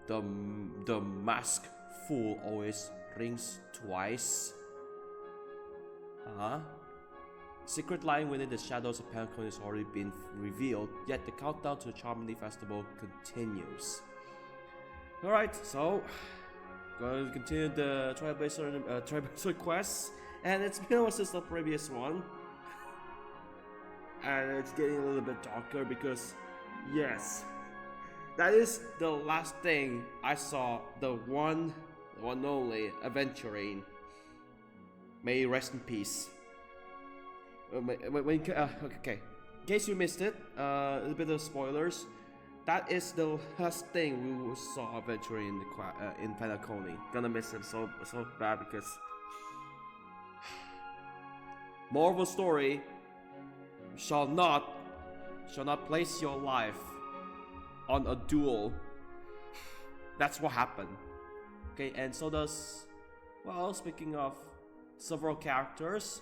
The mask fool always rings twice. Secret lying within the shadows of Penacony has already been revealed, yet the countdown to the Charmony Festival continues. Alright, so going to continue the Trailblazer quest, and it's been over since the previous one. And it's getting a little bit darker because, yes, that is the last thing I saw, the one only adventuring. May he rest in peace. Okay, in case you missed it, a little bit of spoilers. That is the last thing we saw adventuring in Penacony. Gonna miss him so bad because moral of the story: shall not place your life on a duel. That's what happened. Okay, and so does, well, speaking of several characters,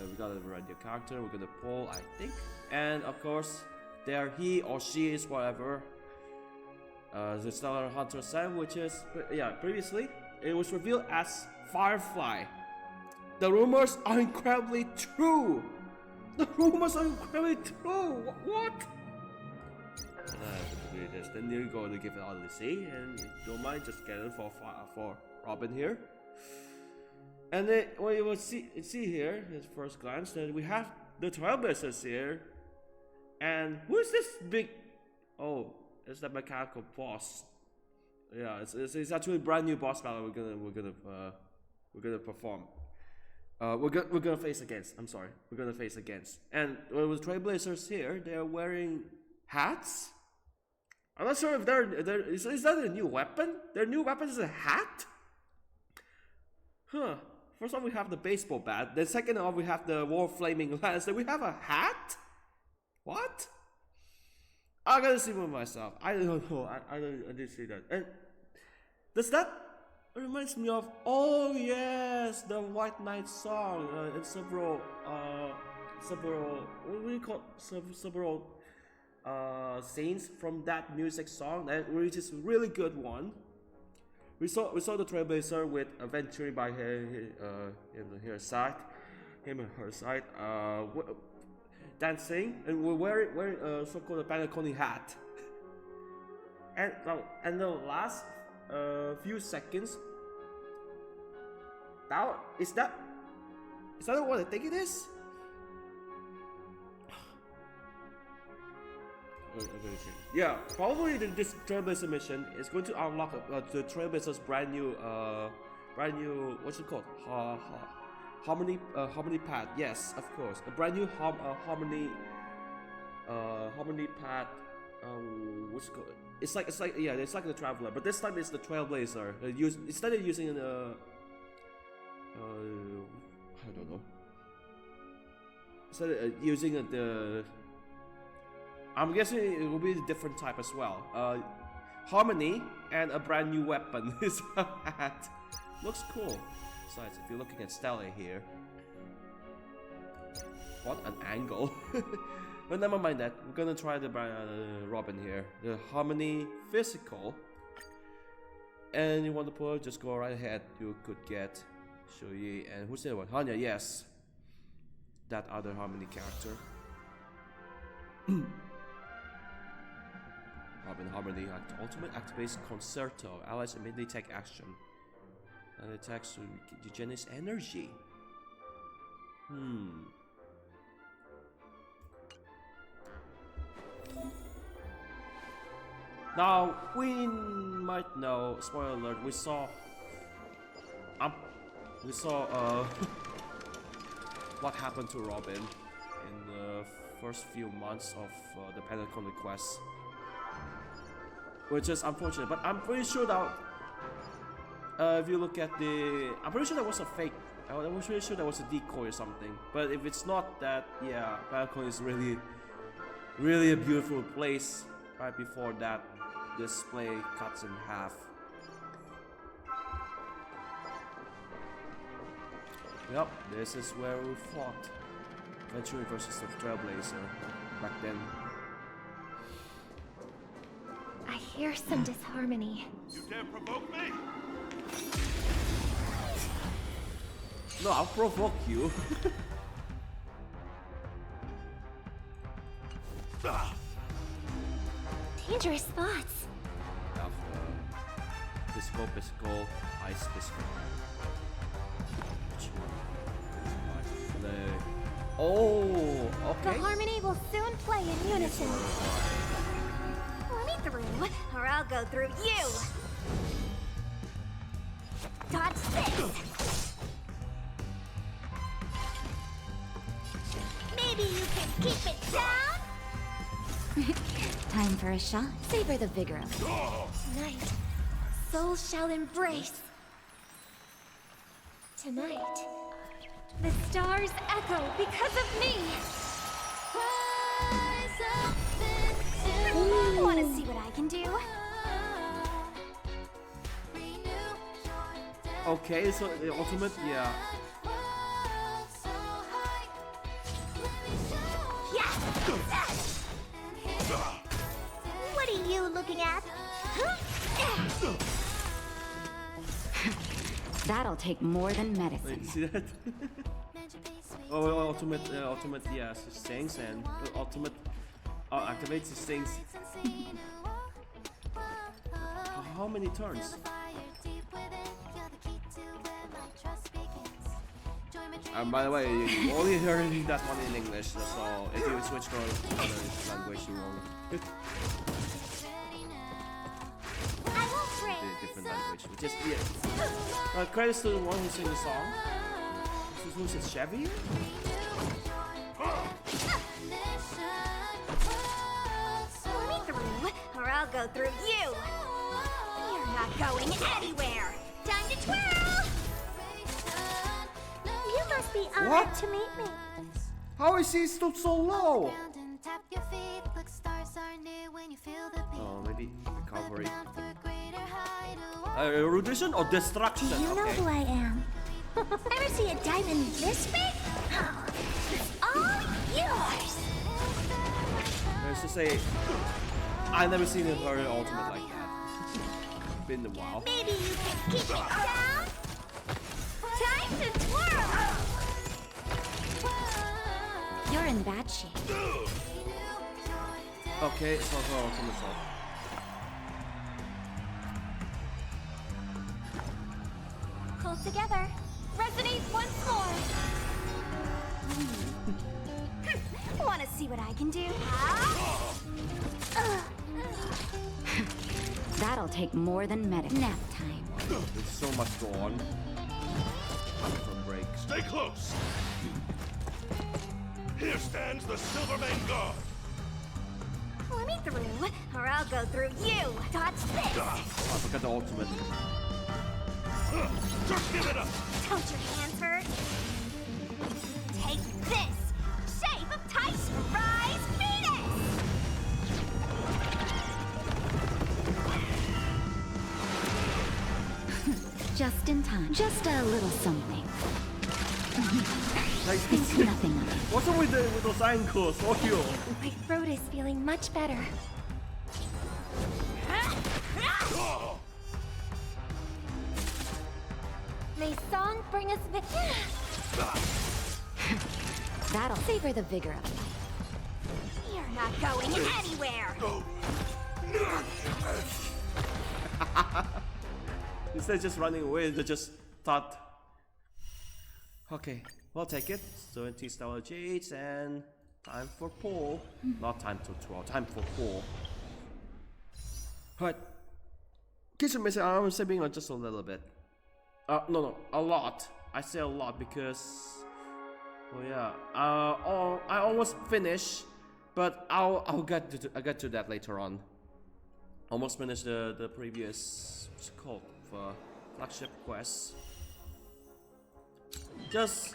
we gotta write your character, we're gonna pull, I think, and of course there he or she is whatever. The Stellar Hunter Sam, which is, previously it was revealed as Firefly. The rumors are incredibly true. What? Then you're going to give it out of the sea, and if you don't mind, just get it for Robin here. And then what you will see here at first glance that we have the Trailblazers here. And who is this big? Oh, it's that mechanical boss. Yeah, it's actually a brand new boss battle we're gonna perform. We're gonna face against. I'm sorry, we're gonna face against. And with Trailblazers here, they're wearing hats. I'm not sure if is that a new weapon? Their new weapon is a hat? Huh. First off, we have the baseball bat. Then second off, we have the war flaming lance. Then we have a hat? What? I gotta see for myself. I don't know. I didn't see that. And does that reminds me of? Oh yes, the White Knight song. And several what do you call several scenes from that music song, which is a really good one. We saw the Trailblazer with adventuring by him and her side, dancing, and we're wearing a so-called Penacony hat. And the last few seconds, is that what I think it is? Yeah, probably this Trailblazer mission is going to unlock the Trailblazer's brand new what's it called? Harmony pad. Yes, of course, a brand new harmony pad. What's it called? It's like the Traveler, but this time it's the Trailblazer. Instead of using I don't know. Instead of using the, I'm guessing it will be a different type as well. Harmony and a brand new weapon is a hat. Looks cool. Besides, if you're looking at Stella here, what an angle! But never mind that. We're gonna try the Robin here, the Harmony physical. And you want to pull? Just go right ahead. You could get Shuyi and who's the other one? Hanya. Yes, that other Harmony character. Robin Harmony ultimate activates Concerto. Allies immediately take action. And attacks to regenerate energy. Now we might know. Spoiler alert! We saw what happened to Robin in the first few months of the Penacony quest, which is unfortunate. But I'm pretty sure that if you look at I'm pretty sure that was a fake. I'm pretty sure that was a decoy or something. But if it's not that, yeah, Penacony is really a beautiful place. Right before that display cuts in half. Yep, this is where we fought. Venturing versus the Trailblazer back then. I fearsome disharmony. You dare provoke me? No, I'll provoke you. Dangerous thoughts. Disco, Pisco, Ice Pisco. Oh, The okay. harmony will soon play in unison. Let me through, or I'll go through you. Dodge this. Maybe you can keep it down. Time for a shot. Savor the vigor of it. Tonight, souls shall embrace. Tonight, the stars echo because of me. Want to see what I can do? Okay, so the ultimate, yeah. What are you looking at? That'll take more than medicine. Wait, see that? Oh, ultimate, yeah, sustains and ultimate activates sustains. How many turns? By the way, you only heard that one in English, so if you switch to another language, you won't. Different language, which is yeah. Credits to the one who sang the song. Who's it, Chevy? Let me through, or I'll go through you. You're not going anywhere. Time to twirl. You must be honored What? to meet me. How is he stood so low? Oh, maybe recovery. Erudition or destruction? You know Okay. who I am. Ever see a diamond this big? Oh, it's all yours. Let's just say, I've never seen her ultimate like that. Been a while. Maybe you can keep it down. Time to twirl. You're in bad shape. Okay, so her ultimate off. Pull together. Resonate once more. Want to see what I can do? That'll take more than medicine. Nap time. There's so much go on. From break. Stay close. Here stands the Silvermane Guard. Let me through, or I'll go through you. Dodge this. I forgot the ultimate. Just give it up. Don't your hands hurt? Take this. Shape of Tice Rise Venus. Just in time. Just a little something. Like, Think nothing of it. what's up with those ankles? Fuck you. My throat is feeling much better. May song bring us That'll savor the vigor of it. You're not going anywhere. Instead of just running away, they just thought, okay, we'll take it. 20 Stellar Jades and time for pull. Not time to 12, time for pull. Alright. Kitchen missing, I'm saving on just a little bit. No, a lot. I say a lot because, oh yeah, I almost finished, but I'll get to that later on. Almost finished the previous, what's it called, flagship quest. Just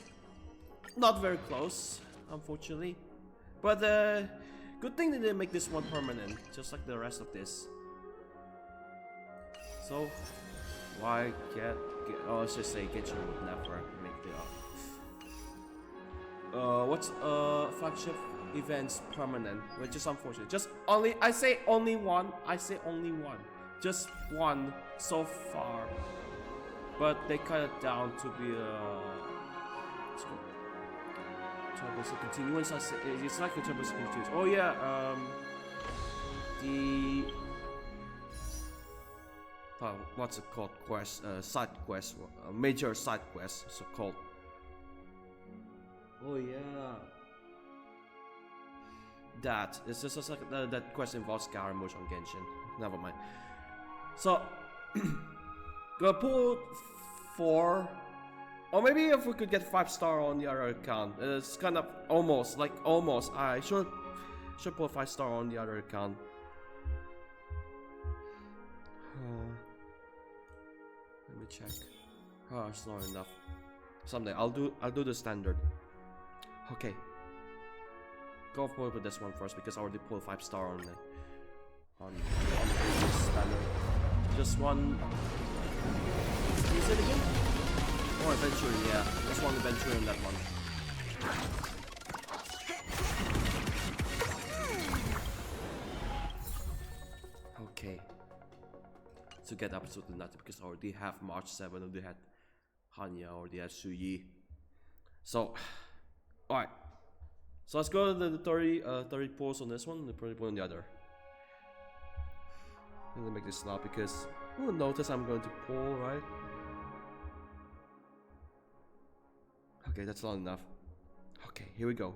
not very close, unfortunately. But good thing they didn't make this one permanent, just like the rest of this. So why let's just say Genshin would never make the what's flagship events permanent, which is unfortunate. Just only, I say only one. Just one so far. But they cut it down to be Trailblazer continuance. It's like a Trailblazer continuance. Oh yeah, what's it called? Quest, side quest, major side quest, so called. Oh yeah, that it's just like that quest involves Scaramouche on Genshin. Never mind. So, gonna pull 4, or maybe if we could get 5-star on the other account. It's kind of almost. I should pull 5-star on the other account. Let me check. Oh, it's not enough. Someday I'll do the standard. Okay. Go forward with this one first because I already pulled 5-star on the previous standard. Just one. Is it again? Oh, adventure, yeah. Just one adventure in that one. Okay. To get absolutely nothing because I already have March 7, already had Hanya, already had Suyi. So, alright. So let's go to the 30 pulls on this one and the 30 pull on the other. I'm gonna make this now because who will notice I'm going to pull, right? Okay, that's not enough. Okay, here we go.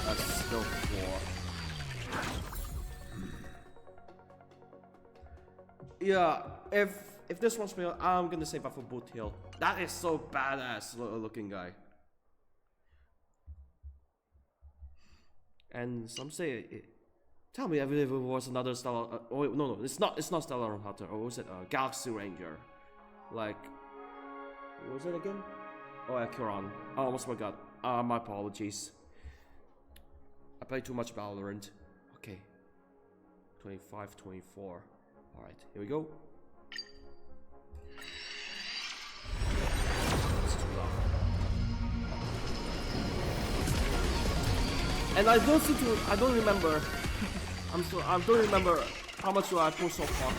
That's still 4. Yeah, if this one's failed, I'm gonna save up for Boothill. That is so badass looking guy. And some say tell me if it was another Stellar. Oh no, it's not Stellar Hunter. Or was it Galaxy Ranger? Like, what was it again? Oh, Acheron. I almost forgot. My apologies. I played too much Valorant. Okay. 25, 24. Alright, here we go. It's too loud. And I don't remember. I don't remember how much do I pull so far.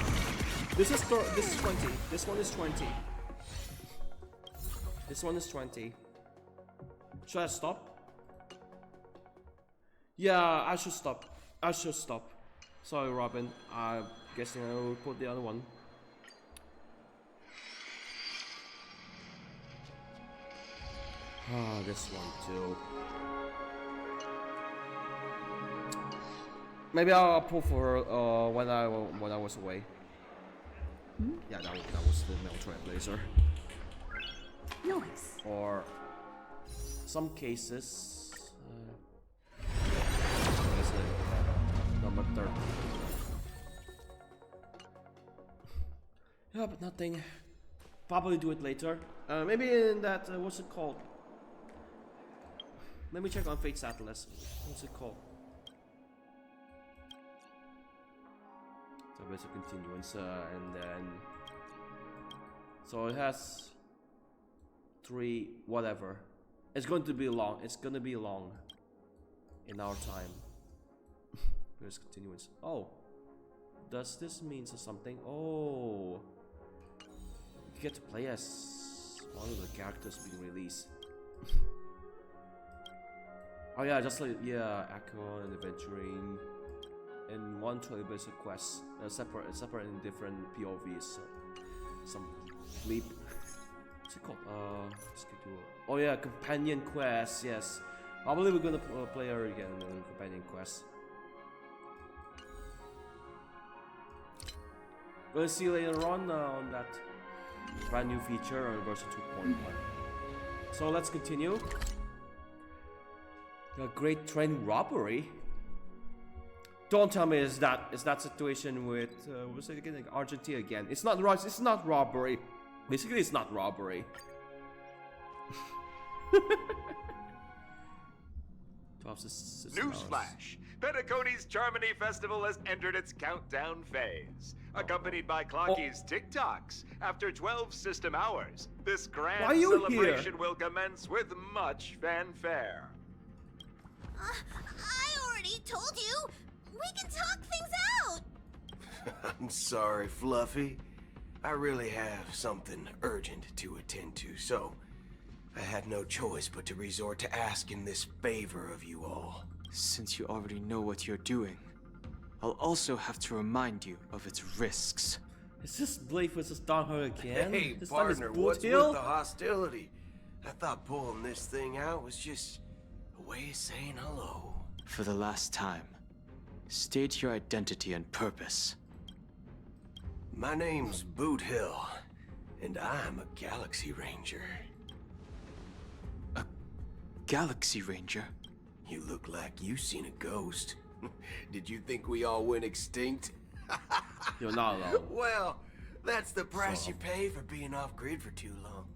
This is 20. This one is 20. This one is 20. Should I stop? Yeah, I should stop. Sorry, Robin. I'm guessing I will put the other one. Ah, this one too. Maybe I'll pull for her when I was away. Yeah, that was the male Trailblazer. Nice. Or some cases. Number 30. Yeah, but nothing. Probably do it later. Maybe in that what's it called? Let me check on Fate's Atlas. What's it called? So it's a continuance, and then so it has 3 whatever. It's going to be long. It's gonna be long in our time. Here's continuance. Oh, does this mean something? Oh, you get to play as one of the characters being released. Oh yeah, just like Echo and Adventuring, and one Trailblazer quest, separate in different POVs. So some leap. What's it called? Schedule. Oh yeah, companion quest. Yes, I believe we're gonna play her again in companion quest. Gonna see later on that brand new feature on version 2.1. So let's continue. A great train robbery. Don't tell me is that situation with what was it again? Like Argentina again. It's not robbery. Basically, it's not robbery. 12 system hours. Newsflash! Penacony's Charmony Festival has entered its countdown phase. Accompanied by Clockie's TikToks, after 12 system hours, this Why are grand you celebration here? will commence with much fanfare. I already told you. We can talk things out. I'm sorry, Fluffy. I really have something urgent to attend to, so I had no choice but to resort to asking this favor of you all. Since you already know what you're doing, I'll also have to remind you of its risks. Is this Blade versus Donner again? Hey, This time it's partner, what's with Boothill? the hostility? I thought pulling this thing out was just a way of saying hello. For the last time, state your identity and purpose. My name's Boothill, and I'm a Galaxy Ranger. A Galaxy Ranger? You look like you seen a ghost. Did you think we all went extinct? You're not alone. Well, that's the price So- you pay for being off-grid for too long.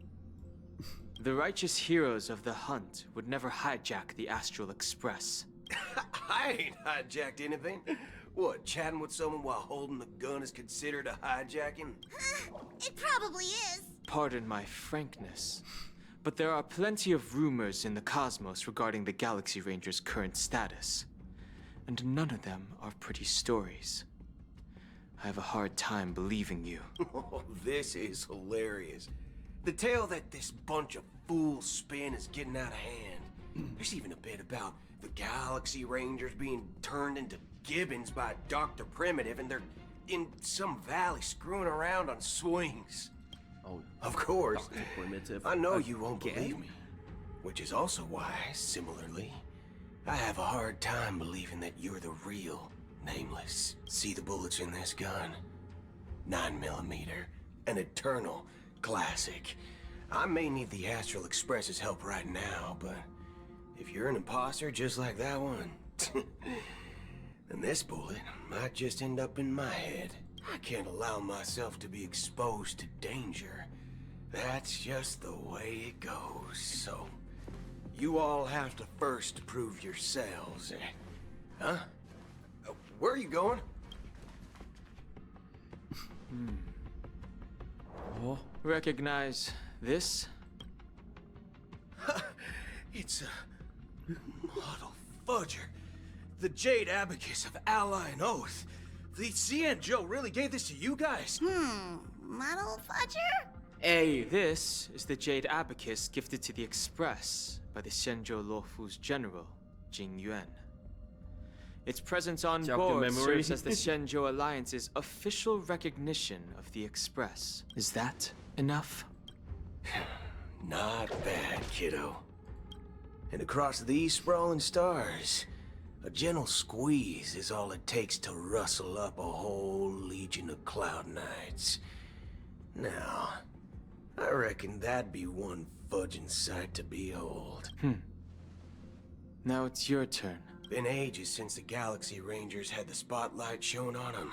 The righteous heroes of the hunt would never hijack the Astral Express. I ain't hijacked anything. What, chatting with someone while holding the gun is considered a hijacking? It probably is. Pardon my frankness, but there are plenty of rumors in the cosmos regarding the Galaxy Ranger's current status, and none of them are pretty stories. I have a hard time believing you. Oh, this is hilarious. The tale that this bunch of fools spin is getting out of hand. There's even a bit about the Galaxy Rangers being turned into gibbons by Dr. Primitive, and they're in some valley screwing around on swings. Oh, Of course. Dr. Primitive. I know you won't Again? believe me. Which is also why, similarly, I have a hard time believing that you're the real Nameless. See the bullets in this gun? 9mm, an eternal classic. I may need the Astral Express's help right now, but if you're an imposter just like that one, then this bullet might just end up in my head. I can't allow myself to be exposed to danger. That's just the way it goes, so you all have to first prove yourselves. Huh? Where are you going? Oh, Recognize this? It's a model fudger. The Jade Abacus of Ally and Oath. The CN Joe really gave this to you guys? Model fudger? hey, This is the Jade Abacus gifted to the Express by the Shenzhou Luofu's general, Jing Yuan. Its presence on Jog your board memory. serves as the Shenzhou Alliance's official recognition of the Express. Is that enough? Not bad, kiddo. And across these sprawling stars, a gentle squeeze is all it takes to rustle up a whole legion of Cloud Knights. Now, I reckon that'd be one fudging sight to behold. Now it's your turn. Been ages since the Galaxy Rangers had the spotlight shown on them.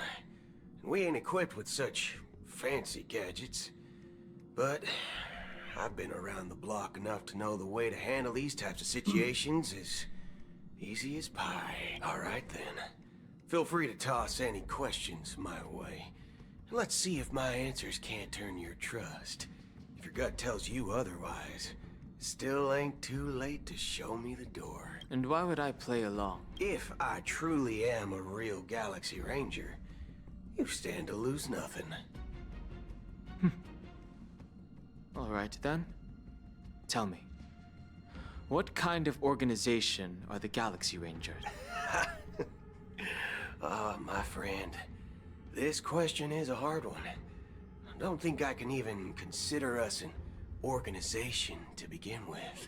And we ain't equipped with such fancy gadgets. But I've been around the block enough to know the way to handle these types of situations is easy as pie. All right then. Feel free to toss any questions my way. Let's see if my answers can't turn your trust. If your gut tells you otherwise, still ain't too late to show me the door. And why would I play along? If I truly am a real Galaxy Ranger, you stand to lose nothing. All right then. Tell me, what kind of organization are the Galaxy Rangers? Ah, my friend, this question is a hard one. I don't think I can even consider us an organization to begin with.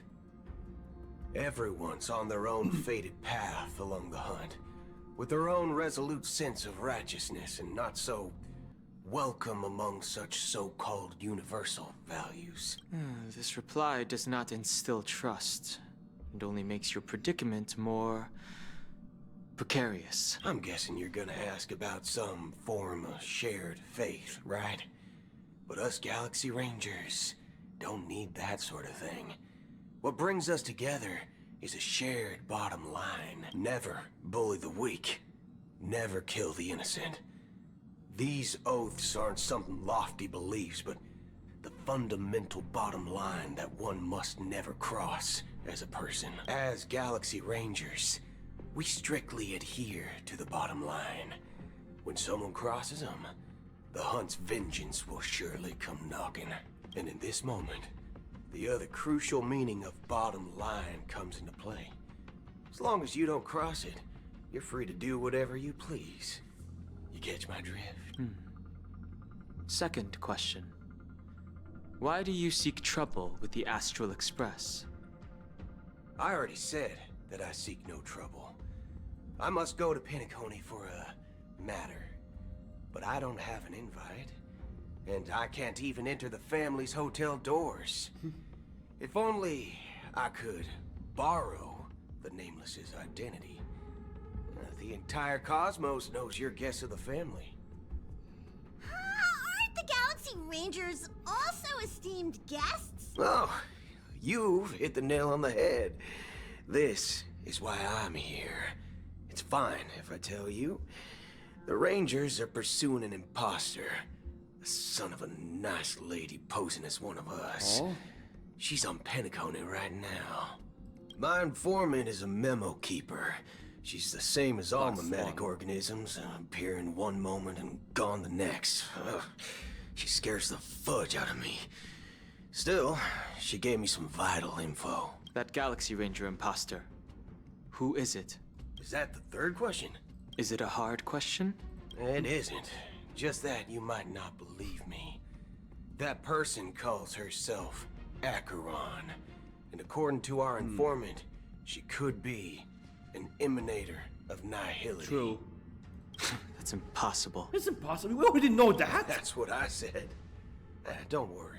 Everyone's on their own fated path along the hunt, with their own resolute sense of righteousness and not so welcome among such so-called universal values. This reply does not instill trust, and only makes your predicament more precarious. I'm guessing you're gonna ask about some form of shared faith, right? But us Galaxy Rangers don't need that sort of thing. What brings us together is a shared bottom line. Never bully the weak. Never kill the innocent. These oaths aren't some lofty beliefs, but the fundamental bottom line that one must never cross as a person. As Galaxy Rangers, we strictly adhere to the bottom line. When someone crosses them, the hunt's vengeance will surely come knocking. And in this moment, the other crucial meaning of bottom line comes into play. As long as you don't cross it, you're free to do whatever you please. You catch my drift? Second question. Why do you seek trouble with the Astral Express? I already said that I seek no trouble. I must go to Penacony for a matter. But I don't have an invite. And I can't even enter the family's hotel doors. If only I could borrow the Nameless's identity. The entire cosmos knows you're guests of the family. Aren't the Galaxy Rangers also esteemed guests? Oh, you've hit the nail on the head. This is why I'm here. It's fine if I tell you. The Rangers are pursuing an imposter. A son of a nice lady posing as one of us. Oh. She's on Penacony right now. My informant is a memo keeper. She's the same as all mimetic organisms, appearing one moment and gone the next. Ugh. She scares the fudge out of me. Still, she gave me some vital info. That Galaxy Ranger imposter. Who is it? Is that the third question? Is it a hard question? It isn't. Just that you might not believe me. That person calls herself Acheron. And according to our informant, she could be an emanator of nihility. True. That's impossible. It's impossible. We already know that. That's what I said. Don't worry.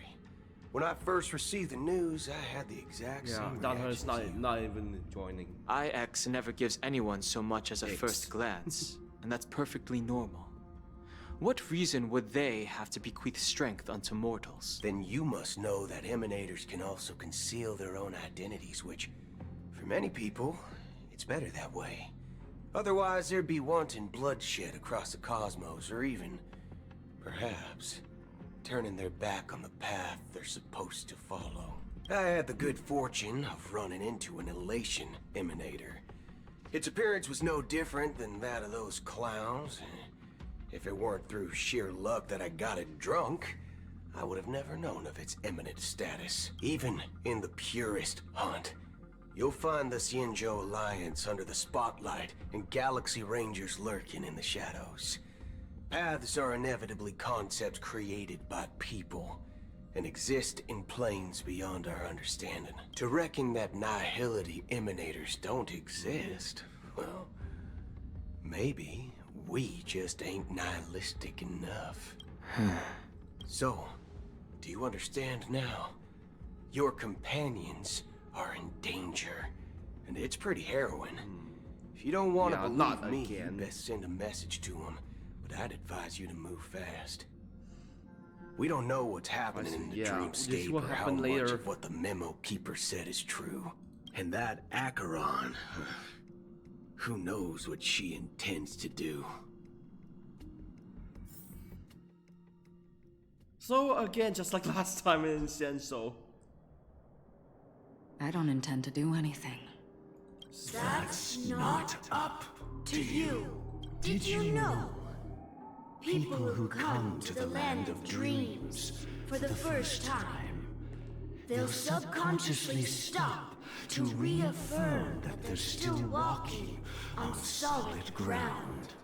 When I first received the news, I had the exact Yeah, same down her reaction is as you. not even joining. IX never gives anyone so much as a X. first glance, and that's perfectly normal. What reason would they have to bequeath strength unto mortals? Then you must know that emanators can also conceal their own identities, which, for many people, it's better that way. Otherwise, there'd be wanton bloodshed across the cosmos, or even, perhaps, turning their back on the path they're supposed to follow. I had the good fortune of running into an elation emanator. Its appearance was no different than that of those clowns. If it weren't through sheer luck that I got it drunk, I would have never known of its eminent status. Even in the purest hunt, you'll find the Xianzhou Alliance under the spotlight and Galaxy Rangers lurking in the shadows. Paths are inevitably concepts created by people and exist in planes beyond our understanding. To reckon that nihility emanators don't exist, well, maybe we just ain't nihilistic enough. So, do you understand now? Your companions are in danger, and it's pretty harrowing. If you don't want to believe not me, again. you best send a message to them, but I'd advise you to move fast. We don't know what's happening in the Yeah, this dreamscape will or how happen much later. of what the memo keeper said is true. And that Acheron, who knows what she intends to do. So again, just like last time in Xianzhou. I don't intend to do anything. That's not up to you. Did you know? People who come to the land of dreams for the first time, they'll subconsciously stop to reaffirm that they're still walking on solid ground.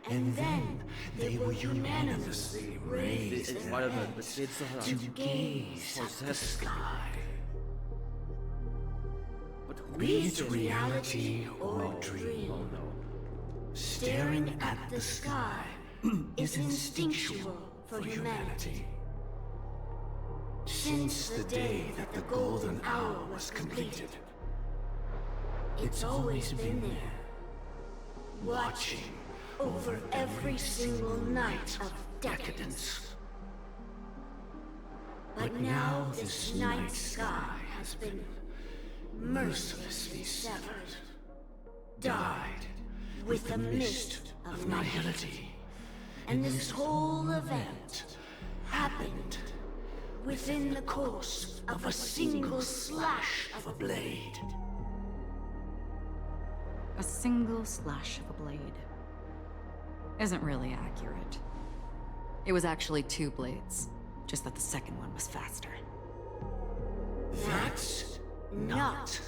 And then they will unanimously raise It's their one of the heads kids to gaze at the sky. But Be it reality or a dream, Oh no. staring at the sky is instinctual for humanity. Since the day that the golden hour was completed, it's always been there, watching over every single night of decadence. But now this night sky has been mercilessly severed, died with a mist of nihility. And this whole event happened within the course of a single slash of a blade. A single slash of a blade isn't really accurate. It was actually 2 blades, just that the second one was faster. That's not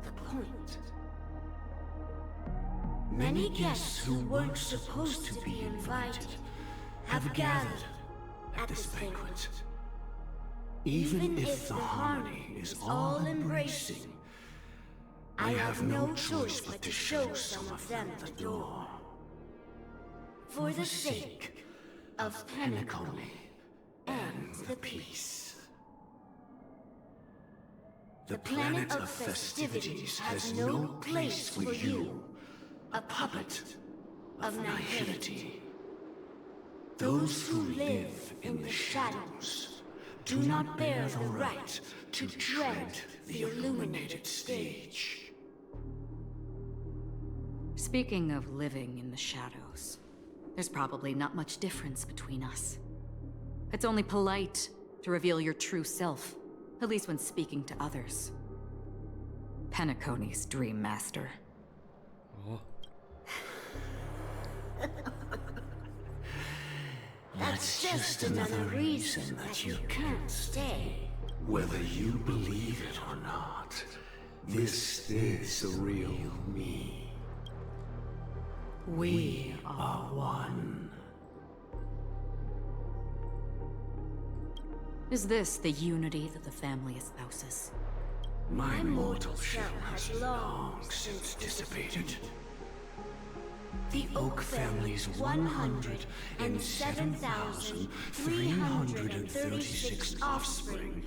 the point. Many guests who weren't supposed to be invited have gathered at this banquet. Even if the harmony is all-embracing, I have no choice but to show some of them the door. For the sake of Penacony and the peace. The planet of festivities has no place for you, a puppet of nihility. Those who live in the shadows do not bear the right to tread the illuminated stage. Speaking of living in the shadows, there's probably not much difference between us. It's only polite to reveal your true self, at least when speaking to others. Penacony's Dream Master. Oh. That's just another reason that you can't stay. Whether you believe it or not, this is the real me. We are one. Is this the unity that the family espouses? My mortal shell has long since dissipated. The Oak family's 107,336 offspring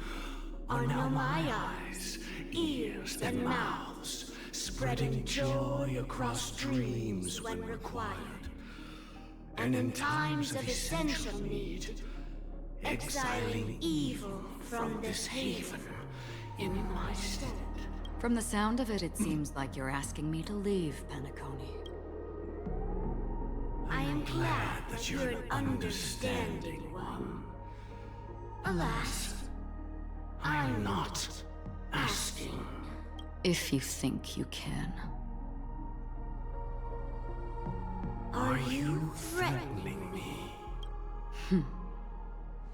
are now my eyes, ears, and mouths, spreading joy across dreams when required. And in times of essential need, exiling evil from this haven in my stead. From the sound of it, it seems like you're asking me to leave Penacony. I am glad that you're an understanding one. Alas, I'm not asking. If you think you can. Are you threatening me?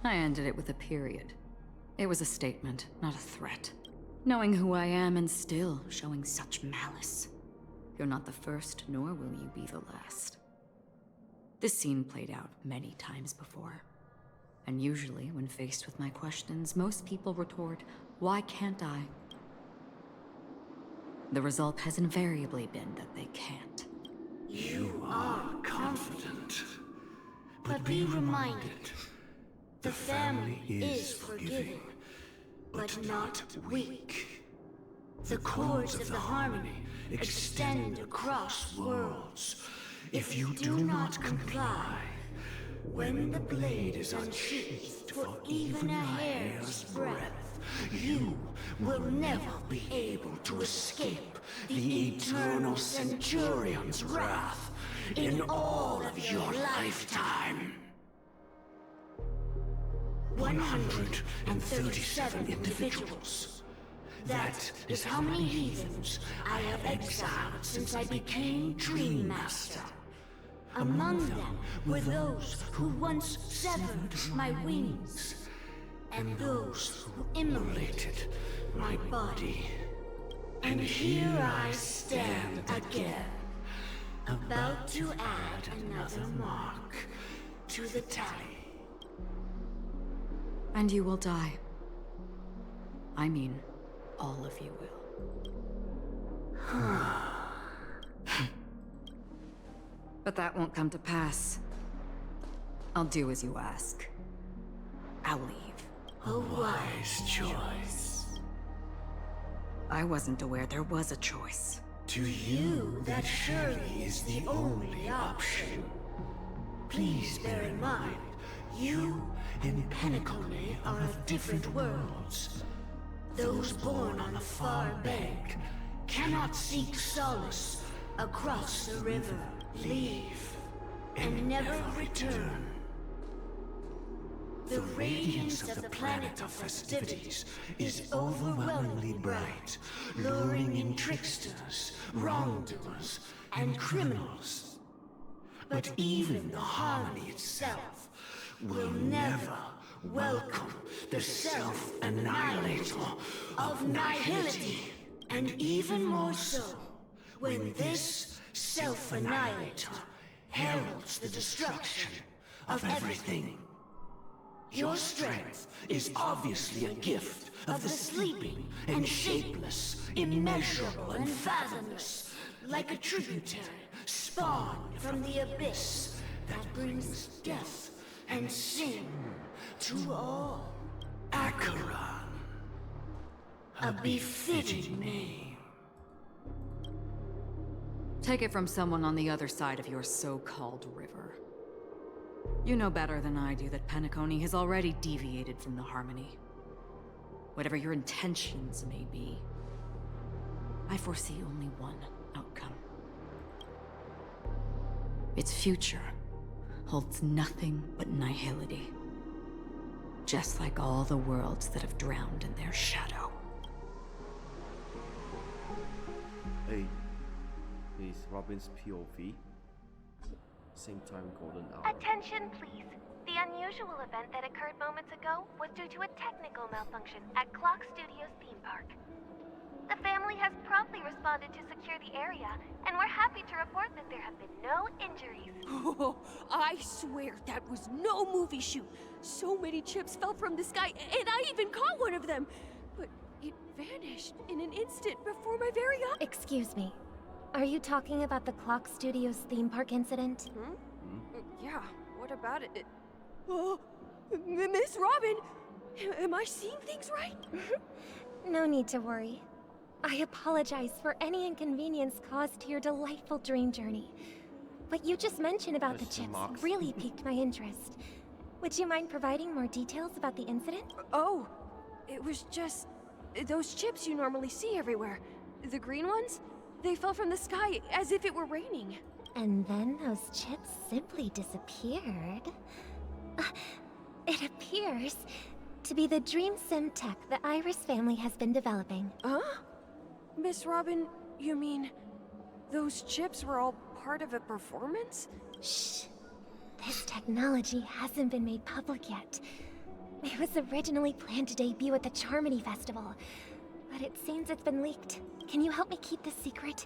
I ended it with a period. It was a statement, not a threat. Knowing who I am and still showing such malice. You're not the first, nor will you be the last. This scene played out many times before. And usually, when faced with my questions, most people retort, "Why can't I?" The result has invariably been that they can't. You are confident. But be reminded, the family is forgiving, but not weak. The cords of the harmony extend across worlds. If you do not comply, when the blade is unsheathed for even a hair's breadth, you will never be able to escape the eternal Centurion's wrath in all of your lifetime. 137 individuals. That is how many heathens I have exiled since I became Dream Master. Among them were those who once severed my wings, and those who immolated my body. And here I stand again, about to add another mark to the tally. And you will die. I mean, all of you will. But that won't come to pass. I'll do as you ask. I'll leave. A wise choice. I wasn't aware there was a choice. To you, that surely is the only option. Please bear in mind, you and Penacony are of different worlds. Those born on the far bank cannot seek solace across the river, leave, and never return. The radiance of the planet of festivities is overwhelmingly bright, luring in tricksters, wrongdoers, and criminals. But even the harmony itself will never welcome the self-annihilator of nihility. And even more so, when this self-annihilator heralds the destruction of everything. Your strength is obviously a gift of the sleeping and shapeless, immeasurable and fathomless, like a tributary spawned from the abyss that brings death and sin to all. Acheron, a befitting name. Take it from someone on the other side of your so-called river. You know better than I do that Penacony has already deviated from the harmony. Whatever your intentions may be, I foresee only one outcome. Its future holds nothing but nihility. Just like all the worlds that have drowned in their shadow. Hey, is Robin's POV? Same time golden hour. Attention, please. The unusual event that occurred moments ago was due to a technical malfunction at Clock Studios theme park. The family has promptly responded to secure the area, and we're happy to report that there have been no injuries. Oh, I swear that was no movie shoot. So many chips fell from the sky, and I even caught one of them. But it vanished in an instant before my very eyes. Excuse me. Are you talking about the Clock Studios theme park incident? Yeah, what about it? Oh, Miss Robin, am I seeing things right? No need to worry. I apologize for any inconvenience caused to your delightful dream journey. What you just mentioned about the chips really piqued my interest. Would you mind providing more details about the incident? Oh, it was just those chips you normally see everywhere. The green ones? They fell from the sky as if it were raining. And then those chips simply disappeared. It appears to be the dream sim tech the Iris family has been developing. Huh? Miss Robin, you mean those chips were all part of a performance? Shh. This technology hasn't been made public yet. It was originally planned to debut at the Charmony Festival, but it seems it's been leaked. Can you help me keep this secret?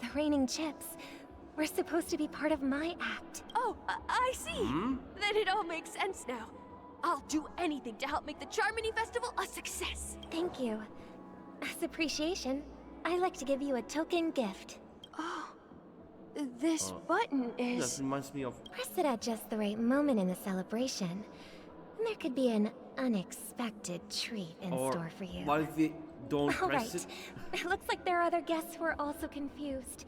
The raining chips were supposed to be part of my act. Oh, I see. Then it all makes sense now. I'll do anything to help make the Charmony Festival a success. Thank you. As appreciation, I'd like to give you a token gift. Oh, this button That is... reminds me of. Press it at just the right moment in the celebration, and there could be an unexpected treat in store for you. What if we don't All press right. it? It looks like there are other guests who are also confused.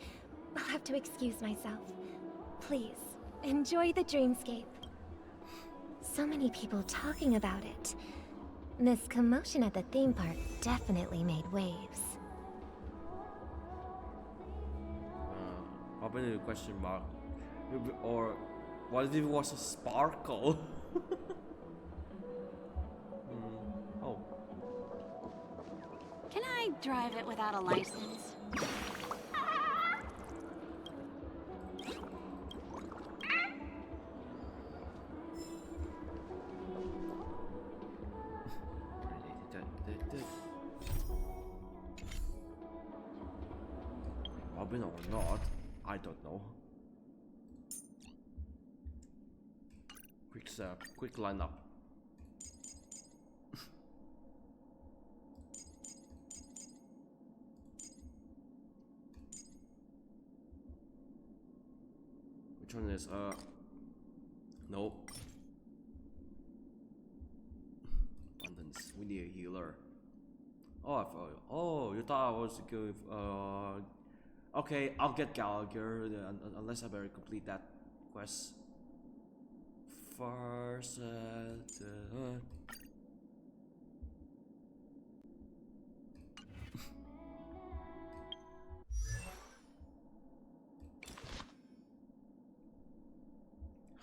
I'll have to excuse myself. Please, enjoy the dreamscape. So many people talking about it. This commotion at the theme park definitely made waves. Probably a question mark. Or what if it was a sparkle? Oh. Can I drive it without a license? Robin or not, I don't know. Quick lineup. Which one is nope. Abundance. We need a healer. Oh, I thought. Oh, you thought I was going. Okay, I'll get Gallagher unless I better complete that quest first.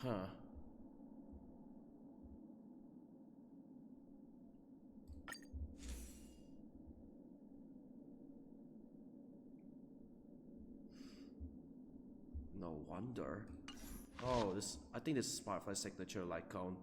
Huh. No wonder. Oh, this. I think this is part of my signature light cone.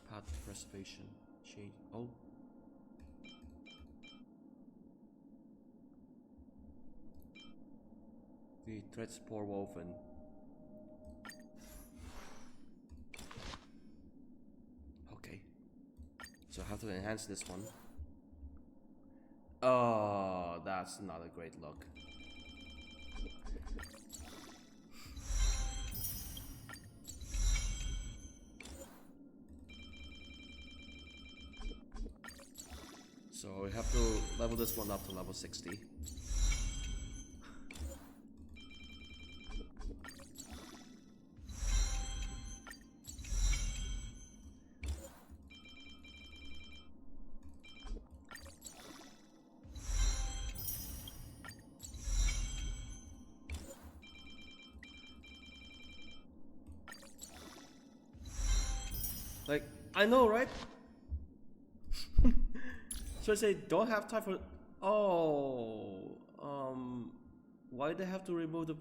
Path preservation. Change. Oh. The thread spore woven. Okay. So I have to enhance this one. Oh, that's not a great look. So we have to level this one up to level 60. Like, I know, right? So I say, don't have time for. Oh, why they have to remove the.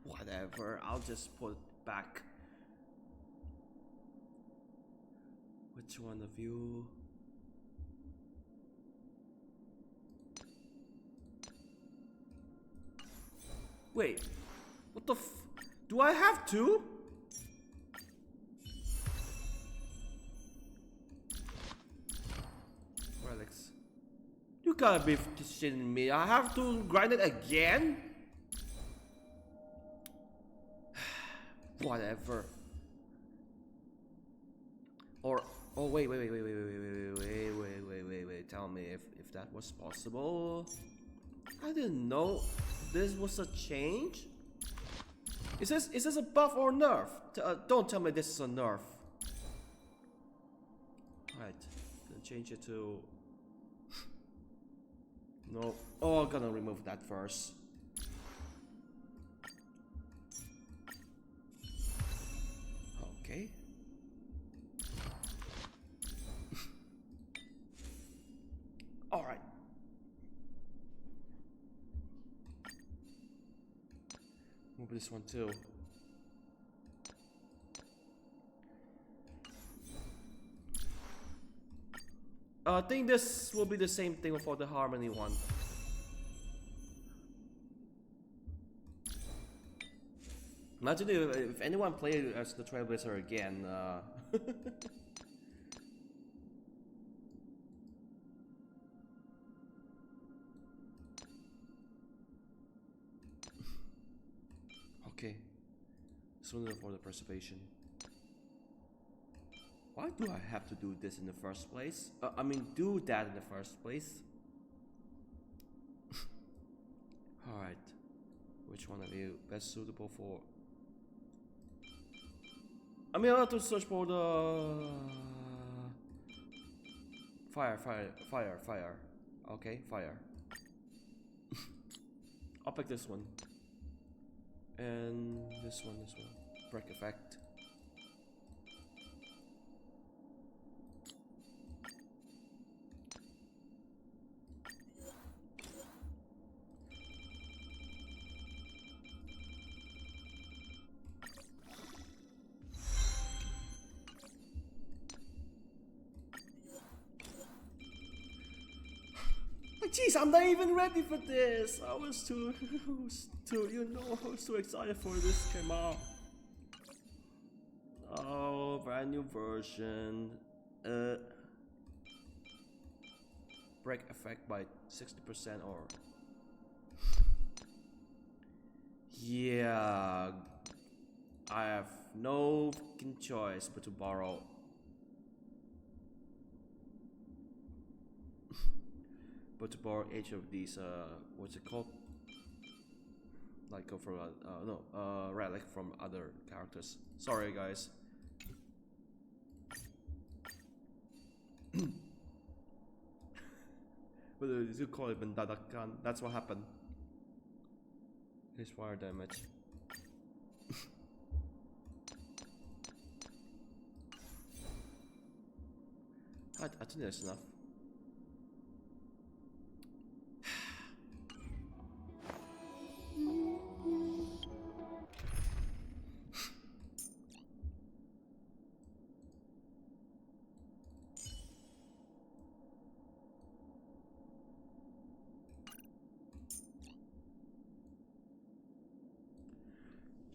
Whatever, I'll just put it back. Which one of you? Wait, what the f. Do I have to? Relics. You gotta be shitting me. I have to grind it again? Whatever. Or oh wait. Tell me if that was possible. I didn't know this was a change. Is this a buff or nerf? Don't tell me this is a nerf. Right, gonna change it to. No. Oh, I'm gonna remove that first. Okay. All right. Move this one too. I think this will be the same thing for the Harmony one. Imagine if anyone played as the Trailblazer again. Okay. Sooner for the preservation. Why do I have to do this in the first place? I mean, do that in the first place. Alright. Which one of you best suitable for? I mean, I have to search for the fire. Okay, fire. I'll pick this one. And this one. Break effect. Jeez, I'm not even ready for this. I was too excited for this came out. Oh, brand new version. Break effect by 60% or. Yeah, I have no fucking choice but to borrow. But to borrow each of these, what's it called? like go from relic from other characters. Sorry guys. But you call it Bendadakan, that's what happened. His fire damage. I think that's enough.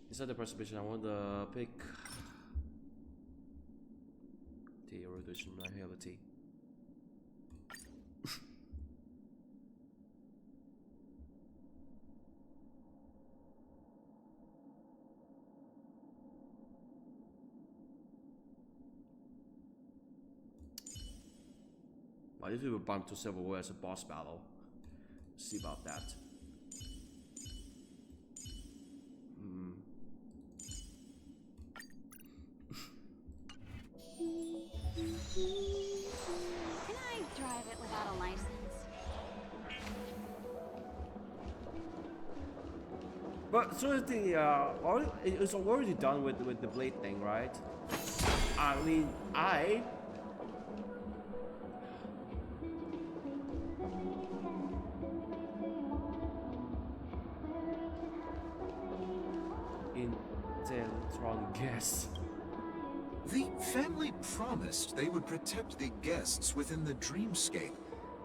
Inside the presentation, I want to pick the erudition ability. I usually would bump to Silverware as a boss battle. See about that. Can I drive it without a license? But so the thing, it's already done with the blade thing, right? I mean, guess. The family promised they would protect the guests within the dreamscape,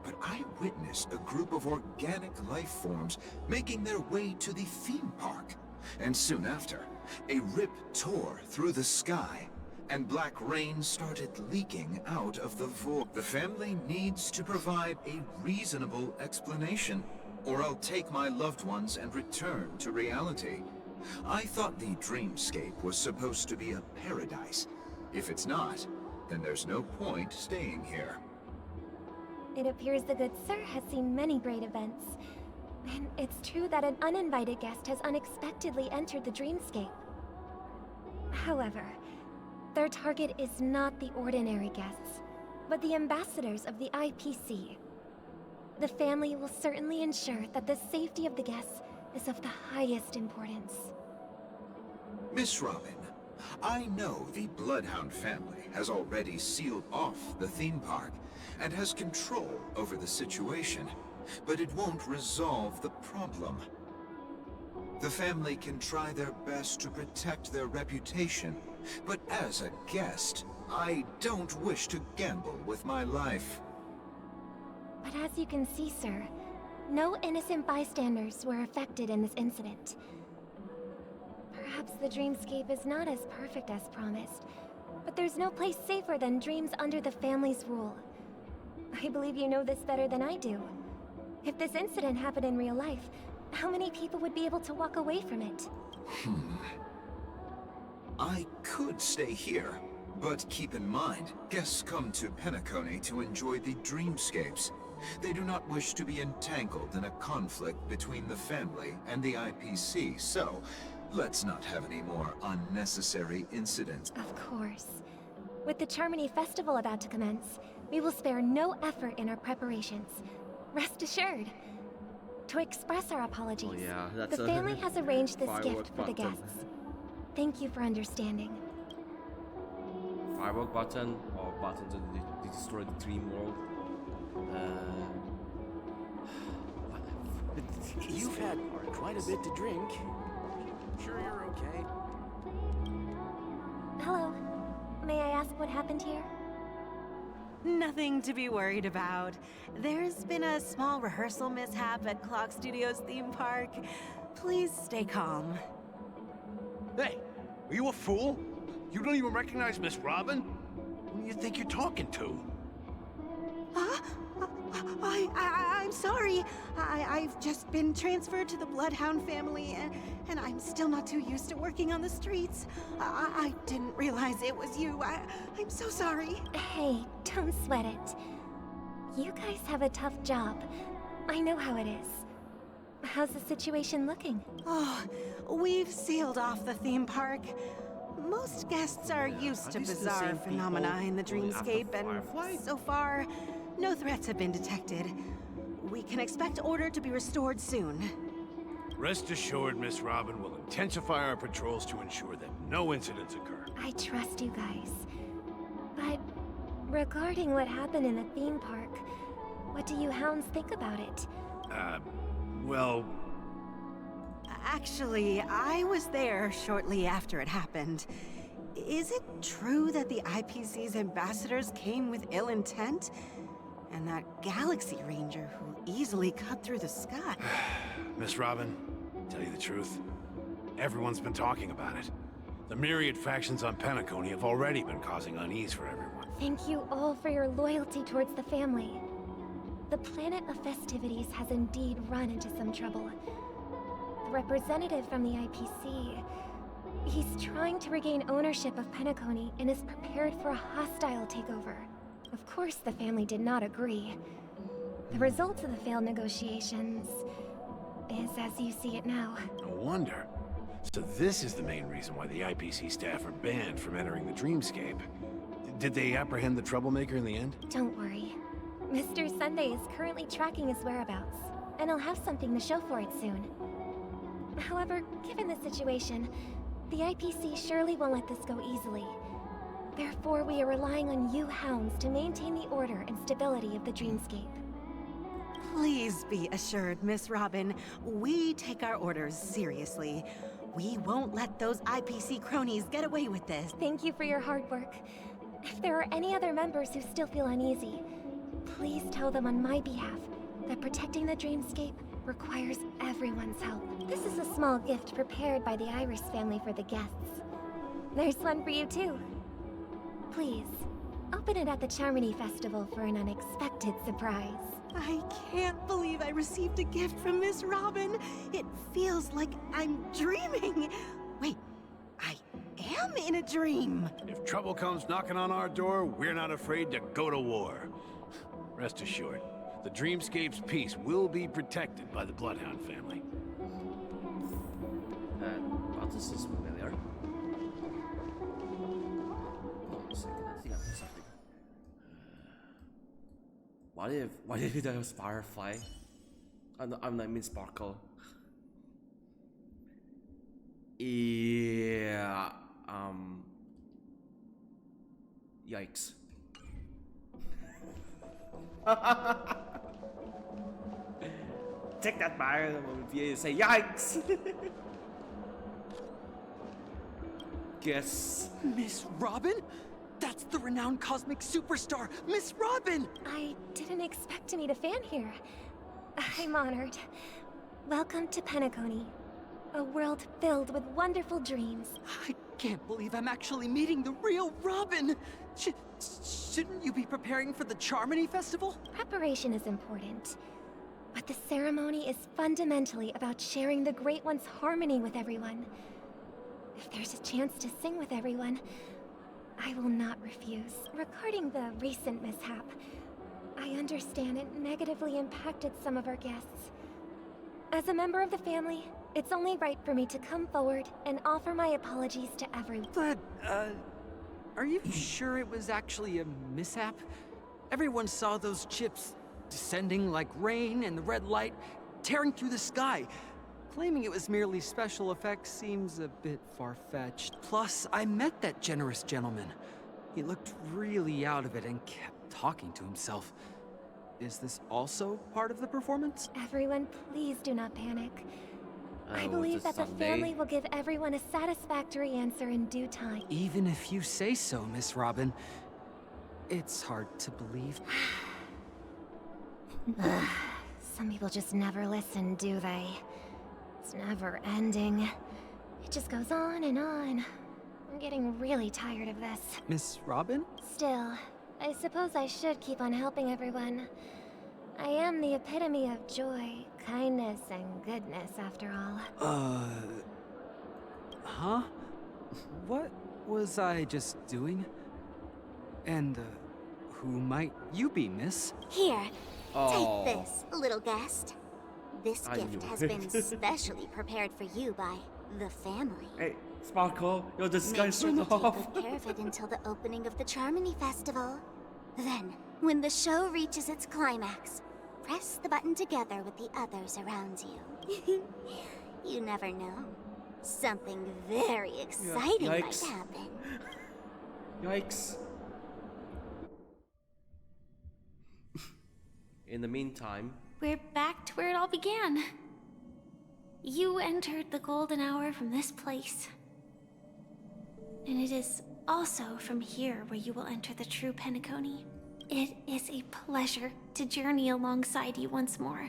but I witnessed a group of organic life forms making their way to the theme park. And soon after, a rip tore through the sky, and black rain started leaking out of the void. The family needs to provide a reasonable explanation, or I'll take my loved ones and return to reality. I thought the dreamscape was supposed to be a paradise. If it's not, then there's no point staying here. It appears the good sir has seen many great events. And it's true that an uninvited guest has unexpectedly entered the dreamscape. However, their target is not the ordinary guests, but the ambassadors of the IPC. The family will certainly ensure that the safety of the guests is of the highest importance. Miss Robin, I know the Bloodhound family has already sealed off the theme park and has control over the situation, but it won't resolve the problem. The family can try their best to protect their reputation, but as a guest, I don't wish to gamble with my life. But as you can see, sir, no innocent bystanders were affected in this incident. Perhaps the dreamscape is not as perfect as promised, but there's no place safer than dreams under the family's rule. I believe you know this better than I do. If this incident happened in real life, how many people would be able to walk away from it? I could stay here, but keep in mind, guests come to Penacony to enjoy the dreamscapes. They do not wish to be entangled in a conflict between the family and the IPC, so let's not have any more unnecessary incidents. Of course. With the Charmony Festival about to commence, we will spare no effort in our preparations. Rest assured. To express our apologies, the family has arranged this gift for the guests. Thank you for understanding. Firework button or button to destroy the dream world. You've had quite a bit to drink. Sure you're okay? Hello. May I ask what happened here? Nothing to be worried about. There's been a small rehearsal mishap at Clock Studios theme park. Please stay calm. Hey, are you a fool? You don't even recognize Miss Robin? Who do you think you're talking to? I'm sorry. I've just been transferred to the Bloodhound family, and I'm still not too used to working on the streets. I didn't realize it was you. I'm so sorry. Hey, don't sweat it. You guys have a tough job. I know how it is. How's the situation looking? Oh, we've sealed off the theme park. Most guests are used to these the bizarre same phenomena people in the going after dreamscape, and Firefly? so far, no threats have been detected. We can expect order to be restored soon. Rest assured, Miss Robin will intensify our patrols to ensure that no incidents occur. I trust you guys. But regarding what happened in the theme park, what do you hounds think about it? Well, Actually, I was there shortly after it happened. Is it true that the IPC's ambassadors came with ill intent? And that Galaxy Ranger who easily cut through the sky? Miss Robin, tell you the truth, everyone's been talking about it. The myriad factions on Penacony have already been causing unease for everyone. Thank you all for your loyalty towards the family. The planet of festivities has indeed run into some trouble. The representative from the IPC, he's trying to regain ownership of Penacony and is prepared for a hostile takeover. Of course, the family did not agree. The result of the failed negotiations is as you see it now. No wonder. So this is the main reason why the IPC staff are banned from entering the dreamscape. Did they apprehend the troublemaker in the end? Don't worry. Mr. Sunday is currently tracking his whereabouts, and he'll have something to show for it soon. However, given the situation, the IPC surely won't let this go easily. Therefore, we are relying on you hounds to maintain the order and stability of the dreamscape. Please be assured, Miss Robin, we take our orders seriously. We won't let those IPC cronies get away with this. Thank you for your hard work. If there are any other members who still feel uneasy, please tell them on my behalf that protecting the dreamscape requires everyone's help. This is a small gift prepared by the Iris family for the guests. There's one for you too. Please, open it at the Charmony Festival for an unexpected surprise. I can't believe I received a gift from Miss Robin. It feels like I'm dreaming. Wait, I am in a dream. If trouble comes knocking on our door, we're not afraid to go to war. Rest assured, the dreamscape's peace will be protected by the Bloodhound family. Well, this is familiar. Hold on a second, I think I missed something. What if there was Firefly? I mean Sparkle. Yeah, yikes. Take that back if you say yikes. Guess. Miss Robin? That's the renowned cosmic superstar, Miss Robin! I didn't expect to meet a fan here. I'm honored. Welcome to Penacony, a world filled with wonderful dreams. I can't believe I'm actually meeting the real Robin! Shouldn't you be preparing for the Charmony Festival? Preparation is important, but the ceremony is fundamentally about sharing the Great One's harmony with everyone. If there's a chance to sing with everyone, I will not refuse. Regarding the recent mishap, I understand it negatively impacted some of our guests. As a member of the family, it's only right for me to come forward and offer my apologies to everyone. But, are you sure it was actually a mishap? Everyone saw those chips descending like rain and the red light tearing through the sky. Claiming it was merely special effects seems a bit far-fetched. Plus, I met that generous gentleman. He looked really out of it and kept talking to himself. Is this also part of the performance? Everyone, please do not panic. I believe that the family will give everyone a satisfactory answer in due time. Even if you say so, Miss Robin, it's hard to believe. Some people just never listen, do they? It's never ending. It just goes on and on. I'm getting really tired of this. Miss Robin? Still, I suppose I should keep on helping everyone. I am the epitome of joy, kindness, and goodness, after all. Huh? What was I just doing? And, who might you be, miss? Here, Oh. take this, little guest. This gift has been specially prepared for you by the family. Hey, Sparkle, you're Make sure disgusting to take off. good care of it until the opening of the Charmony Festival. Then, when the show reaches its climax, press the button together with the others around you. You never know. Something very exciting might Yikes. happen. Yikes. In the meantime, We're back to where it all began. You entered the golden hour from this place. And it is also from here where you will enter the true Penacony. It is a pleasure to journey alongside you once more.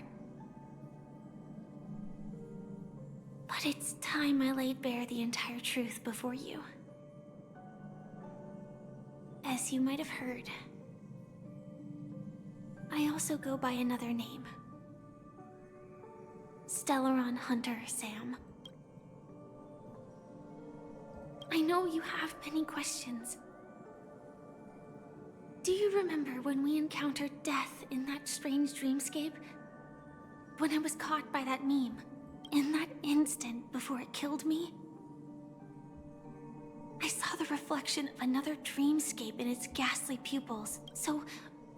But it's time I laid bare the entire truth before you. As you might have heard, I also go by another name. Stellaron Hunter Sam. I know you have many questions. Do you remember when we encountered death in that strange dreamscape? When I was caught by that meme? In that instant before it killed me? I saw the reflection of another dreamscape in its ghastly pupils. So,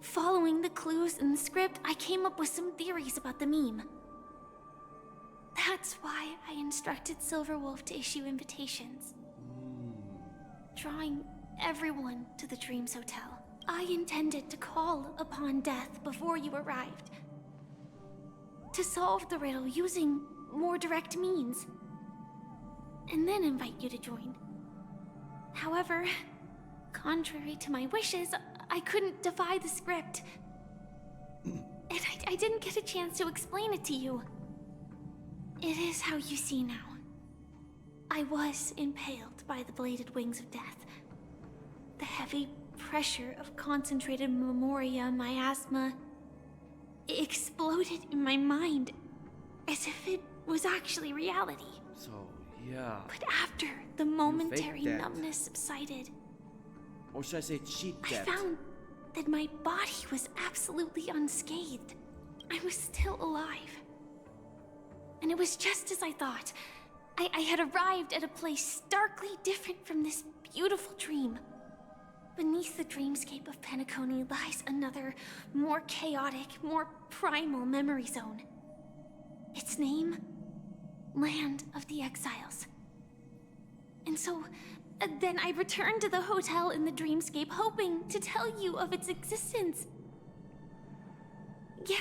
following the clues in the script, I came up with some theories about the meme. That's why I instructed Silverwolf to issue invitations. Drawing everyone to the Dreams Hotel. I intended to call upon death before you arrived. To solve the riddle using more direct means. And then invite you to join. However, contrary to my wishes, I couldn't defy the script. And I didn't get a chance to explain it to you. It is how you see now. I was impaled by the bladed wings of death. The heavy pressure of concentrated memoria miasma exploded in my mind as if it was actually reality. so yeah. But after the momentary death. numbness subsided, Or should I say cheat I death? found that my body was absolutely unscathed. I was still alive. And it was just as I thought. I had arrived at a place starkly different from this beautiful dream. Beneath the dreamscape of Penacony lies another, more chaotic, more primal memory zone. Its name? Land of the Exiles. And so, then I returned to the hotel in the dreamscape, hoping to tell you of its existence. Yet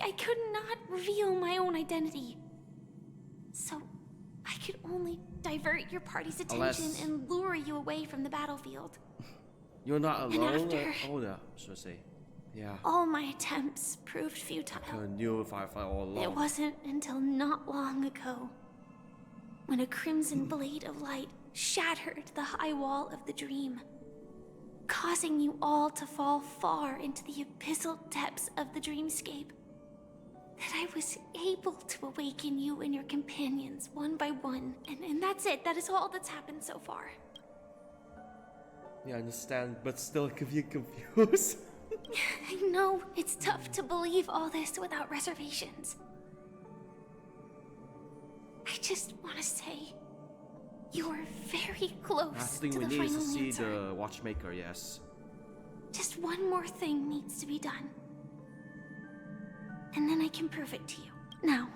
I could not reveal my own identity. So, I could only divert your party's attention Alas. and lure you away from the battlefield. You're not And alone. after- Oh no, should I say? Yeah. All my attempts proved futile. I knew if I all along. It wasn't until not long ago when a crimson blade of light shattered the high wall of the dream, causing you all to fall far into the abyssal depths of the dreamscape, that I was able to awaken you and your companions one by one. And that's it. That is all that's happened so far. Yeah, I understand, but still confused. I know it's tough to believe all this without reservations. I just want to say, you are very close Last to thing we the need is final to see answer. the Watchmaker, yes. Just one more thing needs to be done. And then I can prove it to you. Now,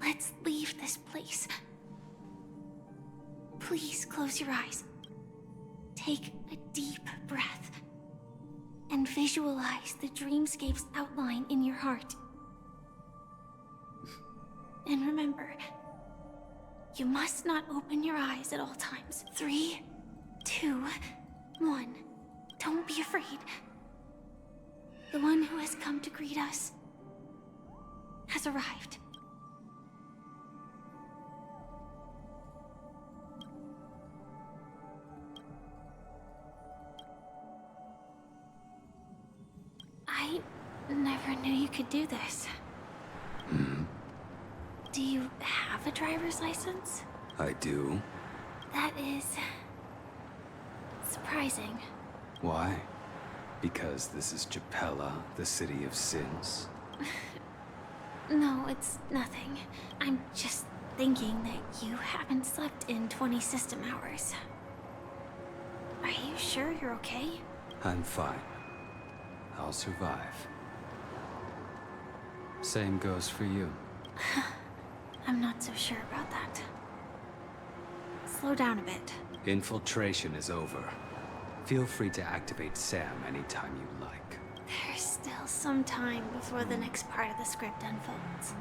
let's leave this place. Please close your eyes. Take a deep breath. And visualize the dreamscape's outline in your heart. And remember, you must not open your eyes at all times. 3, 2, 1. Don't be afraid. The one who has come to greet us has arrived. I never knew you could do this. Do you have a driver's license? I do. That is surprising. Why? Because this is Japella, the city of sins. No, it's nothing. I'm just thinking that you haven't slept in 20 system hours. Are you sure you're okay? I'm fine. I'll survive. Same goes for you. I'm not so sure about that. Slow down a bit. Infiltration is over. Feel free to activate Sam anytime you like. There's still some time before the next part of the script unfolds.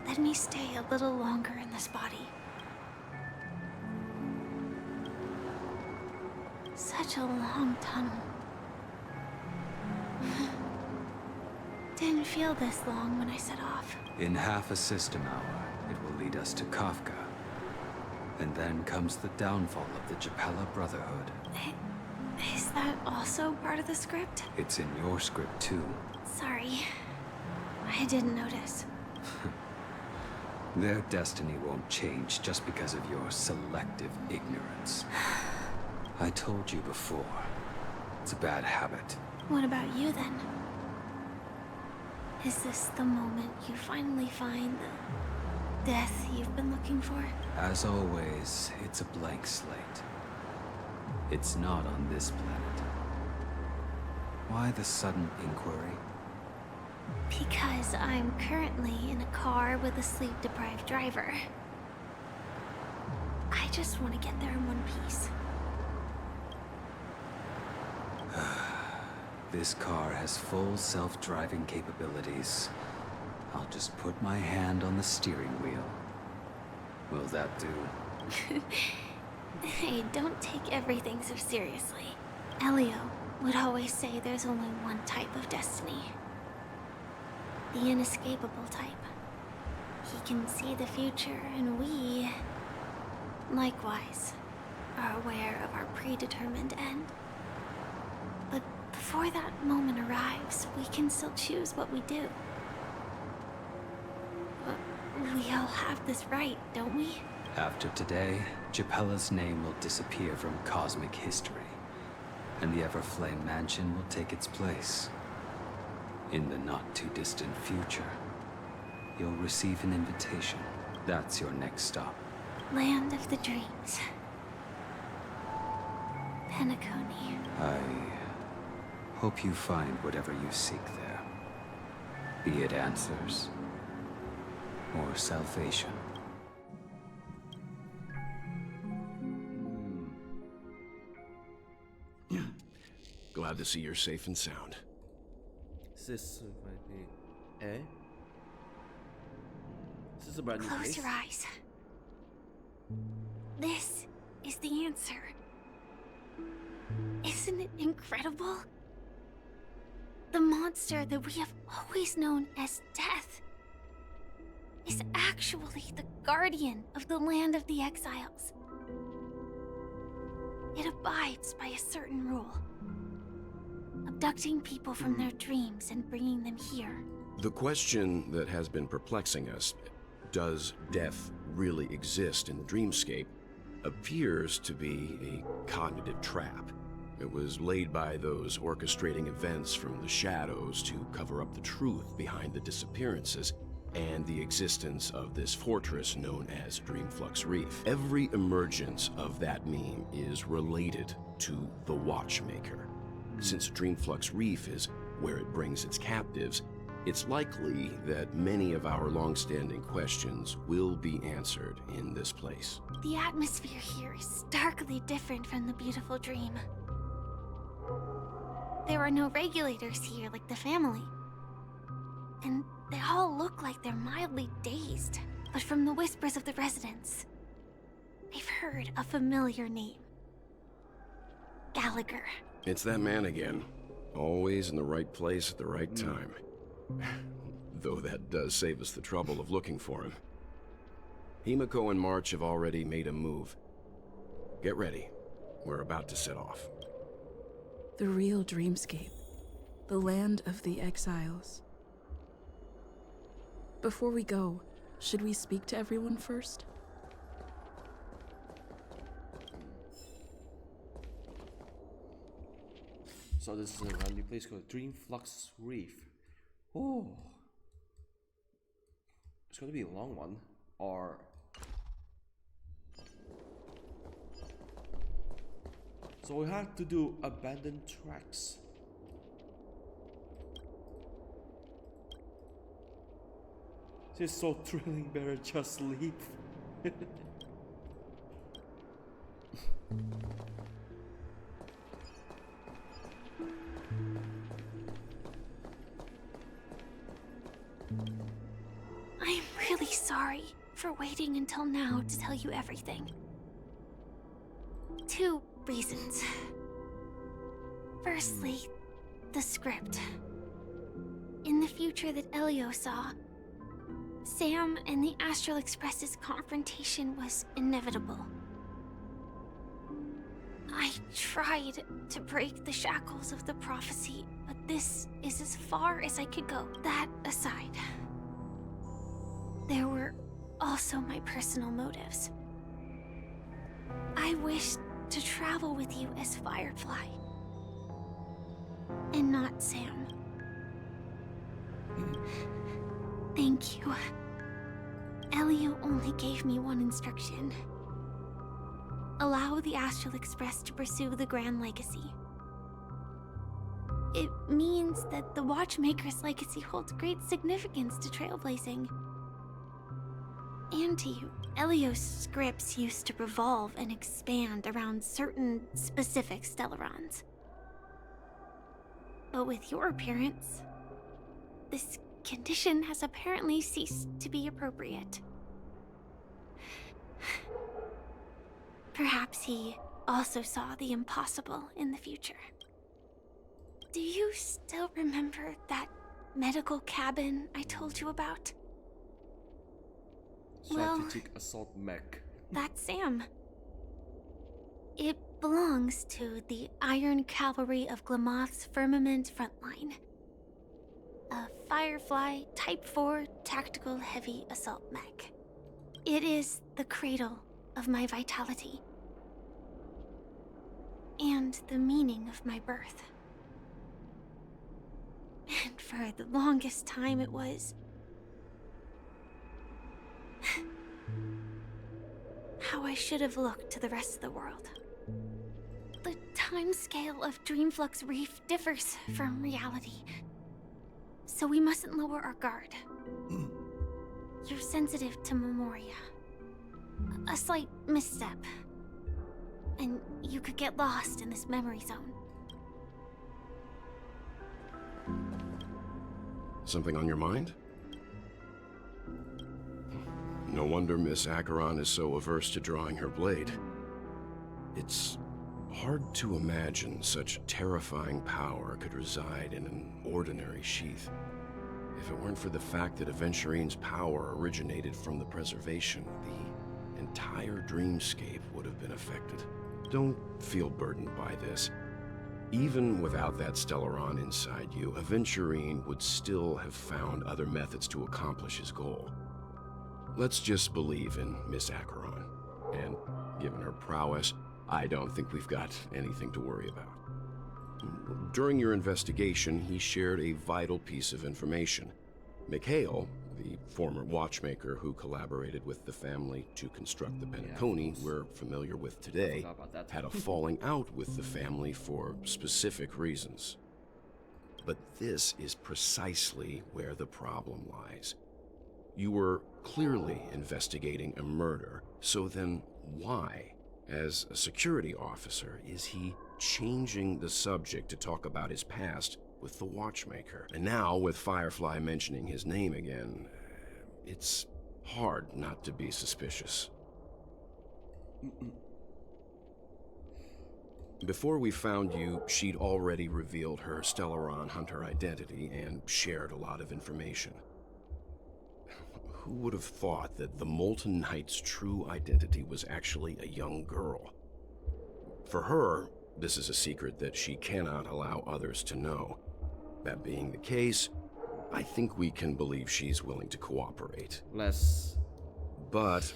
Let me stay a little longer in this body. Such a long tunnel. Didn't feel this long when I set off. In half a system hour, it will lead us to Kafka. And then comes the downfall of the Japella Brotherhood. Is that also part of the script? It's in your script too. Sorry. I didn't notice. Their destiny won't change just because of your selective ignorance. I told you before. It's a bad habit. What about you then? Is this the moment you finally find the death you've been looking for? As always, it's a blank slate. It's not on this planet. Why the sudden inquiry? Because I'm currently in a car with a sleep-deprived driver. I just want to get there in one piece. This car has full self-driving capabilities. I'll just put my hand on the steering wheel. Will that do? Hey, don't take everything so seriously. Elio would always say there's only one type of destiny. The inescapable type. He can see the future, and we, likewise, are aware of our predetermined end. But before that moment arrives, we can still choose what we do. We all have this right, don't we? After today, Japella's name will disappear from cosmic history, and the Everflame Mansion will take its place. In the not-too-distant future, you'll receive an invitation. That's your next stop. Land of the Dreams. Penacony. I hope you find whatever you seek there. Be it answers or salvation. Glad to see you're safe and sound. This might be... Eh? Is this a brand new Close place? your eyes. This is the answer. Isn't it incredible? The monster that we have always known as Death is actually the guardian of the land of the exiles. It abides by a certain rule. Abducting people from their dreams and bringing them here. The question that has been perplexing us, does death really exist in the dreamscape, appears to be a cognitive trap. It was laid by those orchestrating events from the shadows to cover up the truth behind the disappearances and the existence of this fortress known as Dreamflux Reef. Every emergence of that meme is related to the Watchmaker. Since Dreamflux Reef is where it brings its captives, it's likely that many of our long-standing questions will be answered in this place. The atmosphere here is starkly different from the beautiful dream. There are no regulators here like the family. And they all look like they're mildly dazed. But from the whispers of the residents, I've heard a familiar name. Gallagher. It's that man again. Always in the right place at the right time. Though that does save us the trouble of looking for him. Himiko and March have already made a move. Get ready. We're about to set off. The real dreamscape. The land of the exiles. Before we go, should we speak to everyone first? So this is a brand new place called Dreamflux Reef. Oh, It's gonna be a long one, or so we have to do abandoned tracks. This is so thrilling, better just leave. I'm really sorry for waiting until now to tell you everything. 2 reasons. Firstly, the script. In the future that Elio saw, Sam and the Astral Express's confrontation was inevitable. I tried to break the shackles of the prophecy, but this is as far as I could go. That aside, there were also my personal motives. I wished to travel with you as Firefly, and not Sam. Thank you. Elio only gave me one instruction. Allow the Astral Express to pursue the Grand Legacy. It means that the Watchmaker's legacy holds great significance to trailblazing. And to you. Elio's scripts used to revolve and expand around certain specific Stellarons. But with your appearance, this condition has apparently ceased to be appropriate. Perhaps he also saw the impossible in the future. Do you still remember that medical cabin I told you about? Strategic assault mech. That's Sam. It belongs to the Iron Cavalry of Glamoth's Firmament Frontline. A Firefly Type 4 tactical heavy assault mech. It is the cradle of my vitality. And the meaning of my birth. And for the longest time it was how I should have looked to the rest of the world. The timescale of Dreamflux Reef differs from reality, so we mustn't lower our guard. You're sensitive to Memoria. A slight misstep, and you could get lost in this memory zone. Something on your mind? No wonder Miss Acheron is so averse to drawing her blade. It's hard to imagine such terrifying power could reside in an ordinary sheath. If it weren't for the fact that Aventurine's power originated from the preservation, the entire dreamscape would have been affected. Don't feel burdened by this. Even without that Stellaron inside you, Aventurine would still have found other methods to accomplish his goal. Let's just believe in Miss Acheron. And given her prowess, I don't think we've got anything to worry about. During your investigation, he shared a vital piece of information. Mikhail, the former watchmaker who collaborated with the family to construct the Penacony we're familiar with today, had a falling out with the family for specific reasons. But this is precisely where the problem lies. You were clearly investigating a murder, so then why, as a security officer, is he changing the subject to talk about his past with the Watchmaker? And now, with Firefly mentioning his name again, it's hard not to be suspicious. Before we found you, she'd already revealed her Stellaron Hunter identity and shared a lot of information. Who would have thought that the Molten Knight's true identity was actually a young girl? For her, this is a secret that she cannot allow others to know. That being the case, I think we can believe she's willing to cooperate. But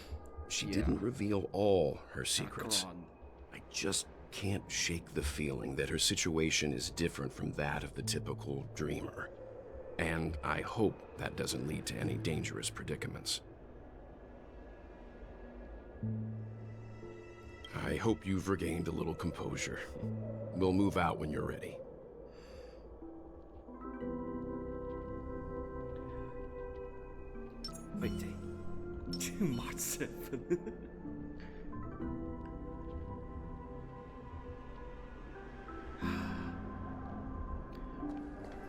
she didn't reveal all her secrets. I just can't shake the feeling that her situation is different from that of the typical dreamer. And I hope that doesn't lead to any dangerous predicaments. I hope you've regained a little composure. We'll move out when you're ready. Wait, too much.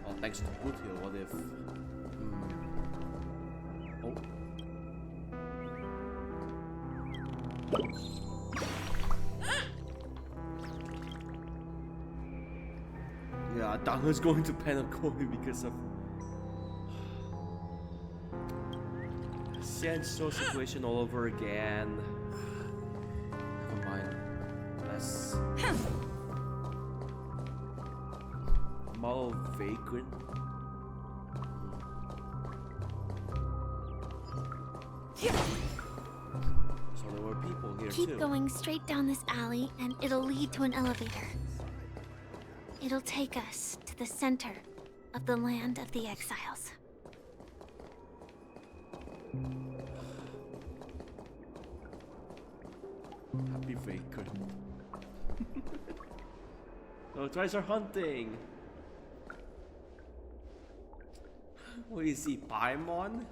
Oh, thanks to Boothill, what if... Oh. Yeah, Danga's going to Penacony because of... Same situation all over again. Never mind. Let's... Model vagrant. So there were people here too. Keep going straight down this alley and it'll lead to an elevator. It'll take us to the center of the land of the exiles. Happy vagrant. Oh, twice are hunting. What is he, Paimon?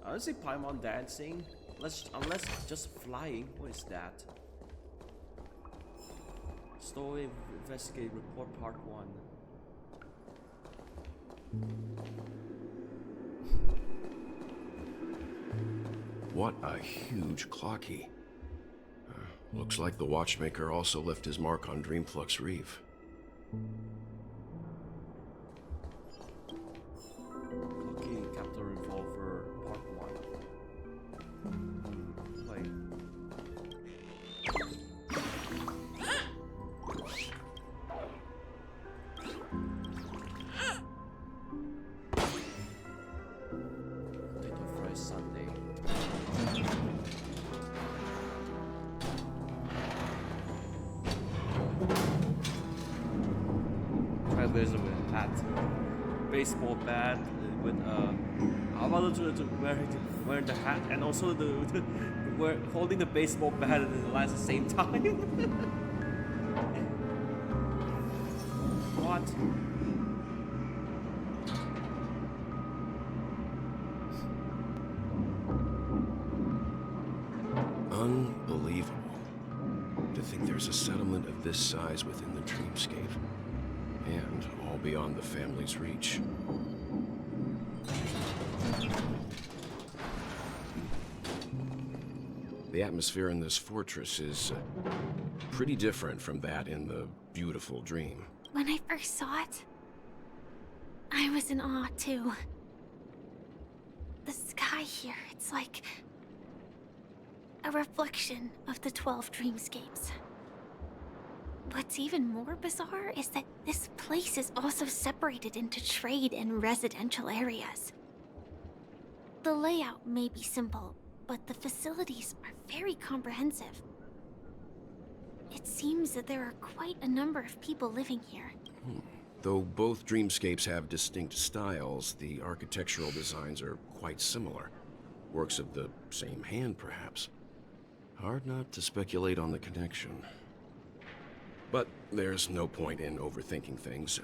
I don't see Paimon dancing. Unless just flying. What is that? Story Investigate Report Part 1. What a huge Clockie. Looks like the Watchmaker also left his mark on Dreamflux Reef. Clockie Capital Revolver Part 1. Wait. Potato Fry Sunday. Trailblazer with a hat, baseball bat with I wanted to wear the hat and also holding the baseball bat and the lines at the same time. What? Unbelievable. To think there's a settlement of this size within the dreamscape. And all beyond the family's reach. The atmosphere in this fortress is pretty different from that in the beautiful dream. When I first saw it, I was in awe too. The sky here, it's like a reflection of the 12 dreamscapes. What's even more bizarre is that this place is also separated into trade and residential areas. The layout may be simple, but the facilities are very comprehensive. It seems that there are quite a number of people living here. Though both dreamscapes have distinct styles, the architectural designs are quite similar. Works of the same hand, perhaps. Hard not to speculate on the connection. But there's no point in overthinking things.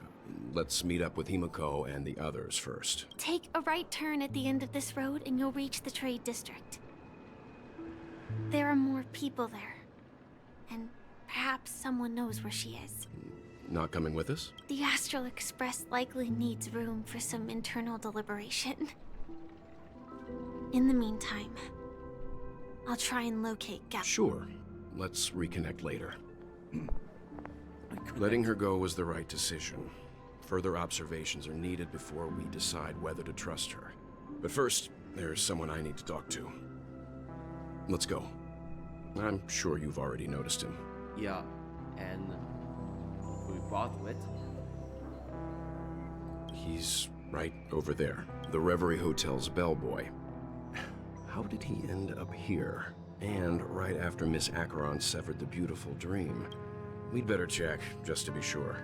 Let's meet up with Himiko and the others first. Take a right turn at the end of this road and you'll reach the trade district. There are more people there. And perhaps someone knows where she is. Not coming with us? The Astral Express likely needs room for some internal deliberation. In the meantime, I'll try and locate Gap. Sure. Let's reconnect later. Letting her go was the right decision. Further observations are needed before we decide whether to trust her. But first, there's someone I need to talk to. Let's go. I'm sure you've already noticed him. Yeah, and who we brought with? He's right over there. The Reverie Hotel's bellboy. How did he end up here? And right after Miss Acheron severed the beautiful dream. We'd better check, just to be sure.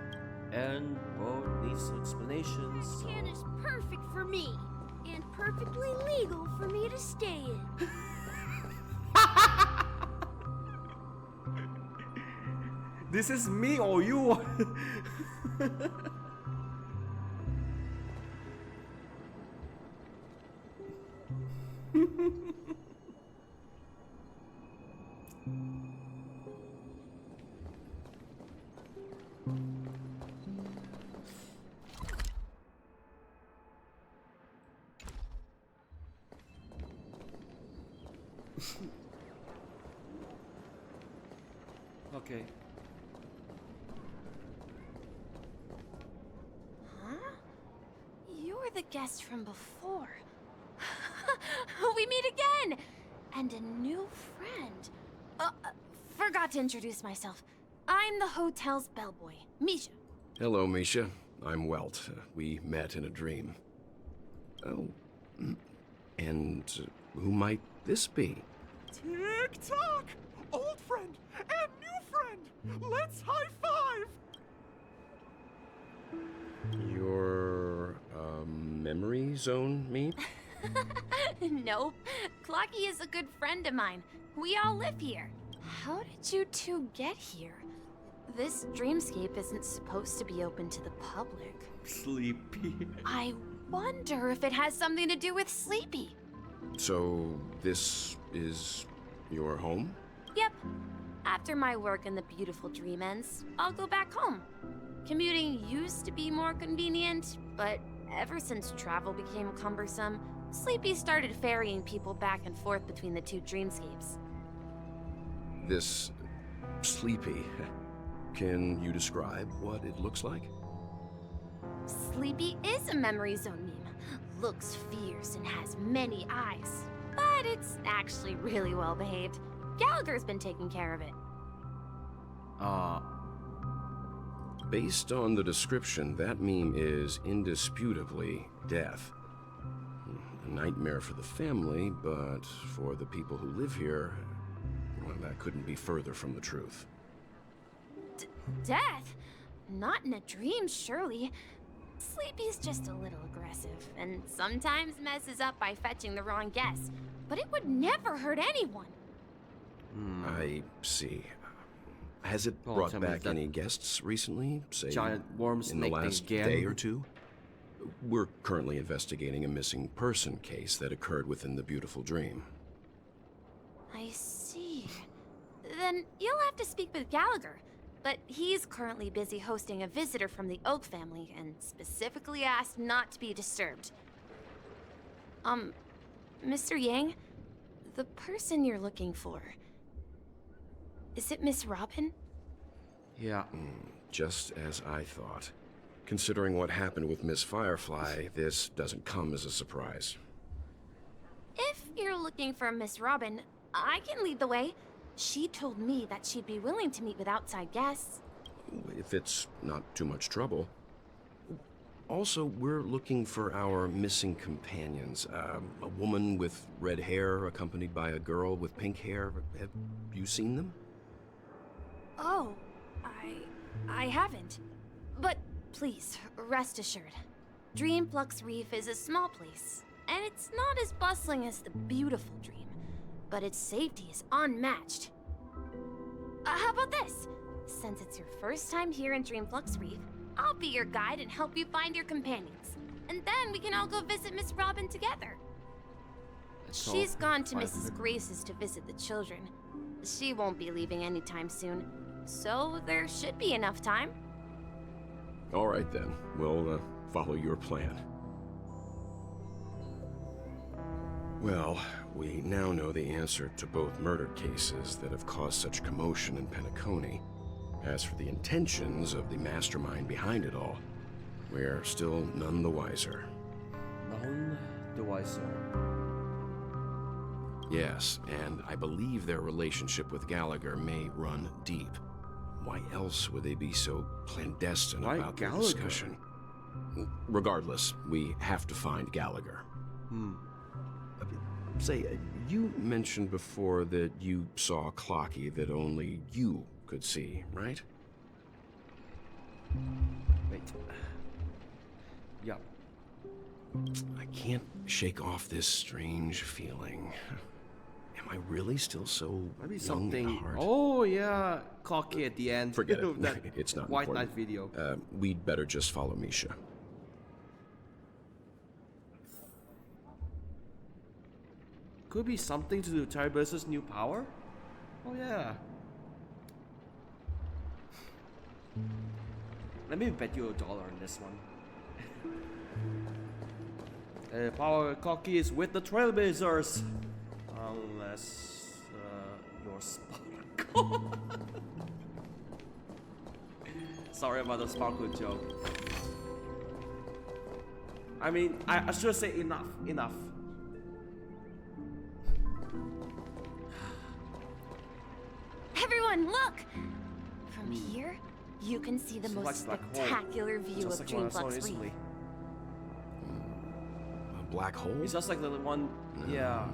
And both needs explanations. So. Can is perfect for me, and perfectly legal for me to stay in. This is me or you? Okay. Huh? You're the guest from before. We meet again! And a new friend. Forgot to introduce myself. I'm the hotel's bellboy, Misha. Hello, Misha. I'm Welt. We met in a dream. Oh. And who might this be? Tick-tock! Old friend and new friend! Let's high-five! Your, memory zone me? Nope. Clockie is a good friend of mine. We all live here. How did you two get here? This dreamscape isn't supposed to be open to the public. Sleepy. I wonder if it has something to do with Sleepy. So, this is your home? Yep. After my work in the beautiful dream ends, I'll go back home. Commuting used to be more convenient, but ever since travel became cumbersome, Sleepy started ferrying people back and forth between the two dreamscapes. This Sleepy. Can you describe what it looks like? Sleepy is a memory zone meme. Looks fierce and has many eyes. But it's actually really well behaved. Gallagher's been taking care of it. Based on the description, that meme is indisputably death. A nightmare for the family, but for the people who live here, well, that couldn't be further from the truth. Death? Not in a dream, surely. Sleepy's just a little aggressive, and sometimes messes up by fetching the wrong guess. But it would never hurt anyone. I see. Has it brought back any guests recently? Say, giant worm in the snake last again? day or two? We're currently investigating a missing person case that occurred within the beautiful dream. I see. Then you'll have to speak with Gallagher. But he's currently busy hosting a visitor from the Oak family and specifically asked not to be disturbed. Mr. Yang, the person you're looking for, is it Miss Robin? Yeah. Just as I thought. Considering what happened with Miss Firefly, this doesn't come as a surprise. If you're looking for Miss Robin, I can lead the way. She told me that she'd be willing to meet with outside guests. If it's not too much trouble. Also, we're looking for our missing companions. A woman with red hair accompanied by a girl with pink hair. Have you seen them? Oh, I haven't. But please, rest assured. Dreamflux Reef is a small place, and it's not as bustling as the beautiful dream. But its safety is unmatched. How about this? Since it's your first time here in Dreamflux Reef, I'll be your guide and help you find your companions. And then we can all go visit Miss Robin together. She's gone to Mrs. Grace's to visit the children. She won't be leaving anytime soon, so there should be enough time. All right then, we'll follow your plan. Well, we now know the answer to both murder cases that have caused such commotion in Penacony. As for the intentions of the mastermind behind it all, we're still none the wiser. None the wiser. Yes, and I believe their relationship with Gallagher may run deep. Why else would they be so clandestine about the discussion? Regardless, we have to find Gallagher. Say, you mentioned before that you saw Clockie that only you could see, right? Wait. Yup. I can't shake off this strange feeling. Am I really still so Maybe young something. at heart? Oh yeah, Clockie at the end. Forget it. That It's not White important. Knight video. We'd better just follow Misha. Could be something to do with Trailblazer's new power. Oh yeah. Let me bet you $1 on this one. Power Clockie is with the Trailblazers. Unless you're Sparkle. Sorry about the Sparkle joke. I mean, I should say enough. Enough. Everyone, look! From here, you can see the most spectacular view of Dreamflux Reef. A black hole? It's just like the one, yeah.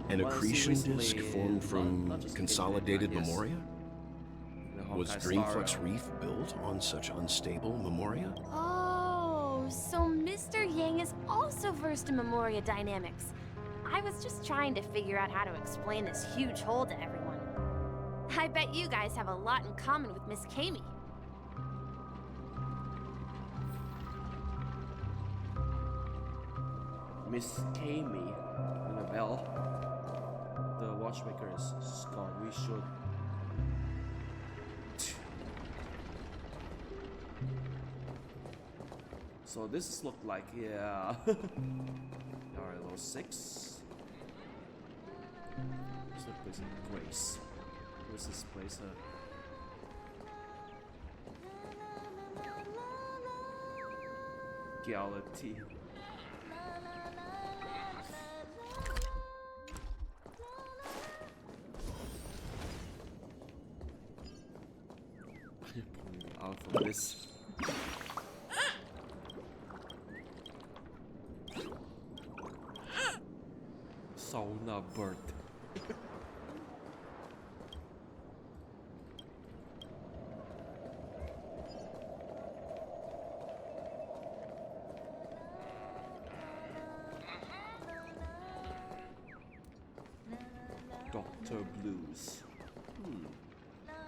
An one accretion seen disk recently formed in- from not just in consolidated Japan, yes. memoria? The Was Honkai Dreamflux Star. Reef built on such unstable memoria? Oh, so Mr. Yang is also versed in Memoria dynamics. I was just trying to figure out how to explain this huge hole to everyone. I bet you guys have a lot in common with Miss Kami. Miss Kami, ring a bell. The Watchmaker is gone. We should. So this look like, yeah. Alright, level 6. Where's the place of Grace? Where's this place? Reality. Out from this. Sauna bird. Dr. Blues.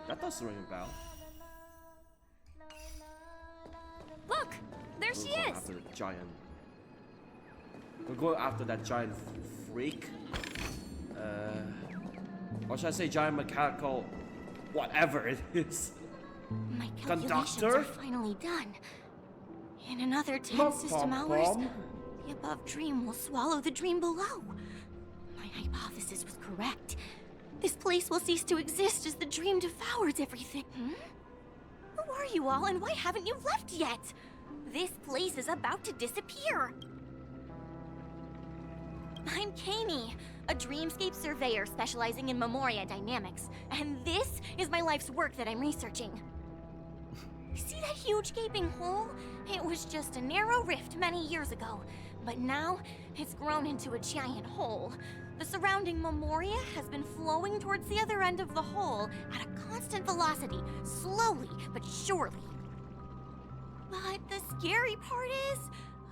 That does ring a bell. Look! There she We're going is! after the giant. We're going after that giant freak. Or should I say giant mechanical whatever it is. My calculations Conductor? are finally done. In another 10 system hours, the above dream will swallow the dream below. My hypothesis was correct. This place will cease to exist as the dream devours everything. Who are you all, and why haven't you left yet? This place is about to disappear. I'm Kami, a dreamscape surveyor specializing in Memoria dynamics, and this is my life's work that I'm researching. See that huge gaping hole? It was just a narrow rift many years ago, but now it's grown into a giant hole. The surrounding Memoria has been flowing towards the other end of the hole at a constant velocity, slowly but surely. But the scary part is,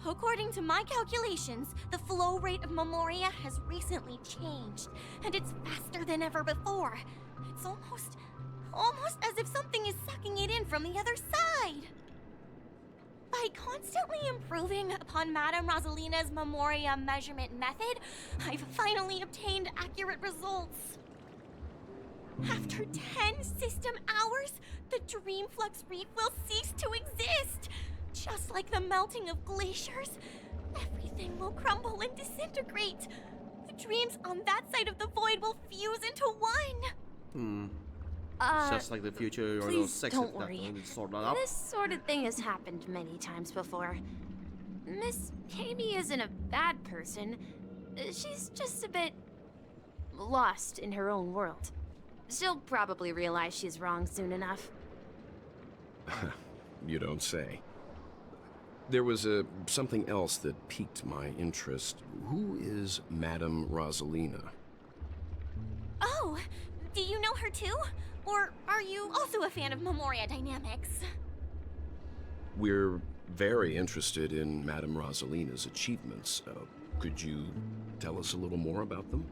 according to my calculations, the flow rate of Memoria has recently changed, and it's faster than ever before. It's almost as if something is sucking it in from the other side. By constantly improving upon Madame Rosalina's Memoria measurement method, I've finally obtained accurate results. After 10 system hours, the Dreamflux Reef will cease to exist. Just like the melting of glaciers, everything will crumble and disintegrate. The dreams on that side of the void will fuse into one. It's just like the future or those Please sex don't that worry. need to sort that up. This sort of thing has happened many times before. Miss Kami isn't a bad person. She's just a bit lost in her own world. She'll probably realize she's wrong soon enough. You don't say. There was something else that piqued my interest. Who is Madame Rosalina? Oh, do you know her too? Or are you also a fan of Memoria dynamics? We're very interested in Madame Rosalina's achievements. Could you tell us a little more about them?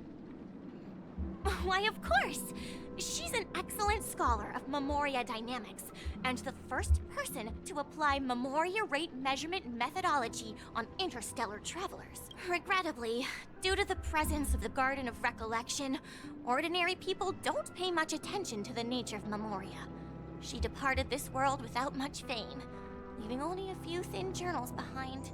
Why, of course! She's an excellent scholar of Memoria dynamics, and the first person to apply Memoria rate measurement methodology on interstellar travelers. Regrettably, due to the presence of the Garden of Recollection, ordinary people don't pay much attention to the nature of Memoria. She departed this world without much fame, leaving only a few thin journals behind.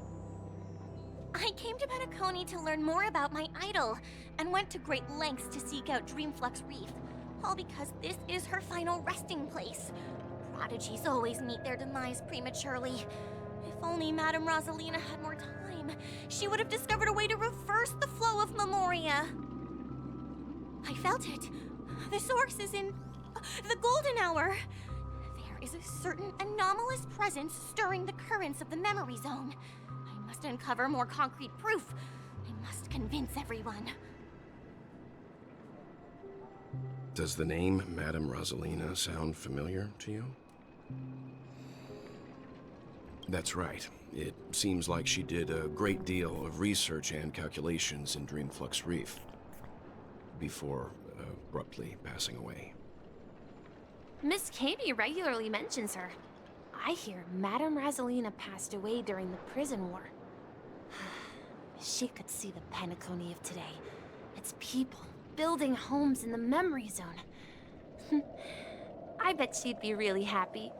I came to Penacony to learn more about my idol, and went to great lengths to seek out Dreamflux Reef, all because this is her final resting place. Prodigies always meet their demise prematurely. If only Madame Rosalina had more time, she would have discovered a way to reverse the flow of Memoria. I felt it. The source is in the golden hour. There is a certain anomalous presence stirring the currents of the memory zone. I must uncover more concrete proof. I must convince everyone. Does the name Madame Rosalina sound familiar to you? That's right. It seems like she did a great deal of research and calculations in Dreamflux Reef before abruptly passing away. Miss Katie regularly mentions her. I hear Madame Rosalina passed away during the prison war. She could see the Penacony of today. Its people building homes in the memory zone. I bet she'd be really happy.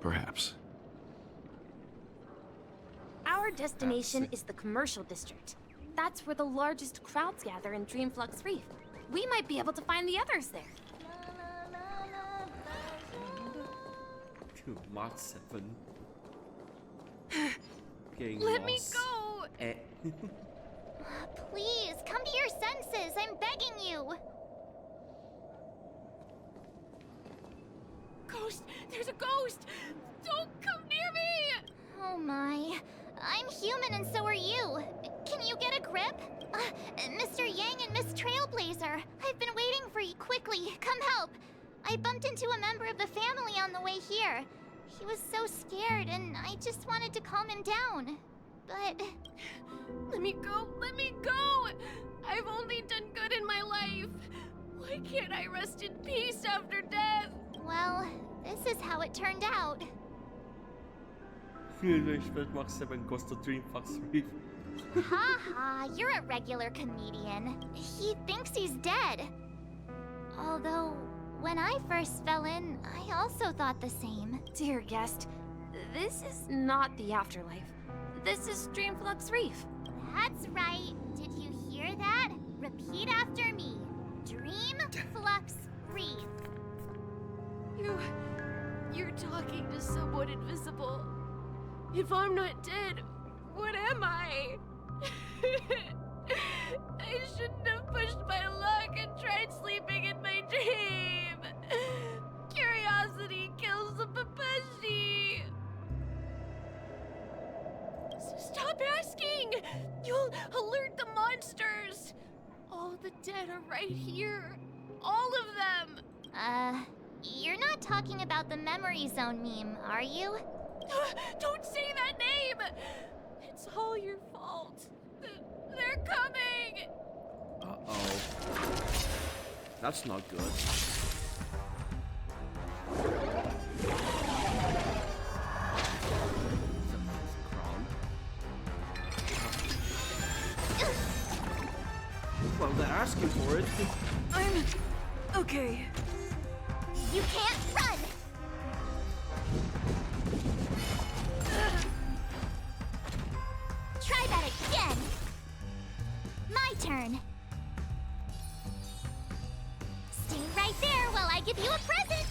Perhaps. Our destination is the commercial district. That's where the largest crowds gather in Dreamflux Reef. We might be able to find the others there. Mark 7. Getting Let me lost. go! Please, come to your senses. I'm begging you. Ghost! There's a ghost! Don't come near me! Oh my. I'm human and so are you. Can you get a grip? Mr. Yang and Miss Trailblazer, I've been waiting for you. Quickly, come help. I bumped into a member of the family on the way here. He was so scared and I just wanted to calm him down. But... Let me go! Let me go! I've only done good in my life. Why can't I rest in peace after death? Well, this is how it turned out. Mark 7 goes to Dreamflux Reef. Ha ha, you're a regular comedian. He thinks he's dead. Although, when I first fell in, I also thought the same. Dear guest, this is not the afterlife. This is Dreamflux Reef. That's right. Did you hear that? Repeat after me. Dreamflux Reef. You're talking to someone invisible. If I'm not dead, what am I? I shouldn't have pushed my luck and tried sleeping in my dream. Curiosity kills the Papashi. Stop asking! You'll alert the monsters. All the dead are right here. All of them. You're not talking about the memory zone meme, are you? Don't say that name! It's all your fault. They're coming! Uh-oh. That's not good. Well, they're asking for it. I'm okay. You can't run! Try that again! My turn. Stay right there while I give you a present!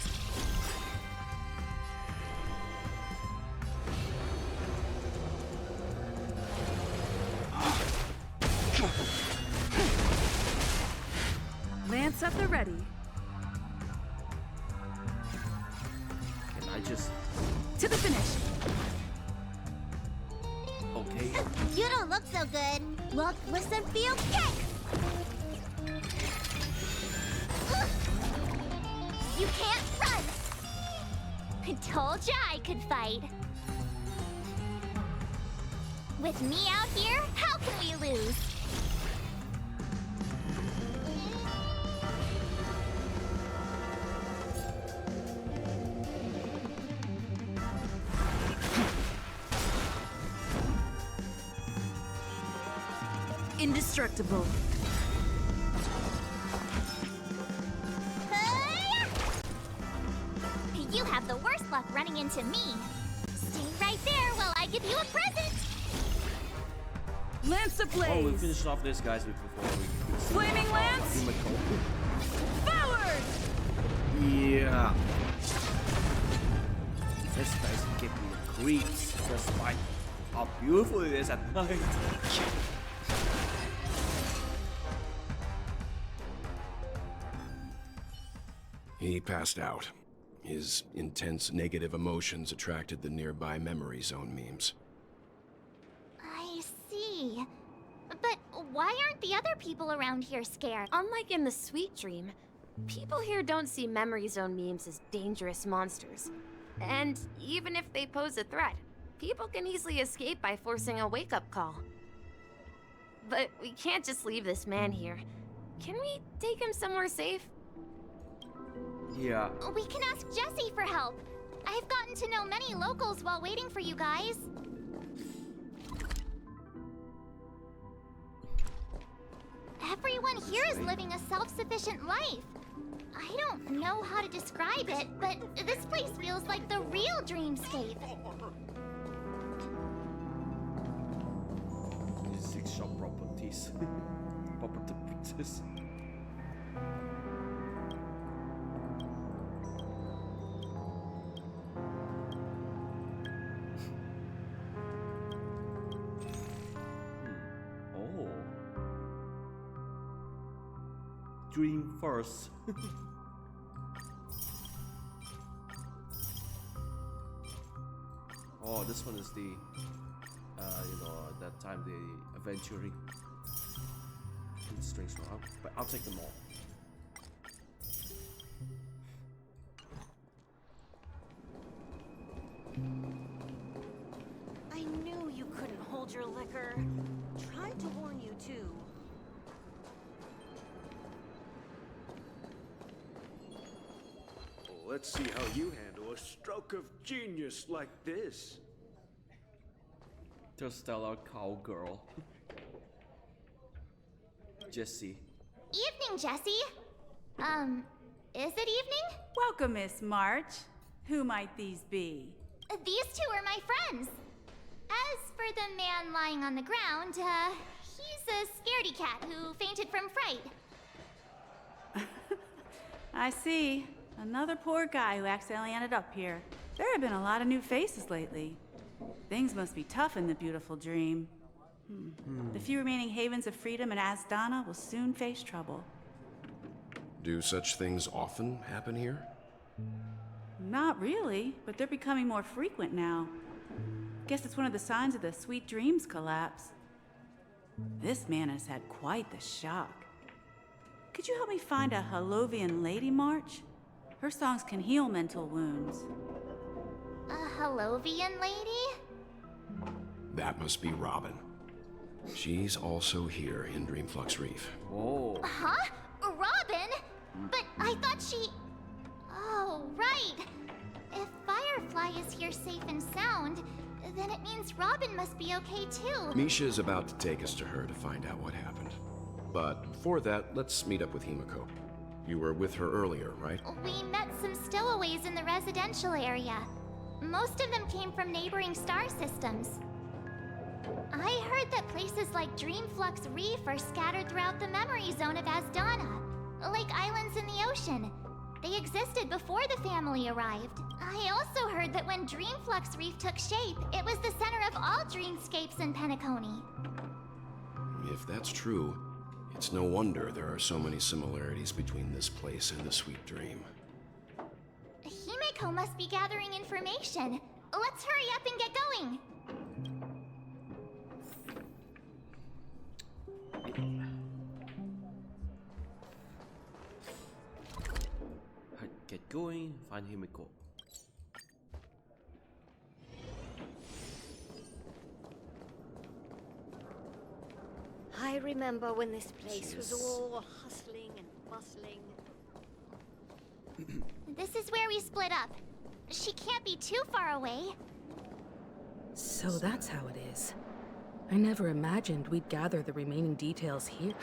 Lance at the ready. Can I just... To the finish. Okay. You don't look so good. Look, listen, feel, kick! You can't run! Told ya I could fight. With me out here, how can we lose? Indestructible. You have the worst luck running into me. Stay right there while I give you a present. Lance ablaze. Oh, we finished off this guys before we Flaming lance. Forward. Yeah. This guy's giving me creeps despite how beautiful it is at night. He passed out. His intense negative emotions attracted the nearby memory zone memes. I see. But why aren't the other people around here scared? Unlike in the Sweet Dream, people here don't see memory zone memes as dangerous monsters. And even if they pose a threat, people can easily escape by forcing a wake-up call. But we can't just leave this man here. Can we take him somewhere safe? Yeah. We can ask Jessie for help. I've gotten to know many locals while waiting for you guys. Everyone here is living a self-sufficient life. I don't know how to describe it, but this place feels like the real dreamscape. Six shop properties. Properties. Dream first. Oh, this one is the, that time the adventuring. Strange one, but I'll take them all. I knew you couldn't hold your liquor. Tried to warn you too. Let's see how you handle a stroke of genius like this. Interstellar cowgirl. Jessie. Evening, Jessie. Is it evening? Welcome, Miss March. Who might these be? These two are my friends. As for the man lying on the ground, he's a scaredy cat who fainted from fright. I see. Another poor guy who accidentally ended up here. There have been a lot of new faces lately. Things must be tough in the beautiful dream. The few remaining havens of freedom in Asdana will soon face trouble. Do such things often happen here? Not really, but they're becoming more frequent now. Guess it's one of the signs of the Sweet Dreams collapse. This man has had quite the shock. Could you help me find a Halovian lady, March? Her songs can heal mental wounds. A Halovian lady? That must be Robin. She's also here in Dreamflux Reef. Whoa. Huh? Robin? But I thought she... Oh, right. If Firefly is here safe and sound, then it means Robin must be okay too. Misha is about to take us to her to find out what happened. But before that, let's meet up with Himiko. You were with her earlier, right? We met some stowaways in the residential area. Most of them came from neighboring star systems. I heard that places like Dreamflux Reef are scattered throughout the memory zone of Asdana, like islands in the ocean. They existed before the family arrived. I also heard that when Dreamflux Reef took shape, it was the center of all dreamscapes in Penacony. If that's true, it's no wonder there are so many similarities between this place and the Sweet Dream. Himiko must be gathering information. Let's hurry up and get going. Get going, find Himiko. remember when this place was all hustling and bustling. This is where we split up. She can't be too far away. So that's how it is. I never imagined we'd gather the remaining details here.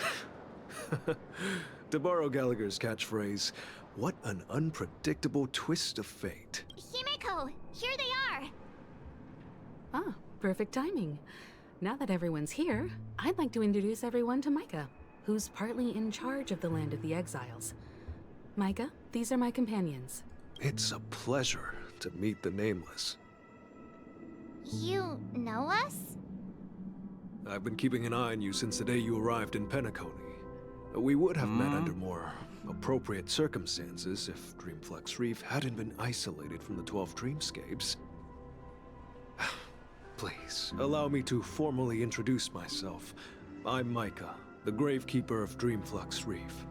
To borrow Gallagher's catchphrase, what an unpredictable twist of fate. Himeko, here they are. Ah, perfect timing. Now that everyone's here, I'd like to introduce everyone to Micah, who's partly in charge of the Land of the Exiles. Micah, these are my companions. It's a pleasure to meet the Nameless. You know us? I've been keeping an eye on you since the day you arrived in Penacony. We would have met under more appropriate circumstances if Dreamflux Reef hadn't been isolated from the 12 Dreamscapes. Please, allow me to formally introduce myself. I'm Micah, the Gravekeeper of Dreamflux Reef.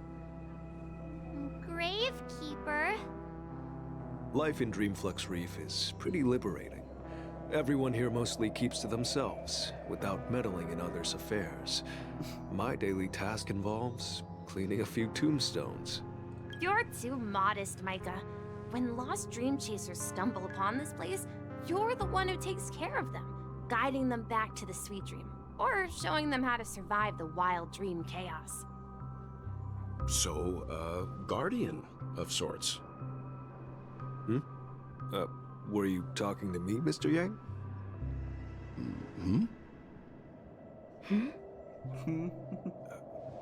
Gravekeeper? Life in Dreamflux Reef is pretty liberating. Everyone here mostly keeps to themselves, without meddling in others' affairs. My daily task involves cleaning a few tombstones. You're too modest, Micah. When lost dream chasers stumble upon this place, you're the one who takes care of them, guiding them back to the sweet dream, or showing them how to survive the wild dream chaos. So, guardian of sorts. Were you talking to me, Mr. Yang?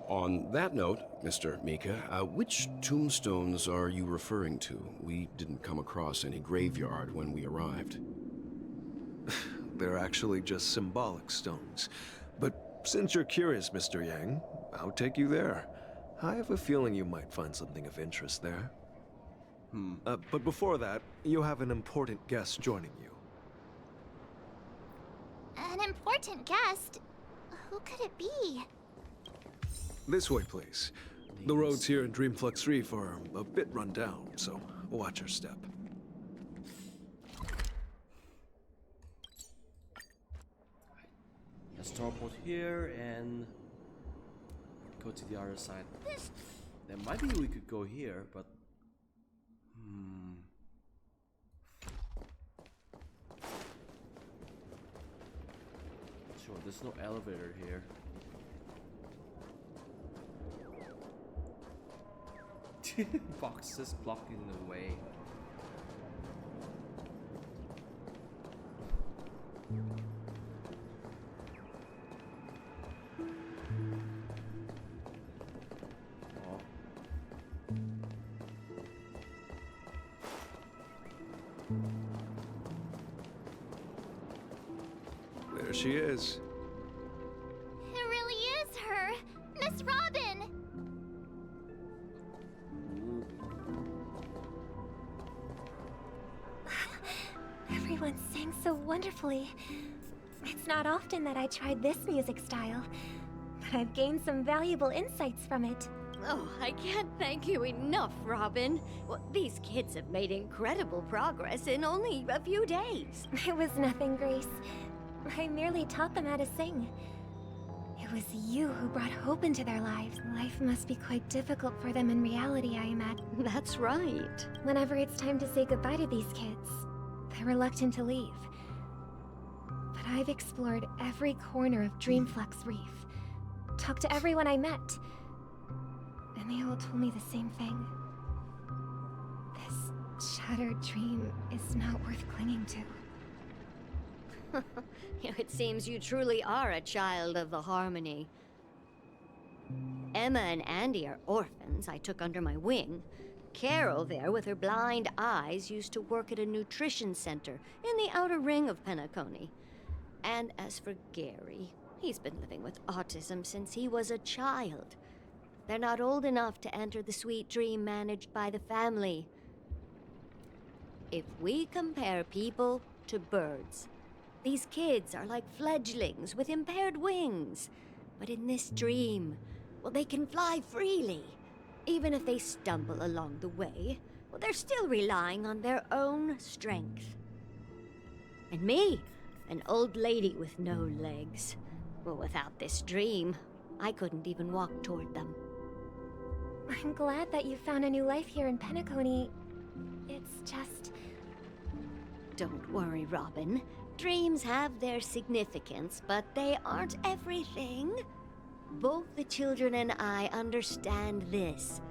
On that note, Mr. Mika, which tombstones are you referring to? We didn't come across any graveyard when we arrived. They're actually just symbolic stones. But since you're curious, Mr. Yang, I'll take you there. I have a feeling you might find something of interest there. But before that, you have an important guest joining you. An important guest? Who could it be? This way, please. The roads here in Dreamflux Reef are a bit run down, so watch your step. Let's teleport here and go to the other side. Then maybe we could go here, but sure, there's no elevator here. Boxes blocking the way. There she is. It really is her! Miss Robin! Everyone sang so wonderfully. It's not often that I tried this music style, but I've gained some valuable insights from it. Oh, I can't thank you enough, Robin. Well, these kids have made incredible progress in only a few days. It was nothing, Grace. I merely taught them how to sing. It was you who brought hope into their lives. Life must be quite difficult for them in reality, I imagine. That's right. Whenever it's time to say goodbye to these kids, they're reluctant to leave. But I've explored every corner of Dreamflux Reef, talked to everyone I met, and they all told me the same thing. This shattered dream is not worth clinging to. It seems you truly are a child of the Harmony. Emma and Andy are orphans I took under my wing. Carol there, with her blind eyes, used to work at a nutrition center in the outer ring of Penacony. And as for Gary, he's been living with autism since he was a child. They're not old enough to enter the sweet dream managed by the family. If we compare people to birds, these kids are like fledglings with impaired wings. But in this dream, well, they can fly freely. Even if they stumble along the way, well, they're still relying on their own strength. And me, an old lady with no legs. Well, without this dream, I couldn't even walk toward them. I'm glad that you found a new life here in Penacony. It's just... Don't worry, Robin. Dreams have their significance, but they aren't everything. Both the children and I understand this.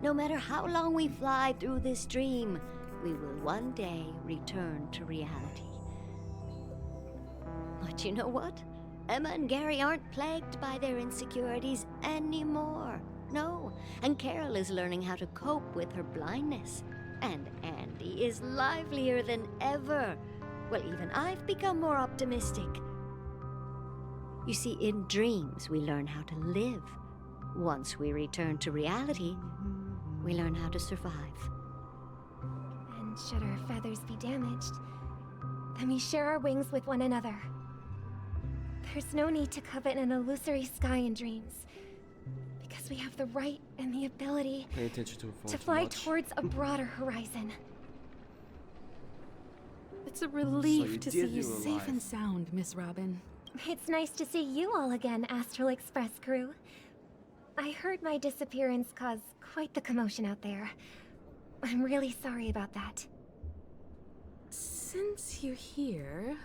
No matter how long we fly through this dream, we will one day return to reality. But you know what? Emma and Gary aren't plagued by their insecurities anymore. No, and Carol is learning how to cope with her blindness. And Andy is livelier than ever. Well, even I've become more optimistic. You see, in dreams, we learn how to live. Once we return to reality, we learn how to survive. And should our feathers be damaged, then we share our wings with one another. There's no need to covet an illusory sky in dreams, because we have the right and the ability Pay attention to fly towards a broader horizon. It's a relief So to see you you safe alive. and sound, Miss Robin. It's nice to see you all again, Astral Express crew. I heard my disappearance caused quite the commotion out there. I'm really sorry about that. Since you're here,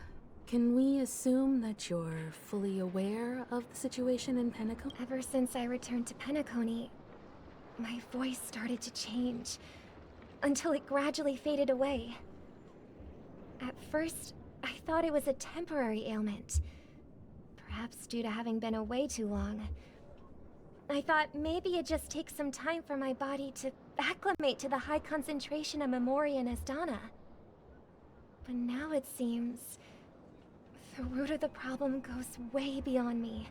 can we assume that you're fully aware of the situation in Penacony? Ever since I returned to Penacony, my voice started to change, until it gradually faded away. At first, I thought it was a temporary ailment, perhaps due to having been away too long. I thought maybe it just takes some time for my body to acclimate to the high concentration of Memoria and Asdana. But now it seems the root of the problem goes way beyond me.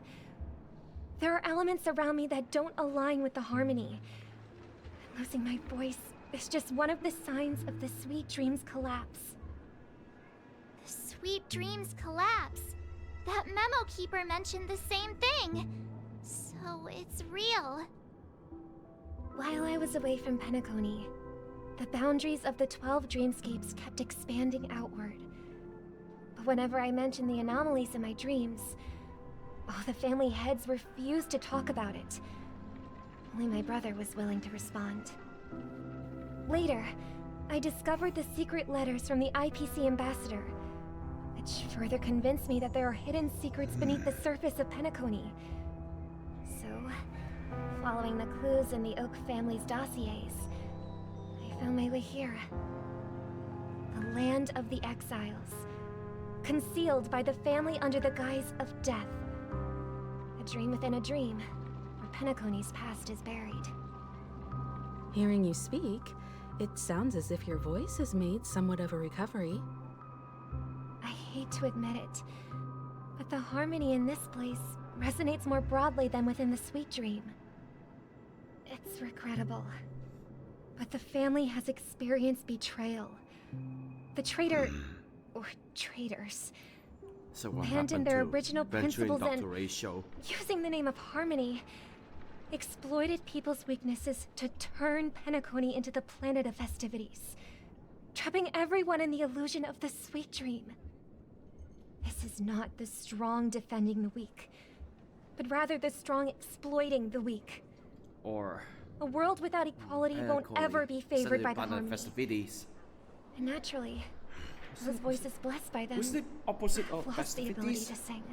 There are elements around me that don't align with the harmony. And losing my voice is just one of the signs of the Sweet Dreams collapse. The Sweet Dreams collapse. That memo keeper mentioned the same thing. So it's real. While I was away from Penacony, the boundaries of the 12 dreamscapes kept expanding outward. But whenever I mentioned the anomalies in my dreams, all the family heads refused to talk about it. Only my brother was willing to respond. Later, I discovered the secret letters from the IPC ambassador, which further convinced me that there are hidden secrets beneath the surface of Penacony. So, following the clues in the Oak family's dossiers, I found my way here. The land of the exiles, concealed by the family under the guise of death. A dream within a dream, where Penacony's past is buried. Hearing you speak, it sounds as if your voice has made somewhat of a recovery. I hate to admit it, but the harmony in this place resonates more broadly than within the Sweet Dream. It's regrettable, but the family has experienced betrayal. The traitor, or traitors, So what abandoned happened their to original venturing principles Dr. and, Ray's show? using the name of harmony, exploited people's weaknesses to turn Penacony into the planet of festivities, trapping everyone in the illusion of the Sweet Dream. This is not the strong defending the weak, but rather the strong exploiting the weak. Or A world without equality won't ever be favored by the harmony. festivities. And naturally, those voices blessed by them What's the opposite of lost the ability festivities? to sing.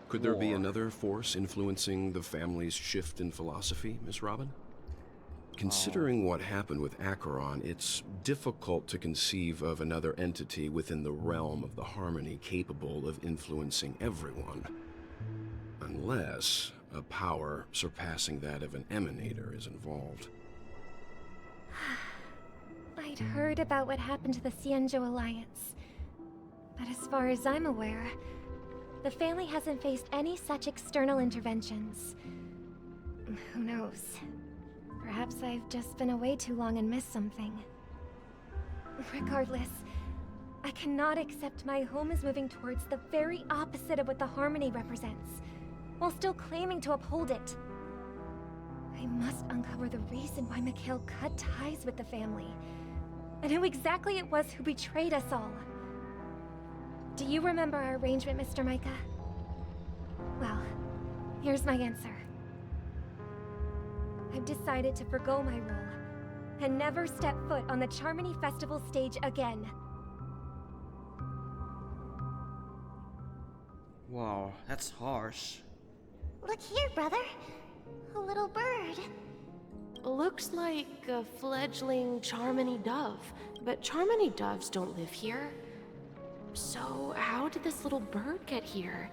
Could there be War. another force influencing the family's shift in philosophy, Miss Robin? Considering what happened with Acheron, it's difficult to conceive of another entity within the realm of the harmony capable of influencing everyone. Unless a power surpassing that of an emanator is involved. I'd heard about what happened to the Xianzhou Alliance, but as far as I'm aware, the family hasn't faced any such external interventions. Who knows? Perhaps I've just been away too long and missed something. Regardless, I cannot accept my home is moving towards the very opposite of what the harmony represents, while still claiming to uphold it. I must uncover the reason why Mikhail cut ties with the family, and who exactly it was who betrayed us all. Do you remember our arrangement, Mr. Micah? Well, Here's my answer. I've decided to forgo my role and never step foot on the Charmony Festival stage again. Wow, that's harsh. Look here, brother. A little bird. Looks like a fledgling Charmony dove, but Charmony doves don't live here. So how did this little bird get here?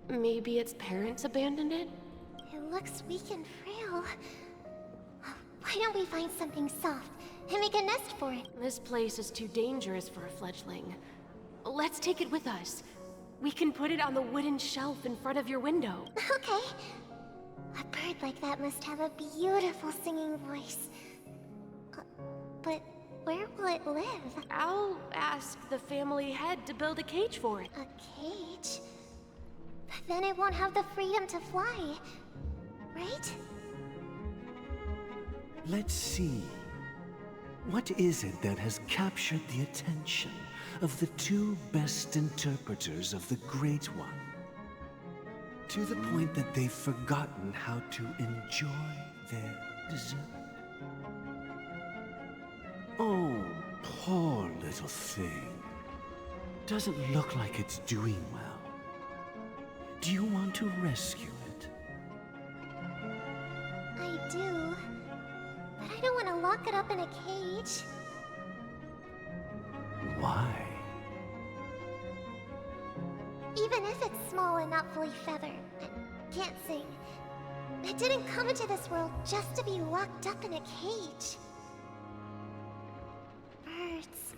Maybe its parents abandoned it? It looks weak and frail. Why don't we find something soft and make a nest for it? This place is too dangerous for a fledgling. Let's take it with us. We can put it on the wooden shelf in front of your window. Okay. A bird like that must have a beautiful singing voice. But where will it live? I'll ask the family head to build a cage for it. A cage? But then it won't have the freedom to fly, right? Let's see. What is it that has captured the attention of the two best interpreters of the Great One? To the point that they've forgotten how to enjoy their dessert. Oh, poor little thing. Doesn't look like it's doing well. Do you want to rescue it? I do. But I don't want to lock it up in a cage. Why? Even if it's small and not fully feathered, and can't sing, it didn't come into this world just to be locked up in a cage. Birds,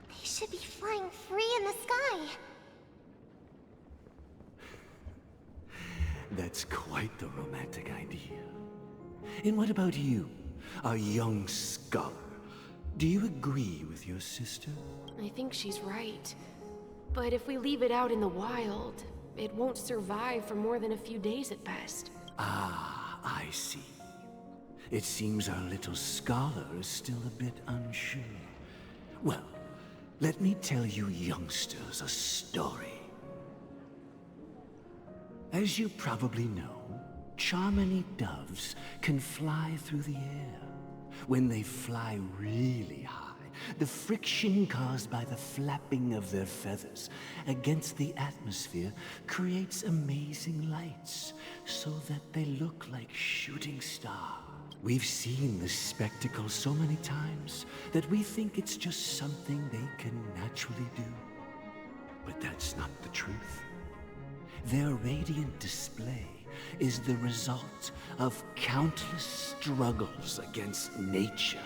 they should be flying free in the sky. That's quite the romantic idea. And what about you, a young scholar? Do you agree with your sister? I think she's right. But if we leave it out in the wild, it won't survive for more than a few days at best. Ah, I see. It seems our little scholar is still a bit unsure. Well, let me tell you youngsters a story. As you probably know, Charmony doves can fly through the air. When they fly really high, the friction caused by the flapping of their feathers against the atmosphere creates amazing lights, so that they look like shooting stars. We've seen this spectacle so many times that we think it's just something they can naturally do. But that's not the truth. Their radiant display is the result of countless struggles against nature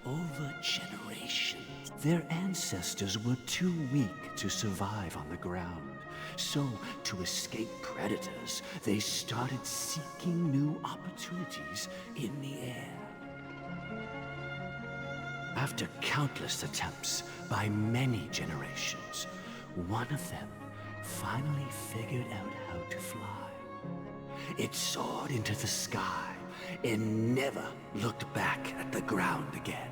over generations. Their ancestors were too weak to survive on the ground. So, to escape predators, they started seeking new opportunities in the air. After countless attempts by many generations, one of them finally figured out how to fly. It soared into the sky and never looked back at the ground again.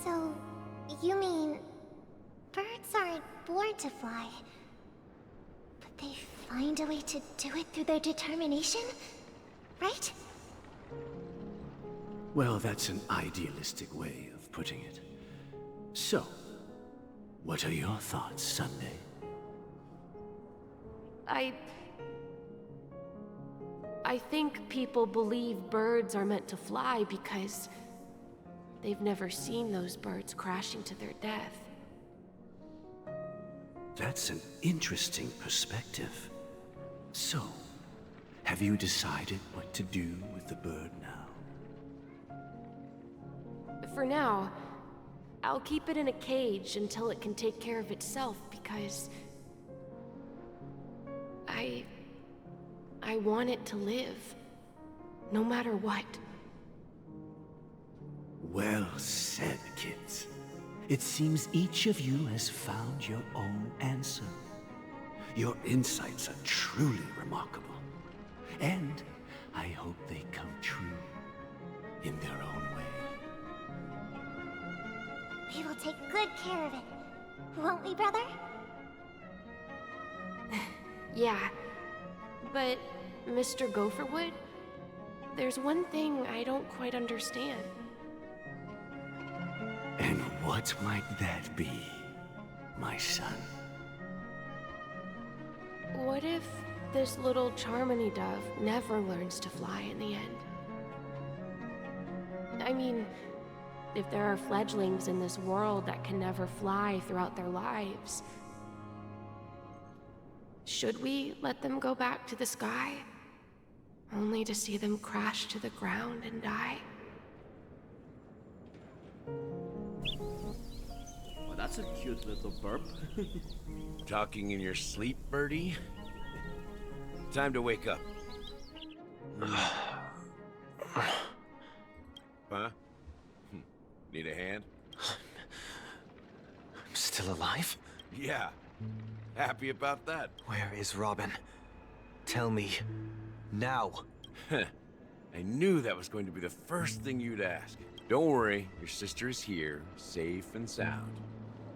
So, you mean birds aren't born to fly, but they find a way to do it through their determination, right? Well, that's an idealistic way of putting it. So, what are your thoughts, Sunday? I think people believe birds are meant to fly because they've never seen those birds crashing to their death. That's an interesting perspective. So, have you decided what to do with the bird now? For now, I'll keep it in a cage until it can take care of itself because I want it to live, no matter what. Well said, kids. It seems each of you has found your own answer. Your insights are truly remarkable. And I hope they come true in their own way. We will take good care of it, won't we, brother? Yeah. But, Mr. Gopherwood, there's one thing I don't quite understand. And what might that be, my son? What if this little Charmony dove never learns to fly in the end? I mean, if there are fledglings in this world that can never fly throughout their lives, should we let them go back to the sky, only to see them crash to the ground and die? Oh, that's a cute little burp. Talking in your sleep, birdie? Time to wake up. Huh? Need a hand? I'm still alive? Yeah. Happy about that? Where is Robin? Tell me. Now. I knew that was going to be the first thing you'd ask. Don't worry, your sister is here, safe and sound.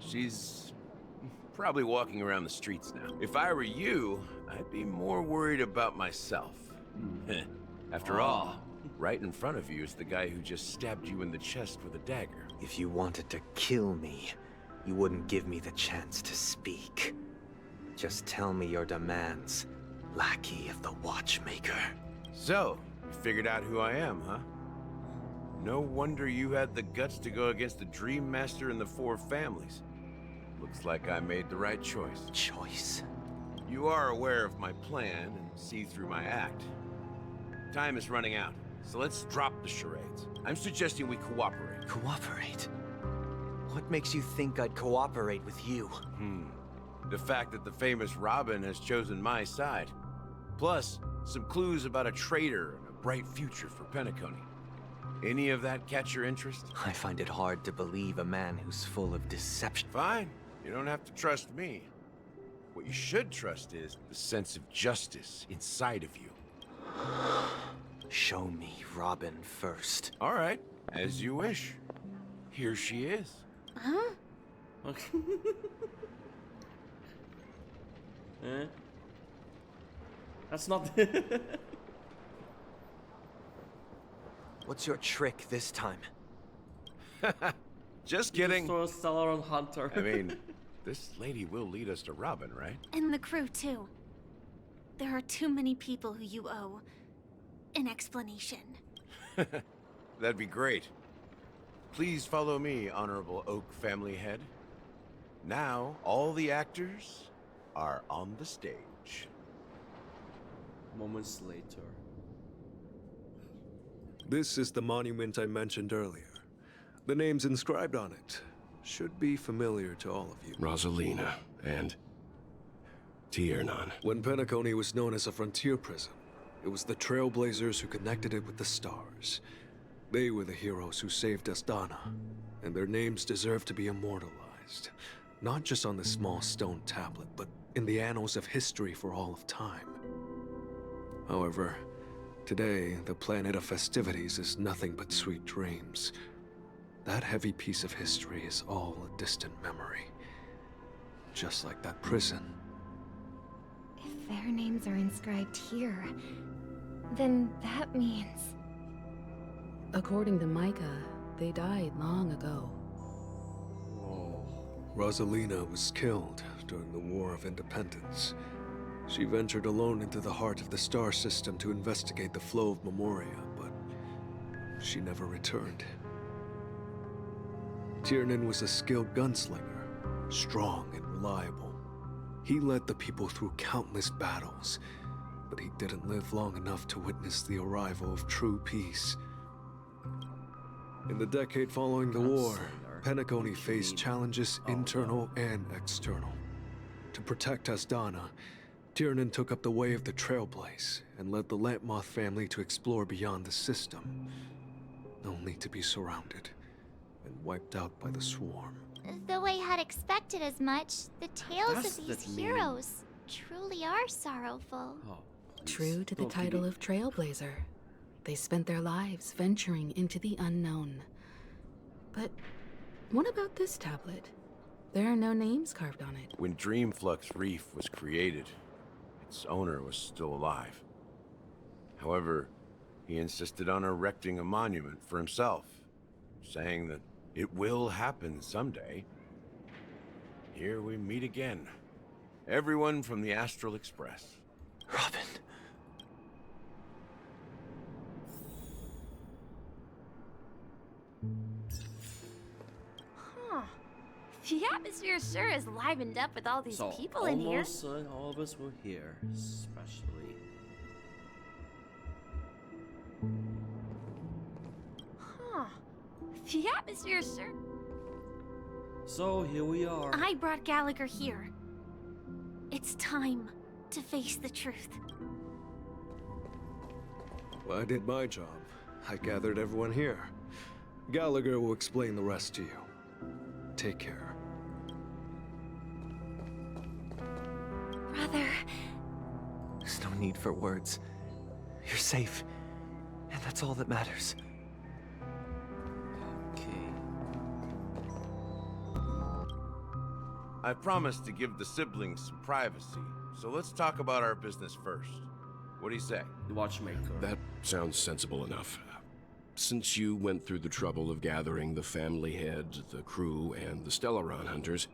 She's probably walking around the streets now. If I were you, I'd be more worried about myself. After all, right in front of you is the guy who just stabbed you in the chest with a dagger. If you wanted to kill me, you wouldn't give me the chance to speak. Just tell me your demands, lackey of the Watchmaker. So, you figured out who I am, huh? No wonder you had the guts to go against the Dream Master and the Four Families. Looks like I made the right choice. Choice? You are aware of my plan and see through my act. Time is running out, so let's drop the charades. I'm suggesting we cooperate. Cooperate? What makes you think I'd cooperate with you? The fact that the famous Robin has chosen my side. Plus, some clues about a traitor and a bright future for Penacony. Any of that catch your interest? I find it hard to believe a man who's full of deception. Fine. You don't have to trust me. What you should trust is the sense of justice inside of you. Show me Robin first. All right. As you wish. Here she is. Huh? Okay. That's not... What's your trick this time? Just kidding. Just throw a Stellar on Hunter. I mean, this lady will lead us to Robin, right? And the crew, too. There are too many people who you owe an explanation. That'd be great. Please follow me, Honorable Oak Family Head. Now, all the actors are on the stage. Moments later. This is the monument I mentioned earlier. The names inscribed on it should be familiar to all of you. Rosalina and Tiernan. When Penacony was known as a frontier prison, it was the Trailblazers who connected it with the stars. They were the heroes who saved Astana, and their names deserve to be immortalized. Not just on this small stone tablet, but in the annals of history for all of time. However, today, the planet of festivities is nothing but sweet dreams. That heavy piece of history is all a distant memory. Just like that prison. If their names are inscribed here, then that means... According to Micah, they died long ago. Rosalina was killed during the War of Independence. She ventured alone into the heart of the star system to investigate the flow of Memoria, but she never returned. Tiernan was a skilled gunslinger, strong and reliable. He led the people through countless battles, but he didn't live long enough to witness the arrival of true peace. In the decade following the war, Penacony faced challenges internal and external. To protect Astana, Tiernan took up the way of the Trailblaze and led the Lampmoth family to explore beyond the system, only to be surrounded and wiped out by the swarm. Though I had expected as much, the tales That's of these the mean. heroes truly are sorrowful. True to the title of Trailblazer, they spent their lives venturing into the unknown. But what about this tablet? There are no names carved on it. When Dreamflux Reef was created, its owner was still alive. However, he insisted on erecting a monument for himself, saying that it will happen someday. Here we meet again. Everyone from the Astral Express. Robin. Huh. The atmosphere sure is livened up with all these people in here. Almost all of us were here, especially. Huh. The atmosphere sure... So here we are. I brought Gallagher here. It's time to face the truth. Well, I did my job. I gathered everyone here. Gallagher will explain the rest to you. Take care. Brother. There's no need for words. You're safe, and that's all that matters. I promised to give the siblings some privacy, so let's talk about our business first. What do you say? The Watchmaker. That sounds sensible enough. Since you went through the trouble of gathering the family head, the crew, and the Stellaron hunters,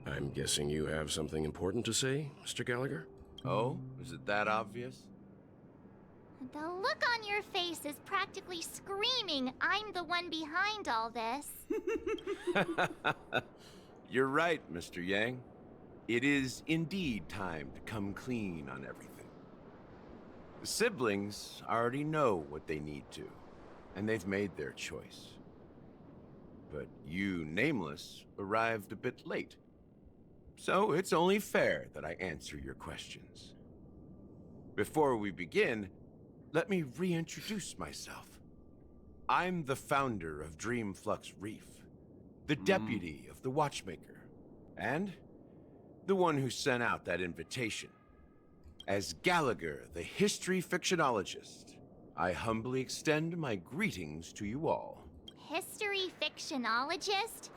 I'm guessing you have something important to say, Mr. Gallagher? Oh? Is it that obvious? The look on your face is practically screaming, I'm the one behind all this. You're right, Mr. Yang. It is indeed time to come clean on everything. The siblings already know what they need to, and they've made their choice. But you, Nameless, arrived a bit late. So it's only fair that I answer your questions. Before we begin, let me reintroduce myself. I'm the founder of Dreamflux Reef, the deputy of the Watchmaker, and the one who sent out that invitation. As Gallagher, the history fictionologist, I humbly extend my greetings to you all. History fictionologist?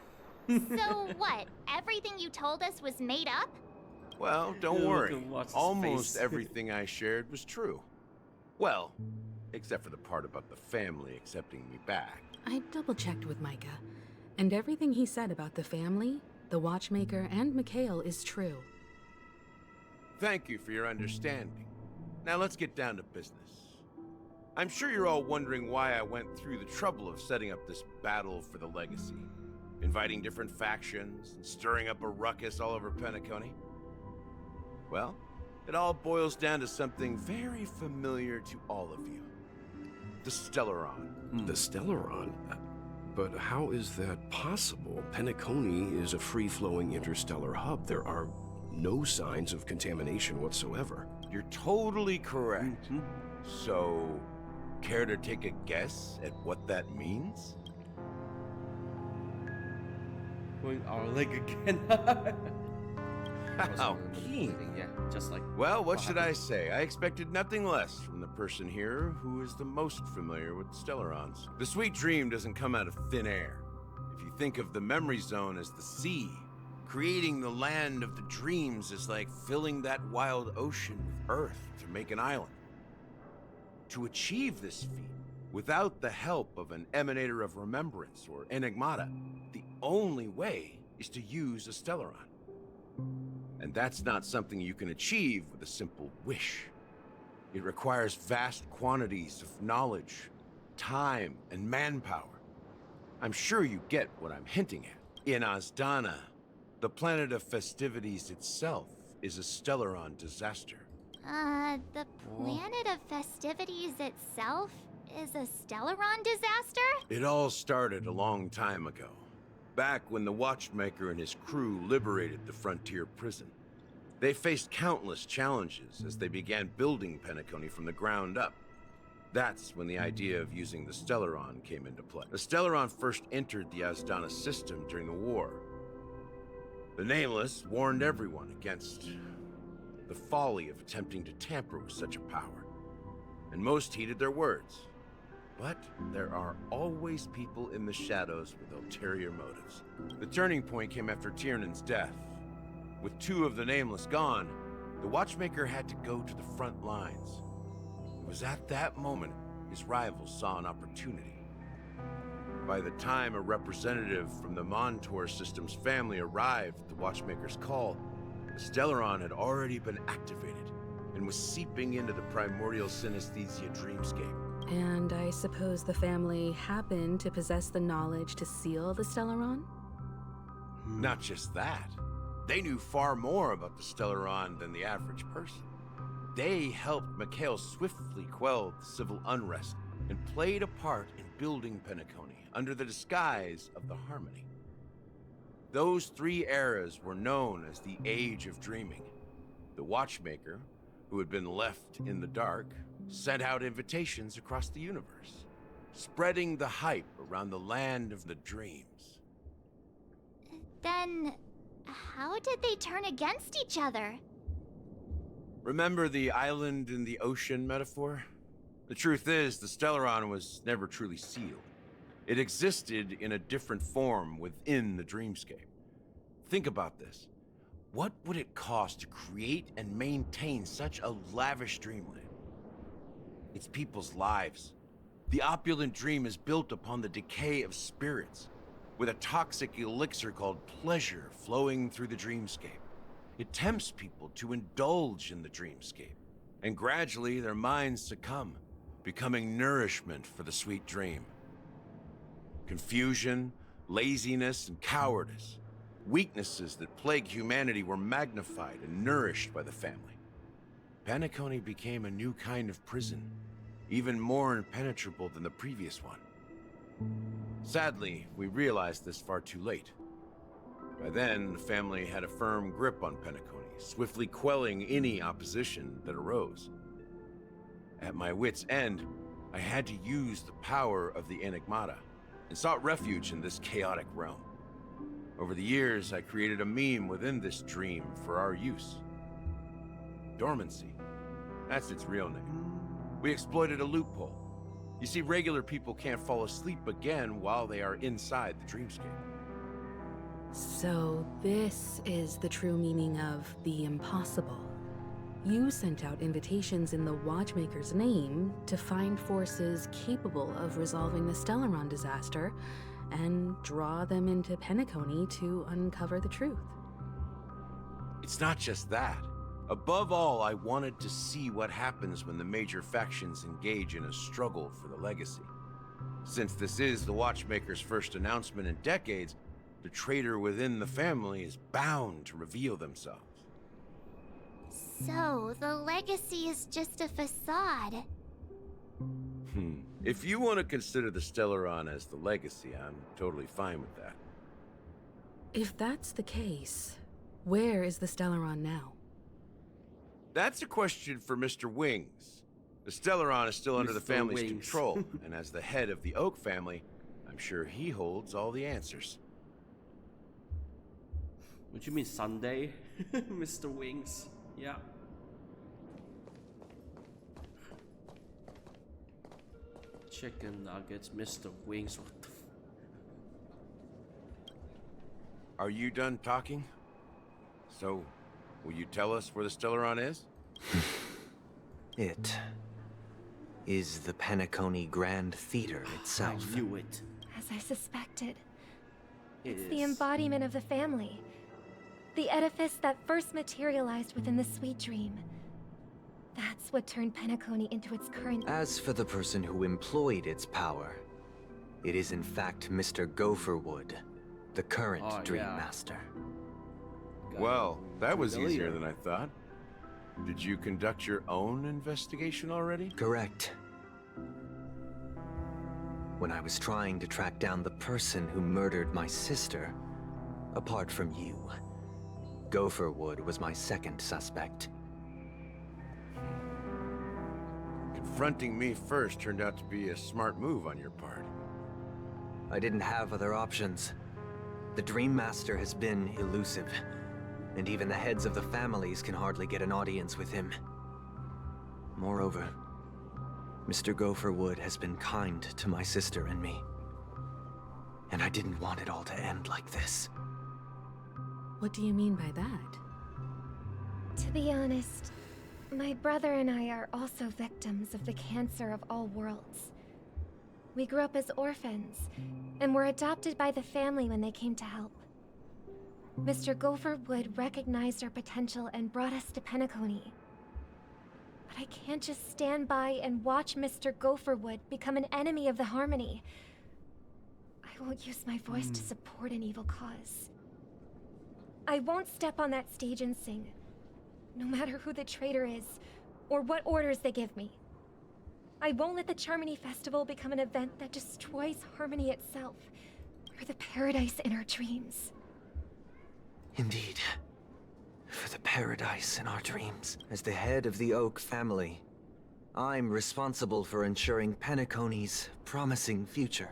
So what? Everything you told us was made up? Well, don't worry. Almost everything I shared was true. Well, except for the part about the family accepting me back. I double-checked with Micah, and everything he said about the family, the Watchmaker, and Mikhail is true. Thank you for your understanding. Now let's get down to business. I'm sure you're all wondering why I went through the trouble of setting up this battle for the legacy, inviting different factions and stirring up a ruckus all over Penacony. Well, it all boils down to something very familiar to all of you. The Stellaron. The Stellaron? But how is that possible? Penacony is a free-flowing interstellar hub. There are no signs of contamination whatsoever. You're totally correct. So, care to take a guess at what that means? Going our leg again. How keen. Yeah, just like... Well, what should I say? I expected nothing less from the person here who is the most familiar with Stellarons. The sweet dream doesn't come out of thin air. If you think of the memory zone as the sea, creating the land of the dreams is like filling that wild ocean with earth to make an island. To achieve this feat, without the help of an Emanator of Remembrance or Enigmata, the only way is to use a Stellaron. And that's not something you can achieve with a simple wish. It requires vast quantities of knowledge, time, and manpower. I'm sure you get what I'm hinting at. In Azdana, the planet of festivities itself is a Stellaron disaster. The planet of festivities itself is a Stellaron disaster? It all started a long time ago, back when the Watchmaker and his crew liberated the frontier prison. They faced countless challenges as they began building Penacony from the ground up. That's when the idea of using the Stellaron came into play. The Stellaron first entered the Azdana system during the war. The Nameless warned everyone against the folly of attempting to tamper with such a power, and most heeded their words. But there are always people in the shadows with ulterior motives. The turning point came after Tiernan's death. With two of the Nameless gone, the Watchmaker had to go to the front lines. It was at that moment his rivals saw an opportunity. By the time a representative from the Montour Systems family arrived at the Watchmaker's call, the Stellaron had already been activated and was seeping into the primordial synesthesia dreamscape. And I suppose the family happened to possess the knowledge to seal the Stellaron? Not just that. They knew far more about the Stellaron than the average person. They helped Mikhail swiftly quell the civil unrest and played a part in building Penacony under the disguise of the Harmony. Those 3 eras were known as the Age of Dreaming. The Watchmaker, who had been left in the dark, sent out invitations across the universe, spreading the hype around the land of the dreams. Then, how did they turn against each other? Remember the island in the ocean metaphor? The truth is, the Stellaron was never truly sealed. It existed in a different form within the dreamscape. Think about this. What would it cost to create and maintain such a lavish dreamland? It's people's lives. The opulent dream is built upon the decay of spirits, with a toxic elixir called pleasure flowing through the dreamscape. It tempts people to indulge in the dreamscape, and gradually their minds succumb, becoming nourishment for the sweet dream. Confusion, laziness, and cowardice, weaknesses that plague humanity, were magnified and nourished by the family. Penacony became a new kind of prison, even more impenetrable than the previous one. Sadly, we realized this far too late. By then, the family had a firm grip on Penacony, swiftly quelling any opposition that arose. At my wit's end, I had to use the power of the Enigmata, and sought refuge in this chaotic realm. Over the years, I created a meme within this dream for our use. Dormancy. That's its real name. We exploited a loophole. You see, regular people can't fall asleep again while they are inside the dreamscape. So this is the true meaning of the impossible. You sent out invitations in the Watchmaker's name to find forces capable of resolving the Stellaron disaster and draw them into Penacony to uncover the truth. It's not just that. Above all, I wanted to see what happens when the major factions engage in a struggle for the legacy. Since this is the Watchmaker's first announcement in decades, the traitor within the family is bound to reveal themselves. So, the legacy is just a facade. If you want to consider the Stellaron as the legacy, I'm totally fine with that. If that's the case, where is the Stellaron now? That's a question for Mr. Wings. The Stellaron is still under the family's control, and as the head of the Oak family, I'm sure he holds all the answers. What you mean Sunday? Mr. Wings? Yeah. Chicken nuggets, Mr. Wings, what the Are you done talking? So, will you tell us where the Stellaron is? It is the Penacony Grand Theater itself. I knew it. As I suspected. It It's is. the embodiment of the family. The edifice that first materialized within the sweet dream. That's what turned Penacony into its current... As for the person who employed its power, it is in fact Mr. Gopherwood, the current Dream Master. Well, that was easier than I thought. Did you conduct your own investigation already? Correct. When I was trying to track down the person who murdered my sister, apart from you, Gopherwood was my second suspect. Confronting me first turned out to be a smart move on your part. I didn't have other options. The Dream Master has been elusive, and even the heads of the families can hardly get an audience with him. Moreover, Mr. Gopherwood has been kind to my sister and me. And I didn't want it all to end like this. What do you mean by that? To be honest, my brother and I are also victims of the cancer of all worlds. We grew up as orphans, and were adopted by the family when they came to help. Mr. Gopherwood recognized our potential and brought us to Penacony. But I can't just stand by and watch Mr. Gopherwood become an enemy of the Harmony. I won't use my voice to support an evil cause. I won't step on that stage and sing, no matter who the traitor is, or what orders they give me. I won't let the Charmony Festival become an event that destroys Harmony itself, or the paradise in our dreams. Indeed. For the paradise in our dreams. As the head of the Oak family, I'm responsible for ensuring Penacony's promising future.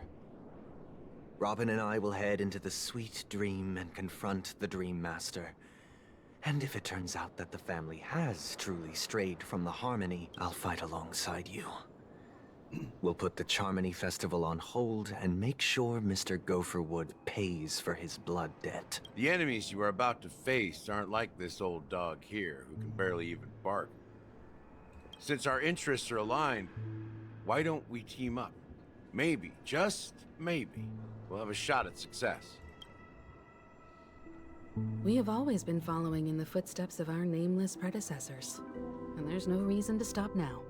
Robin and I will head into the sweet dream and confront the Dream Master. And if it turns out that the family has truly strayed from the Harmony, I'll fight alongside you. We'll put the Charmony Festival on hold and make sure Mr. Gopherwood pays for his blood debt. The enemies you are about to face aren't like this old dog here, who can barely even bark. Since our interests are aligned, why don't we team up? Maybe, just maybe, we'll have a shot at success. We have always been following in the footsteps of our nameless predecessors, and there's no reason to stop now.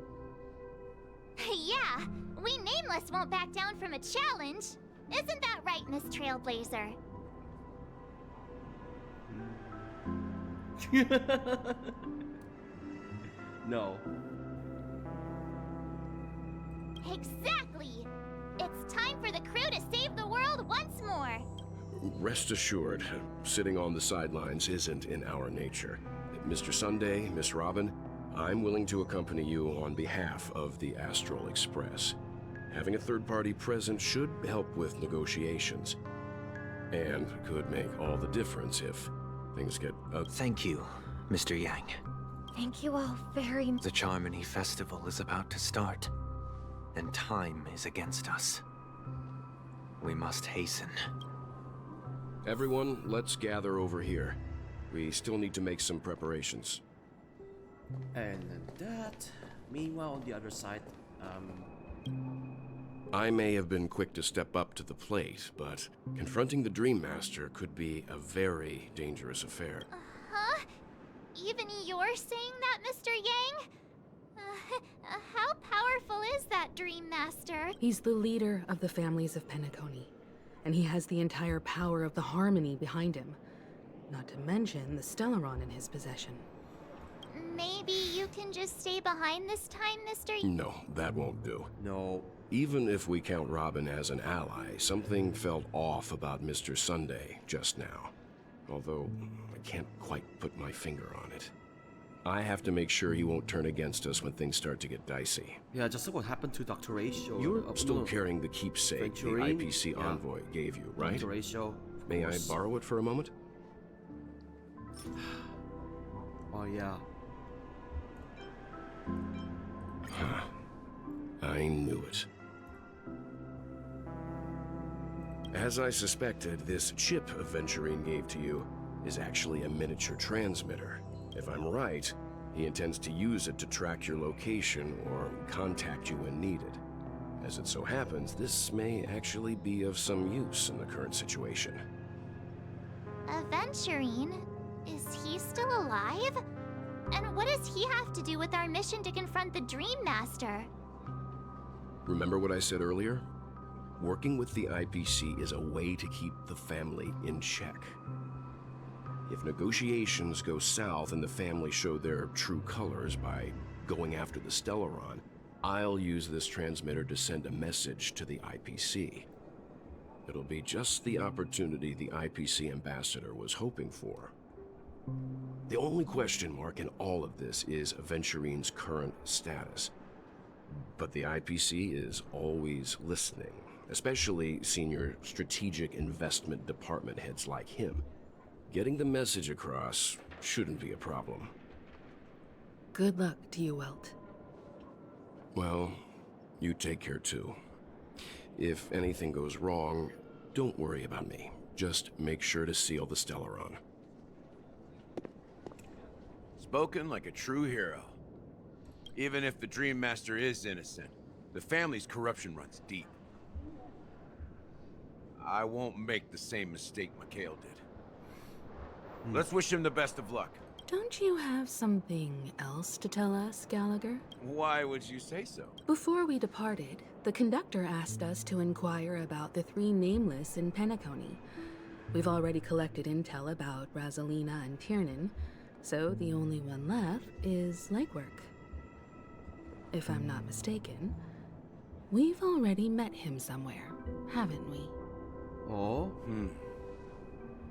Yeah, we Nameless won't back down from a challenge. Isn't that right, Miss Trailblazer? No. Exactly! It's time for the crew to save the world once more! Rest assured, sitting on the sidelines isn't in our nature. Mr. Sunday, Miss Robin, I'm willing to accompany you on behalf of the Astral Express. Having a third party present should help with negotiations. And could make all the difference if things get ugly. Thank you, Mr. Yang. Thank you all very much. The Charmony Festival is about to start, and time is against us. We must hasten. Everyone, let's gather over here. We still need to make some preparations. And that. Meanwhile, on the other side, I may have been quick to step up to the plate, but confronting the Dream Master could be a very dangerous affair. Huh? Even you're saying that, Mr. Yang? How powerful is that Dream Master? He's the leader of the families of Penacony, and he has the entire power of the Harmony behind him. Not to mention the Stellaron in his possession. Maybe you can just stay behind this time, Mr. No, that won't do. No. Even if we count Robin as an ally, something felt off about Mr. Sunday just now. Although, I can't quite put my finger on it. I have to make sure he won't turn against us when things start to get dicey. Yeah, just like what happened to Dr. Ratio. You're still carrying the keepsake the IPC envoy gave you, right? Dr. Ratio. May I borrow it for a moment? Oh, yeah. I knew it. As I suspected, this chip Aventurine gave to you is actually a miniature transmitter. If I'm right, he intends to use it to track your location or contact you when needed. As it so happens, this may actually be of some use in the current situation. Aventurine? Is he still alive? And what does he have to do with our mission to confront the Dream Master? Remember what I said earlier? Working with the IPC is a way to keep the family in check. If negotiations go south and the family show their true colors by going after the Stellaron, I'll use this transmitter to send a message to the IPC. It'll be just the opportunity the IPC ambassador was hoping for. The only question mark in all of this is Aventurine's current status. But the IPC is always listening, especially senior strategic investment department heads like him. Getting the message across shouldn't be a problem. Good luck to you, Welt. Well, you take care too. If anything goes wrong, don't worry about me. Just make sure to seal the Stellaron. Spoken like a true hero. Even if the Dream Master is innocent, the family's corruption runs deep. I won't make the same mistake Mikhail did. Let's wish him the best of luck. Don't you have something else to tell us, Gallagher? Why would you say so? Before we departed, the conductor asked us to inquire about the 3 nameless in Penacony. We've already collected intel about Razelina and Tiernan, so the only one left is legwork. If I'm not mistaken, we've already met him somewhere, haven't we? Oh?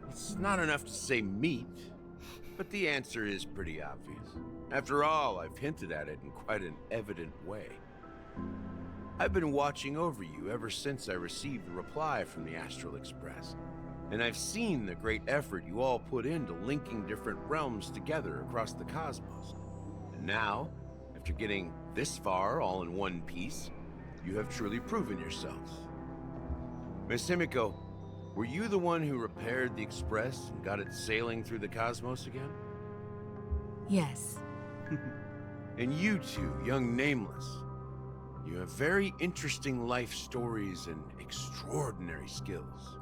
It's not enough to say meet, but the answer is pretty obvious. After all, I've hinted at it in quite an evident way. I've been watching over you ever since I received the reply from the Astral Express, and I've seen the great effort you all put into linking different realms together across the cosmos. And now, after getting this far all in one piece, you have truly proven yourselves. Miss Himiko, were you the one who repaired the Express and got it sailing through the cosmos again? Yes. And you two, young Nameless, you have very interesting life stories and extraordinary skills.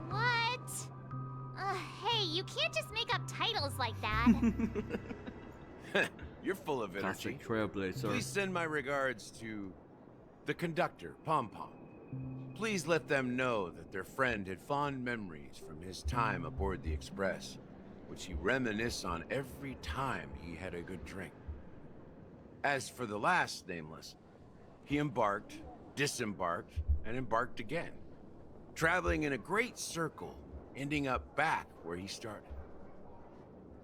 What? Hey, you can't just make up titles like that. You're full of energy. Classic Trailblazer. Please send my regards to the conductor, Pom Pom. Please let them know that their friend had fond memories from his time aboard the Express, which he reminisced on every time he had a good drink. As for the last Nameless, he embarked, disembarked, and embarked again, traveling in a great circle, ending up back where he started.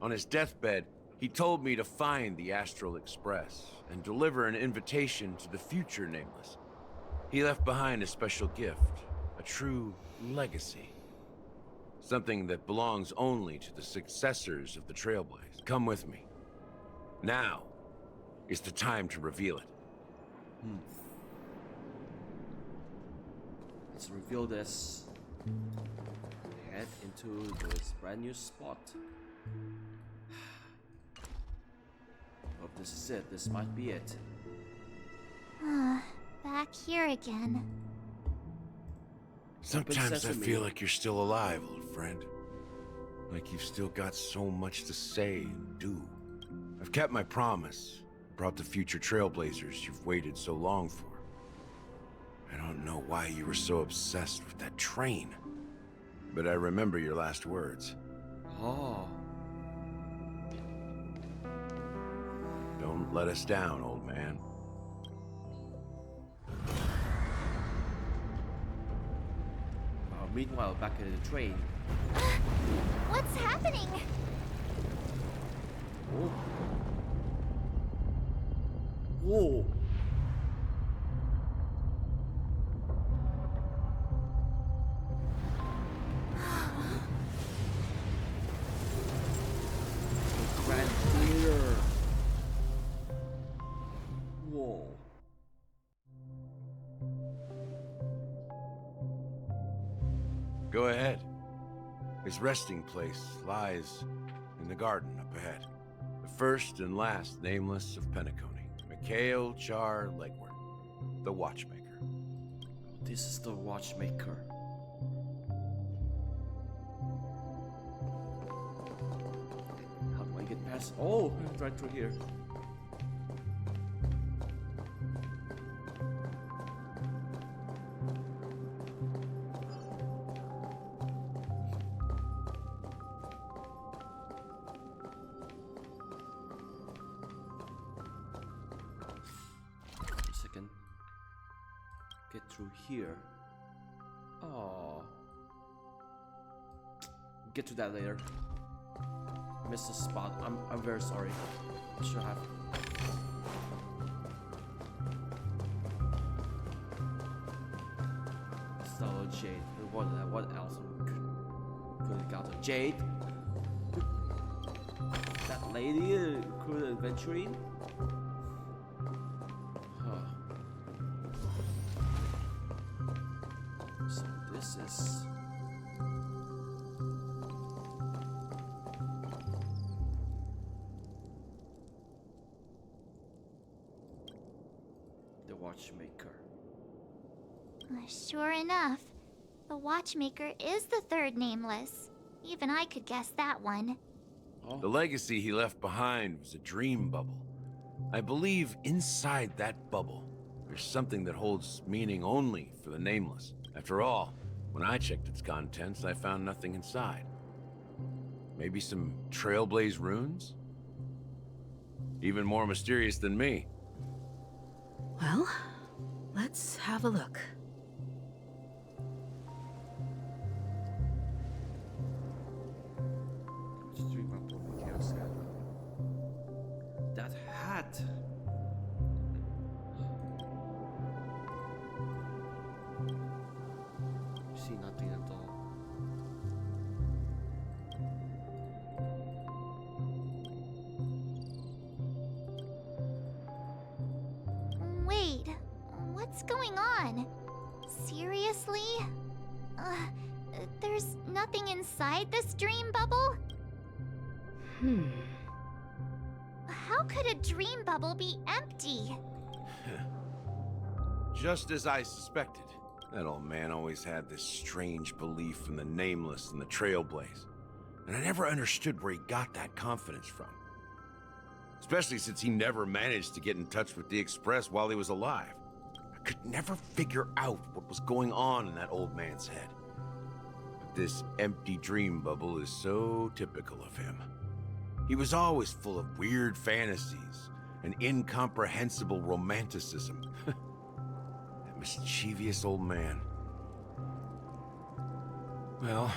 On his deathbed, he told me to find the Astral Express and deliver an invitation to the future Nameless. He left behind a special gift, a true legacy. Something that belongs only to the successors of the Trailblazer. Come with me. Now is the time to reveal it. Let's reveal this. Head into this brand new spot. Hope this is it. This might be it. Back here again. Sometimes I feel like you're still alive, old friend. Like you've still got so much to say and do. I've kept my promise. Brought the future Trailblazers you've waited so long for. I don't know why you were so obsessed with that train. But I remember your last words. Oh. Don't let us down, old man. Meanwhile, back in the train. What's happening? Oh. Whoa. Grand Theater. Whoa. Go ahead. His resting place lies in the garden up ahead. The first and last Nameless of Penacony. Mikhail Char Legward, the Watchmaker. This is the Watchmaker. How do I get past? Oh, right through here. Get through here. Oh. Get to that later. Missed the spot. I'm very sorry. I should have. So Jade. What else could have got? Jade. That lady could adventuring. So this is Watchmaker. Sure enough, the Watchmaker is the third nameless. Even I could guess that one. The legacy he left behind was a dream bubble. I believe inside that bubble, there's something that holds meaning only for the nameless. After all, when I checked its contents, I found nothing inside. Maybe some Trailblaze runes? Even more mysterious than me. Well, let's have a look. That hat. See nothing at all. Wait, what's going on? Seriously? There's nothing inside this dream bubble? How could a dream bubble be empty? Just as I suspected. That old man always had this strange belief in the nameless and the Trailblaze. And I never understood where he got that confidence from. Especially since he never managed to get in touch with the Express while he was alive. I could never figure out what was going on in that old man's head. But this empty dream bubble is so typical of him. He was always full of weird fantasies and incomprehensible romanticism. That mischievous old man. Well,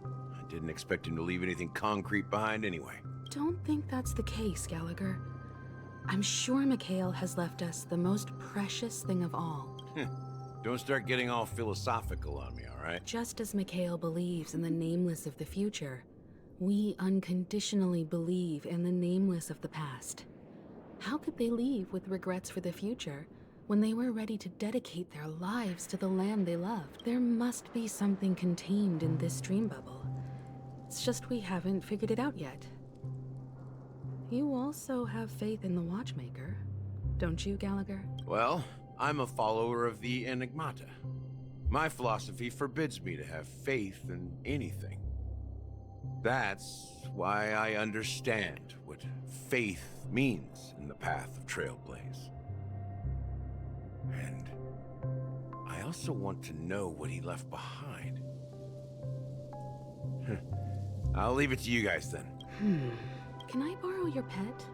I didn't expect him to leave anything concrete behind anyway. Don't think that's the case, Gallagher. I'm sure Mikhail has left us the most precious thing of all. Don't start getting all philosophical on me, all right? Just as Mikhail believes in the nameless of the future, we unconditionally believe in the nameless of the past. How could they leave with regrets for the future when they were ready to dedicate their lives to the land they loved? There must be something contained in this dream bubble. It's just we haven't figured it out yet. You also have faith in the Watchmaker, don't you, Gallagher? Well, I'm a follower of the Enigmata. My philosophy forbids me to have faith in anything. That's why I understand what faith means in the path of Trailblaze. And I also want to know what he left behind. I'll leave it to you guys then. Can I borrow your pet?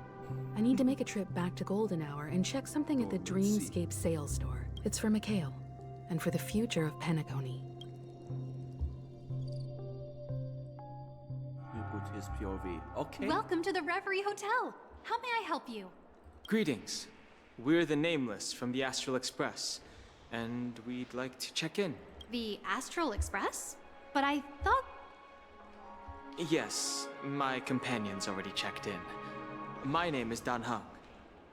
I need to make a trip back to Golden Hour and check something at the Dreamscape sales store. It's for Mikhail, and for the future of Penacony. You put his POV. Okay. Welcome to the Reverie Hotel. How may I help you? Greetings. We're the Nameless from the Astral Express, and we'd like to check in. The Astral Express? But I thought... Yes, my companion's already checked in. My name is Dan Hung,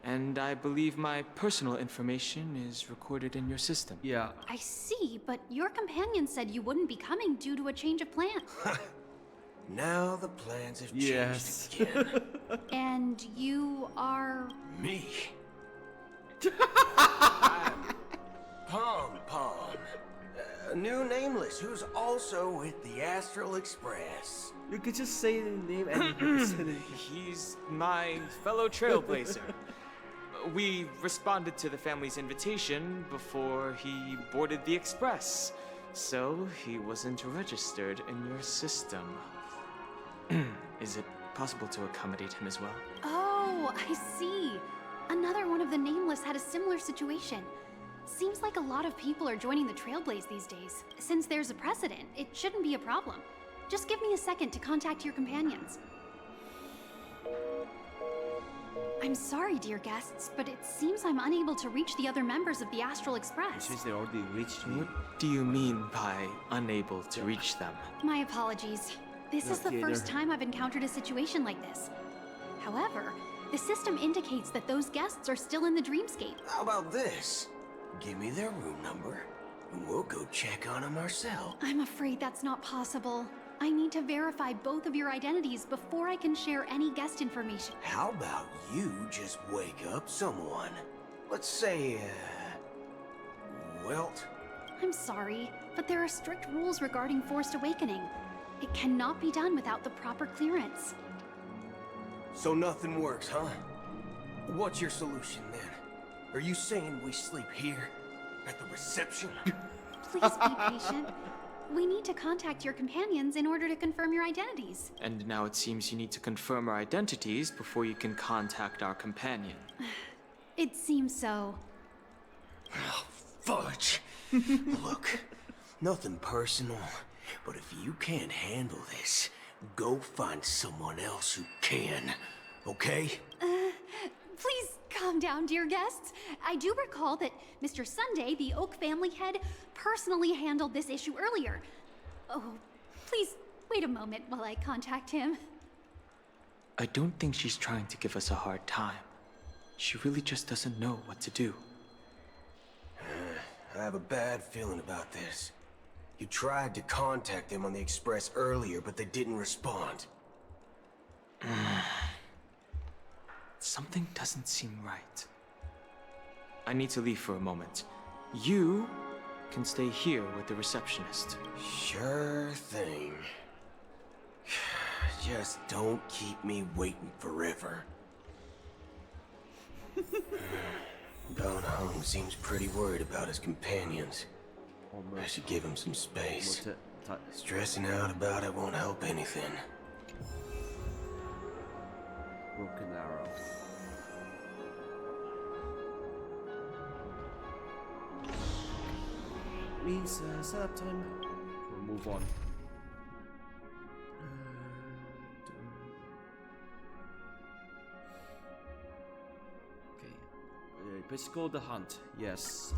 and I believe my personal information is recorded in your system. Yeah. I see, but your companion said you wouldn't be coming due to a change of plan. Now the plans have changed again. And you are... Me. Pom Pom. A new nameless who's also with the Astral Express. You could just say the name and He's my fellow Trailblazer. We responded to the family's invitation before he boarded the Express, so he wasn't registered in your system. Is it possible to accommodate him as well? Oh, I see. Another one of the Nameless had a similar situation. Seems like a lot of people are joining the Trailblaze these days. Since there's a precedent, it shouldn't be a problem. Just give me a second to contact your companions. I'm sorry, dear guests, but it seems I'm unable to reach the other members of the Astral Express. Since they already reached me. What do you mean by unable to reach them? My apologies. This is the first time I've encountered a situation like this. However, the system indicates that those guests are still in the Dreamscape. How about this? Give me their room number, and we'll go check on them ourselves. I'm afraid that's not possible. I need to verify both of your identities before I can share any guest information. How about you just wake up someone? Let's say, Welt? I'm sorry, but there are strict rules regarding forced awakening. It cannot be done without the proper clearance. So nothing works, huh? What's your solution then? Are you saying we sleep here? At the reception? Please be patient. We need to contact your companions in order to confirm your identities. And now it seems you need to confirm our identities before you can contact our companion. It seems so. Oh, fudge. Look, nothing personal, but if you can't handle this, go find someone else who can, okay? Please calm down, dear guests. I do recall that Mr. Sunday, the Oak family head, personally handled this issue earlier. Oh, please wait a moment while I contact him. I don't think she's trying to give us a hard time. She really just doesn't know what to do. I have a bad feeling about this. You tried to contact them on the Express earlier, but they didn't respond. Something doesn't seem right. I need to leave for a moment. You can stay here with the receptionist. Sure thing. Just don't keep me waiting forever. Gone Home seems pretty worried about his companions. I should give him some space. Stressing out about it won't help anything. Broken arrow. Means setup time. We'll move on. Okay. Let's go the hunt. Yes.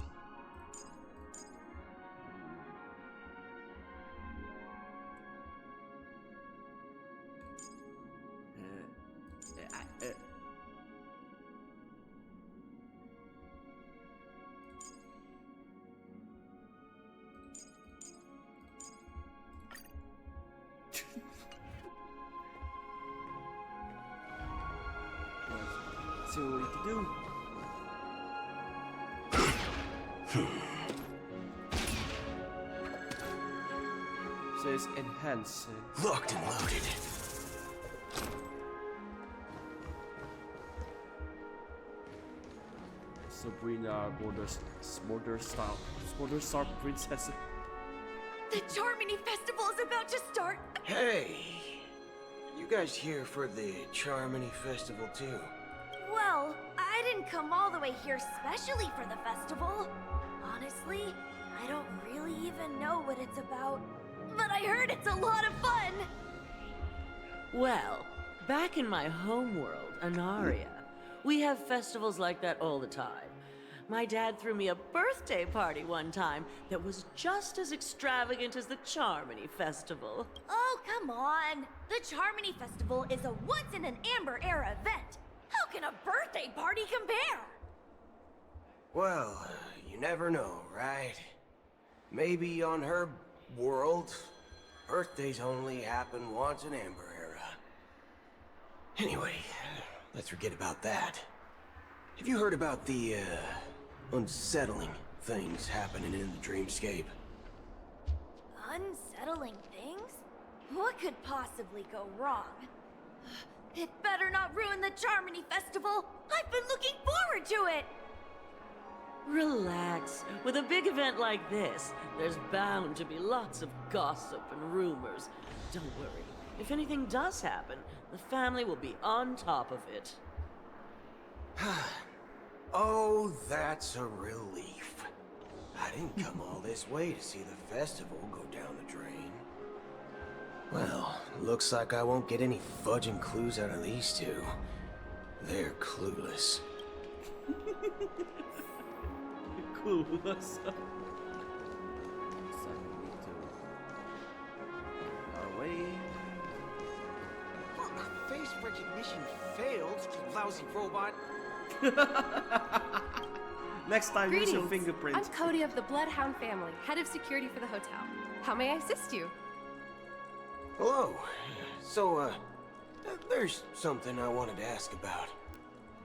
See what we can do. Says enhance. Locked and loaded. Sabrina Border Star Princess. The Charmony Festival is about to start. Hey! You guys here for the Charmony Festival too? Well, I didn't come all the way here specially for the festival. Honestly, I don't really even know what it's about. But I heard it's a lot of fun! Well, back in my homeworld, Anaria, we have festivals like that all the time. My dad threw me a birthday party one time that was just as extravagant as the Charmony Festival. Oh, come on! The Charmony Festival is a once-in-an-Amber Era event. How can a birthday party compare? Well, you never know, right? Maybe on her world, birthdays only happen once in Amber Era. Anyway, let's forget about that. Have you heard about the, unsettling things happening in the dreamscape? Unsettling things? What could possibly go wrong? It better not ruin the Charmony Festival! I've been looking forward to it! Relax. With a big event like this, there's bound to be lots of gossip and rumors. Don't worry. If anything does happen, the family will be on top of it. Oh, that's a relief. I didn't come all this way to see the festival go down the drain. Well, looks like I won't get any fudging clues out of these two. They're clueless. Clueless. Our way. Face recognition failed, you lousy robot. Next time, use your Greetings. fingerprint. I'm Cody of the Bloodhound family, head of security for the hotel. How may I assist you? Hello. So, there's something I wanted to ask about.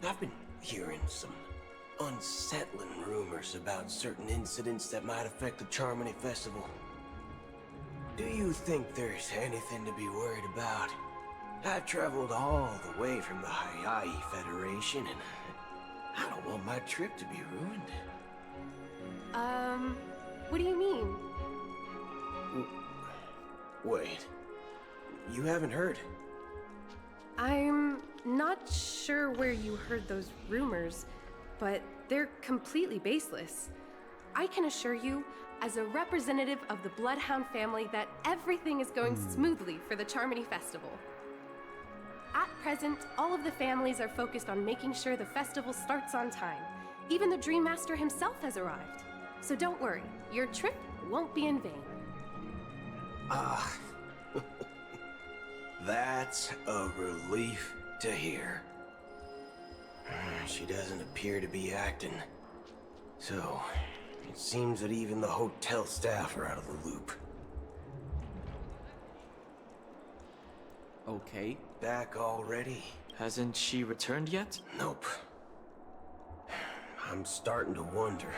I've been hearing some unsettling rumors about certain incidents that might affect the Charmony Festival. Do you think there's anything to be worried about? I've traveled all the way from the Hayaii Federation, and I don't want my trip to be ruined. What do you mean? Wait, you haven't heard? I'm not sure where you heard those rumors, but they're completely baseless. I can assure you, as a representative of the Bloodhound family, that everything is going smoothly for the Charmony Festival. At present, all of the families are focused on making sure the festival starts on time. Even the Dream Master himself has arrived. So don't worry, your trip won't be in vain. That's a relief to hear. She doesn't appear to be acting. So, it seems that even the hotel staff are out of the loop. Okay. Back already? Hasn't she returned yet? Nope. I'm starting to wonder.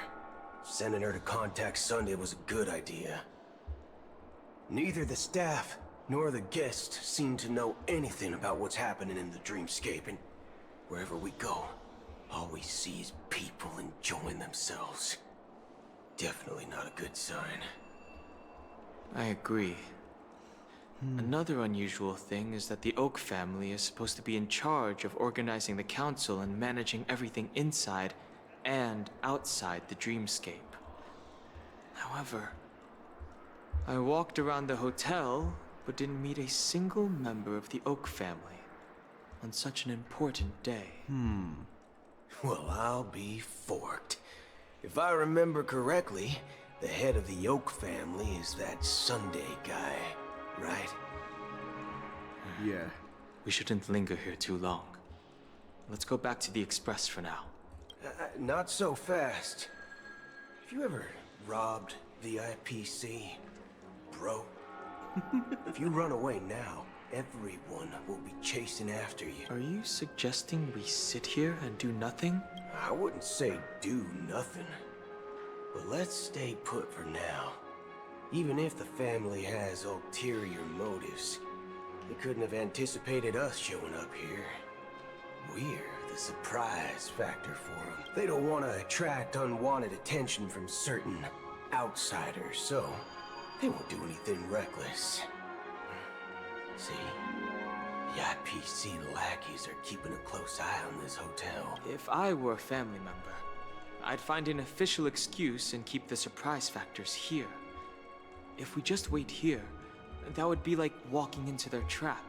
Sending her to contact Sunday was a good idea. Neither the staff nor the guests seem to know anything about what's happening in the dreamscape, and wherever we go, all we see is people enjoying themselves. Definitely not a good sign. I agree. Another unusual thing is that the Oak family is supposed to be in charge of organizing the council and managing everything inside and outside the dreamscape. However, I walked around the hotel, but didn't meet a single member of the Oak family on such an important day. Well, I'll be forked. If I remember correctly, the head of the Oak family is that Sunday guy, right? Yeah. We shouldn't linger here too long. Let's go back to the Express for now. Not so fast. Have you ever robbed VIPC, bro? If you run away now, everyone will be chasing after you. Are you suggesting we sit here and do nothing? I wouldn't say do nothing. But let's stay put for now. Even if the family has ulterior motives, they couldn't have anticipated us showing up here. We're the surprise factor for them. They don't want to attract unwanted attention from certain outsiders, so they won't do anything reckless. See, the IPC lackeys are keeping a close eye on this hotel. If I were a family member, I'd find an official excuse and keep the surprise factors here. If we just wait here, that would be like walking into their trap.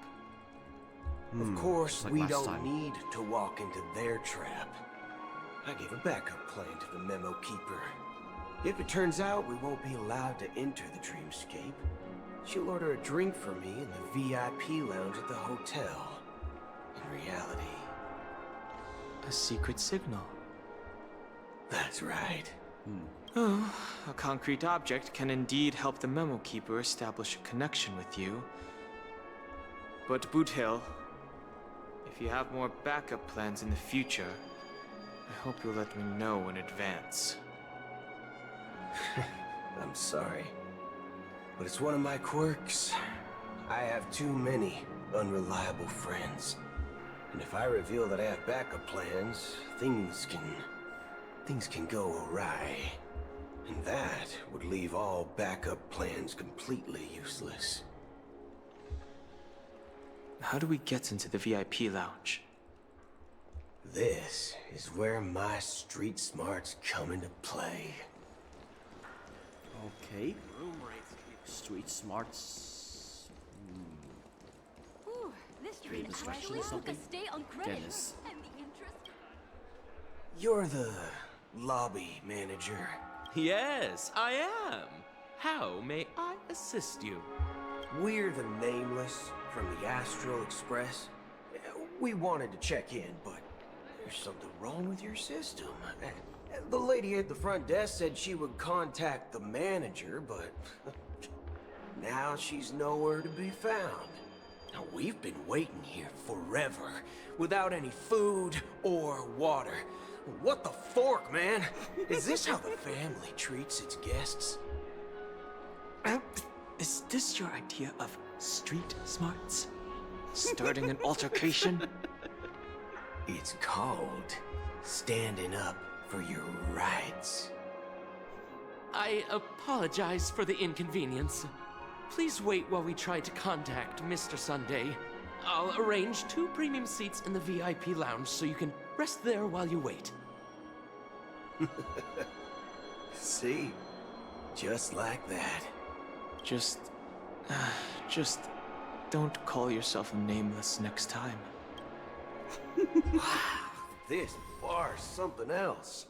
Of course, like we last don't time. need to walk into their trap. I gave a backup plan to the memo keeper. If it turns out we won't be allowed to enter the dreamscape, she'll order a drink for me in the VIP lounge at the hotel. In reality, A secret signal. that's right. Oh, a concrete object can indeed help the memo keeper establish a connection with you. But Boothill, if you have more backup plans in the future, I hope you'll let me know in advance. I'm sorry, but it's one of my quirks. I have too many unreliable friends. And if I reveal that I have backup plans, things can go awry. And that would leave all backup plans completely useless. How do we get into the VIP lounge? This is where my street smarts come into play. Okay. Street smarts. Ooh, this Maybe dream distraction actually or took a something? stay on credit. Dennis. And the interest. You're the lobby manager. Yes, I am. How may I assist you? We're the Nameless from the Astral Express. We wanted to check in, but there's something wrong with your system. The lady at the front desk said she would contact the manager, but now she's nowhere to be found. Now, we've been waiting here forever, without any food or water. What the fork, man? Is this how the family treats its guests? Is this your idea of street smarts? Starting an altercation? It's called standing up for your rights. I apologize for the inconvenience. Please wait while we try to contact Mr. Sunday. I'll arrange 2 premium seats in the VIP lounge so you can rest there while you wait. See? Just like that. Just don't call yourself nameless next time. Wow, this bar's something else.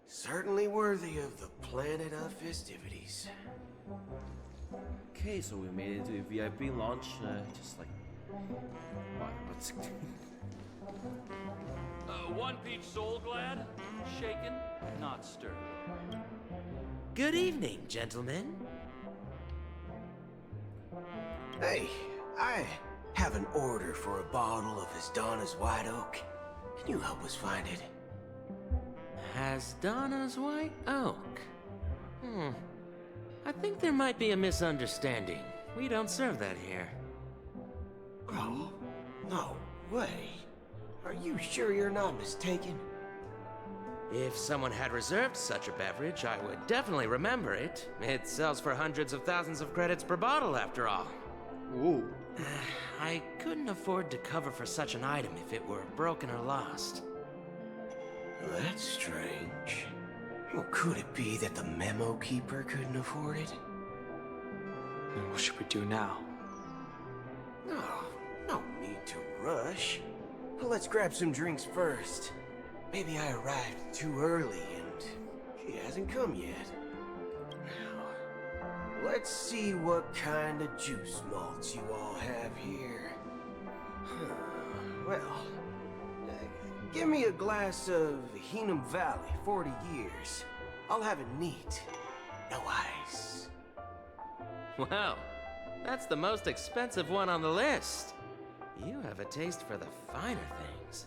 Certainly worthy of the planet of festivities. Okay, so we made it to the VIP launch, just like... What's... 1 peach soul glad, shaken, not stirred. Good evening, gentlemen. Hey, I have an order for a bottle of Hasdana's White Oak. Can you help us find it? Hasdana's White Oak? I think there might be a misunderstanding. We don't serve that here. Oh, no way. Are you sure you're not mistaken? If someone had reserved such a beverage, I would definitely remember it. It sells for hundreds of thousands of credits per bottle, after all. Ooh. I couldn't afford to cover for such an item if it were broken or lost. That's strange. Well, could it be that the memo keeper couldn't afford it? Then what should we do now? No need to rush. Well, let's grab some drinks first. Maybe I arrived too early and she hasn't come yet. Now, let's see what kind of juice malts you all have here. Well, give me a glass of Hinam Valley, 40 years. I'll have it neat. No ice. Wow, that's the most expensive one on the list. You have a taste for the finer things.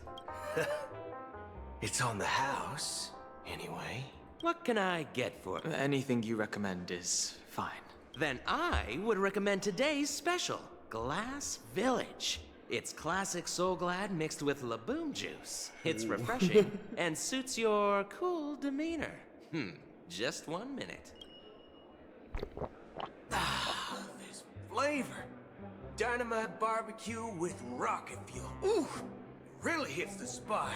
It's on the house, anyway. What can I get for it? Anything you recommend is fine. Then I would recommend today's special, Glass Village. It's classic Soul Glad mixed with Laboom juice. It's refreshing and suits your cool demeanor. Just 1 minute. This flavor. Dynamite barbecue with rocket fuel. Ooh, really hits the spot.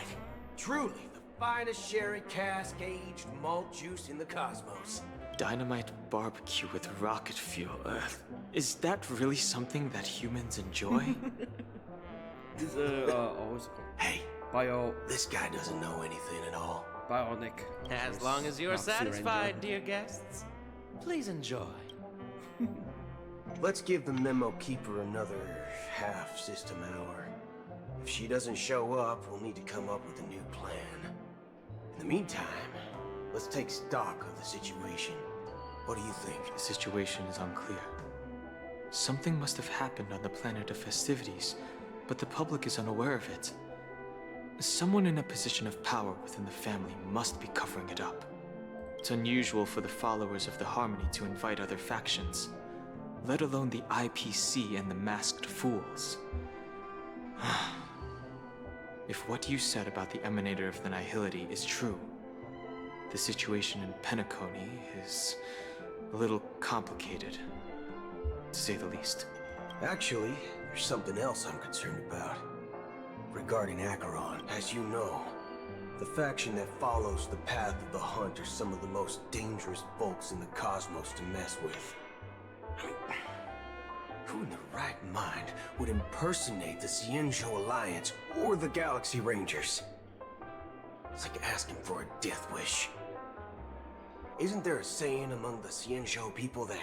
Truly the finest sherry cask-aged malt juice in the cosmos. Dynamite barbecue with rocket fuel. Is that really something that humans enjoy? These are always... Hey, Bio... This guy doesn't know anything at all. Bionic. As long as you're Nazi satisfied, Ranger. dear guests, please enjoy. Let's give the memo keeper another half-system hour. If she doesn't show up, we'll need to come up with a new plan. In the meantime, let's take stock of the situation. What do you think? The situation is unclear. Something must have happened on the planet of festivities, but the public is unaware of it. Someone in a position of power within the family must be covering it up. It's unusual for the followers of the Harmony to invite other factions, let alone the IPC and the Masked Fools. If what you said about the Emanator of the Nihility is true, the situation in Penacony is a little complicated, to say the least. Actually, there's something else I'm concerned about. Regarding Acheron, as you know, the faction that follows the path of the Hunt are some of the most dangerous folks in the cosmos to mess with. I mean, who in their right mind would impersonate the Cienjo Alliance or the Galaxy Rangers? It's like asking for a death wish. Isn't there a saying among the Cienjo people that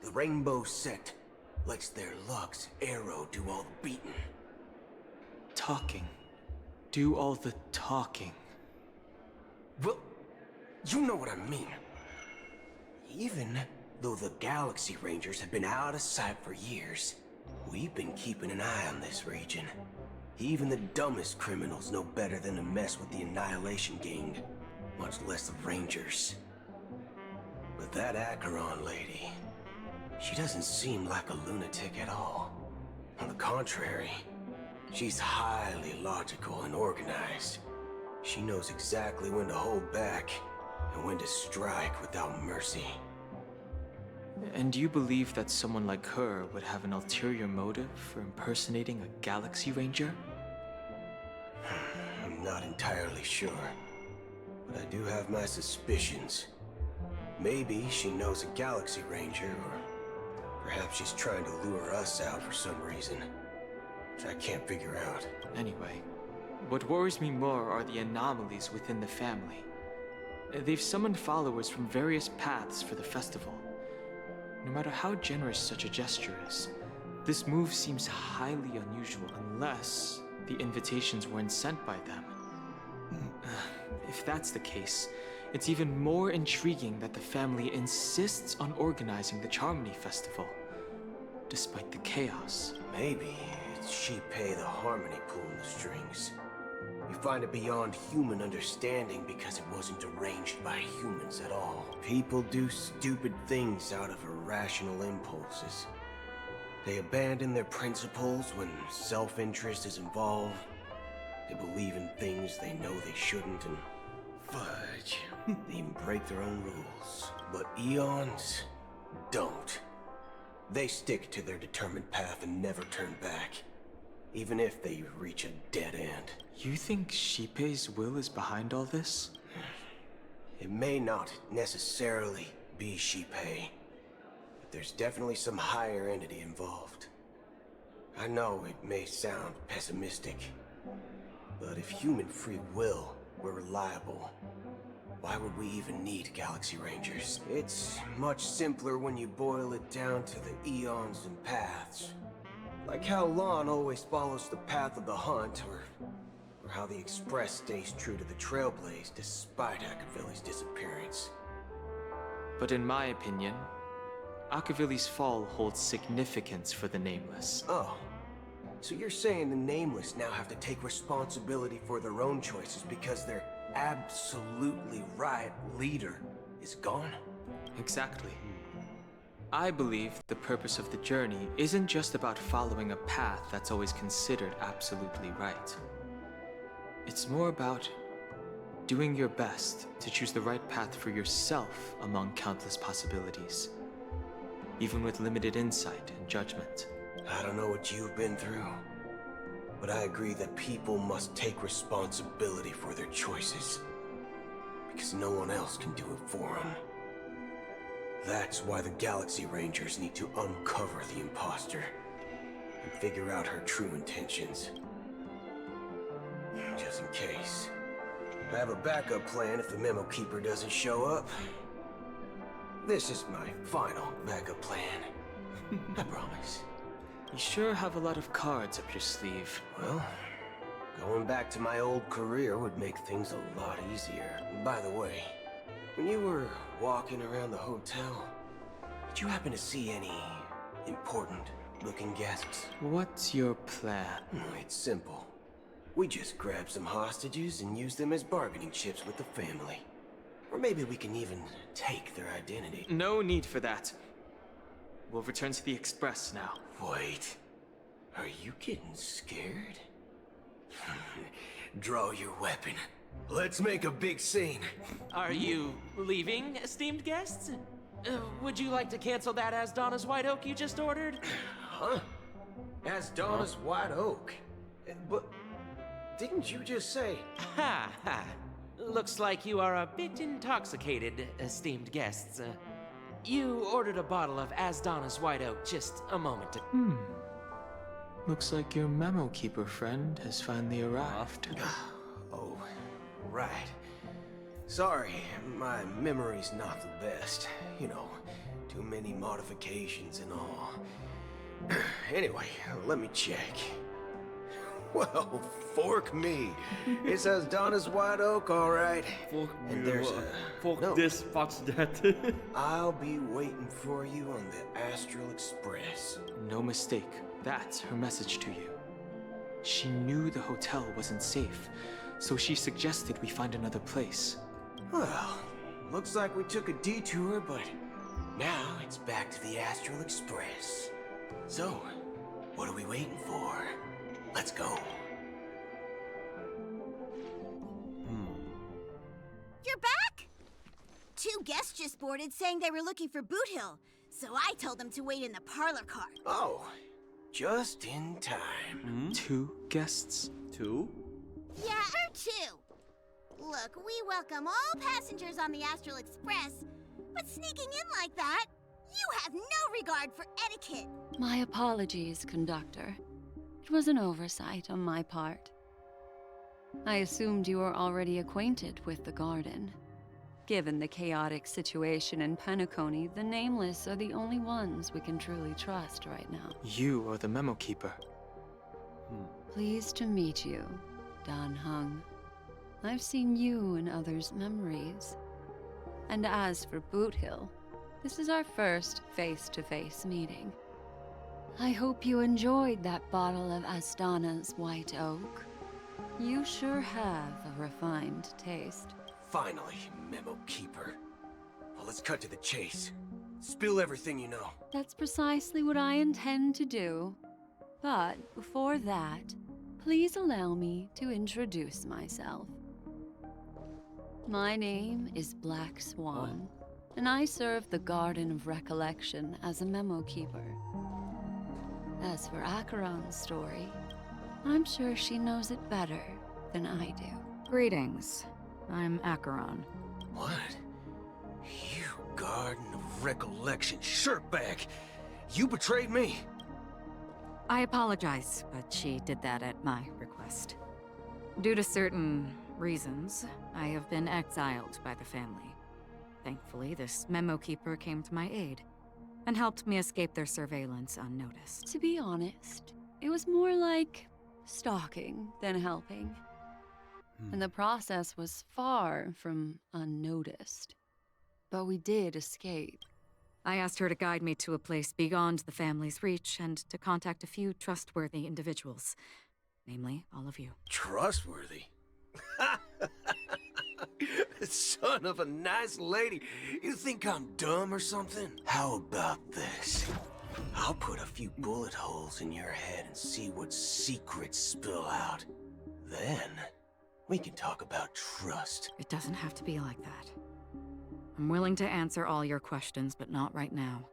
the Rainbow Sect lets their Lux arrow do all the beating? Talking. Do all the talking. Well, you know what I mean. Even though the Galaxy Rangers have been out of sight for years, we've been keeping an eye on this region. Even the dumbest criminals know better than to mess with the Annihilation Gang, much less the Rangers. But that Acheron lady, she doesn't seem like a lunatic at all. On the contrary, she's highly logical and organized. She knows exactly when to hold back and when to strike without mercy. And do you believe that someone like her would have an ulterior motive for impersonating a Galaxy Ranger? I'm not entirely sure, but I do have my suspicions. Maybe she knows a Galaxy Ranger, or perhaps she's trying to lure us out for some reason, which I can't figure out. Anyway, what worries me more are the anomalies within the family. They've summoned followers from various paths for the festival. No matter how generous such a gesture is, this move seems highly unusual unless the invitations weren't sent by them. If that's the case, it's even more intriguing that the family insists on organizing the Charmony Festival, despite the chaos. Maybe it's Shipei the Harmony pulling the strings. You find it beyond human understanding because it wasn't arranged by humans at all. People do stupid things out of irrational impulses. They abandon their principles when self-interest is involved. They believe in things they know they shouldn't, and fudge. They even break their own rules. But Eons don't. They stick to their determined path and never turn back, even if they reach a dead end. You think Shipei's will is behind all this? It may not necessarily be Shipei, but there's definitely some higher entity involved. I know it may sound pessimistic, but if human free will were reliable, why would we even need Galaxy Rangers? It's much simpler when you boil it down to the eons and paths. Like how Lon always follows the path of the hunt, or how the Express stays true to the Trailblaze despite Akavili's disappearance. But in my opinion, Akavili's fall holds significance for the Nameless. Oh, so you're saying the Nameless now have to take responsibility for their own choices because their absolutely right leader is gone? Exactly. I believe the purpose of the journey isn't just about following a path that's always considered absolutely right. It's more about doing your best to choose the right path for yourself among countless possibilities, even with limited insight and judgment. I don't know what you've been through, but I agree that people must take responsibility for their choices, because no one else can do it for them. That's why the Galaxy Rangers need to uncover the imposter and figure out her true intentions. Just in case. I have a backup plan if the Memo Keeper doesn't show up. This is my final backup plan. I promise. You sure have a lot of cards up your sleeve. Well, going back to my old career would make things a lot easier. By the way, when you were walking around the hotel, did you happen to see any important-looking guests? What's your plan? It's simple. We just grab some hostages and use them as bargaining chips with the family. Or maybe we can even take their identity. No need for that. We'll return to the Express now. Wait. Are you getting scared? Draw your weapon. Let's make a big scene. Are you leaving, esteemed guests? Would you like to cancel that Asdana's White Oak you just ordered? Huh? Asdana's White Oak? But didn't you just say... Ha ha. Looks like you are a bit intoxicated, esteemed guests. You ordered a bottle of Asdana's White Oak just a moment ago. Looks like your Memo Keeper friend has finally arrived. Oh, right. Sorry, my memory's not the best. You know, too many modifications and all. Anyway, let me check. Well, fork me. It says Donna's White Oak, all right. Fork me. And there's fork this, fuck that. I'll be waiting for you on the Astral Express. No mistake. That's her message to you. She knew the hotel wasn't safe, so she suggested we find another place. Well, looks like we took a detour, but now it's back to the Astral Express. So, what are we waiting for? Let's go. You're back? 2 guests just boarded saying they were looking for Boothill, so I told them to wait in the parlor car. Oh, just in time. 2 guests? 2? Yeah, or 2. Look, we welcome all passengers on the Astral Express, but sneaking in like that, you have no regard for etiquette. My apologies, conductor. It was an oversight on my part. I assumed you were already acquainted with the garden. Given the chaotic situation in Penacony, the Nameless are the only ones we can truly trust right now. You are the memo keeper. Pleased to meet you, Dan Hung. I've seen you in others' memories. And as for Boothill, this is our first face-to-face meeting. I hope you enjoyed that bottle of Astana's White Oak. You sure have a refined taste. Finally, memo keeper. Well, let's cut to the chase. Spill everything you know. That's precisely what I intend to do. But before that, please allow me to introduce myself. My name is Black Swan, and I serve the Garden of Recollection as a memo keeper. As for Acheron's story, I'm sure she knows it better than I do. Greetings. I'm Acheron. What? You Garden of Recollection shirtbag! You betrayed me! I apologize, but she did that at my request. Due to certain reasons, I have been exiled by the family. Thankfully, this memo keeper came to my aid and helped me escape their surveillance unnoticed. To be honest, it was more like stalking than helping. And the process was far from unnoticed. But we did escape. I asked her to guide me to a place beyond the family's reach and to contact a few trustworthy individuals. Namely, all of you. Trustworthy? Son of a nice lady. You think I'm dumb or something? How about this? I'll put a few bullet holes in your head and see what secrets spill out. Then, we can talk about trust. It doesn't have to be like that. I'm willing to answer all your questions, but not right now.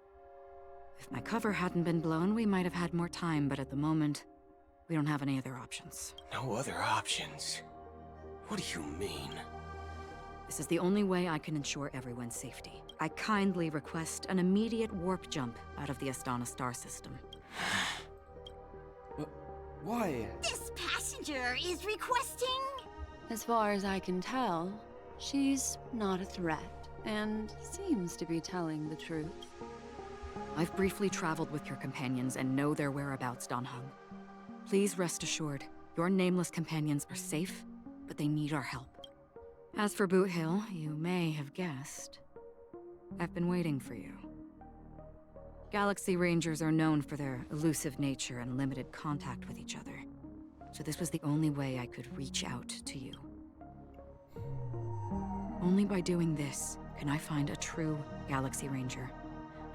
If my cover hadn't been blown, we might have had more time, but at the moment, we don't have any other options. No other options? What do you mean? This is the only way I can ensure everyone's safety. I kindly request an immediate warp jump out of the Astana star system. Why? This passenger is requesting? As far as I can tell, she's not a threat, and seems to be telling the truth. I've briefly traveled with your companions and know their whereabouts, Dan Hung. Please rest assured, your nameless companions are safe, but they need our help. As for Boothill, you may have guessed, I've been waiting for you. Galaxy Rangers are known for their elusive nature and limited contact with each other, so this was the only way I could reach out to you. Only by doing this can I find a true Galaxy Ranger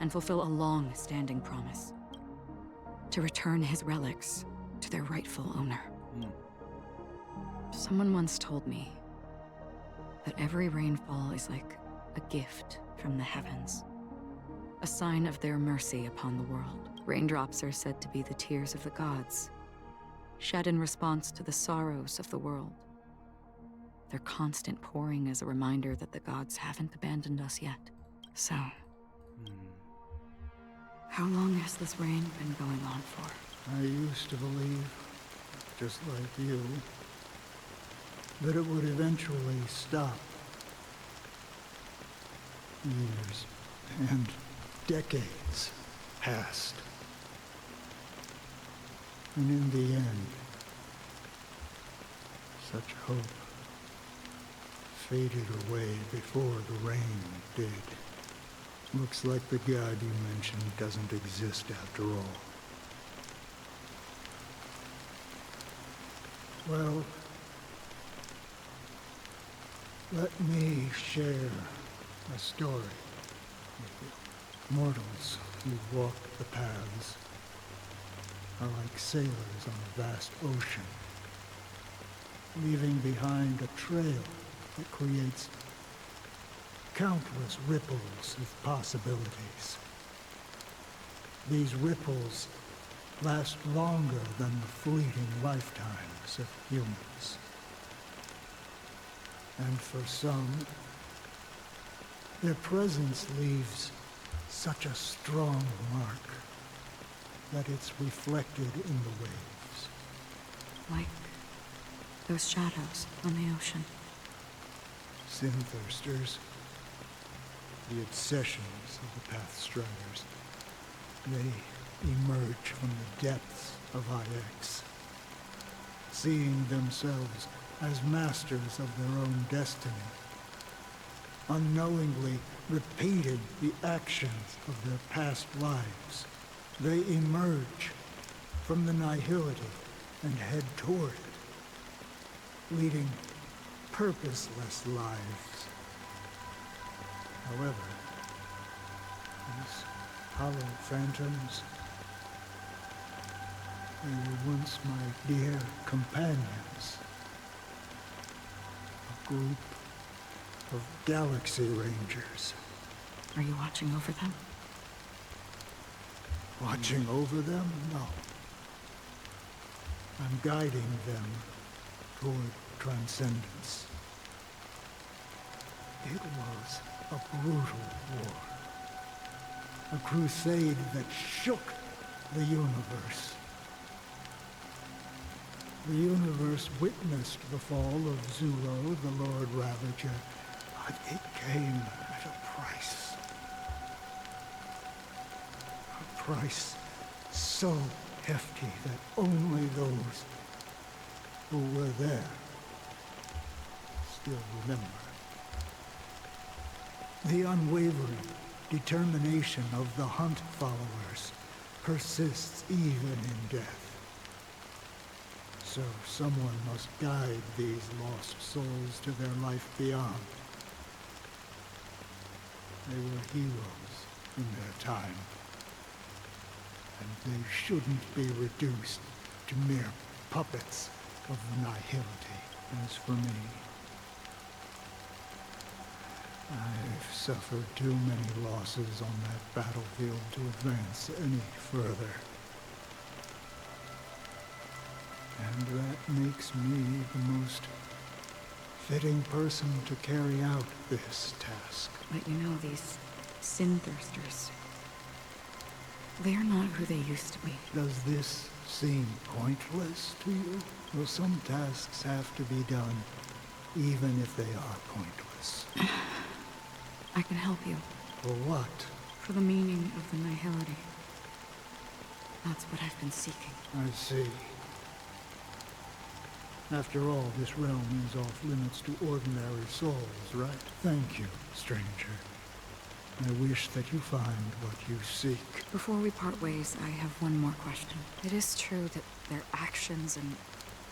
and fulfill a long-standing promise. To return his relics to their rightful owner. Someone once told me that every rainfall is like a gift from the heavens. A sign of their mercy upon the world. Raindrops are said to be the tears of the gods, shed in response to the sorrows of the world. Their constant pouring is a reminder that the gods haven't abandoned us yet. So, how long has this rain been going on for? I used to believe, just like you, that it would eventually stop. Years and decades passed. And in the end, such hope faded away before the rain did. Looks like the god you mentioned doesn't exist after all. Well, let me share a story with you. Mortals who walk the paths are like sailors on a vast ocean, leaving behind a trail that creates countless ripples of possibilities. These ripples last longer than the fleeting lifetimes of humans. And for some, their presence leaves such a strong mark that it's reflected in the waves. Like those shadows on the ocean. Sin-thirsters, the obsessions of the Pathstriders, they emerge from the depths of IX, seeing themselves as masters of their own destiny, unknowingly repeating the actions of their past lives. They emerge from the nihility and head toward it, leading purposeless lives. However, these hollow phantoms, they were once my dear companions. A group of Galaxy Rangers. Are you watching over them? Watching over them? No. I'm guiding them toward transcendence. It was a brutal war. A crusade that shook the universe. The universe witnessed the fall of Zulo, the Lord Ravager, but it came at a price. A price so hefty that only those who were there still remember. The unwavering determination of the Hunt followers persists even in death. So someone must guide these lost souls to their life beyond. They were heroes in their time, and they shouldn't be reduced to mere puppets of nihility. As for me, I've suffered too many losses on that battlefield to advance any further. And that makes me the most fitting person to carry out this task. But you know, these sin-thirsters, they're not who they used to be. Does this seem pointless to you? Well, some tasks have to be done, even if they are pointless. I can help you. For what? For the meaning of the nihility. That's what I've been seeking. I see. After all, this realm is off limits to ordinary souls, right? Thank you, stranger. I wish that you find what you seek. Before we part ways, I have one more question. It is true that their actions and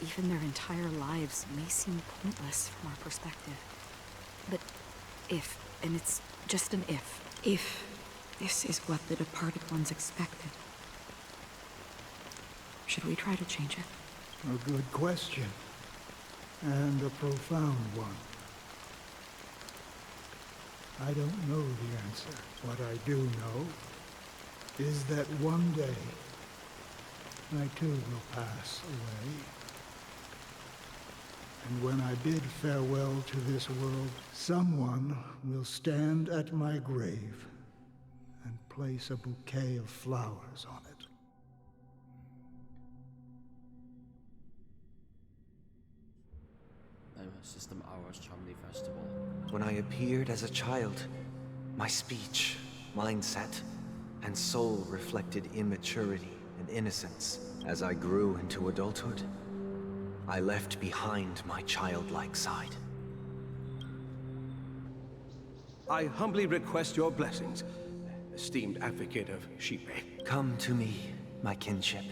even their entire lives may seem pointless from our perspective. But if, and it's just an if this is what the departed ones expected, should we try to change it? A good question. And a profound one. I don't know the answer. What I do know is that one day, I too will pass away. And when I bid farewell to this world, someone will stand at my grave and place a bouquet of flowers on it. System Hours Charmony Festival. When I appeared as a child, my speech, mindset, and soul reflected immaturity and innocence. As I grew into adulthood, I left behind my childlike side. I humbly request your blessings, esteemed advocate of Shipe. Come to me, my kinship.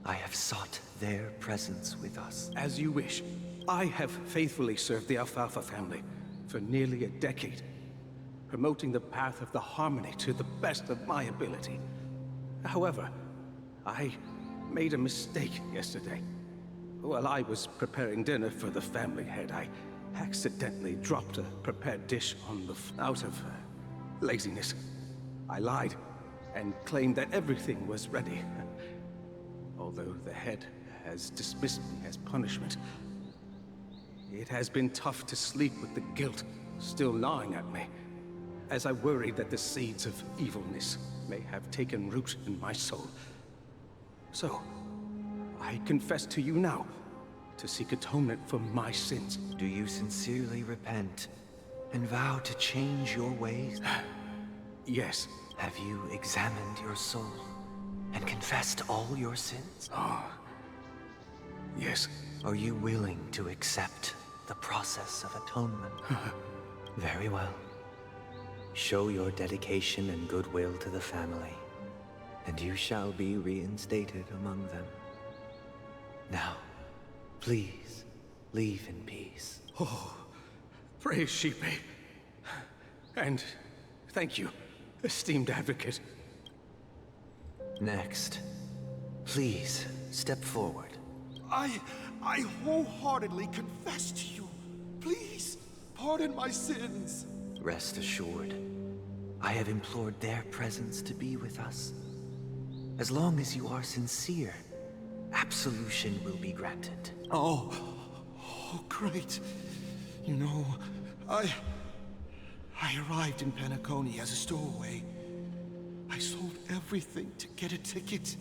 I have sought their presence with us. As you wish. I have faithfully served the Alfalfa family for nearly a decade, promoting the path of the harmony to the best of my ability. However, I made a mistake yesterday. While I was preparing dinner for the family head, I accidentally dropped a prepared dish on the out of laziness. I lied and claimed that everything was ready. Although the head has dismissed me as punishment, it has been tough to sleep with the guilt still gnawing at me, as I worry that the seeds of evilness may have taken root in my soul. So, I confess to you now, to seek atonement for my sins. Do you sincerely repent and vow to change your ways? Yes. Have you examined your soul and confessed all your sins? Yes. Are you willing to accept the process of atonement? Very well. Show your dedication and goodwill to the family, and you shall be reinstated among them. Now, please, leave in peace. Oh, praise Sheepy. And thank you, esteemed advocate. Next, please step forward. I wholeheartedly confess to you. Please, pardon my sins. Rest assured, I have implored their presence to be with us. As long as you are sincere, absolution will be granted. Oh, great. You know, I arrived in Penacony as a stowaway. I sold everything to get a ticket.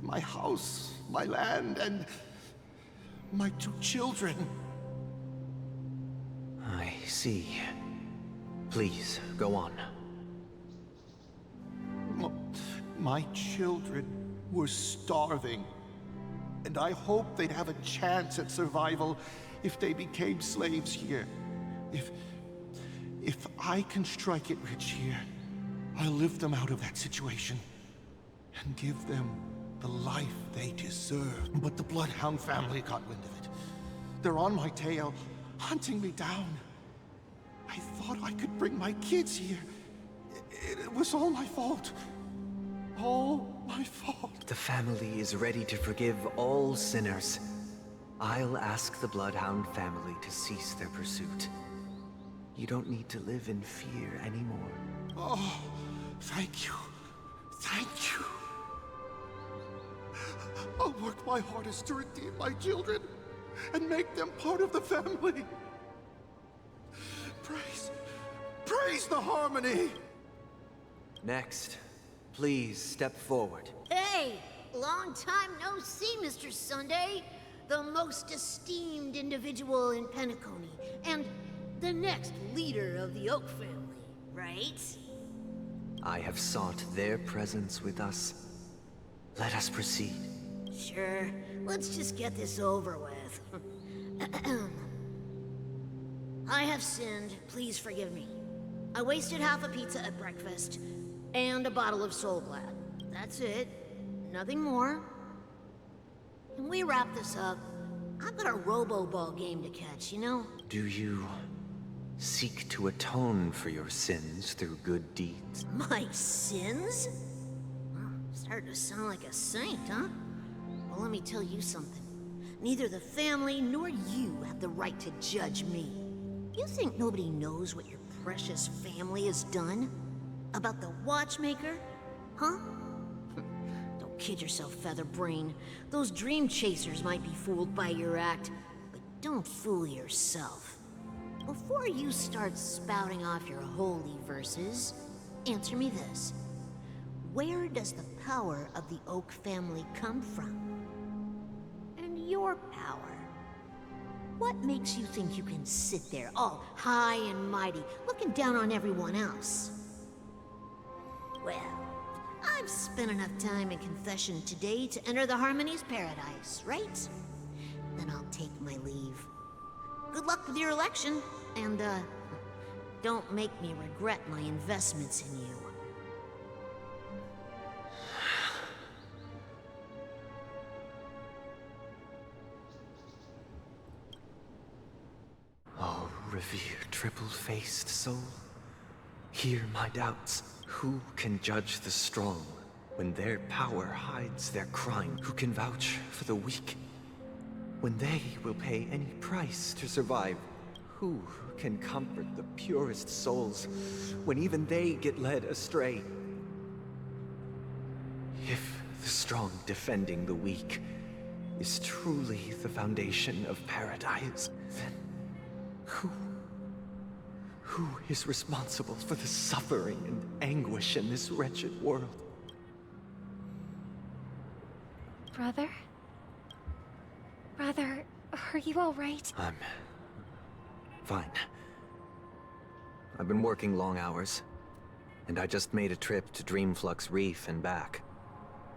My house, my land, and my 2 children. I see. Please, go on. My children were starving, and I hoped they'd have a chance at survival if they became slaves here. If I can strike it rich here, I'll lift them out of that situation and give them the life they deserve. But the Bloodhound family got wind of it. They're on my tail, hunting me down. I thought I could bring my kids here. It was all my fault. All my fault. The family is ready to forgive all sinners. I'll ask the Bloodhound family to cease their pursuit. You don't need to live in fear anymore. Oh, thank you. Thank you. I'll work my hardest to redeem my children and make them part of the family. Praise the harmony! Next, please step forward. Hey! Long time no see, Mr. Sunday. The most esteemed individual in Penacony, and the next leader of the Oak family, right? I have sought their presence with us. Let us proceed. Sure. Let's just get this over with. I have sinned. Please forgive me. I wasted half a pizza at breakfast, and a bottle of Soul Glad. That's it. Nothing more. Can we wrap this up? I've got a robo-ball game to catch, you know? Do you seek to atone for your sins through good deeds? My sins? Starting to sound like a saint, huh? Well, let me tell you something. Neither the family nor you have the right to judge me. You think nobody knows what your precious family has done? About the Watchmaker? Huh? Don't kid yourself, Featherbrain. Those dream chasers might be fooled by your act, but don't fool yourself. Before you start spouting off your holy verses, answer me this. Where does the power of the Oak family come from? And your power? What makes you think you can sit there, all high and mighty, looking down on everyone else? Well, I've spent enough time in confession today to enter the Harmony's paradise, right? Then I'll take my leave. Good luck with your election, and, don't make me regret my investments in you. revered triple-faced soul, hear my doubts. Who can judge the strong when their power hides their crime? Who can vouch for the weak when they will pay any price to survive? Who can comfort the purest souls when even they get led astray? If the strong defending the weak is truly the foundation of paradise, then who is responsible for the suffering and anguish in this wretched world? Brother? Brother, are you all right? I'm fine. I've been working long hours, and I just made a trip to Dreamflux Reef and back.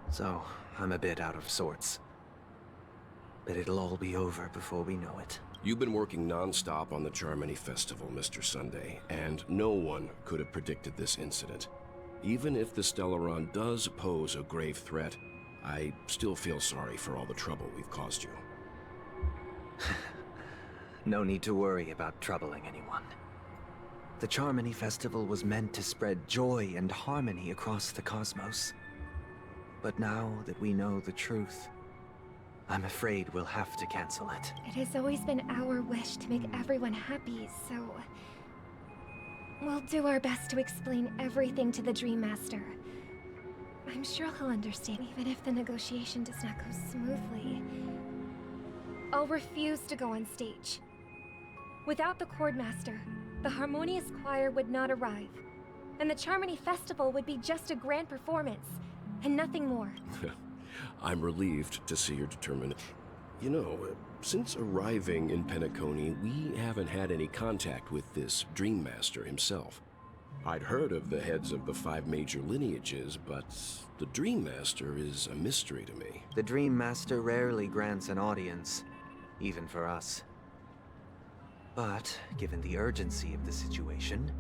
So, I'm a bit out of sorts. But it'll all be over before we know it. You've been working non-stop on the Charmony Festival, Mr. Sunday, and no one could have predicted this incident. Even if the Stellaron does pose a grave threat, I still feel sorry for all the trouble we've caused you. No need to worry about troubling anyone. The Charmony Festival was meant to spread joy and harmony across the cosmos. But now that we know the truth, I'm afraid we'll have to cancel it. It has always been our wish to make everyone happy, so... we'll do our best to explain everything to the Dream Master. I'm sure he'll understand, even if the negotiation does not go smoothly. I'll refuse to go on stage. Without the Chord Master, the Harmonious Choir would not arrive, and the Charmony Festival would be just a grand performance, and nothing more. I'm relieved to see you're determined. You know, since arriving in Penacony, we haven't had any contact with this Dream Master himself. I'd heard of the heads of the 5 major lineages, but the Dream Master is a mystery to me. The Dream Master rarely grants an audience, even for us. But, given the urgency of the situation,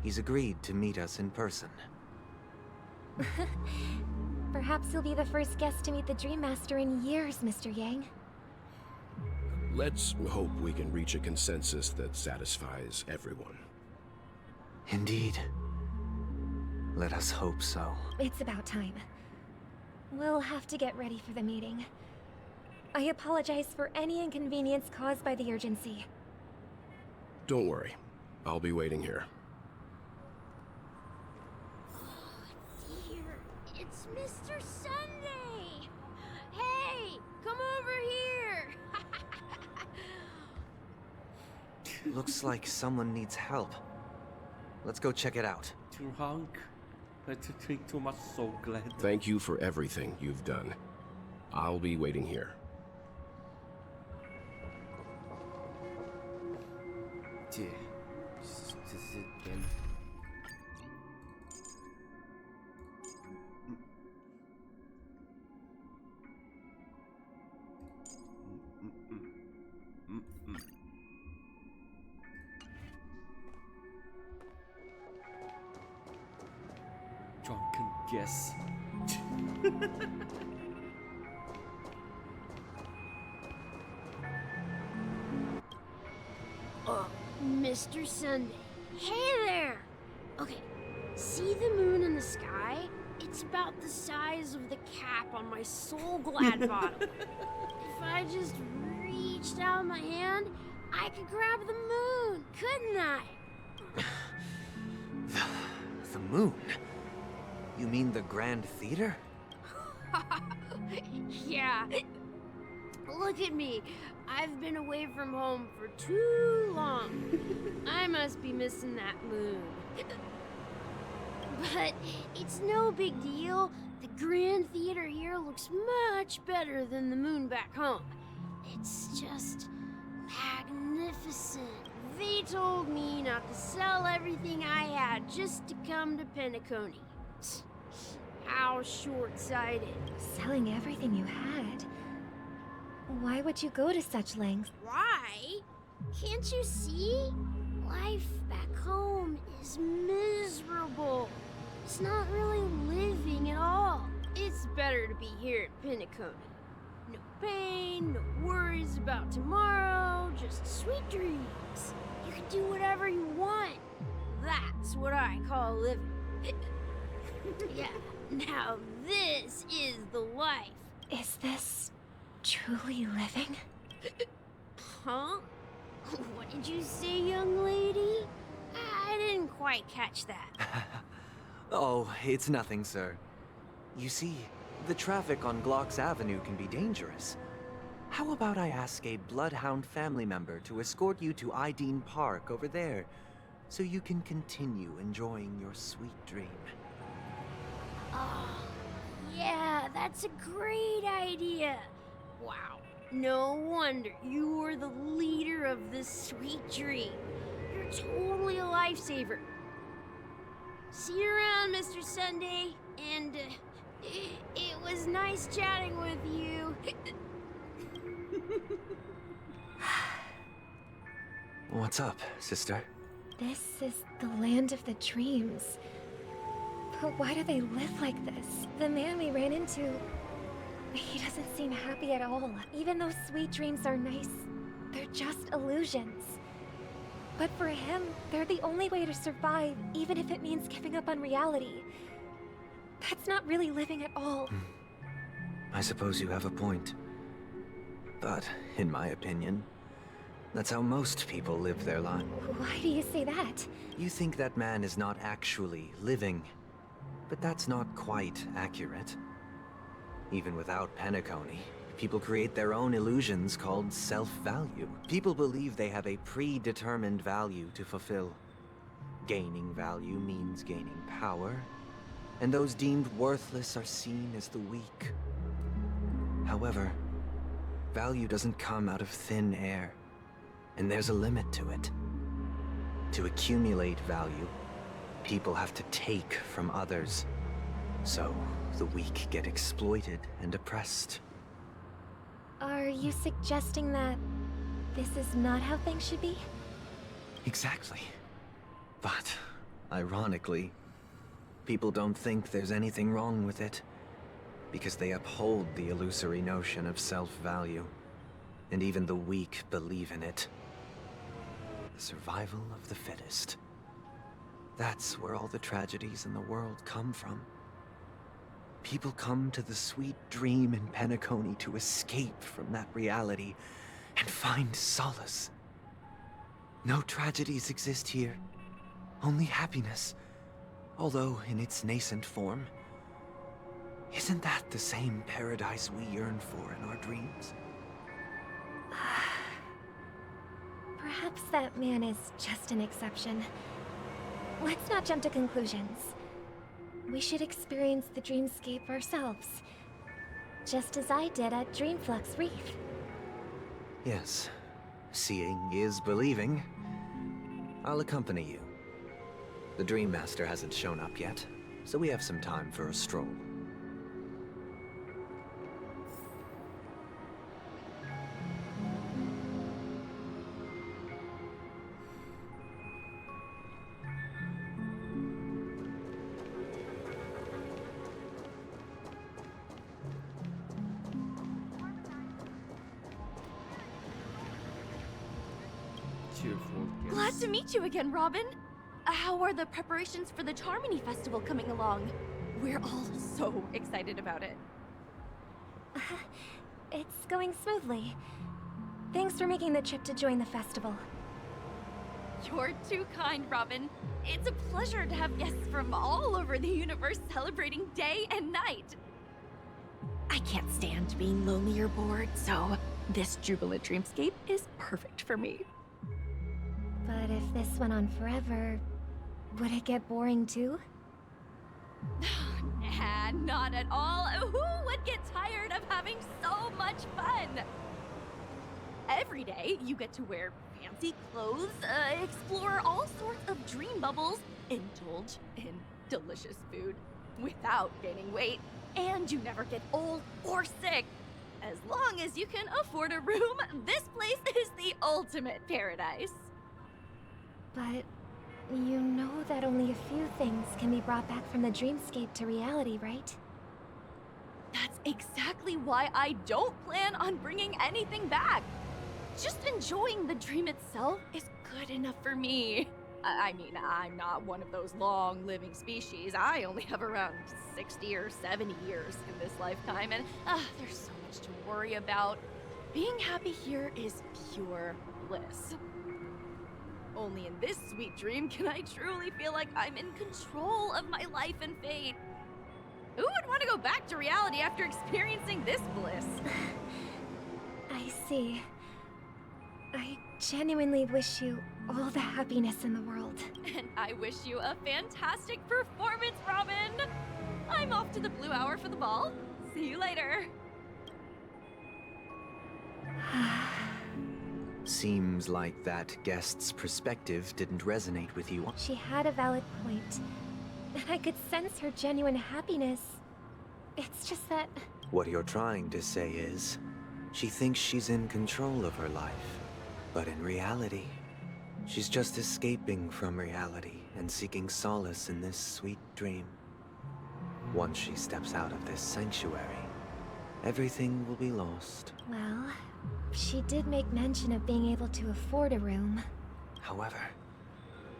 he's agreed to meet us in person. Perhaps you'll be the first guest to meet the Dream Master in years, Mr. Yang. Let's hope we can reach a consensus that satisfies everyone. Indeed. Let us hope so. It's about time. We'll have to get ready for the meeting. I apologize for any inconvenience caused by the urgency. Don't worry. I'll be waiting here. Dear, it's Mr. Sunday! Hey, come over here! Looks like someone needs help. Let's go check it out. Drunk. I drink too much, so glad. Thank you for everything you've done. I'll be waiting here. Dear, this is it again. Drunken guess. Mr. Sunday. Hey there! Okay, see the moon in the sky? It's about the size of the cap on my Soul Glad bottle. If I just reached out my hand, I could grab the moon, couldn't I? The moon? You mean the Grand Theater? Yeah. Look at me. I've been away from home for too long. I must be missing that moon. But it's no big deal. The Grand Theater here looks much better than the moon back home. It's just magnificent. They told me not to sell everything I had just to come to Penacony. How short-sighted. Selling everything you had? Why would you go to such lengths? Why? Can't you see? Life back home is miserable. It's not really living at all. It's better to be here at Penacony. No pain, no worries about tomorrow, just sweet dreams. You can do whatever you want. That's what I call living. Yeah, now this is the life. Is this truly living? Huh? What did you say, young lady? I didn't quite catch that. Oh, it's nothing, sir. You see, the traffic on Glock's Avenue can be dangerous. How about I ask a Bloodhound family member to escort you to Ideen Park over there, so you can continue enjoying your sweet dream? Oh, yeah, that's a great idea. Wow, no wonder you were the leader of this sweet dream. You're totally a lifesaver. See you around, Mr. Sunday, and it was nice chatting with you. What's up, sister? This is the land of the dreams. But why do they live like this? The man we ran into, he doesn't seem happy at all. Even though sweet dreams are nice, they're just illusions. But for him, they're the only way to survive, even if it means giving up on reality. That's not really living at all. I suppose you have a point. But, in my opinion, that's how most people live their lives. Why do you say that? You think that man is not actually living, but that's not quite accurate. Even without Penacony, people create their own illusions called self-value. People believe they have a predetermined value to fulfill. Gaining value means gaining power, and those deemed worthless are seen as the weak. However, value doesn't come out of thin air, and there's a limit to it. To accumulate value, people have to take from others. So, the weak get exploited and oppressed. Are you suggesting that this is not how things should be? Exactly. But, ironically, people don't think there's anything wrong with it, because they uphold the illusory notion of self-value, and even the weak believe in it. The survival of the fittest. That's where all the tragedies in the world come from. People come to the sweet dream in Penacony to escape from that reality and find solace. No tragedies exist here, only happiness, although in its nascent form. Isn't that the same paradise we yearn for in our dreams? Perhaps that man is just an exception. Let's not jump to conclusions. We should experience the dreamscape ourselves. Just as I did at Dreamflux Reef. Yes. Seeing is believing. I'll accompany you. The Dream Master hasn't shown up yet, so we have some time for a stroll. Glad to meet you again, Robin. How are the preparations for the Charmony Festival coming along? We're all so excited about it. It's going smoothly. Thanks for making the trip to join the festival. You're too kind, Robin. It's a pleasure to have guests from all over the universe celebrating day and night. I can't stand being lonely or bored, so this jubilant dreamscape is perfect for me. But if this went on forever, would it get boring too? Nah, not at all. Who would get tired of having so much fun? Every day, you get to wear fancy clothes, explore all sorts of dream bubbles, indulge in delicious food without gaining weight, and you never get old or sick. As long as you can afford a room, this place is the ultimate paradise. But you know that only a few things can be brought back from the dreamscape to reality, right? That's exactly why I don't plan on bringing anything back. Just enjoying the dream itself is good enough for me. I mean, I'm not one of those long-living species. I only have around 60 or 70 years in this lifetime, and there's so much to worry about. Being happy here is pure bliss. Only in this sweet dream can I truly feel like I'm in control of my life and fate. Who would want to go back to reality after experiencing this bliss? I see. I genuinely wish you all the happiness in the world. And I wish you a fantastic performance, Robin! I'm off to the Blue Hour for the ball. See you later. Seems like that guest's perspective didn't resonate with you. She had a valid point. And I could sense her genuine happiness. It's just that... What you're trying to say is, she thinks she's in control of her life. But in reality, she's just escaping from reality and seeking solace in this sweet dream. Once she steps out of this sanctuary, everything will be lost. Well, she did make mention of being able to afford a room. However,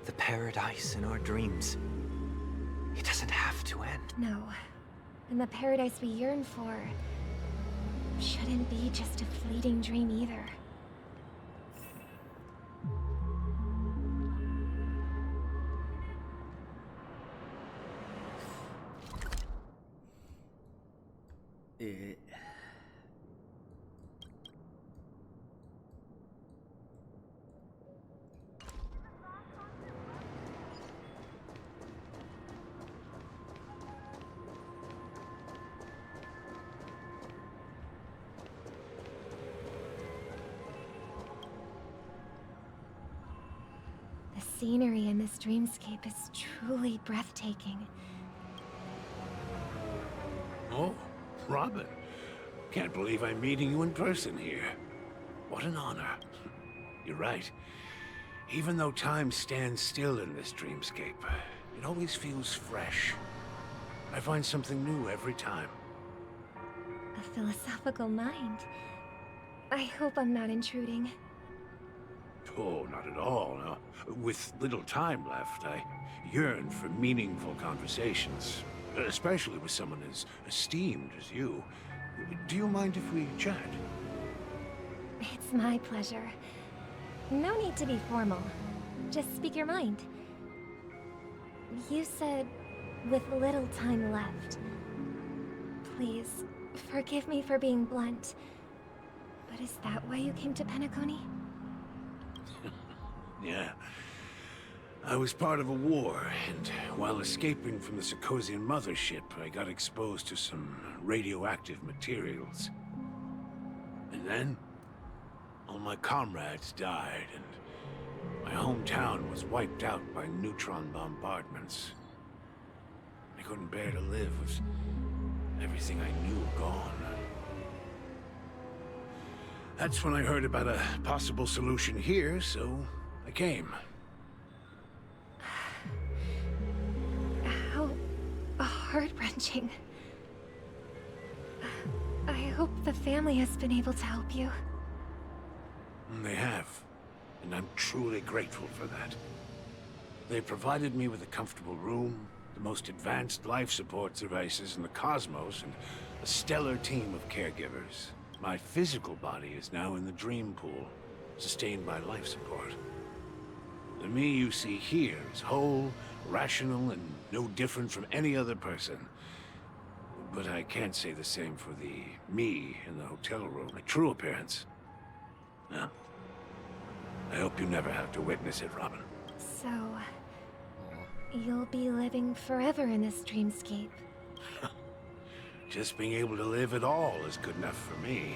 the paradise in our dreams, it doesn't have to end. No. And the paradise we yearn for shouldn't be just a fleeting dream either. The scenery in this dreamscape is truly breathtaking. Oh, Robin. Can't believe I'm meeting you in person here. What an honor. You're right. Even though time stands still in this dreamscape, it always feels fresh. I find something new every time. A philosophical mind. I hope I'm not intruding. Oh, not at all, no. With little time left, I yearn for meaningful conversations, especially with someone as esteemed as you. Do you mind if we chat? It's my pleasure. No need to be formal. Just speak your mind. You said, with little time left. Please, forgive me for being blunt. But is that why you came to Penacony? Yeah. I was part of a war, and while escaping from the Sarkosian mothership, I got exposed to some radioactive materials. And then, all my comrades died, and my hometown was wiped out by neutron bombardments. I couldn't bear to live with everything I knew gone. That's when I heard about a possible solution here, so I came. How heart-wrenching. I hope the family has been able to help you. They have, and I'm truly grateful for that. They provided me with a comfortable room, the most advanced life support devices in the cosmos, and a stellar team of caregivers. My physical body is now in the dream pool, sustained by life support. The me you see here is whole, rational, and no different from any other person. But I can't say the same for the me in the hotel room. My true appearance. No. I hope you never have to witness it, Robin. So, you'll be living forever in this dreamscape. Just being able to live at all is good enough for me.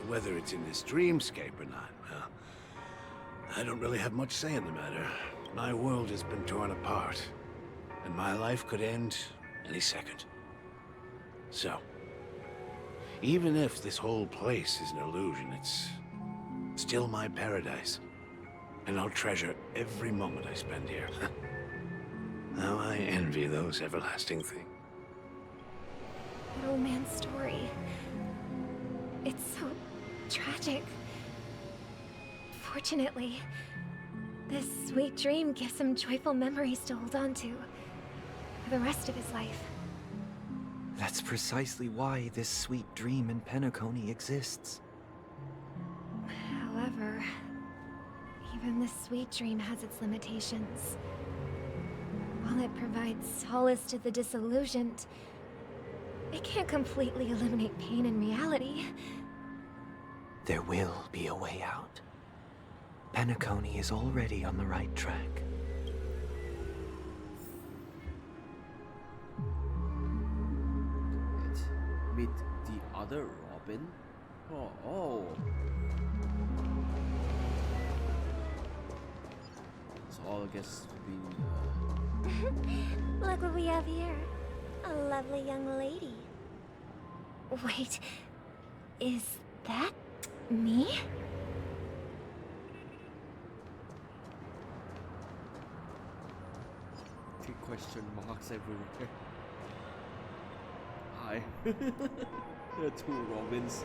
Whether it's in this dreamscape or not, well, I don't really have much say in the matter. My world has been torn apart, and my life could end any second. So, even if this whole place is an illusion, it's still my paradise. And I'll treasure every moment I spend here. How I envy those everlasting things. That old man's story. It's so tragic. Fortunately, This sweet dream gives him joyful memories to hold on to for the rest of his life. That's precisely why this sweet dream in Penacony exists. However, even this sweet dream has its limitations. While it provides solace to the disillusioned, it can't completely eliminate pain in reality. There will be a way out. Penacony is already on the right track. Meet the other Robin? Oh. So all I guess been Look what we have here. A lovely young lady. Wait, is that me? Two question marks everywhere. Hi. There are two Robins.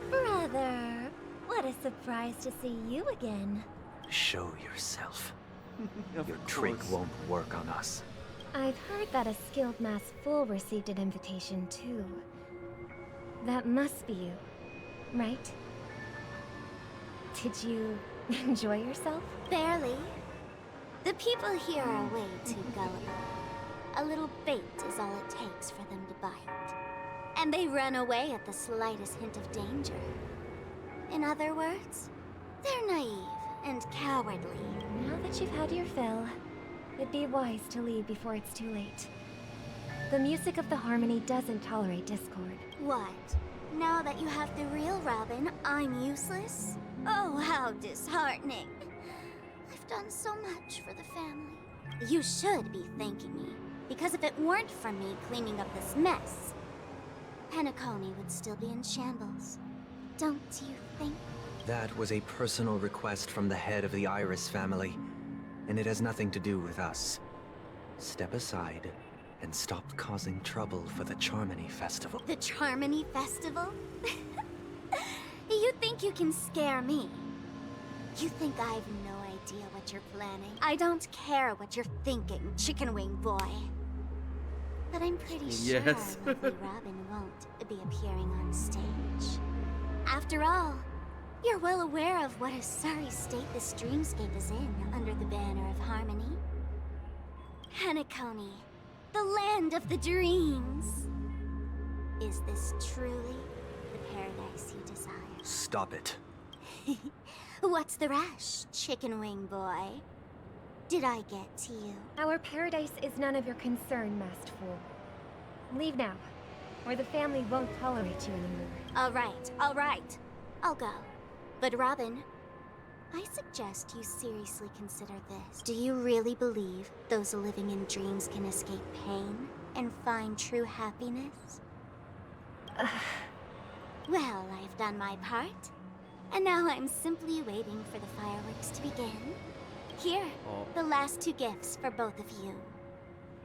Brother, what a surprise to see you again. Show yourself. Of Your trick course. won't work on us. I've heard that a skilled mass fool received an invitation too. That must be you, right? Did you enjoy yourself? Barely. The people here are way too gullible. A little bait is all it takes for them to bite. And they run away at the slightest hint of danger. In other words, they're naive and cowardly. Now that you've had your fill, it'd be wise to leave before it's too late. The music of the harmony doesn't tolerate discord. What? Now that you have the real Robin, I'm useless? Oh, how disheartening. I've done so much for the family. You should be thanking me, because if it weren't for me cleaning up this mess, Penacony would still be in shambles. Don't you think? That was a personal request from the head of the Iris family, and it has nothing to do with us. Step aside and stop causing trouble for the Charmony Festival. The Charmony Festival? You think you can scare me? You think I've no idea what you're planning? I don't care what you're thinking, chicken wing boy. But I'm pretty sure Yes. lovely Robin won't be appearing on stage. After all, you're well aware of what a sorry state this dreamscape is in under the banner of harmony. Penacony, the land of the dreams. Is this truly the paradise you desire? Stop it. What's the rush, chicken wing boy? Did I get to you? Our paradise is none of your concern, masked fool. Leave now, or the family won't tolerate you anymore. All right. I'll go. But Robin, I suggest you seriously consider this. Do you really believe those living in dreams can escape pain and find true happiness? Well, I've done my part. And now I'm simply waiting for the fireworks to begin. Here, the last two gifts for both of you.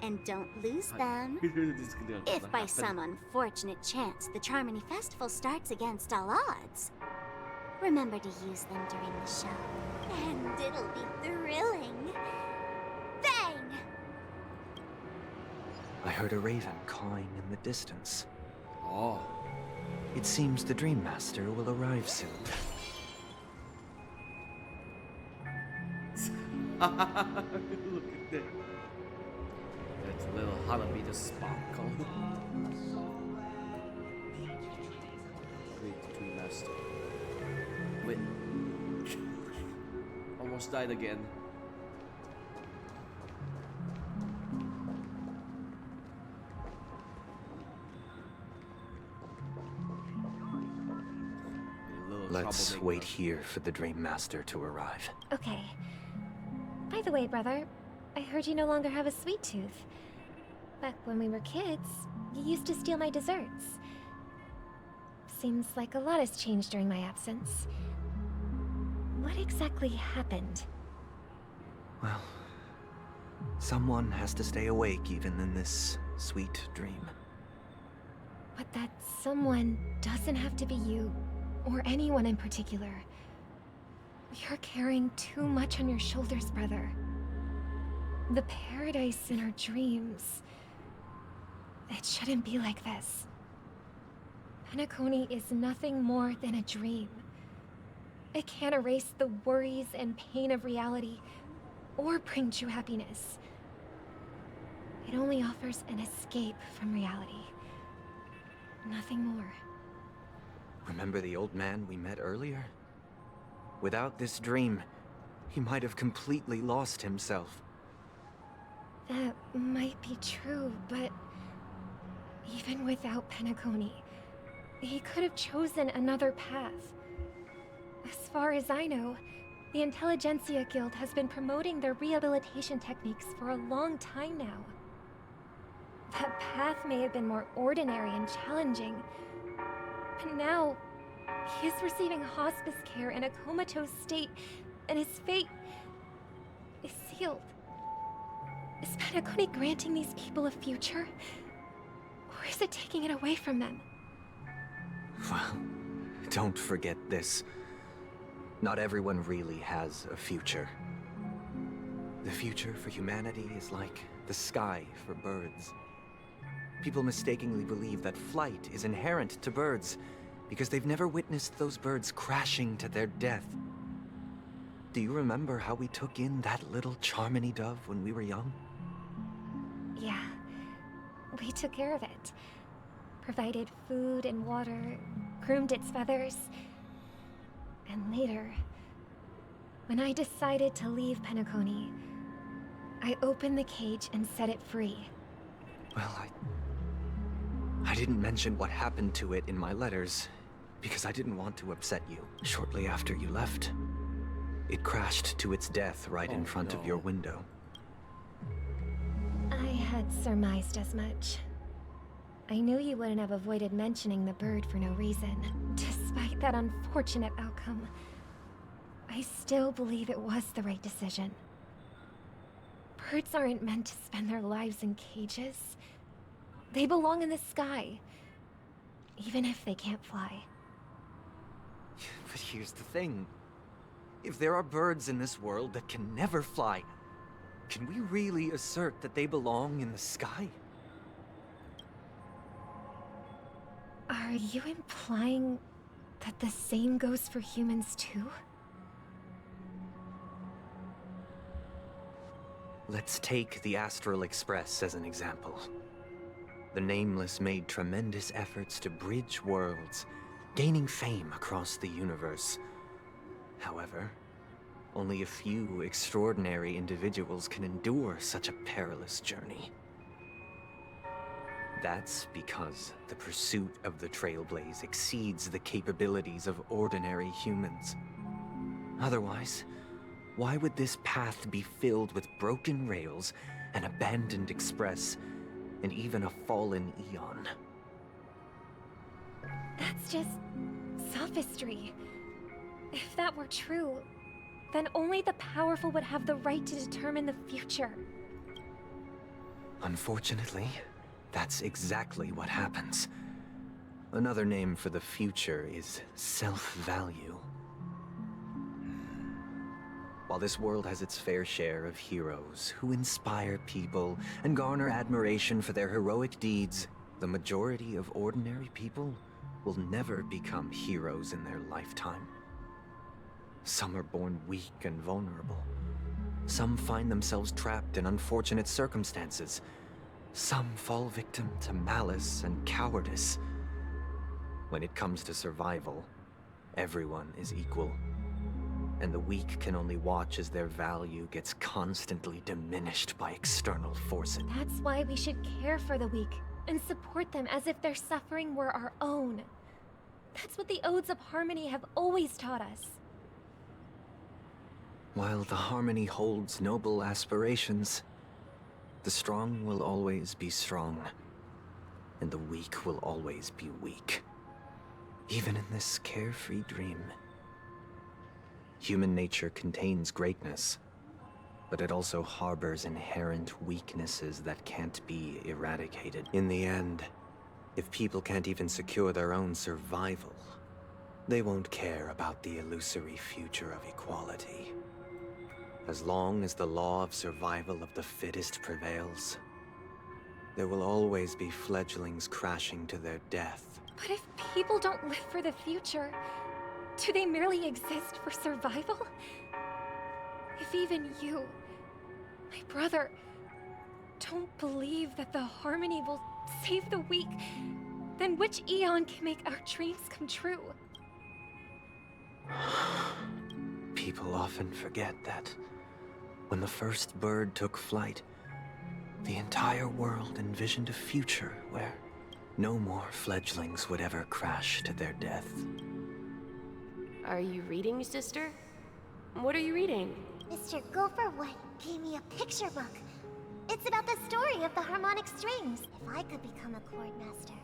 And don't lose them. If by some unfortunate chance the Charmony Festival starts against all odds, remember to use them during the show. And it'll be thrilling. Bang! I heard a raven cawing in the distance. Oh. It seems the Dream Master will arrive soon. Look at that. That's a little Hanabi the sparkle. Wait, the Dream Master. Wait. Almost died again. Let's wait here for the Dream Master to arrive. Okay. By the way, brother, I heard you no longer have a sweet tooth. Back when we were kids, you used to steal my desserts. Seems like a lot has changed during my absence. What exactly happened? Well, someone has to stay awake even in this sweet dream. But that someone doesn't have to be you, or anyone in particular. You're carrying too much on your shoulders, brother. The paradise in our dreams... it shouldn't be like this. Penacony is nothing more than a dream. It can't erase the worries and pain of reality, or bring true happiness. It only offers an escape from reality. Nothing more. Remember the old man we met earlier? Without this dream, he might have completely lost himself. That might be true, but... even without Penacony, he could have chosen another path. As far as I know, the Intelligentsia Guild has been promoting their rehabilitation techniques for a long time now. That path may have been more ordinary and challenging, but now he is receiving hospice care in a comatose state, and his fate is sealed. Is Penacony granting these people a future? Or is it taking it away from them? Well, don't forget this. Not everyone really has a future. The future for humanity is like the sky for birds. People mistakenly believe that flight is inherent to birds because they've never witnessed those birds crashing to their death. Do you remember how we took in that little Charmony dove when we were young? Yeah. We took care of it. Provided food and water, groomed its feathers. And later, when I decided to leave Penacony, I opened the cage and set it free. Well, I didn't mention what happened to it in my letters, because I didn't want to upset you. Shortly after you left, it crashed to its death right in front of your window. I had surmised as much. I knew you wouldn't have avoided mentioning the bird for no reason. Despite that unfortunate outcome, I still believe it was the right decision. Birds aren't meant to spend their lives in cages. They belong in the sky, even if they can't fly. But here's the thing. If there are birds in this world that can never fly, can we really assert that they belong in the sky? Are you implying that the same goes for humans too? Let's take the Astral Express as an example. The Nameless made tremendous efforts to bridge worlds, gaining fame across the universe. However, only a few extraordinary individuals can endure such a perilous journey. That's because the pursuit of the Trailblaze exceeds the capabilities of ordinary humans. Otherwise, why would this path be filled with broken rails, an abandoned express, and even a fallen Eon? That's just sophistry. If that were true, then only the powerful would have the right to determine the future. Unfortunately, that's exactly what happens. Another name for the future is self-value. While this world has its fair share of heroes who inspire people and garner admiration for their heroic deeds, the majority of ordinary people will never become heroes in their lifetime. Some are born weak and vulnerable. Some find themselves trapped in unfortunate circumstances. Some fall victim to malice and cowardice. When it comes to survival, everyone is equal. And the weak can only watch as their value gets constantly diminished by external forces. That's why we should care for the weak and support them as if their suffering were our own. That's what the Odes of Harmony have always taught us. While the Harmony holds noble aspirations, the strong will always be strong, and the weak will always be weak. Even in this carefree dream. Human nature contains greatness, but it also harbors inherent weaknesses that can't be eradicated. In the end, If people can't even secure their own survival, they won't care about the illusory future of equality. As long as the law of survival of the fittest prevails, there will always be fledglings crashing to their death. But if people don't live for the future, do they merely exist for survival? If even you, my brother, don't believe that the harmony will save the weak, then which eon can make our dreams come true? People often forget that when the first bird took flight, the entire world envisioned a future where no more fledglings would ever crash to their death. Are you reading, sister? What are you reading? Mr. Gopherwood gave me a picture book. It's about the story of the harmonic strings. If I could become a chord master,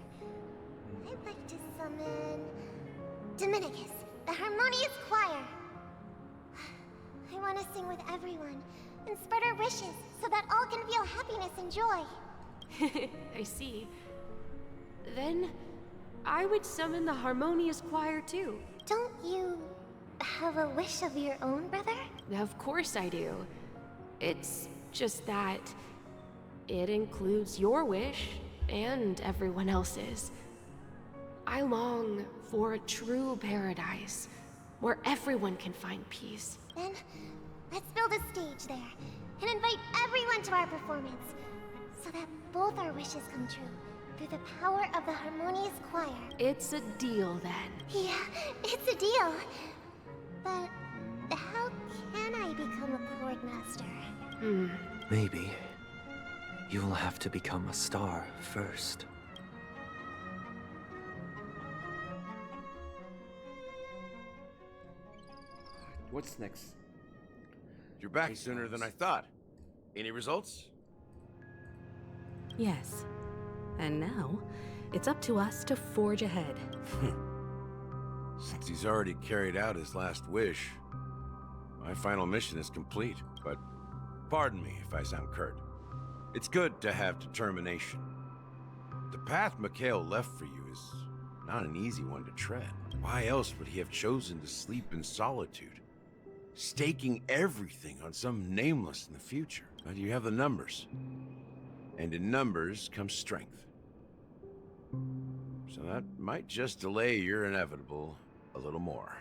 I'd like to summon Dominicus, the harmonious choir. I want to sing with everyone and spread our wishes so that all can feel happiness and joy. I see. Then I would summon the harmonious choir too. Don't you have a wish of your own, brother? Of course I do. It's just that it includes your wish and everyone else's. I long for a true paradise where everyone can find peace. Then let's build a stage there and invite everyone to our performance so that both our wishes come true through the power of the harmonious choir. It's a deal then. Yeah, it's a deal. But how can I become a chord master? Maybe you'll have to become a star first. What's next? You're back sooner than I thought. Any results? Yes. And now, it's up to us to forge ahead. Since he's already carried out his last wish, my final mission is complete, but pardon me if I sound curt. It's good to have determination. The path Mikhail left for you is not an easy one to tread. Why else would he have chosen to sleep in solitude, staking everything on some nameless in the future? But you have the numbers, and in numbers comes strength. So that might just delay your inevitable a little more.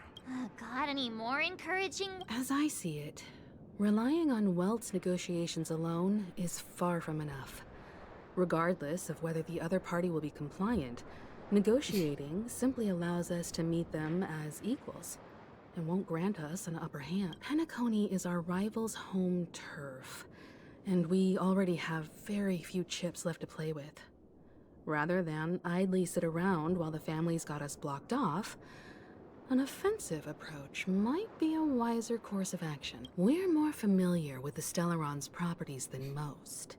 Got any more encouraging? As I see it, relying on Welt's negotiations alone is far from enough. Regardless of whether the other party will be compliant, negotiating simply allows us to meet them as equals and won't grant us an upper hand. Penacony is our rival's home turf, and we already have very few chips left to play with. Rather than idly sit around while the families got us blocked off, an offensive approach might be a wiser course of action. We're more familiar with the Stellaron's properties than most,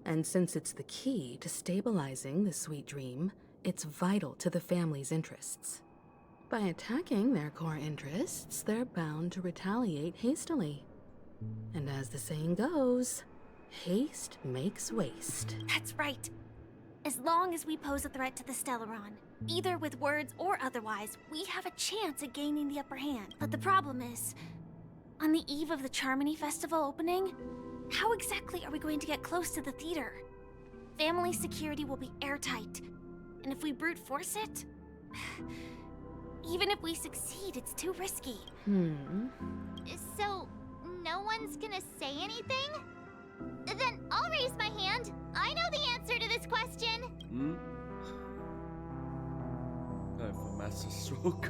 and since it's the key to stabilizing the sweet dream, it's vital to the family's interests. By attacking their core interests, they're bound to retaliate hastily. And as the saying goes, haste makes waste. That's right. As long as we pose a threat to the Stellaron, either with words or otherwise, we have a chance at gaining the upper hand. But the problem is, on the eve of the Charmony Festival opening, how exactly are we going to get close to the theater? Family security will be airtight, and if we brute force it, even if we succeed, it's too risky. So, no one's gonna say anything? Then I'll raise my hand. I know the answer to this question. Time for master stroke.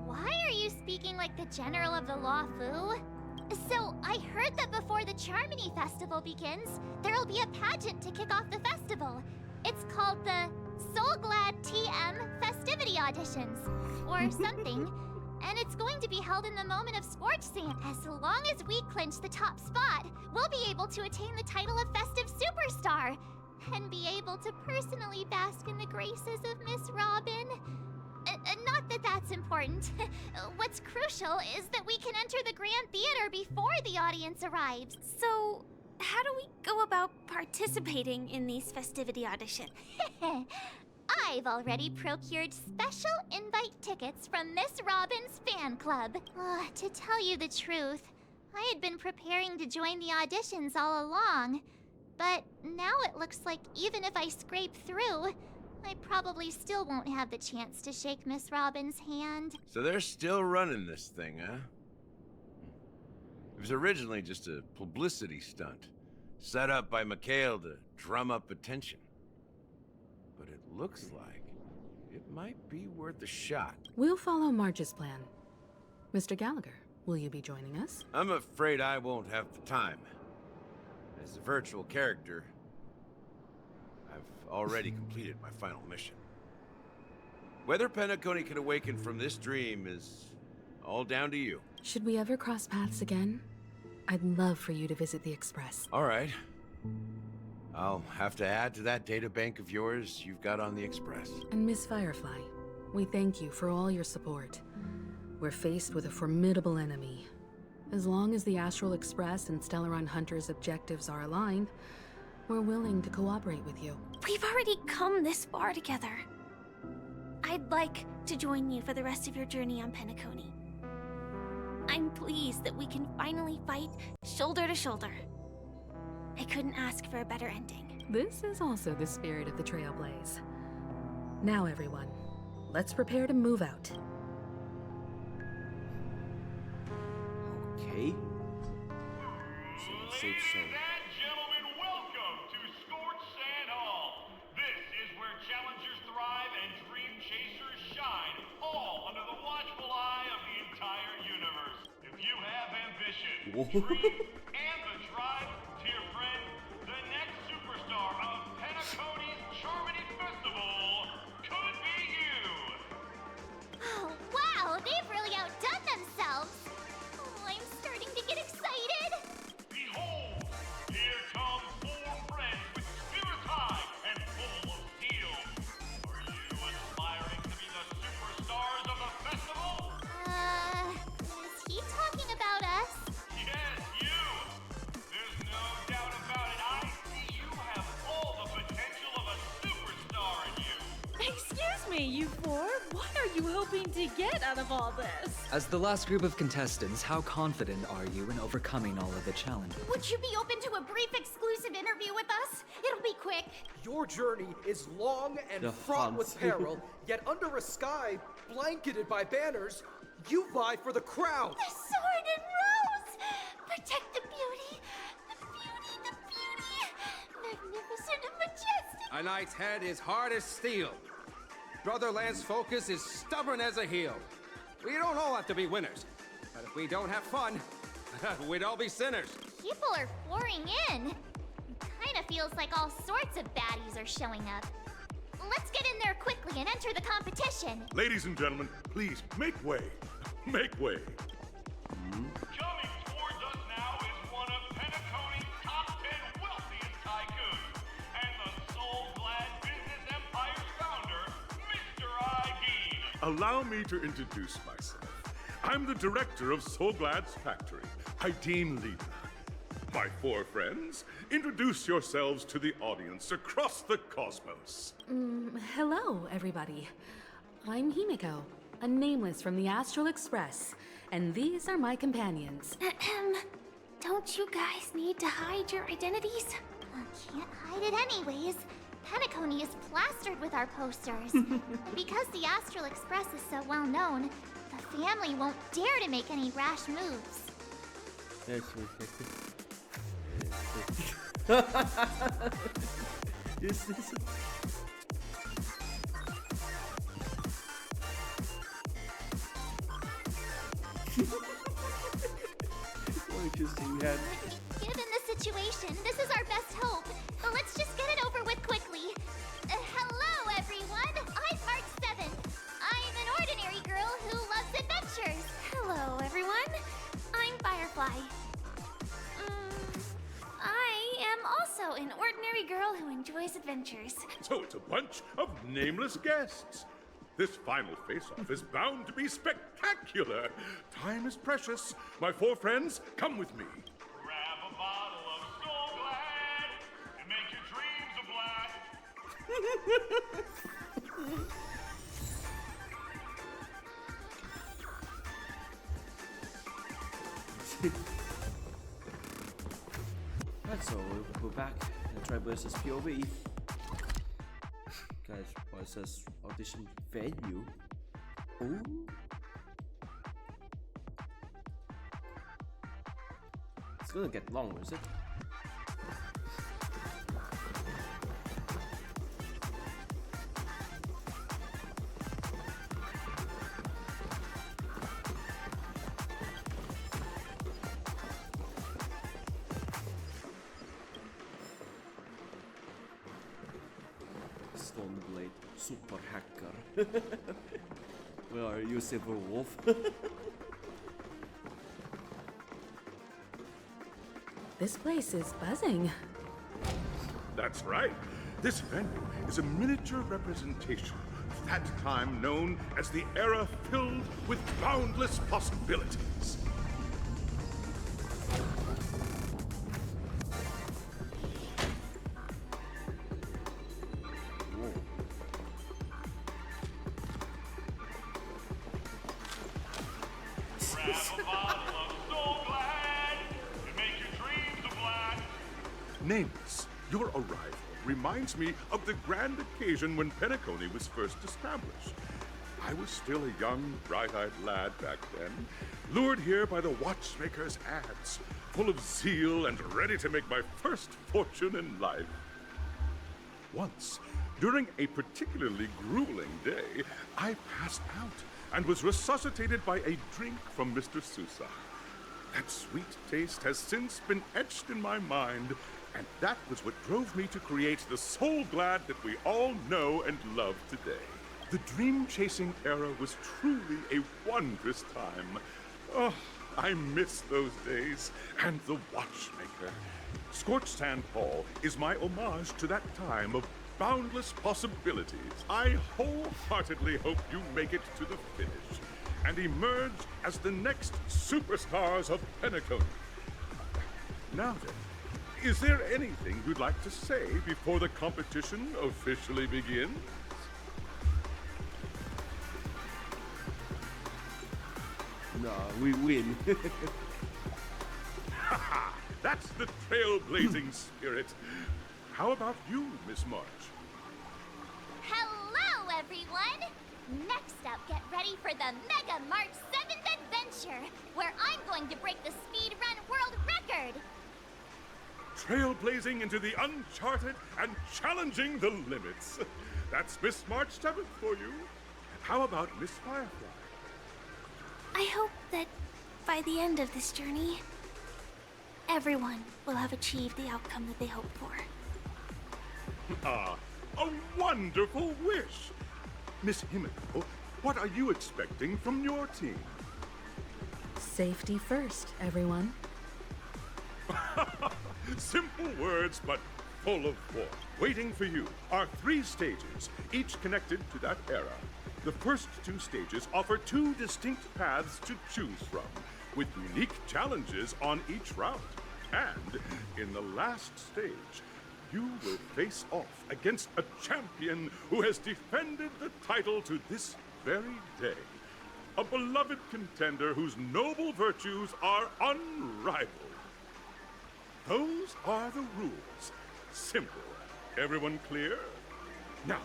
Why are you speaking like the General of the Law Fu? So, I heard that before the Charmony Festival begins, there'll be a pageant to kick off the festival. It's called the Soul Glad TM Festivity Auditions, or something. And it's going to be held in the moment of Scorch Sand. As long as we clinch the top spot, we'll be able to attain the title of Festive Superstar, and be able to personally bask in the graces of Miss Robin. Not that that's important. What's crucial is that we can enter the Grand Theater before the audience arrives. So, how do we go about participating in these festivity auditions? I've already procured special invite tickets from Miss Robin's fan club. To tell you the truth, I had been preparing to join the auditions all along. But now it looks like even if I scrape through, I probably still won't have the chance to shake Miss Robin's hand. So they're still running this thing, huh? It was originally just a publicity stunt, set up by Mikhail to drum up attention. But it looks like it might be worth a shot. We'll follow Marge's plan. Mr. Gallagher, will you be joining us? I'm afraid I won't have the time. As a virtual character, I've already completed my final mission. Whether Penacony can awaken from this dream is all down to you. Should we ever cross paths again? I'd love for you to visit the Express. All right. I'll have to add to that data bank of yours you've got on the Express. And Miss Firefly, we thank you for all your support. We're faced with a formidable enemy. As long as the Astral Express and Stellaron Hunter's objectives are aligned, we're willing to cooperate with you. We've already come this far together. I'd like to join you for the rest of your journey on Penacony. I'm pleased that we can finally fight shoulder to shoulder. I couldn't ask for a better ending. This is also the spirit of the Trailblaze. Now, everyone, let's prepare to move out. Okay. Ladies and gentlemen, welcome to Scorched Sand Hall. This is where challengers thrive and dream chasers shine, all under the watchful eye of the entire universe. If you have ambition, dream, and the drive, dear friend, the next superstar of Penacony's Charmony Festival could be you. Oh, wow, they've really outdone themselves. I'm starting to get excited! Behold, here come 4 friends with spirits high and full of steel. Are you aspiring to be the superstars of the festival? Is he talking about us? Yes, you! There's no doubt about it. I see you have all the potential of a superstar in you. Excuse me, you 4. What are you hoping to get out of all this? As the last group of contestants, how confident are you in overcoming all of the challenges? Would you be open to a brief exclusive interview with us? It'll be quick. Your journey is long and fraught with peril, yet under a sky blanketed by banners, you vie for the crown. The sword and rose! Protect the beauty! The beauty, the beauty! Magnificent and majestic! A knight's head is hard as steel. Brother Lance's focus is stubborn as a heel. We don't all have to be winners, but if we don't have fun, we'd all be sinners. People are pouring in. It kind of feels like all sorts of baddies are showing up. Let's get in there quickly and enter the competition. Ladies and gentlemen, please make way. Make way. Coming towards us now is one of Penacony's top 10 wealthiest tycoons and the soul-glad business empire's founder, Mr. I. Allow me to introduce myself. I'm the director of Soulglad's factory, Ideen Lina. My 4 friends, introduce yourselves to the audience across the cosmos. Hello, everybody. I'm Himiko, a nameless from the Astral Express, and these are my companions. Don't you guys need to hide your identities? Can't hide it anyways. Penacony is plastered with our posters. Because the Astral Express is so well known, the family won't dare to make any rash moves. Is this? What interesting head. Given the situation, this is our best hope. Let's just get it over with quickly. Hello, everyone. I'm March 7th. I'm an ordinary girl who loves adventures. Hello, everyone. I'm Firefly. I am also an ordinary girl who enjoys adventures. So it's a bunch of nameless guests. This final face-off is bound to be spectacular. Time is precious. My 4 friends, come with me. Grab a bottle of soul Right, so we're back in Trailblazer's POV. Guys, what it says audition venue. Ooh. It's gonna get long, is it? Stoneblade super hacker. Where are you, Silver Wolf? This place is buzzing. That's right. This venue is a miniature representation of that time known as the era filled with boundless possibilities. Nameless, your arrival reminds me of the grand occasion when Penacony was first established. I was still a young, bright-eyed lad back then, lured here by the Watchmaker's ads, full of zeal and ready to make my first fortune in life. Once, during a particularly grueling day, I passed out and was resuscitated by a drink from Mr. Sousa. That sweet taste has since been etched in my mind, and that was what drove me to create the Soul Glad that we all know and love today. The dream-chasing era was truly a wondrous time. Oh, I miss those days, and the Watchmaker. Scorched Sand Hall is my homage to that time of boundless possibilities. I wholeheartedly hope you make it to the finish and emerge as the next superstars of Penacony. Now then, is there anything you'd like to say before the competition officially begins? No, we win. Haha, that's the trailblazing spirit. How about you, Miss March? Hello, everyone! Next up, get ready for the Mega March 7th Adventure, where I'm going to break the speed run world record! Trailblazing into the uncharted and challenging the limits. That's Miss March 7th for you. How about Miss Firefly? I hope that by the end of this journey, everyone will have achieved the outcome that they hoped for. Ah, a wonderful wish! Miss Himiko, what are you expecting from your team? Safety first, everyone. Simple words, but full of force. Waiting for you are 3 stages, each connected to that era. The first 2 stages offer 2 distinct paths to choose from, with unique challenges on each route. And in the last stage, you will face off against a champion who has defended the title to this very day. A beloved contender whose noble virtues are unrivaled. Those are the rules. Simple. Everyone clear? Now,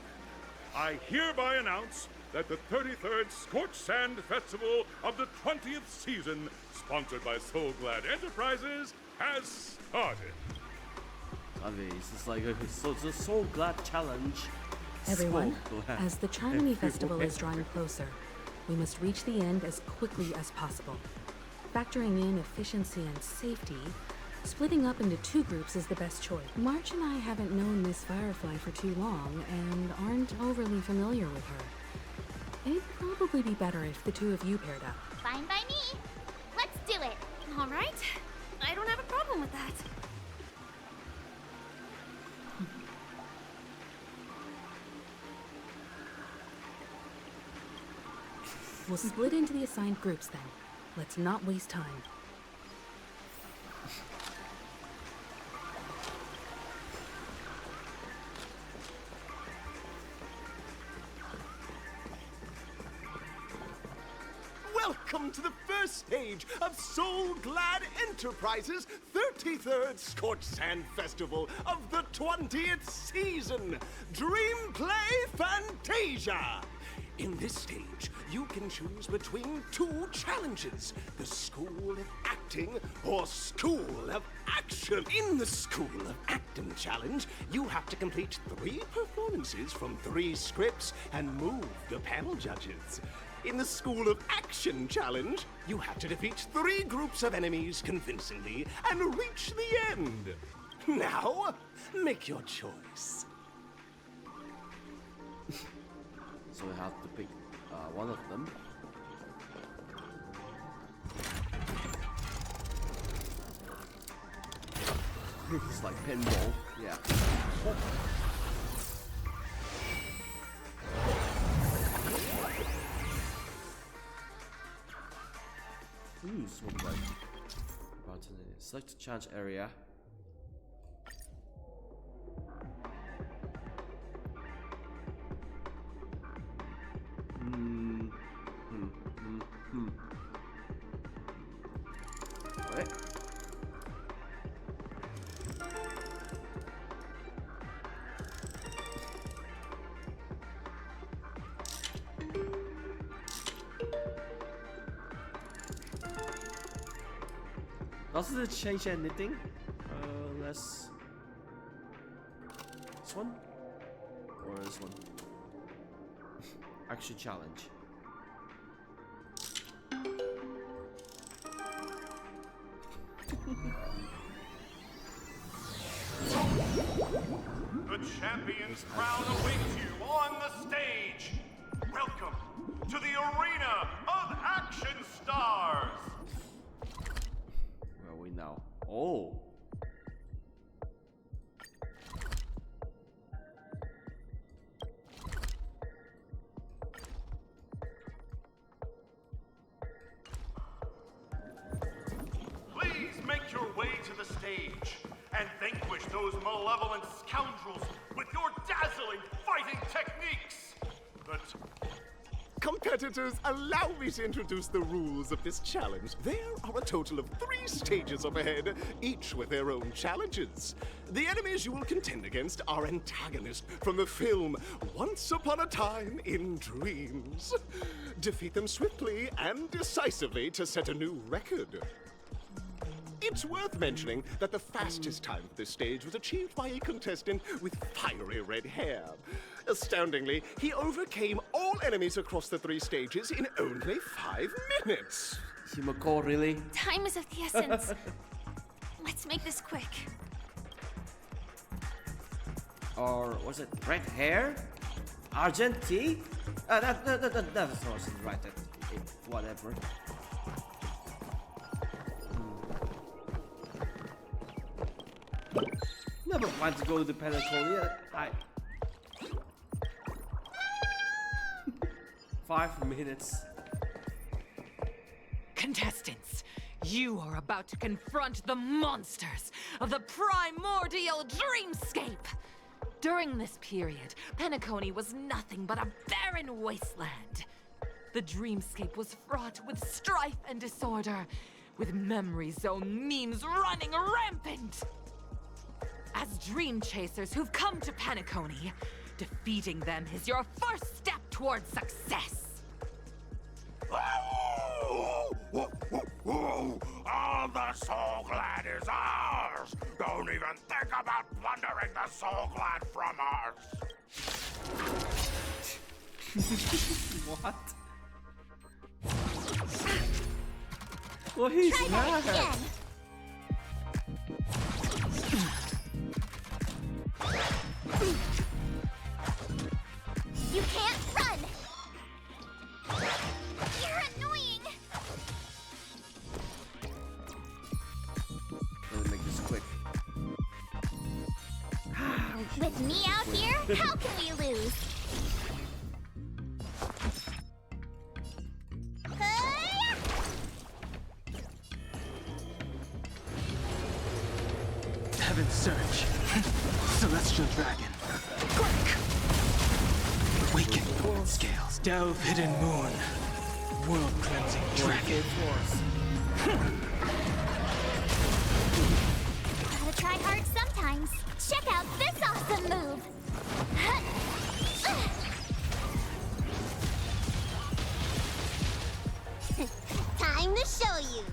I hereby announce that the 33rd Scorched Sand Festival of the 20th season, sponsored by Soul Glad Enterprises, has started. This is like a Soul Glad challenge. Everyone, Soul Glad. as the Charmony Festival is drawing closer, we must reach the end as quickly as possible. Factoring in efficiency and safety, splitting up into 2 groups is the best choice. March and I haven't known Miss Firefly for too long and aren't overly familiar with her. It'd probably be better if the 2 of you paired up. Fine by me. Let's do it. All right. I don't have a problem with that. We'll split into the assigned groups then. Let's not waste time. Welcome to the first stage of Soul Glad Enterprises' 33rd Scorched Sand Festival of the 20th season, Dreamplay Fantasia. In this stage, you can choose between 2 challenges, the School of Acting or School of Action. In the School of Acting challenge, you have to complete 3 performances from 3 scripts and move the panel judges. In the School of Action challenge, you have to defeat 3 groups of enemies convincingly and reach the end. Now, make your choice. So we have to pick one of them. It's like pinball, yeah. Ooh, smoke light. About to select the challenge area. Right. Does it change anything? Let's... This one? Or this one? Action challenge. The champion's crown awaits you on the stage. Welcome to the arena of action stars. Where are we now? Oh. Please make your way to the stage and vanquish those malevolent scoundrels with your dazzling fighting techniques. But Competitors, allow me to introduce the rules of this challenge. There are a total of 3 stages up ahead, each with their own challenges. The enemies you will contend against are antagonists from the film Once Upon a Time in Dreams. Defeat them swiftly and decisively to set a new record. It's worth mentioning that the fastest time for this stage was achieved by a contestant with fiery red hair. Astoundingly, he overcame all enemies across the 3 stages in only 5 minutes. Himako, really? Time is of the essence. Let's make this quick. Or was it red hair? Argent tea? That wasn't right. Whatever. Never planned to go to Penacony. 5 minutes. Contestants, you are about to confront the monsters of the primordial dreamscape. During this period, Penacony was nothing but a barren wasteland. The dreamscape was fraught with strife and disorder, with memory zone memes running rampant. As dream chasers who've come to Penacony, defeating them is your first step towards success. All the Soul Glad is ours! Don't even think about plundering the Soul Glad from us! What? Well, he's Try mad. that again. You can't run! You're annoying! Let's make this quick. With me out here, how can we lose? Heaven's Surge. Celestial Dragon. Quick! Awaken the scales. Delve Hidden Moon. World-cleansing dragon force. Gotta try hard sometimes. Check out this awesome move. Time to show you.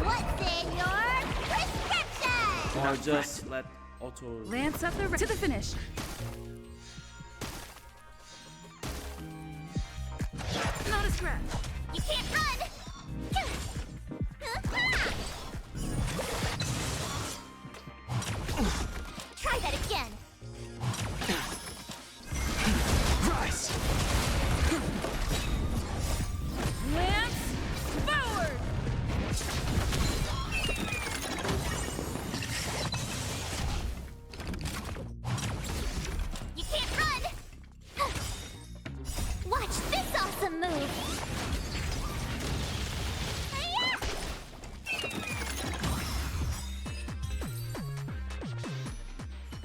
What's in your prescription? Or just let auto. Lance up to the finish. Not a scratch. You can't run. Try that again. Rise! Lance, forward! You can't run. Watch this awesome move.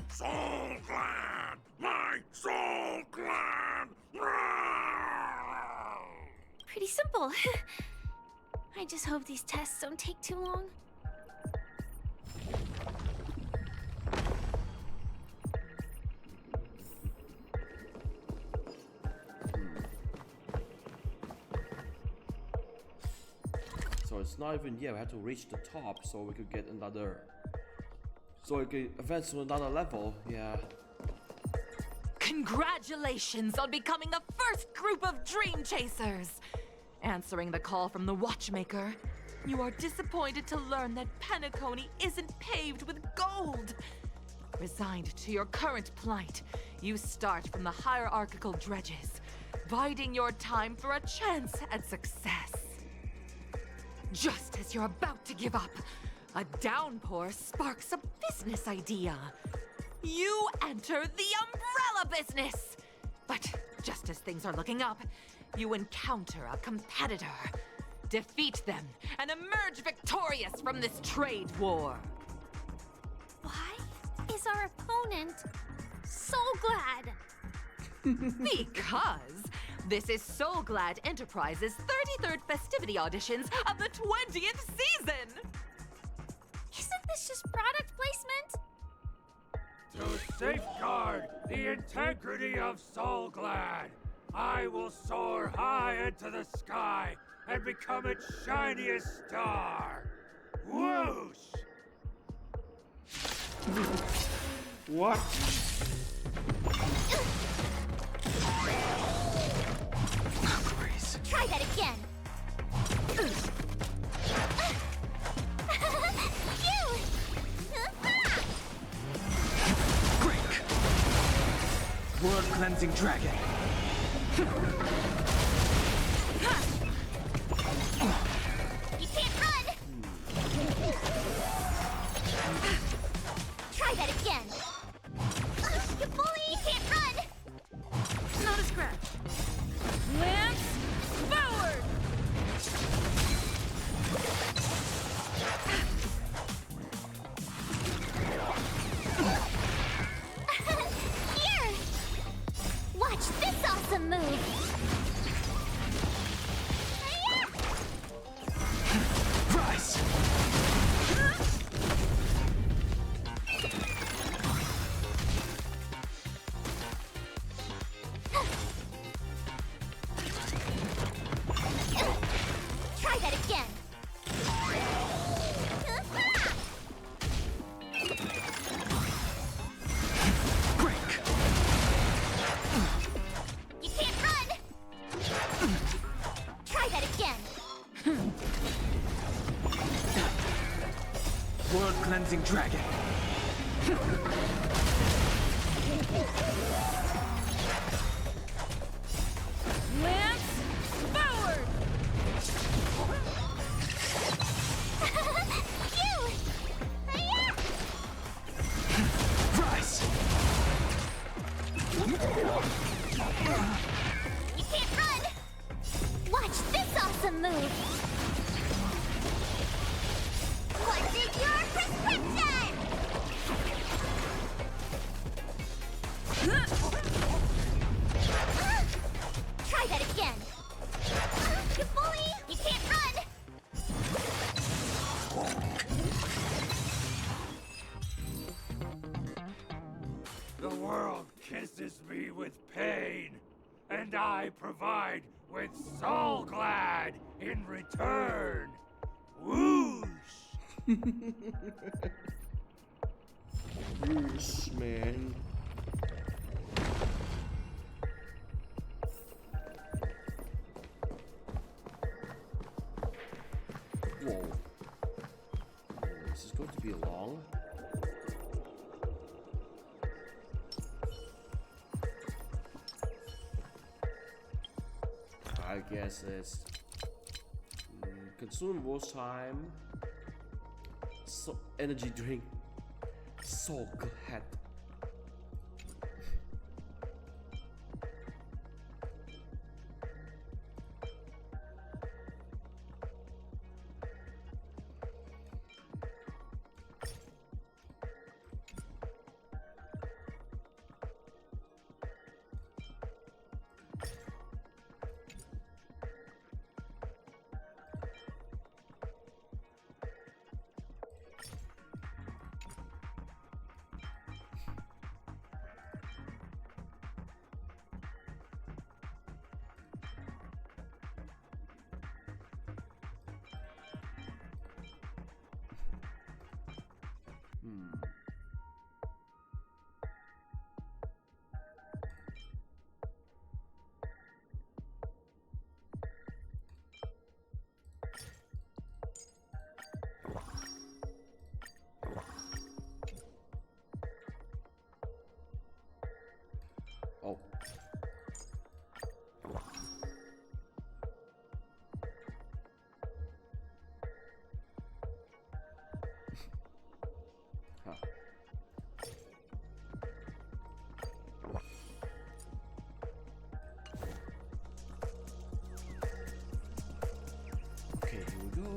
Soul Clan! My Soul Clan! Pretty simple. I just hope these tests don't take too long. So it's not even yet. We have to reach the top so we could get another. So we can advance to another level. Yeah. Congratulations on becoming the first group of Dream Chasers! Answering the call from the Watchmaker, you are disappointed to learn that Penacony isn't paved with gold. Resigned to your current plight, you start from the hierarchical dredges, biding your time for a chance at success. Just as you're about to give up, a downpour sparks a business idea. You enter the umbrella business! But just as things are looking up, you encounter a competitor. Defeat them and emerge victorious from this trade war. Why is our opponent so glad? Because this is So Glad Enterprises' 33rd festivity auditions of the 20th season! Isn't this just product placement? To safeguard the integrity of Soul Glad, I will soar high into the sky and become its shiniest star. Whoosh! What? Try that again. World-cleansing dragon. You can't run. Try that again. You bully! You can't run. Not a scratch. Lance, forward! Here! Watch this awesome move! Rise! Try that again! Break! You can't run! Try that again! World-cleansing dragon. Lance, forward! Rise! You can't run! Watch this awesome move! What's in your prescription? me with pain, and I provide with Soul Glad in return. Whoosh! Whoosh, man. Whoa. This is going to be long. I guess it's consume most time. So energy drink. Soul Glad. Oh. Huh. Okay, here we go.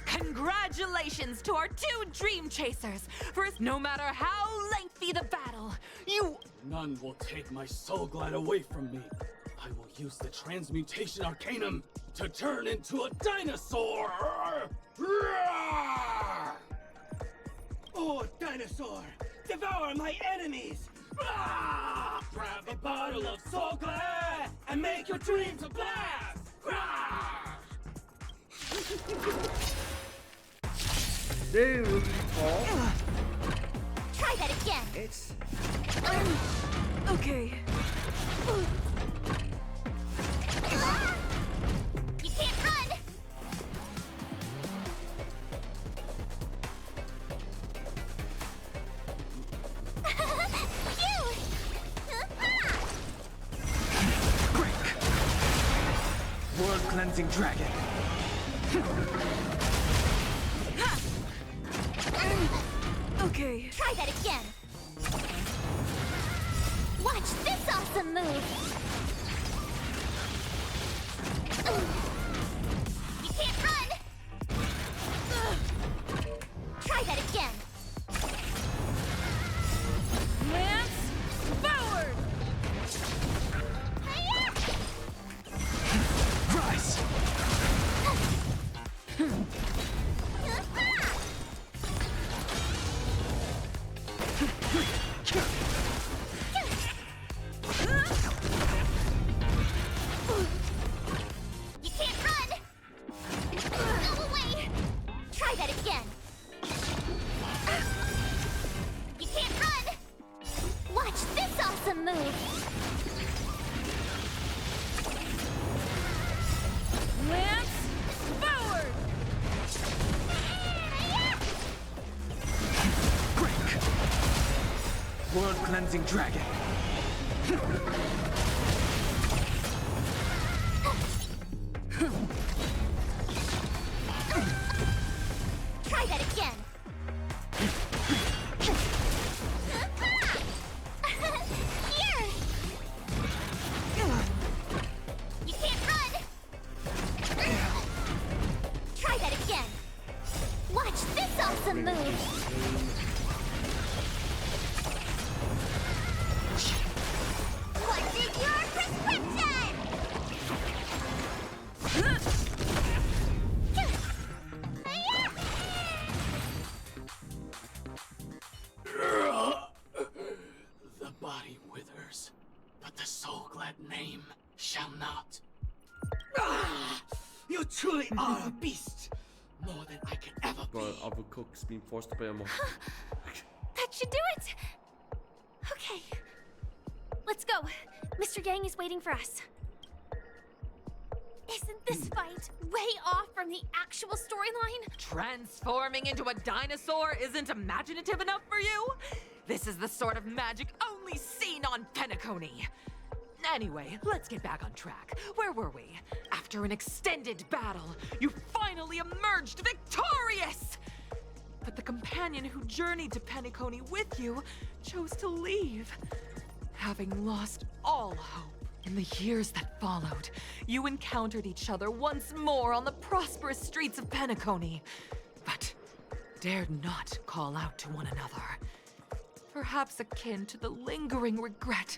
Congratulations to our 2 Dream Chasers! First, no matter how lengthy the battle, you... None will take my Soul Glad away from me. I will use the Transmutation Arcanum to turn into a dinosaur! Oh, dinosaur! Devour my enemies! Grab a bottle of Soul Glad and make your dreams a blast! Dude. Oh. Try that again. It's okay. You can't run. World Cleansing Dragon. Okay. Try that again. Watch this awesome move. You can't run. Try that again. Lance forward. Rise. You can't run. Go away. Try that again. You can't run. Watch this awesome move. Lance forward. World Cleansing Dragon. Try that again. Here. You can't run. Try that again. Watch this awesome move. Lightning shall not. Ah, you truly are a beast. More than I can ever be. But Overcook's being forced to play a more. That should do it! Okay. Let's go. Mr. Yang is waiting for us. Isn't this fight way off from the actual storyline? Transforming into a dinosaur isn't imaginative enough for you? This is the sort of magic only seen on Penacony. Anyway, let's get back on track. Where were we? After an extended battle, you finally emerged victorious! But the companion who journeyed to Penacony with you chose to leave, having lost all hope. In the years that followed, you encountered each other once more on the prosperous streets of Penacony, but dared not call out to one another. Perhaps akin to the lingering regret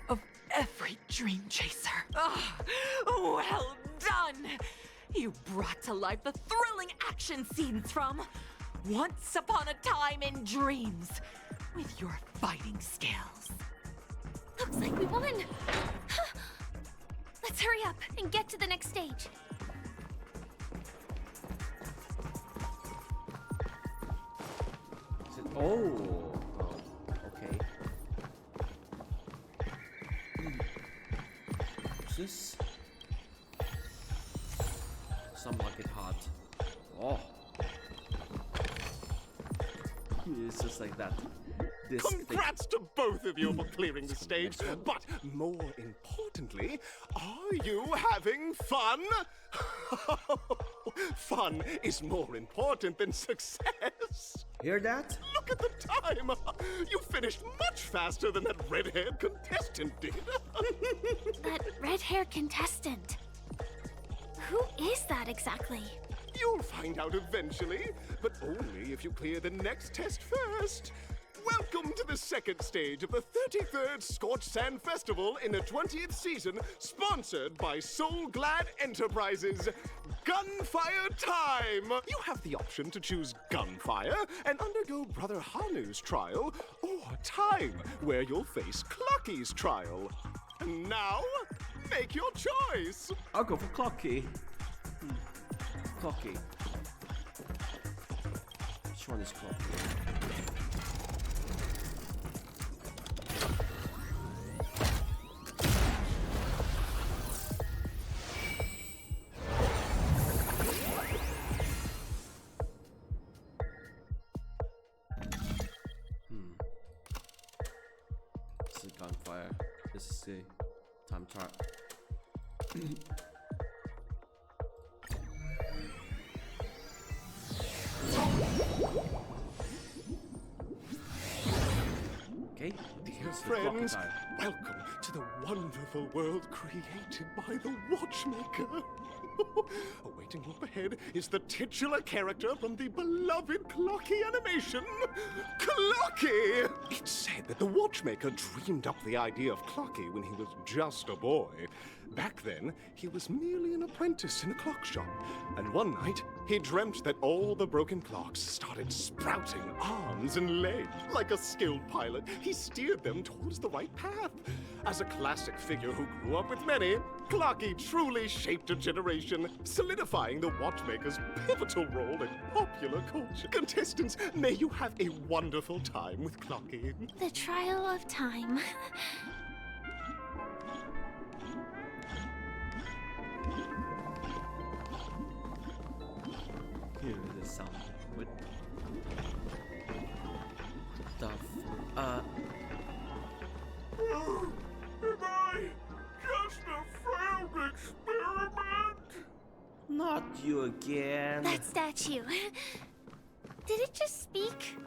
of every dream chaser. Ah, well done! You brought to life the thrilling action scenes from Once Upon a Time in Dreams with your fighting skills. Looks like we won! Let's hurry up and get to the next stage. Oh, okay. What's this? Some like it hot. Oh. It's just like that. Congrats to both of you for clearing the stage, but more importantly, are you having fun? Fun is more important than success. Hear that? Look at the time! You finished much faster than that red-haired contestant did. That red-haired contestant. Who is that exactly? You'll find out eventually, but only if you clear the next test first. Welcome to the second stage of the 33rd Scorched Sand Festival in the 20th season, sponsored by Soul Glad Enterprises. Gunfire time! You have the option to choose Gunfire and undergo Brother Hanu's trial, or Time, where you'll face Clockie's trial. Now, make your choice! I'll go for Clockie. Clockie. Which one is Clockie? This is Gunfire. This is the time chart. Okay, dear friends, welcome to the wonderful world created by the Watchmaker. Awaiting up ahead is the titular character from the beloved Clockie animation, Clockie! It's said that the Watchmaker dreamed up the idea of Clockie when he was just a boy. Back then, he was merely an apprentice in a clock shop, and one night, he dreamt that all the broken clocks started sprouting arms and legs. Like a skilled pilot, he steered them towards the right path. As a classic figure who grew up with many, Clockie truly shaped a generation, solidifying the Watchmaker's pivotal role in popular culture. Contestants, may you have a wonderful time with Clockie. The trial of time. Hear the sound. What the Am I just a failed experiment? Not you again. That statue. Did it just speak?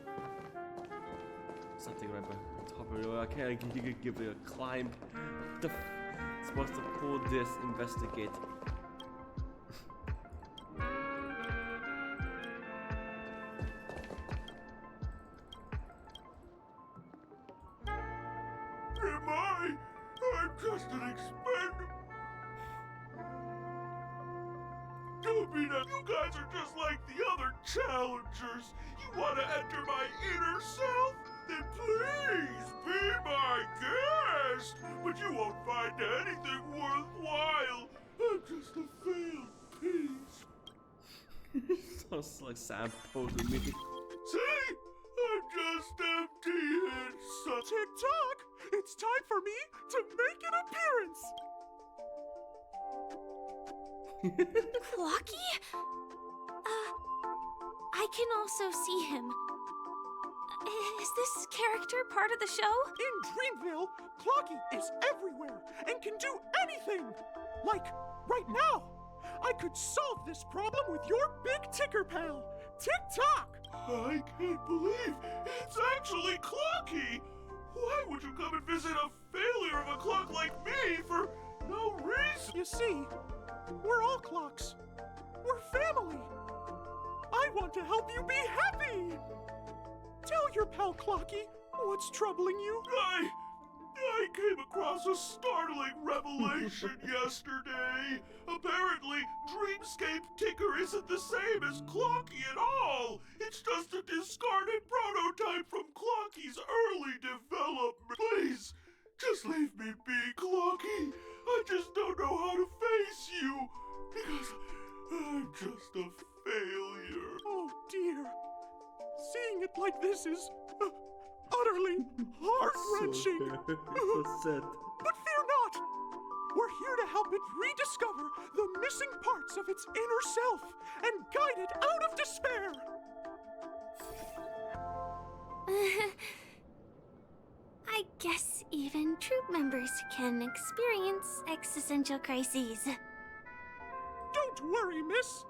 Something right by top of you. I can't give it a climb. The supposed to pull this, investigate. I'm just an experiment. Don't be that. You guys are just like the other challengers. You want to enter my inner self? Then please be my guest. But you won't find anything worth Sounds like Sam posed with me. See? I'm just empty inside. Tick-tock! It's time for me to make an appearance! Clockie? I can also see him. Is this character part of the show? In Dreamville, Clockie is everywhere and can do anything! Like, right now! I could solve this problem with your big ticker pal, Tick-tock! I can't believe it's actually Clockie! Why would you come and visit a failure of a clock like me for no reason? You see, we're all clocks. We're family. I want to help you be happy! Tell your pal Clockie what's troubling you. I came across a startling revelation yesterday. Apparently, Dreamscape Ticker isn't the same as Clockie at all. It's just a discarded prototype from Clockie's early development. Please, just leave me be, Clockie. I just don't know how to face you, because I'm just a failure. Oh dear. Seeing it like this is utterly heart-wrenching. So sad. But fear not! We're here to help it rediscover the missing parts of its inner self and guide it out of despair! I guess even troop members can experience existential crises. Don't worry, miss!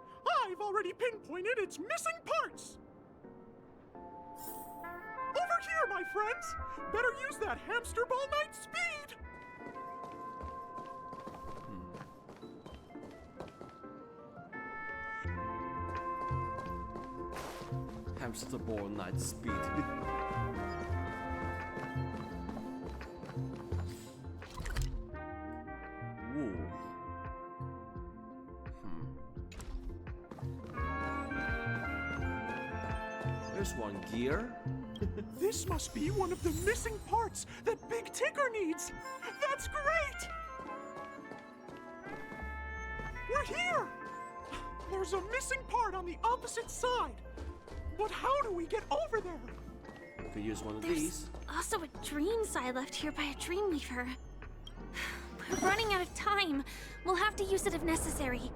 I've already pinpointed its missing parts! Over here, my friends! Better use that hamster ball knight speed! Hamster ball night speed. Ooh. There's one gear. This must be one of the missing parts that Big Ticker needs! That's great! We're here! There's a missing part on the opposite side. But how do we get over there? We could use one of There's these. also a dream side left here by a Dreamweaver. We're running out of time. We'll have to use it if necessary.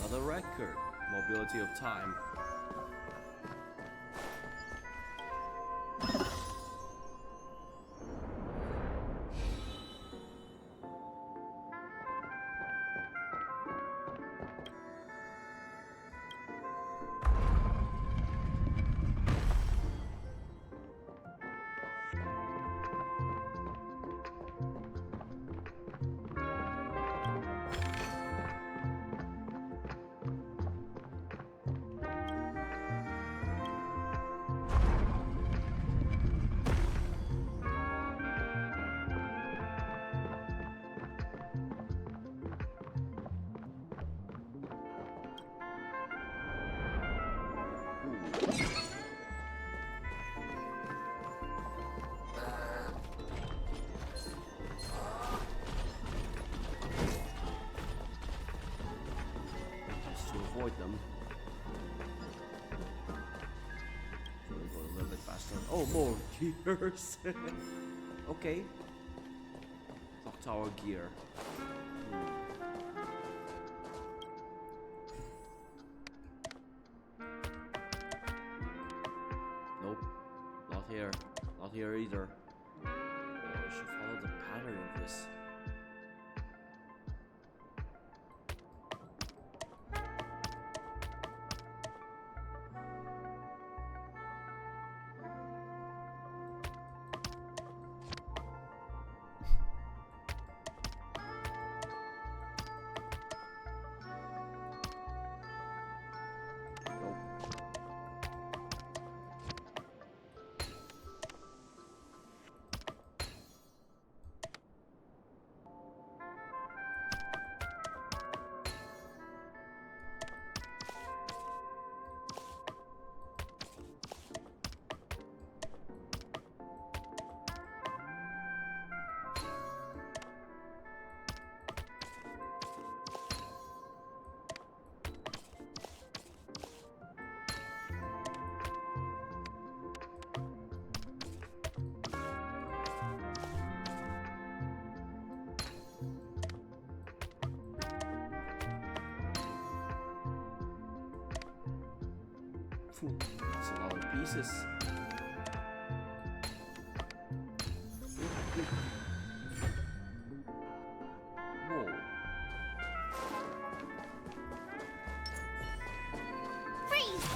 Another record. Mobility of time. Avoid them. So we go a little bit faster. Oh, more gears. Okay. Clock tower gear. Nope. Not here. Not here either. Oh, I should follow the pattern of this. That's a lot of pieces. Whoa. Freeze!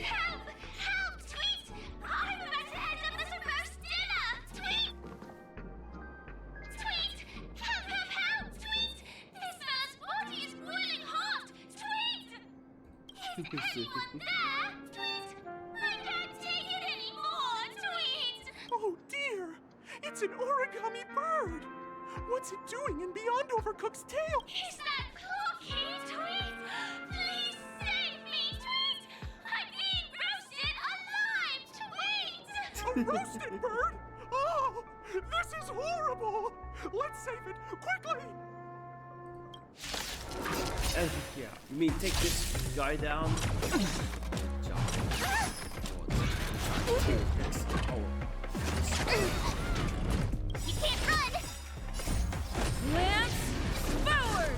Help! Help! Tweet! I'm about to end up as a roast dinner! Tweet! Tweet! Help! Help! Help! Tweet! This man's body is boiling hot! Tweet! Is anyone there? Tweet! I can't take it anymore! Tweet! Oh dear! It's an origami bird! What's it doing in Beyond Overcooked's tail? Is that Clockie? Tweet! Please save me! Tweet! I'm being roasted alive! Tweet! A roasted bird? Oh! This is horrible! Let's save it! Quickly! Yeah, you mean take this guy down? You can't run! Lance forward!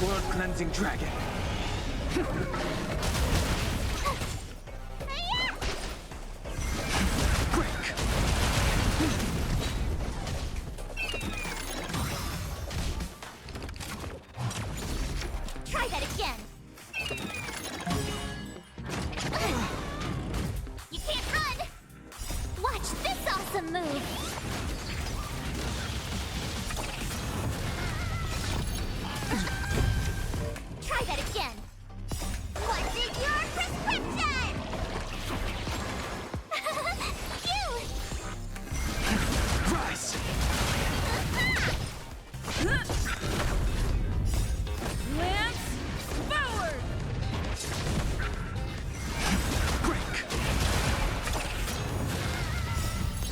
World Cleansing Dragon. Try that again! You can't run! Watch this awesome move! Try that again! What's in your prescription? You! Rise! Lance forward!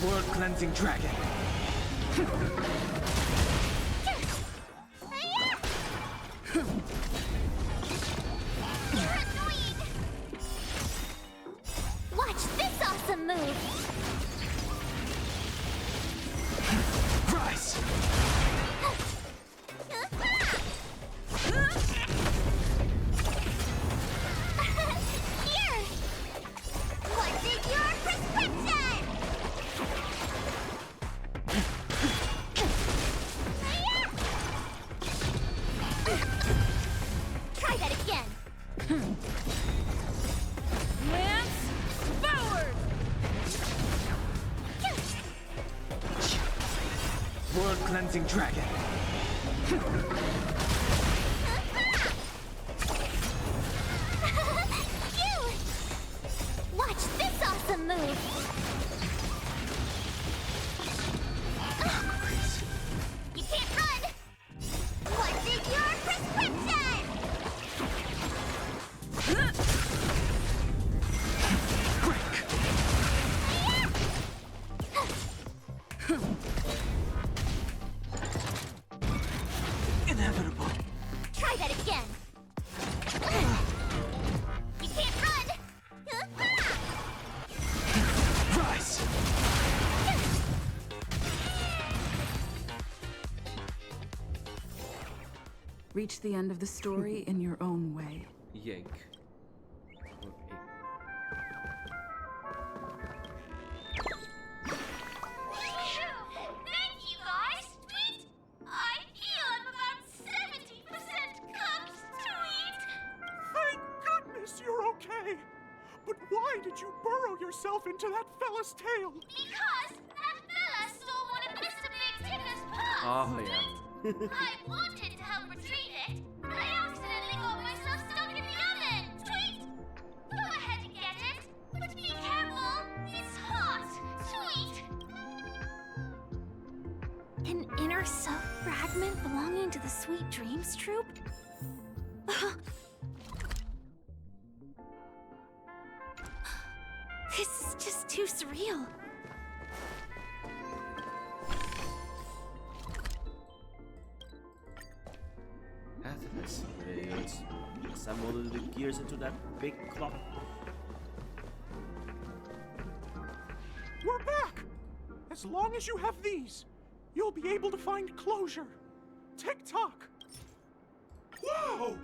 World Cleansing Dragon. You're annoying! Watch this awesome move! Rise! Here! What's in your prescription? Try that again! Lance forward! World Cleansing Dragon. You! Watch this awesome move! You can't run! What's in your prescription? Inevitable. Try that again! You can't run! Rise! Reach the end of the story in your own way. Yank. Okay. Thank you, guys! Tweet! I feel I'm about 70% cooked! Tweet! Thank goodness you're okay! But why did you burrow yourself into that fella's tail? Because that fella stole one of Mr. Big Tinder's parts! Oh, yeah. I wanted to help retrieve it, but I accidentally got myself stuck in the oven! Tweet! Go ahead and get it, but be careful! It's hot! Tweet! An inner self fragment belonging to the Sweet Dreams troupe? This is just too surreal. After this, let's assemble the gears into that big clock. We're back! As long as you have these, you'll be able to find closure. Tick-tock! Wow!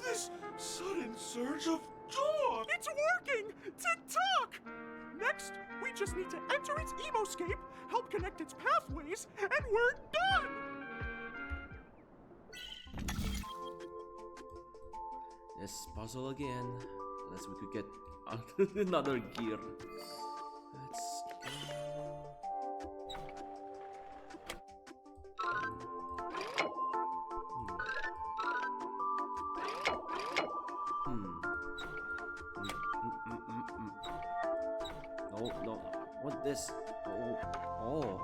This sudden surge of joy! It's working! Tick-tock! Next, we just need to enter its emoscape, help connect its pathways, and we're done! This puzzle again. Unless we could get another gear. Let's go. No. What this? Oh.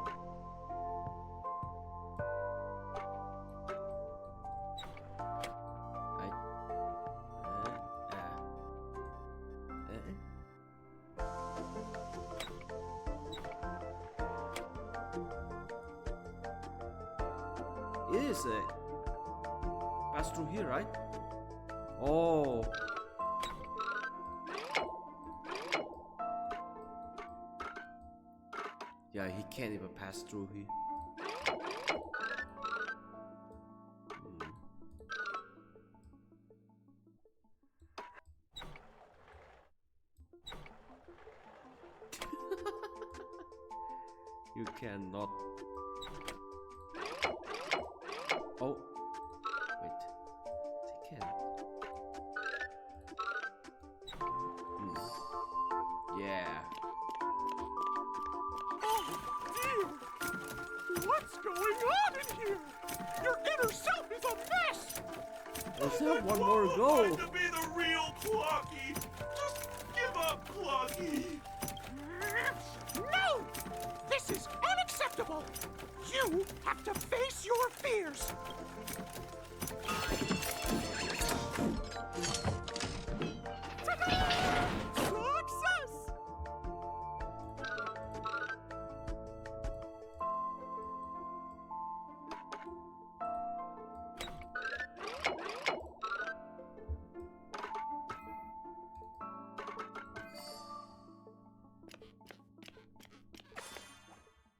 It is a pass through here, right? Oh. Yeah, he can't even pass through here. You cannot. Oh, wait. They can. Yeah. Oh dear! What's going on in here? Your inner self is a mess! Let's have one more go. To be the real Clockie. Just give up, Clockie. No! This is unacceptable! You have to face your fears! Success!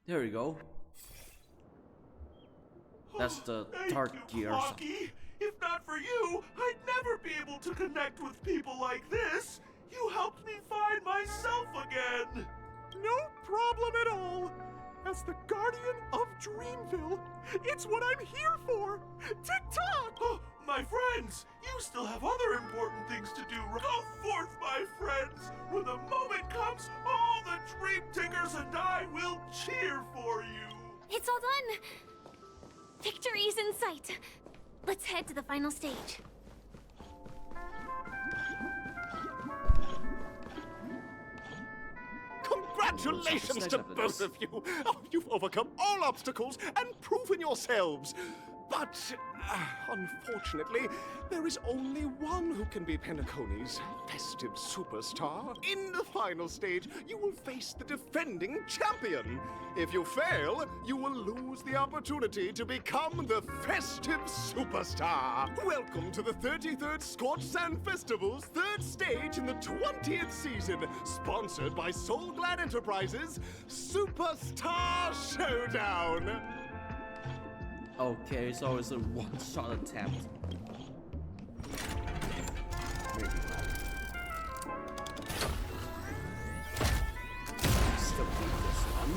There we go. That's the dark gear. Clockie. If not for you, I'd never be able to connect with people like this. You helped me find myself again. No problem at all. As the guardian of Dreamville, it's what I'm here for. Tick-tock! Oh, my friends, you still have other important things to do. Go forth, my friends. When the moment comes, all the Dream Tickers and I will cheer for you. It's all done. Victory's in sight. Let's head to the final stage. Congratulations to both of you! Oh, you've overcome all obstacles and proven yourselves! But, unfortunately, there is only one who can be Penacony's festive superstar. In the final stage, you will face the defending champion. If you fail, you will lose the opportunity to become the festive superstar. Welcome to the 33rd Scorched Sand Festival's third stage in the 20th season, sponsored by Soul Glad Enterprises, Superstar Showdown. Okay, so it's a one-shot attempt. Maybe not. Still beat this one.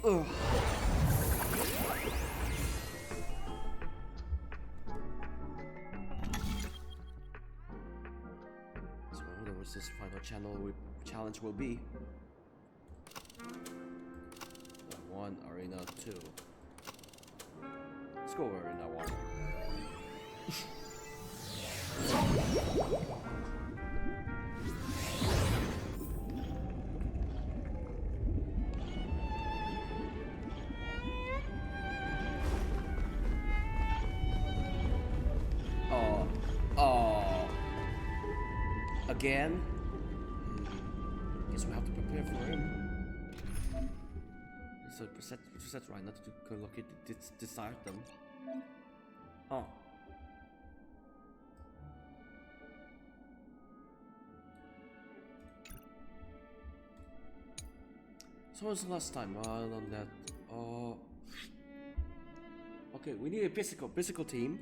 Ugh. So I wonder what this final challenge will be. One arena 2. Let's go over in that one. Again? Guess we have to prepare for him. So that's right, not to locate decide them. Oh. So what was the last time? On that Okay, we need a physical team.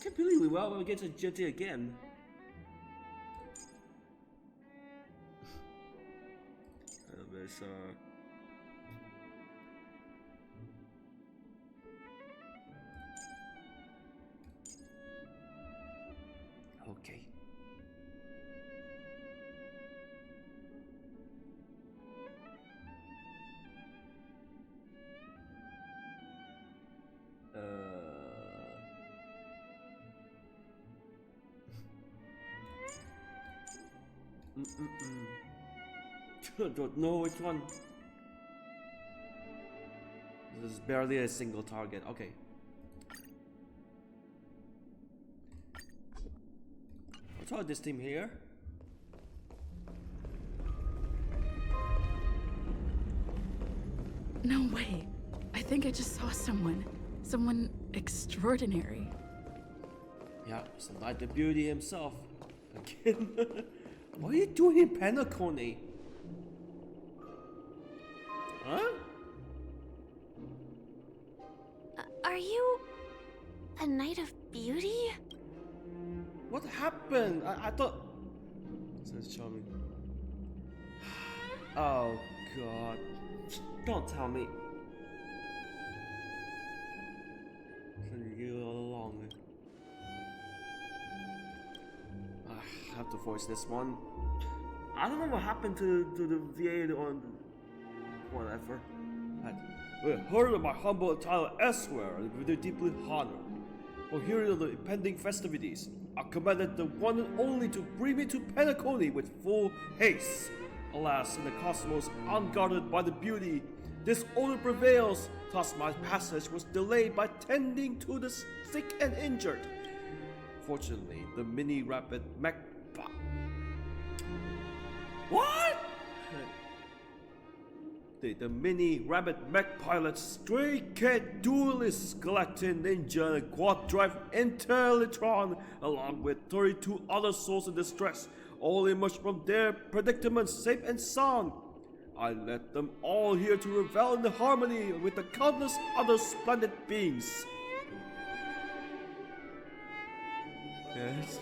Can't believe we will get to Jetty again. There's okay. Don't know which one. This is barely a single target. Okay. I'll try this team here. No way. I think I just saw someone. Someone extraordinary. Yeah, it's the Knight of Beauty himself. Again. What are you doing in Penacony? Huh? Are you a Knight of Beauty? What happened? I thought. Says charming. Oh God! Don't tell me. You all along. I have to voice this one. I don't know what happened to the VA on whatever. We heard of my humble title elsewhere, and we are deeply honored. For hearing of the impending festivities, I commanded the one and only to bring me to Penacony with full haste. Alas, in the cosmos, unguarded by the beauty, disorder prevails. Thus my passage was delayed by tending to the sick and injured. Fortunately, the mini rapid mech. What? The mini rabbit mech pilots, stray cat duelists, galactic ninja, and quad drive Intellitron, along with 32 other souls in distress, all emerged from their predicament safe and sound. I led them all here to revel in the harmony with the countless other splendid beings. Yes.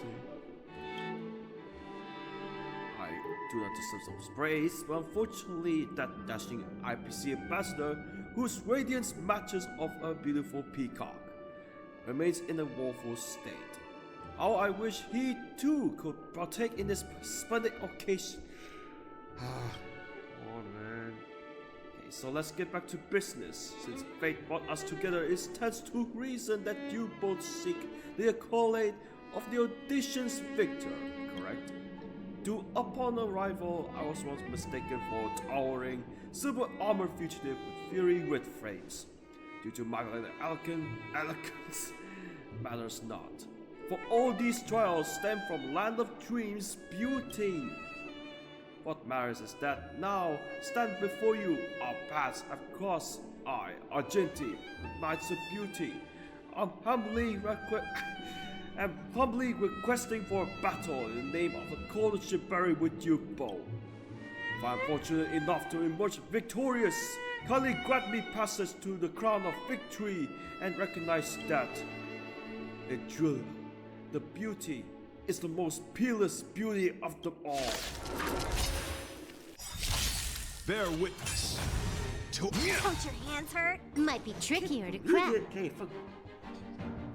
I do not deserve those praise, but unfortunately, that dashing IPC ambassador, whose radiance matches of a beautiful peacock, remains in a woeful state. How I wish he too could partake in this splendid occasion. Oh man. Okay, so let's get back to business. Since fate brought us together, it stands to reason that you both seek the accolade of the audition's victor, correct? Do upon arrival, I was once mistaken for a towering, silver armor fugitive with fiery red frames. Due to my elegance matters not. For all these trials stem from land of dreams beauty. What matters is that now stand before you, our paths have crossed. I, Argenti, Knights of Beauty, I'm humbly requesting for a battle in the name of the coalition buried with you both. If I am fortunate enough to emerge victorious, kindly grant me passage to the crown of victory and recognize that Betrayal, the beauty, is the most peerless beauty of them all. Bear witness to. Don't your hands hurt? Might be trickier to crack.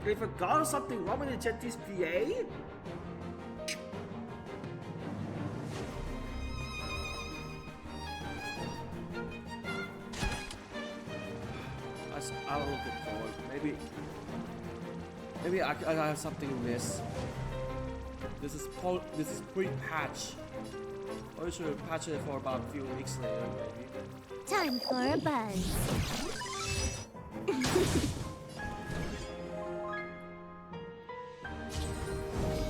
They forgot something wrong with the Jetty's PA? I'll look it forward. Maybe I have something amiss. This is pre-patch. Or should patch it for about a few weeks later, maybe. Time for a buzz.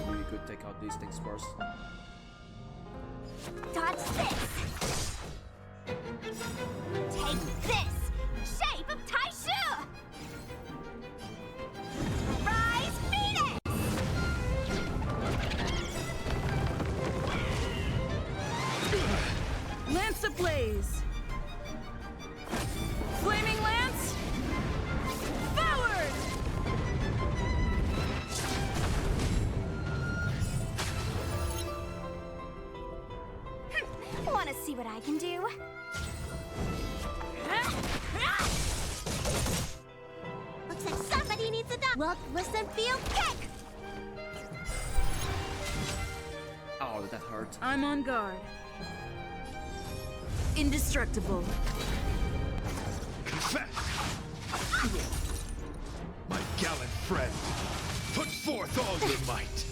We could take out these things first. Dodge this! Take this! Shape of Taishu! Rise Phoenix! Lance ablaze! Flaming Lance! see what I can do? Looks like somebody needs a doc. Look, listen, feel, kick! Oh, that hurt. I'm on guard. Indestructible. Confess! My gallant friend, put forth all your might!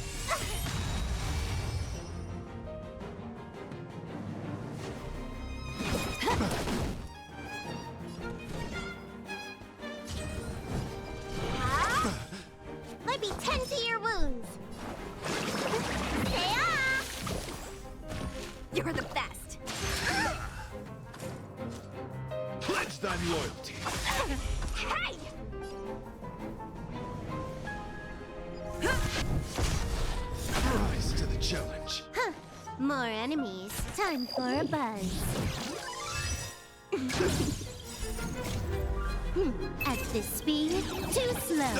Let me tend to your wounds. Yeah. You're the best. Pledge thine loyalty! Hey! Rise to the challenge. Huh. More enemies. Time for a buzz. At this speed, too slow.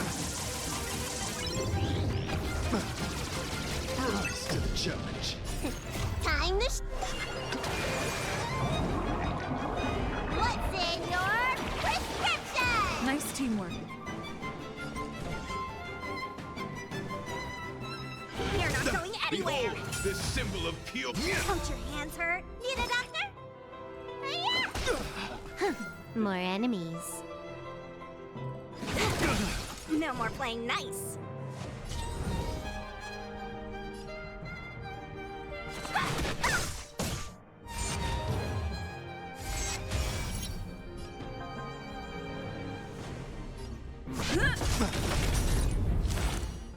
Rise to the challenge. Time to What's in your prescription? Nice teamwork. You're not going anywhere. Behold, this symbol of pure. Don't your hands hurt? Need a doctor? Huh. More enemies. No more playing nice.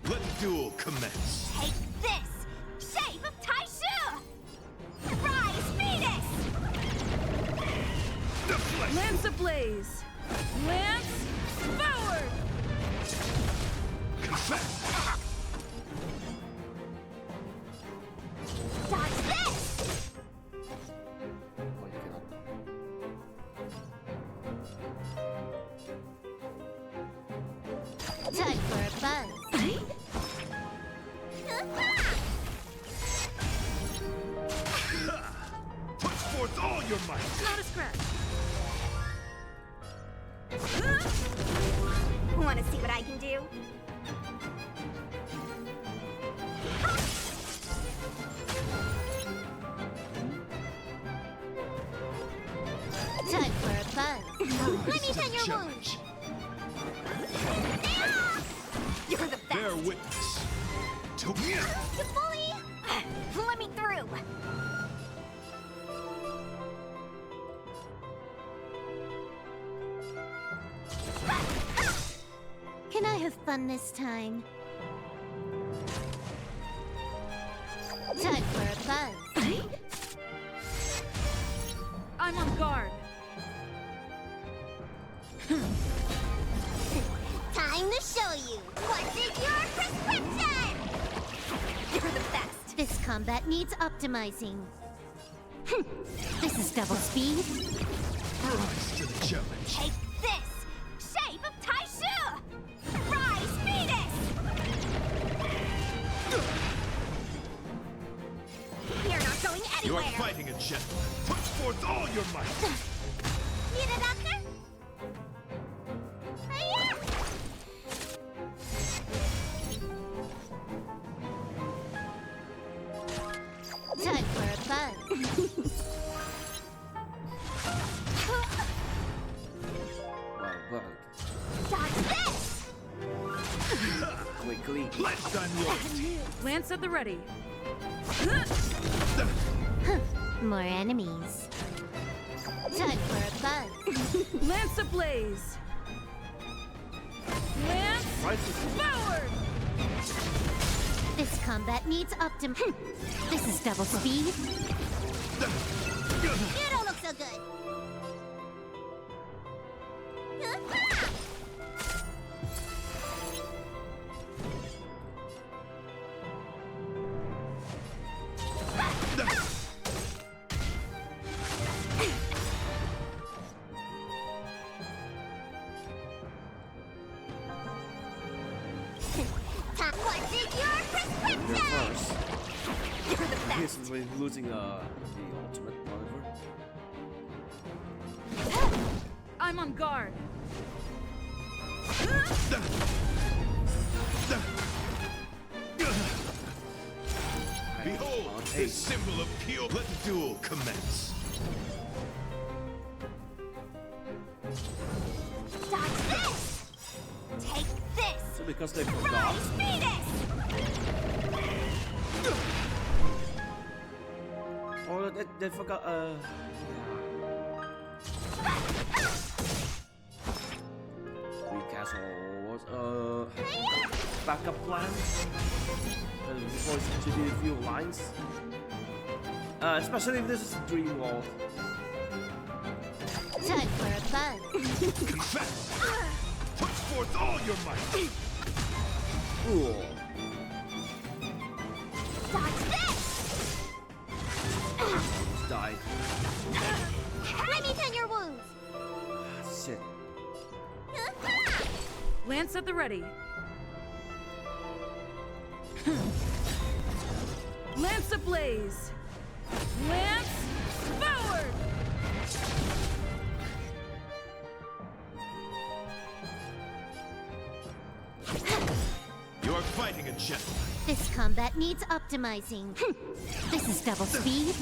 Let the duel commence. Take this! Shape of Taishu! Rise, Venus! Lance ablaze. Lance forward. Confess! Dodge this! Time for a buzz. Put forth all your might! Not a scratch. Want to see what I can do? Time for a buzz. Let me tend your wounds. You're the best. Bear witness to You bully! Let me through. Can I have fun this time? Time for a buzz. I'm on guard. Time to show you what's in your prescription! You're the best. This combat needs optimizing. This is double speed. rise to the challenge. Take this! Shape of Taishu! Rise, Venus! You're not going You anywhere! are fighting a gentleman. Put forth all your might. Need a doctor? Hiya! Time for a buzz. Wow, Dodge this! quickly. Pledge thine loyalty. Lance at the ready. More enemies. Time for a buzz. Lance ablaze. Lance forward. This combat needs This is double speed. You don't look so good. What's in your prescription? You're first. You're the best. case of losing the ultimate, whatever. I'm on guard. Behold, this symbol of pure. Let the duel commence. Dodge this! Take this! So because they forgot. Rise, Venus! Oh, they forgot. Recast all backup plan. Voice to the few lines. Especially if this is a dream world. Time for a fun. Confess! Put forth all your might! Ooh. Dodge this! Almost died. Let me tend your wounds. Shit. Lance at the ready. Lance ablaze! Lance forward! You are fighting a gentleman. This combat needs optimizing. This is double speed.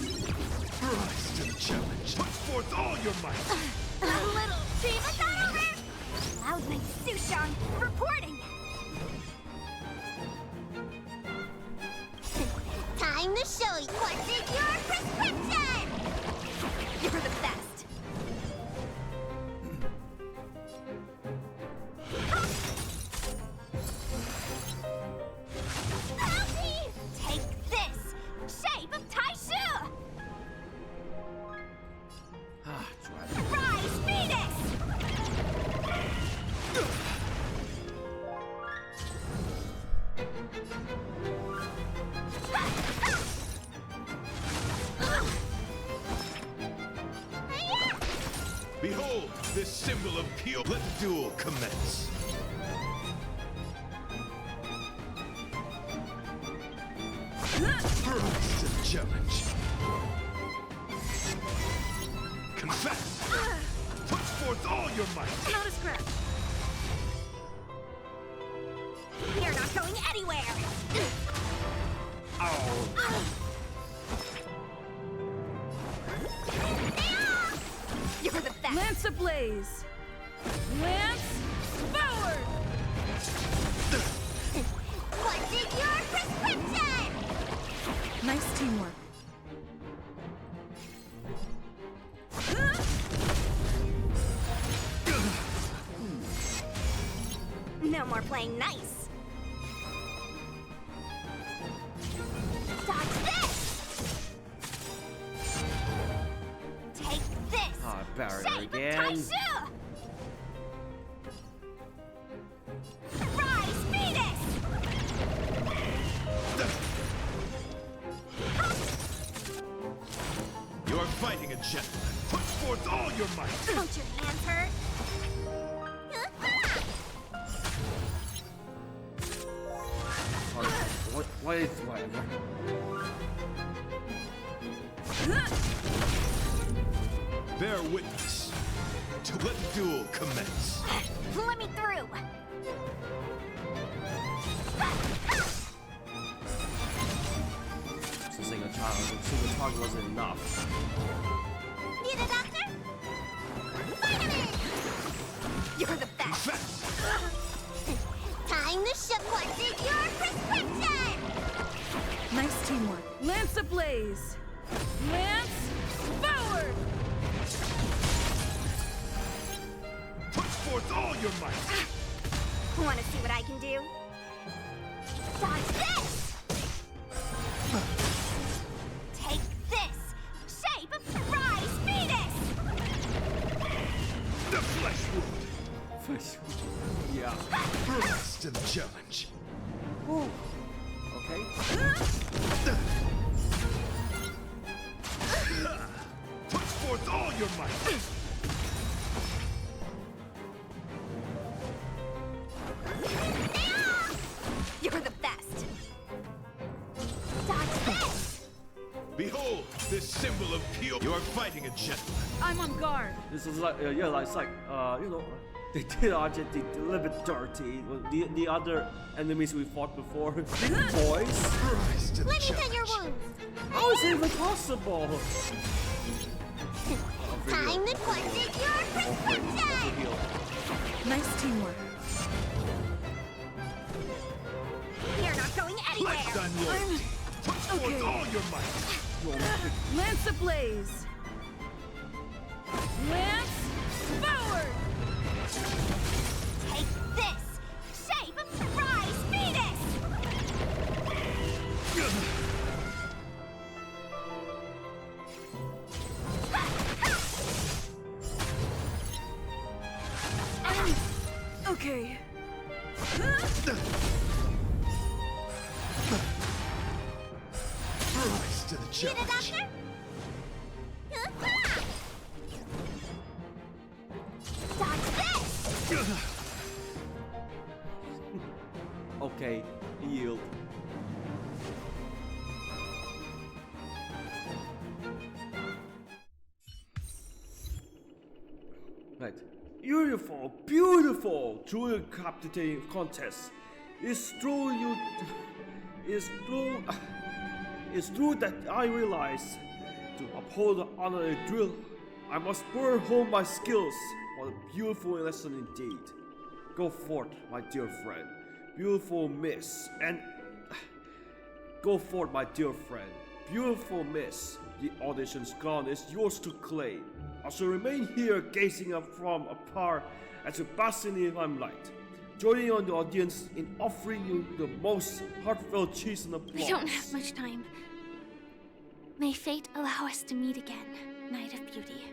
Rise to the challenge. Put forth all your might. A little team over. Loudman Sushan reporting. Time to show you what's in your prescription. You're the best. Bounty! Take this! Shape of Taishu! Rise, Venus! Behold, this symbol of pure. Let the duel commence. Rise to the challenge. Confess! Put forth all your might! Not a scratch. You're not going anywhere! Oh. You're the best! Lance ablaze! Lance forward! What's in your prescription? Nice teamwork. No more playing nice. Dodge this! Take this! Barrier Shape again. of Taishu! Rise, Venus! You are fighting a gentleman. Put forth all your might. Don't your hands hurt? What is whatever? Bear witness to let the duel commence. Let me through! Single target wasn't enough. Need a doctor? Vitamin! You're the best! Time to show what's in your prescription! Nice teamwork. Lance ablaze! Lance forward! Put forth all your might! Wanna see what I can do? Dodge this! Take this! Shape of Rise, Venus! The flesh wound! Yeah. Rise to the challenge. Ooh. Okay. Put forth all your might! You're the best! Dodge this! Behold, this symbol of pure. You are fighting a gentleman. I'm on guard. This is like, yeah, like, it's like, you know, they did Argentine a little bit dirty. The other enemies we fought before, big boys. Let me tend your wounds. How is it even possible? Time to question your prescription. Nice teamwork. You're not going anywhere. Let's unload. Put forth all your might. Lance ablaze. Lance forward. Take this. Shape of surprise fetus. Okay. Rise to the Get a challenge. doctor? Dodge this! Okay, yield. Right. Beautiful, beautiful dual captaincy contest. It's true you. It's true that I realize to uphold the honor of drill, I must burn home my skills. What a beautiful lesson indeed. Go forth, my dear friend. Beautiful miss, and go forth, my dear friend. Beautiful miss. The audition's gone. It's yours to claim. I shall remain here gazing up from afar as you bask in the limelight, joining on the audience in offering you the most heartfelt cheers and applause. We don't have much time. May fate allow us to meet again, Night of Beauty.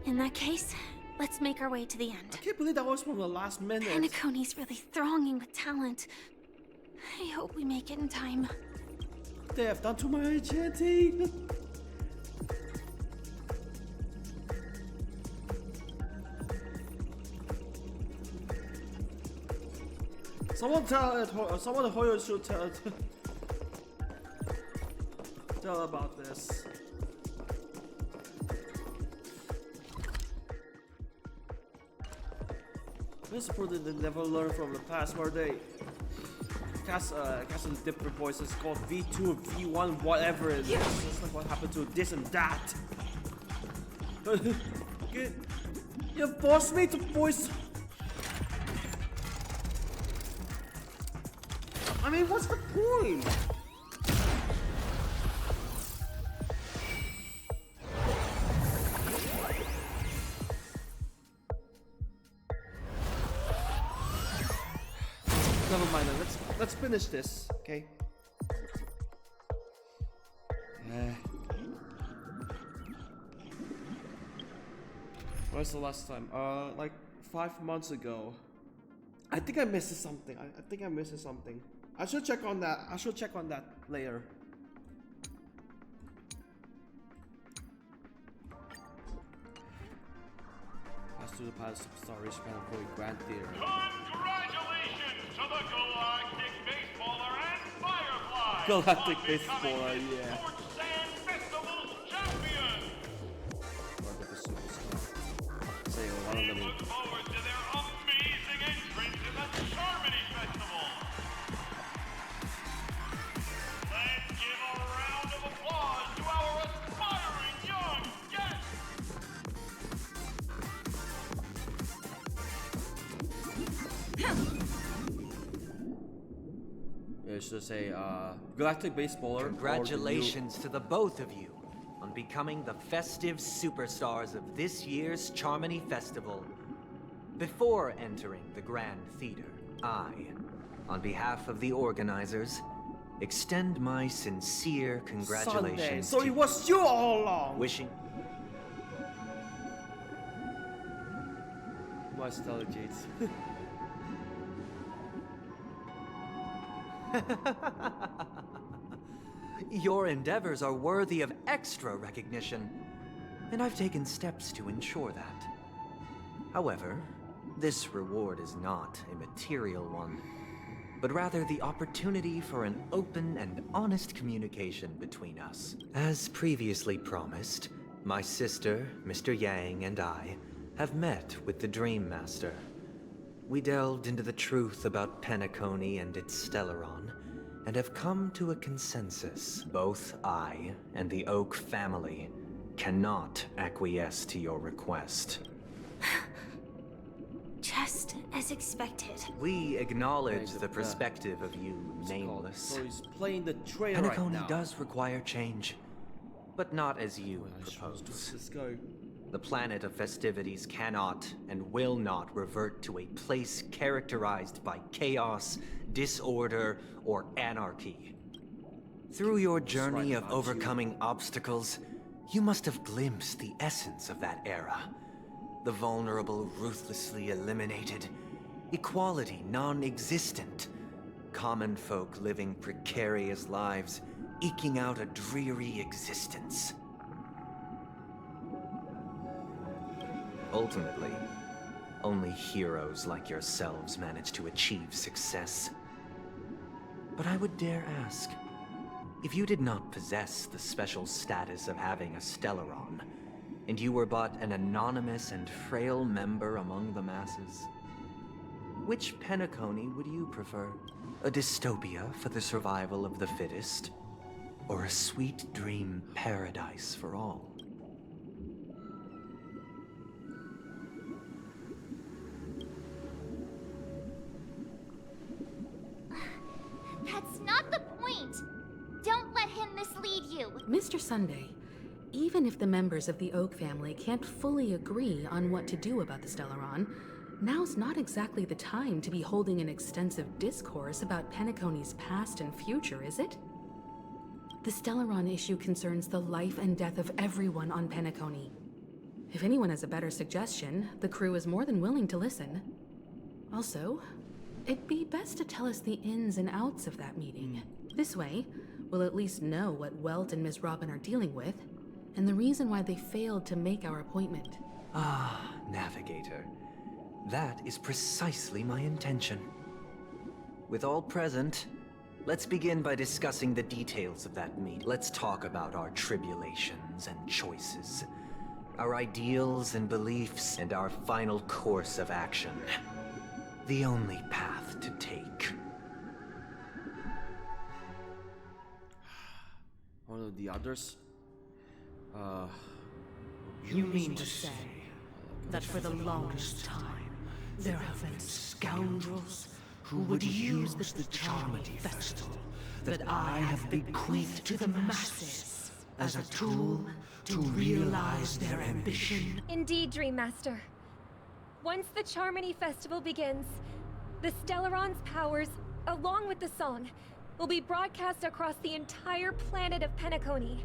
In that case, let's make our way to the end. I can't believe that was from the last minute. Penacony's really thronging with talent. I hope we make it in time. They have done to my enchanting. Someone Hoyo should tell about this. This probably they never learn from the past where they cast in different voices called V2 or V1, whatever it is. It's like what happened to this and that. You forced me to voice. I mean, what's the point? Never mind. Let's finish this, okay? When's the last time? Like 5 months ago. I think I missed something. I think I missed something. I should check on that. I should check on that later. Pass through the palace of stories, Penacony Grand Theater. Congratulations to the Galactic Baseballer and Firefly! Galactic Baseballer, yeah. Scorch Sand Festival's champion! Say one of them. Look forward to their amazing entrance in the Charmony Festival! Let's give a round of applause to our aspiring young guests! It should say, Galactic Baseballer. Congratulations to the both of you on becoming the festive superstars of this year's Charmony Festival. Before entering the Grand Theater, I, on behalf of the organizers, extend my sincere congratulations. So it was you all along. Wishing. My Stellar Jades. Your endeavors are worthy of extra recognition, and I've taken steps to ensure that. However, this reward is not a material one. but rather the opportunity for an open and honest communication between us. As previously promised, my sister, Mr. Yang, and I have met with the Dream Master. We delved into the truth about Penacony and its Stellaron, and have come to a consensus. Both I and the Oak family cannot acquiesce to your request. Just as expected. We acknowledge the perspective of you, Nameless. So he's playing the trailer right Penacony now. does require change, but not as you propose. Let's go. The planet of festivities cannot and will not revert to a place characterized by chaos, disorder, or anarchy. Through your journey of overcoming obstacles, you must have glimpsed the essence of that era. The vulnerable ruthlessly eliminated, equality non-existent, common folk living precarious lives, eking out a dreary existence. Ultimately, only heroes like yourselves manage to achieve success. But I would dare ask, if you did not possess the special status of having a Stellaron, and you were but an anonymous and frail member among the masses, which Penacony would you prefer? A dystopia for the survival of the fittest, or a sweet dream paradise for all? That's not the point! Don't let him mislead you! Mr. Sunday, even if the members of the Oak family can't fully agree on what to do about the Stellaron, now's not exactly the time to be holding an extensive discourse about Penacony's past and future, is it? The Stellaron issue concerns the life and death of everyone on Penacony. If anyone has a better suggestion, the crew is more than willing to listen. Also, it'd be best to tell us the ins and outs of that meeting. This way, we'll at least know what Welt and Ms. Robin are dealing with, and the reason why they failed to make our appointment. Ah, Navigator. That is precisely my intention. With all present, let's begin by discussing the details of that meeting. Let's talk about our tribulations and choices, our ideals and beliefs, and our final course of action. The only path to take. One of the others? You mean to say that for the longest time, there have been scoundrels who would use the Charmony Festival that I have bequeathed to the masses as a tool to realize their ambition? Indeed, Dream Master. Once the Charmony Festival begins, the Stellaron's powers, along with the song, will be broadcast across the entire planet of Penacony.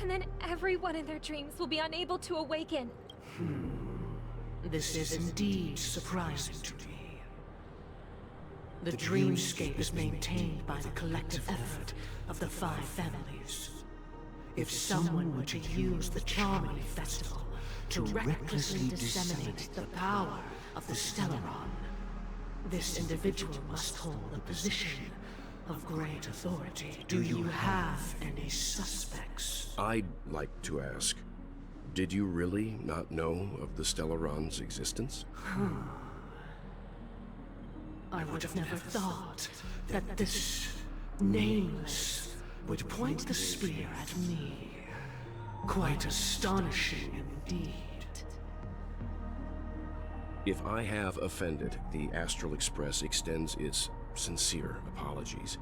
And then everyone in their dreams will be unable to awaken. This is indeed surprising to me. The dreamscape is maintained by the collective effort of the 5 families. If someone were to use the Charmony Festival to recklessly disseminate the power of the Stellaron, this individual must hold a position of great authority. Do you have any suspects? I'd like to ask, did you really not know of the Stellaron's existence? I would have never thought that this Nameless would point the spear at me. Quite astonishing indeed. If I have offended, the Astral Express extends its sincere apologies.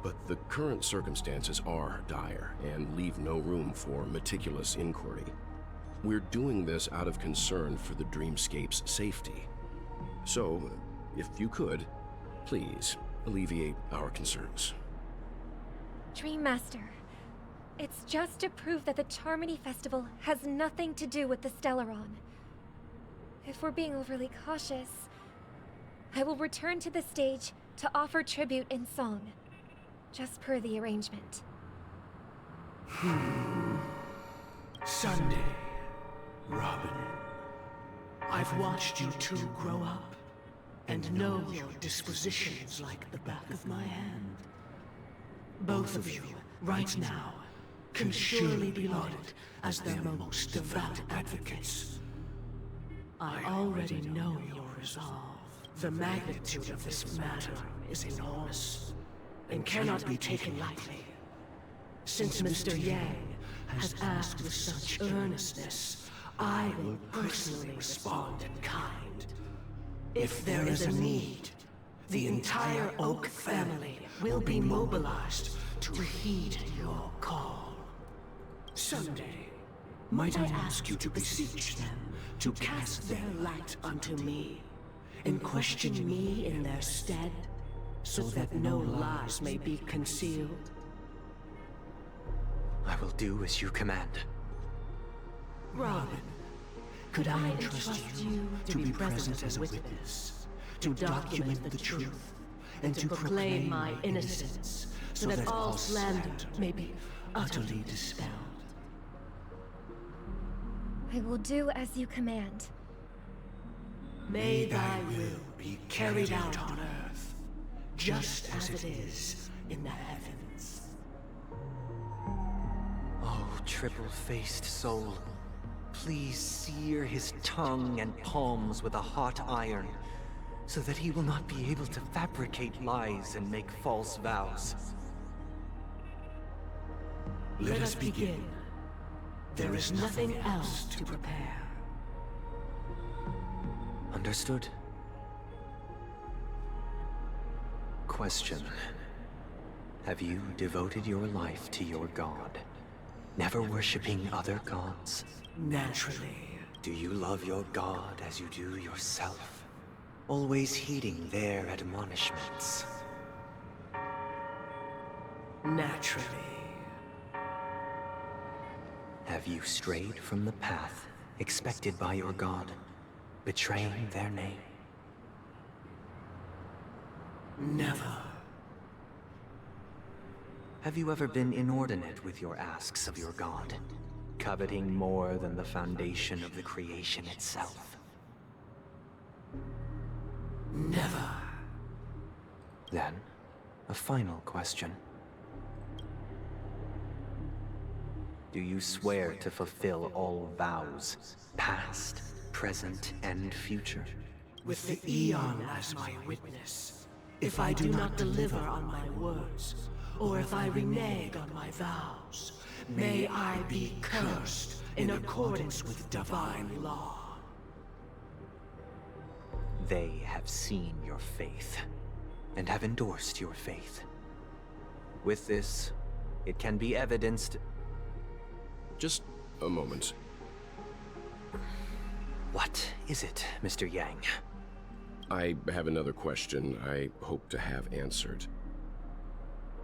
But the current circumstances are dire and leave no room for meticulous inquiry. We're doing this out of concern for the Dreamscape's safety. So, if you could, please alleviate our concerns. Dream Master, it's just to prove that the Charmony Festival has nothing to do with the Stellaron. If we're being overly cautious, I will return to the stage to offer tribute in song, just per the arrangement. Sunday, Robin, I've watched you two grow up. and know your dispositions like the back of my hand. Both of you, right now, can surely be lauded as their most devout advocates. I already know your resolve. The magnitude of this matter is enormous, and cannot be taken lightly. Since Mr. Yang has asked with such earnestness, I will personally respond in kind. If there is a need, the entire Oak family will be mobilized to heed your call. Someday, might I ask you to beseech them to cast their light unto me, and question me in their stead, so that no lies may be concealed? I will do as you command. Robin, could I entrust you to be present as a witness, to document the truth, and to proclaim my innocence, so that all slander may be utterly dispelled? I will do as you command. May thy will be carried out on earth, just as it is in the heavens. Oh, triple-faced soul, please sear his tongue and palms with a hot iron, so that he will not be able to fabricate lies and make false vows. Let us begin. There is nothing else to prepare. Understood. Question. Have you devoted your life to your god, never worshipping other gods? Naturally. Do you love your god as you do yourself, always heeding their admonishments? Naturally. Have you strayed from the path expected by your god, betraying their name? Never. Have you ever been inordinate with your asks of your god, coveting more than the foundation of the creation itself? Never. Then, a final question. Do you swear to fulfill all vows, past, present, and future? With the Eon as my witness, if I do not deliver on my words, or if I renege on my vows, may I be cursed in accordance with divine law. They have seen your faith, and have endorsed your faith. With this, it can be evidenced... Just a moment. What is it, Mr. Yang? I have another question I hope to have answered.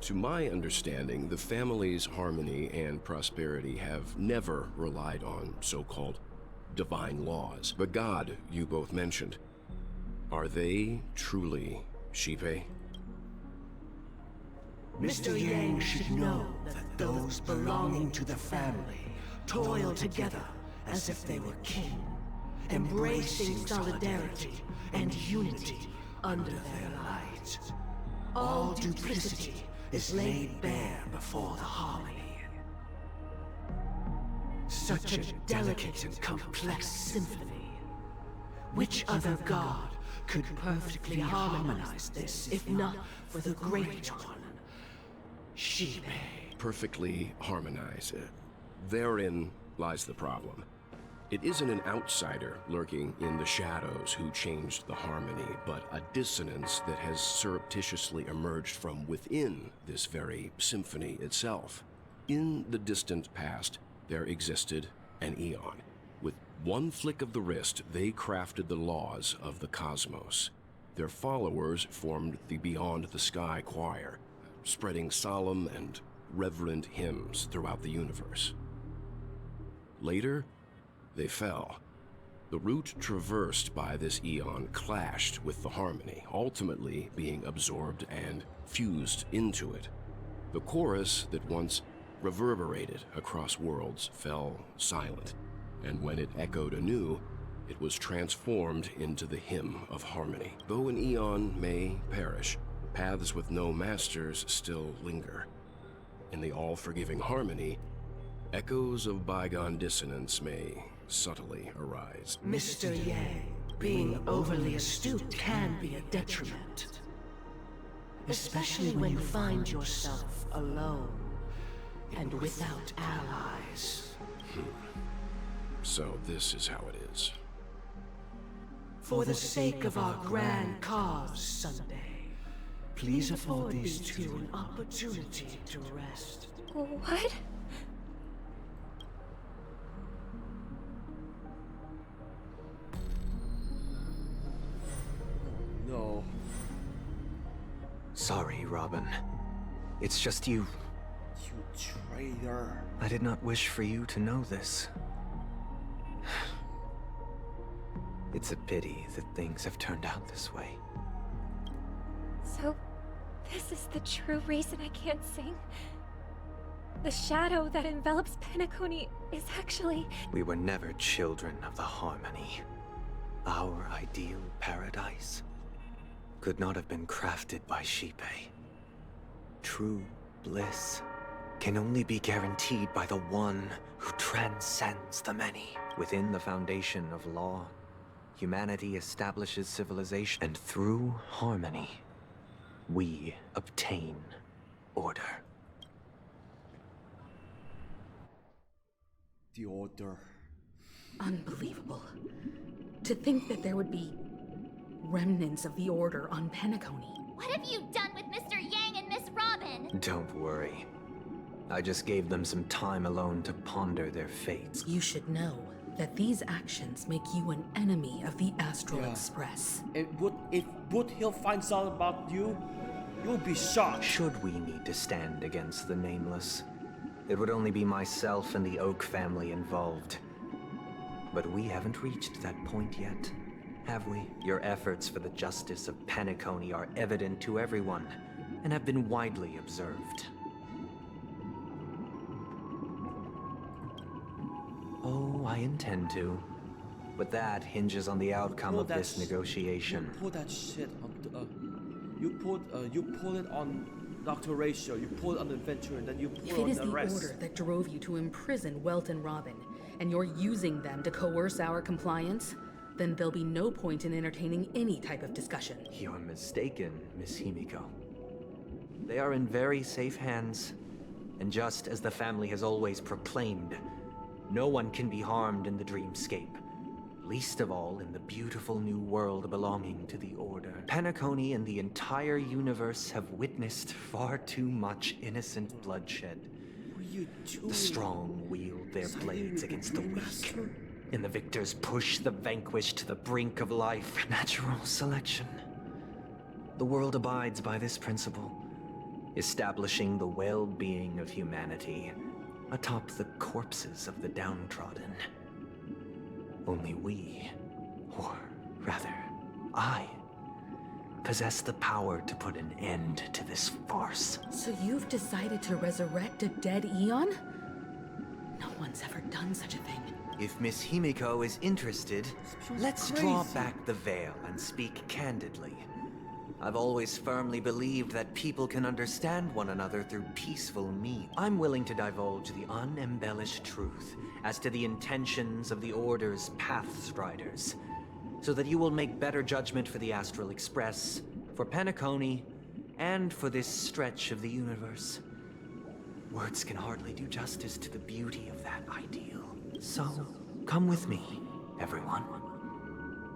To my understanding, the family's harmony and prosperity have never relied on so-called divine laws. The god you both mentioned, are they truly Shipe? Mr. Yang should know that those belonging to the family toil together as if they were kin, embracing solidarity and unity under their light. All duplicity is laid bare before the harmony. Such a delicate and complex symphony. Which other god could perfectly harmonize this, if not for the great one, Shipe? Perfectly harmonize. Therein lies the problem. It isn't an outsider lurking in the shadows who changed the harmony, but a dissonance that has surreptitiously emerged from within this very symphony itself. In the distant past, there existed an Eon. With one flick of the wrist, they crafted the laws of the cosmos. Their followers formed the Beyond the Sky Choir, spreading solemn and reverent hymns throughout the universe. Later, they fell. The route traversed by this Eon clashed with the harmony, ultimately being absorbed and fused into it. The chorus that once reverberated across worlds fell silent, and when it echoed anew, It was transformed into the Hymn of Harmony. Though an eon may perish, paths with no masters still linger. In the all-forgiving harmony, echoes of bygone dissonance may subtly arise. Mr. Yang, being overly astute can be a detriment. Especially when you find yourself alone and without allies. So this is how it is. For the sake of our grand cause, Sunday, please afford these two an opportunity to rest. What? No. Sorry, Robin. It's just you. You traitor. I did not wish for you to know this. It's a pity that things have turned out this way. So, this is the true reason I can't sing? The shadow that envelops Penacony is actually... We were never children of the harmony. Our ideal paradise could not have been crafted by Xipe. True bliss can only be guaranteed by the one who transcends the many. Within the foundation of law, humanity establishes civilization, and through harmony, we obtain order. The Order. Unbelievable. To think that there would be remnants of the Order on Penacony. What have you done with Mr. Yang and Miss Robin? Don't worry. I just gave them some time alone to ponder their fates. You should know that these actions make you an enemy of the Astral Express. If Boothill finds out about you, you'll be shocked. Should we need to stand against the Nameless, it would only be myself and the Oak family involved. But we haven't reached that point yet, have we? Your efforts for the justice of Penacony are evident to everyone, and have been widely observed. Oh, I intend to. But that hinges on the outcome of this negotiation. You put that shit on... you put it on Dr. Ratio, you put it on the Adventure, and then you put it on the rest. If it is the Order that drove you to imprison Welt and Robin, and you're using them to coerce our compliance, then there'll be no point in entertaining any type of discussion. You're mistaken, Miss Himiko. They are in very safe hands, and just as the family has always proclaimed, no one can be harmed in the dreamscape, least of all in the beautiful new world belonging to the Order. Penacony and the entire universe have witnessed far too much innocent bloodshed. What are you doing? The strong wield their blades against the weak, and the victors push the vanquished to the brink of life. Natural selection. The world abides by this principle, establishing the well-being of humanity atop the corpses of the downtrodden. Only we, or rather, I, possess the power to put an end to this farce. So you've decided to resurrect a dead Eon? No one's ever done such a thing. If Miss Himiko is interested, let's draw back the veil and speak candidly. I've always firmly believed that people can understand one another through peaceful means. I'm willing to divulge the unembellished truth as to the intentions of the Order's Pathstriders, so that you will make better judgment for the Astral Express, for Penacony, and for this stretch of the universe. Words can hardly do justice to the beauty of that ideal. So, come with me, everyone.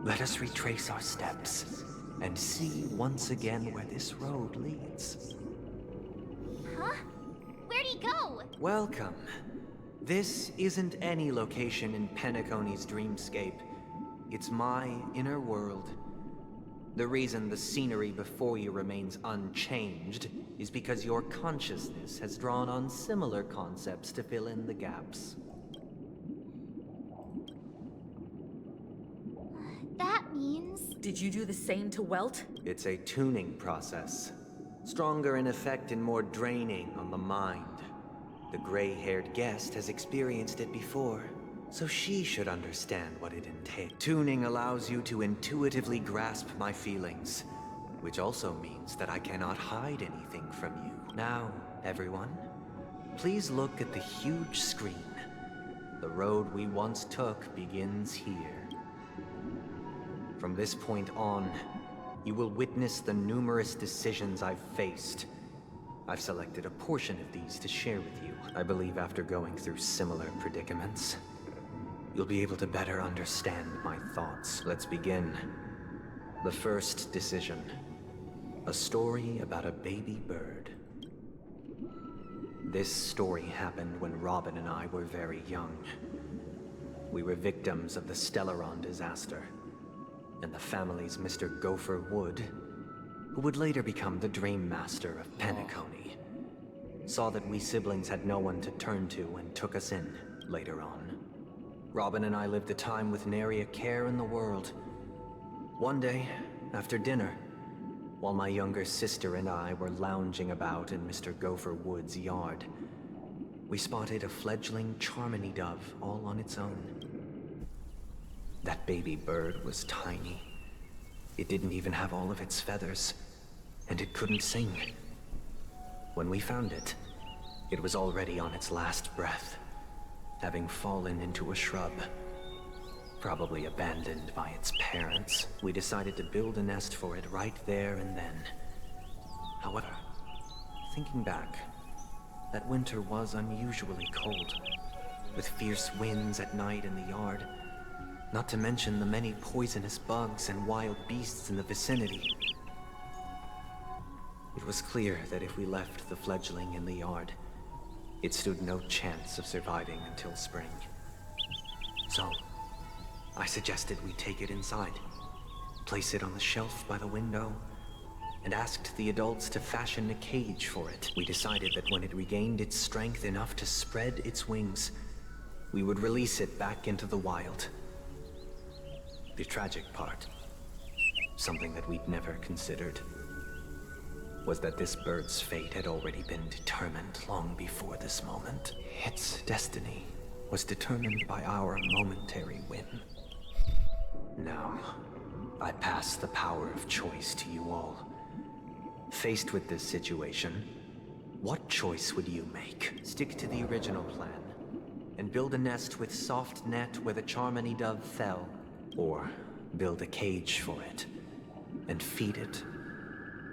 Let us retrace our steps and see once again where this road leads. Huh? Where'd he go? Welcome. This isn't any location in Penacony's dreamscape. It's my inner world. The reason the scenery before you remains unchanged is because your consciousness has drawn on similar concepts to fill in the gaps. That means... Did you do the same to Welt? It's a tuning process. Stronger in effect and more draining on the mind. The gray-haired guest has experienced it before. so she should understand what it entails. Tuning allows you to intuitively grasp my feelings, which also means that I cannot hide anything from you. Now, everyone, please look at the huge screen. The road we once took begins here. From this point on, you will witness the numerous decisions I've faced. I've selected a portion of these to share with you. I believe after going through similar predicaments, you'll be able to better understand my thoughts. Let's begin. The first decision. A story about a baby bird. This story happened when Robin and I were very young. We were victims of the Stellaron disaster, and the family's Mr. Gopher Wood, who would later become the Dream Master of Penacony, saw that we siblings had no one to turn to and took us in later on. Robin and I lived a time with nary a care in the world. One day, after dinner, while my younger sister and I were lounging about in Mr. Gopher Wood's yard, we spotted a fledgling Charmony dove all on its own. That baby bird was tiny. It didn't even have all of its feathers, and it couldn't sing. When we found it, it was already on its last breath, having fallen into a shrub. Probably abandoned by its parents. We decided to build a nest for it right there and then. However, thinking back, that winter was unusually cold, with fierce winds at night in the yard, not to mention the many poisonous bugs and wild beasts in the vicinity. It was clear that if we left the fledgling in the yard, it stood no chance of surviving until spring. So, I suggested we take it inside, place it on the shelf by the window, and asked the adults to fashion a cage for it. We decided that when it regained its strength enough to spread its wings, we would release it back into the wild. The tragic part, something that we'd never considered, was that this bird's fate had already been determined long before this moment. Its destiny was determined by our momentary whim. Now, I pass the power of choice to you all. Faced with this situation, what choice would you make? Stick to the original plan, and build a nest with soft net where the Charmony dove fell, or build a cage for it, and feed it,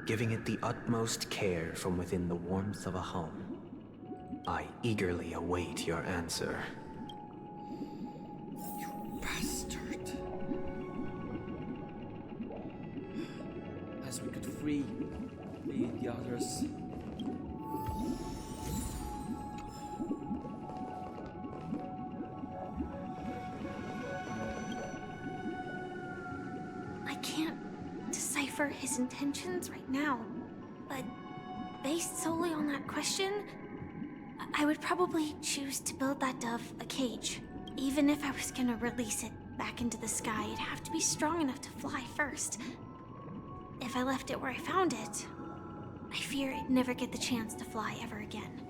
giving it the utmost care from within the warmth of a home. I eagerly await your answer. You bastard. As we could free the others. I can't decipher his intentions right now, but based solely on that question, I would probably choose to build that dove a cage. Even if I was gonna release it back into the sky, it'd have to be strong enough to fly first. If I left it where I found it, I fear it'd never get the chance to fly ever again.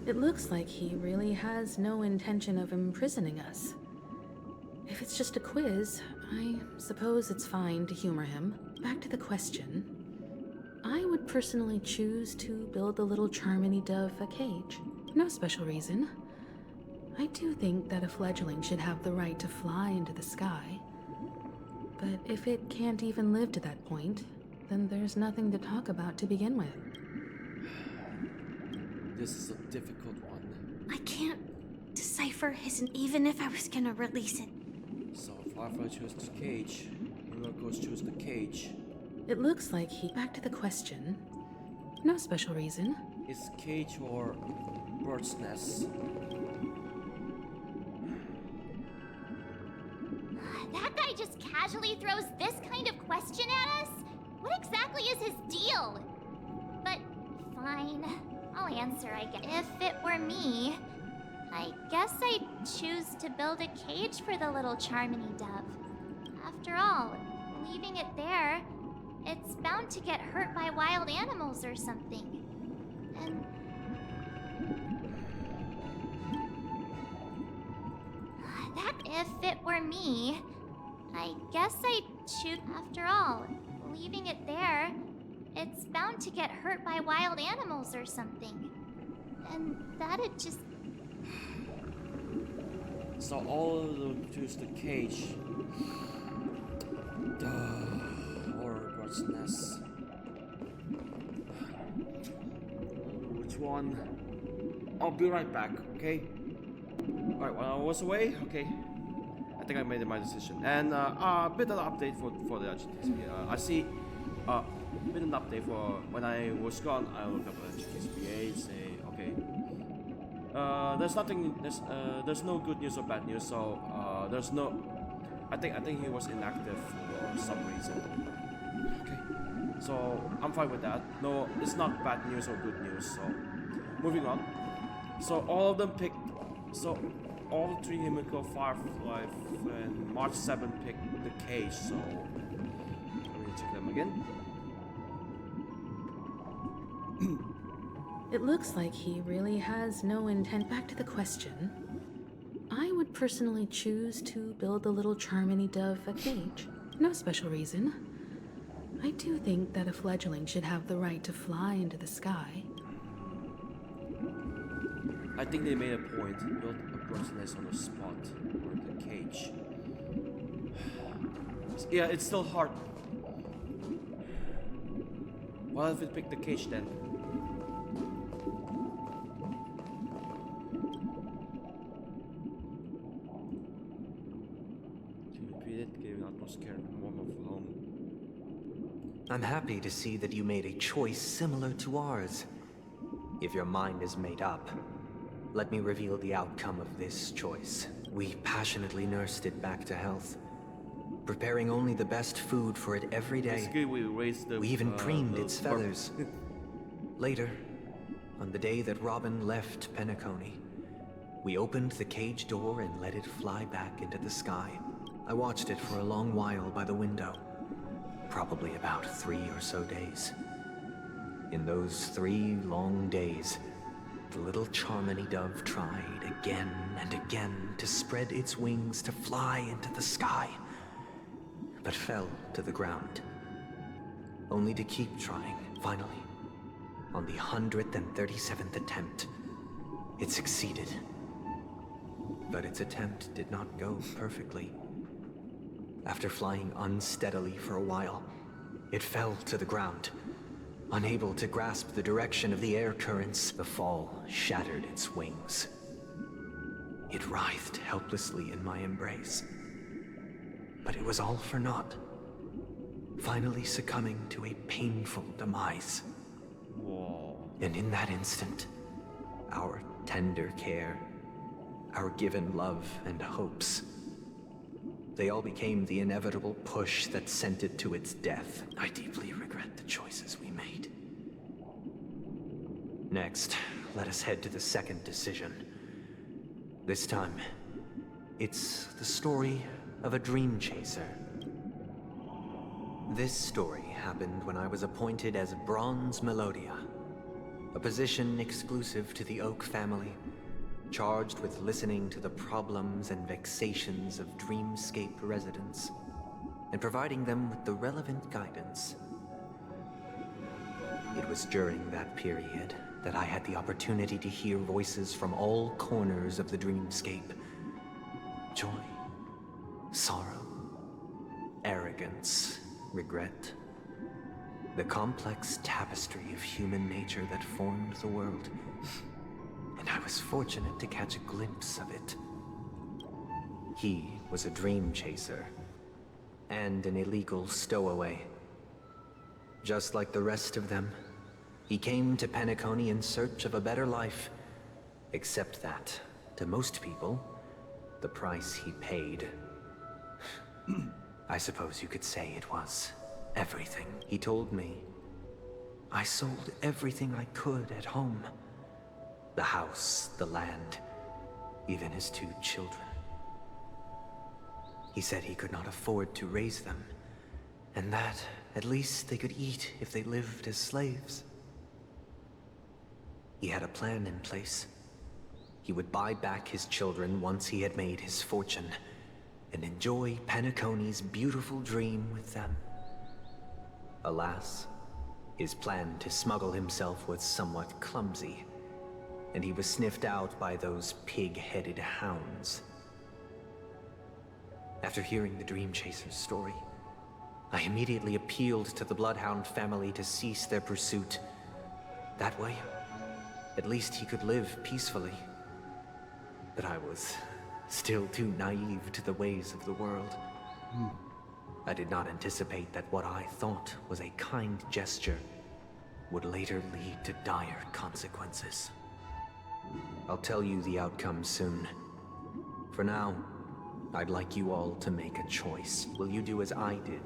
It looks like he really has no intention of imprisoning us. If it's just a quiz, I suppose it's fine to humor him. Back to the question. I would personally choose to build the little Charmony dove a cage. No special reason. I do think that a fledgling should have the right to fly into the sky. But if it can't even live to that point, then there's nothing to talk about to begin with. This is a difficult one. I can't decipher his... Even if I was gonna release it. So Firefly chose the cage. Miracles chose the cage. It looks like he... Back to the question. No special reason. Is cage or bird's nest? That guy just casually throws this kind of question at us? What exactly is his deal? But fine, I'll answer, I guess. If it were me, I guess I'd choose to build a cage for the little Charmony dove. After all, leaving it there it's bound to get hurt by wild animals or something. And that if it were me, I guess I'd shoot after all. Leaving it there, it's bound to get hurt by wild animals or something. And that'd just... So all of them choose the cage. Or God's nest. Which one? I'll be right back, okay? Alright, while I was away, okay. I think I made my decision. And a bit of an update for the HTSPA. I see a bit of an update for when I was gone. I look up at HTSPA, say, okay. There's nothing. There's no good news or bad news. So there's no. I think he was inactive for some reason. Okay. So I'm fine with that. No, it's not bad news or good news. So moving on. So all of them picked. So all three Himiko, Firefly, and March 7 picked the cage. So let me check them again. It looks like he really has no intent. Back to the question. I would personally choose to build the little Charmony dove a cage. No special reason. I do think that a fledgling should have the right to fly into the sky. I think they made a point. Build a bird's nest on the spot or the cage. Yeah, it's still hard. What if it picked the cage then? I'm happy to see that you made a choice similar to ours. If your mind is made up, let me reveal the outcome of this choice. We passionately nursed it back to health, preparing only the best food for it every day. We even preened its feathers. Later, on the day that Robin left Penacony, we opened the cage door and let it fly back into the sky. I watched it for a long while by the window, probably about 3 or so days. In those 3 long days, the little Charmony dove tried again and again to spread its wings to fly into the sky, but fell to the ground, only to keep trying. Finally, on the 137th attempt, it succeeded. But its attempt did not go perfectly. After flying unsteadily for a while, it fell to the ground. Unable to grasp the direction of the air currents, the fall shattered its wings. It writhed helplessly in my embrace. But it was all for naught, finally succumbing to a painful demise. Whoa. And in that instant, our tender care, our given love and hopes, they all became the inevitable push that sent it to its death. I deeply regret the choices we made. Next, let us head to the second decision. This time, it's the story of a dream chaser. This story happened when I was appointed as Bronze Melodia, a position exclusive to the Oak family, charged with listening to the problems and vexations of Dreamscape residents, and providing them with the relevant guidance. It was during that period that I had the opportunity to hear voices from all corners of the Dreamscape. Joy, sorrow, arrogance, regret. The complex tapestry of human nature that formed the world. And I was fortunate to catch a glimpse of it. He was a dream chaser, and an illegal stowaway. Just like the rest of them, he came to Penacony in search of a better life, except that, to most people, the price he paid, I suppose you could say it was everything. He told me, I sold everything I could at home. The house, the land, even his 2 children. He said he could not afford to raise them, and that at least they could eat if they lived as slaves. He had a plan in place. He would buy back his children once he had made his fortune, and enjoy Penacony's beautiful dream with them. Alas, his plan to smuggle himself was somewhat clumsy, and he was sniffed out by those pig-headed hounds. After hearing the Dream Chaser's story, I immediately appealed to the Bloodhound family to cease their pursuit. That way, at least he could live peacefully. But I was still too naive to the ways of the world. I did not anticipate that what I thought was a kind gesture would later lead to dire consequences. I'll tell you the outcome soon. For now, I'd like you all to make a choice. Will you do as I did,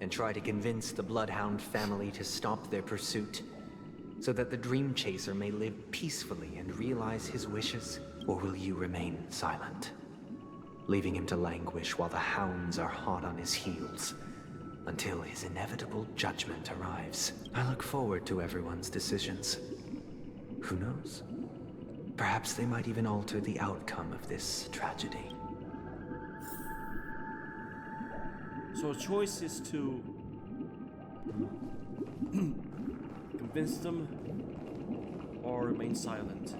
and try to convince the Bloodhound family to stop their pursuit, so that the Dream Chaser may live peacefully and realize his wishes? Or will you remain silent, leaving him to languish while the hounds are hot on his heels, until his inevitable judgment arrives? I look forward to everyone's decisions. Who knows? Perhaps they might even alter the outcome of this tragedy. So the choice is to convince them or remain silent.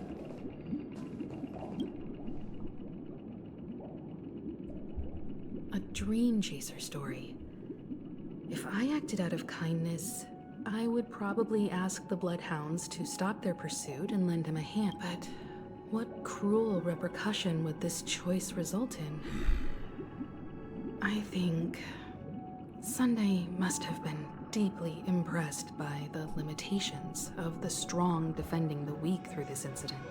A Dream Chaser story. If I acted out of kindness, I would probably ask the Bloodhounds to stop their pursuit and lend him a hand. But what cruel repercussion would this choice result in? I think Sunday must have been deeply impressed by the limitations of the strong defending the weak through this incident.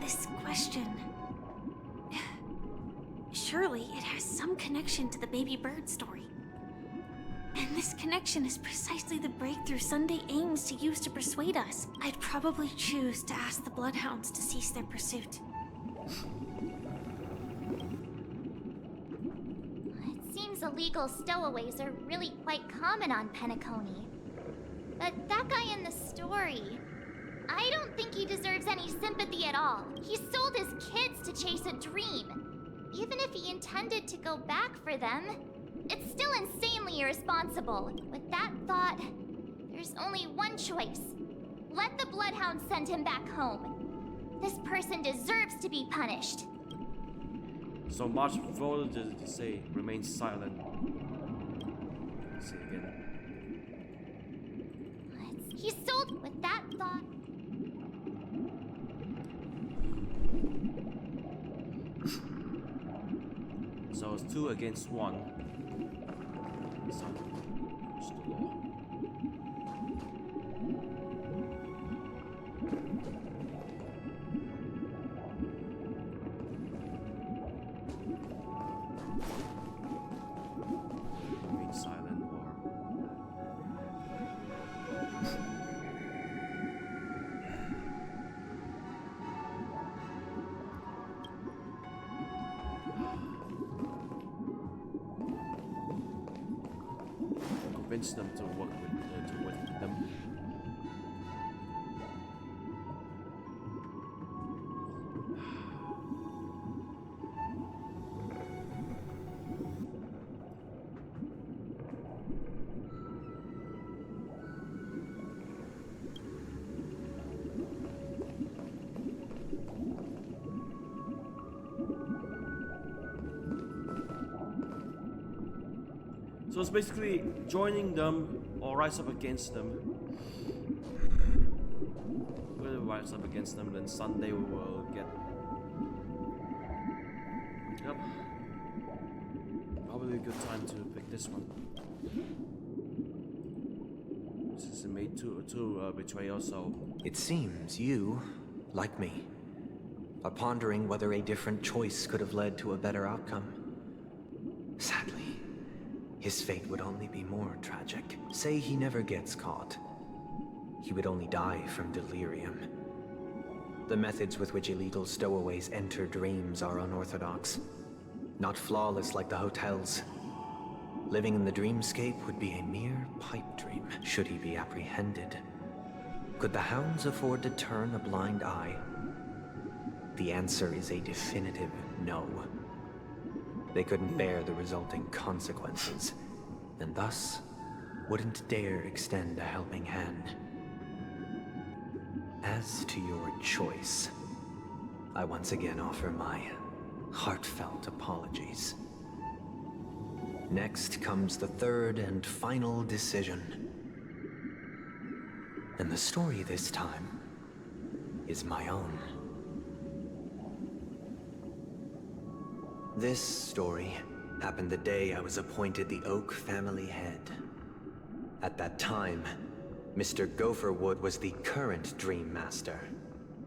This question... Surely it has some connection to the baby bird story. And this connection is precisely the breakthrough Sunday aims to use to persuade us. I'd probably choose to ask the Bloodhounds to cease their pursuit. It seems illegal stowaways are really quite common on Penacony. But that guy in the story, I don't think he deserves any sympathy at all. He sold his kids to chase a dream. Even if he intended to go back for them, it's still insanely irresponsible. With that thought, there's only one choice. Let the Bloodhound send him back home. This person deserves to be punished. So much voted to say remain silent. Let's see again. He sold with that thought. So it's 2 against 1. So, what's the law? Remain silent or... Convince them to work with them. So it's basically joining them or rise up against them. We'll rise up against them, then Sunday we will get... Yep. Probably a good time to pick this one. This is a made to Betrayal, so... It seems you, like me, are pondering whether a different choice could have led to a better outcome. Sadly, his fate would only be more tragic. Say he never gets caught. He would only die from delirium. The methods with which illegal stowaways enter dreams are unorthodox. Not flawless like the hotels. Living in the dreamscape would be a mere pipe dream, should he be apprehended. Could the hounds afford to turn a blind eye? The answer is a definitive no. They couldn't bear the resulting consequences, and thus wouldn't dare extend a helping hand. As to your choice, I once again offer my heartfelt apologies. Next comes the third and final decision. And the story this time is my own. This story happened the day I was appointed the Oak family head. At that time, Mr. Gopherwood was the current Dream Master,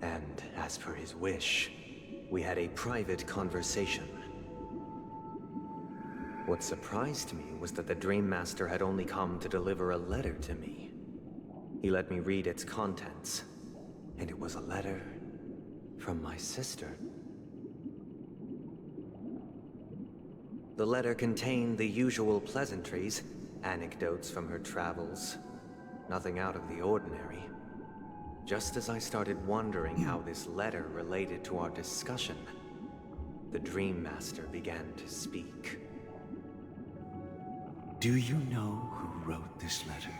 and as per his wish, we had a private conversation. What surprised me was that the Dream Master had only come to deliver a letter to me. He let me read its contents, and it was a letter from my sister. The letter contained the usual pleasantries, anecdotes from her travels, nothing out of the ordinary. Just as I started wondering how this letter related to our discussion, the Dream Master began to speak. Do you know who wrote this letter?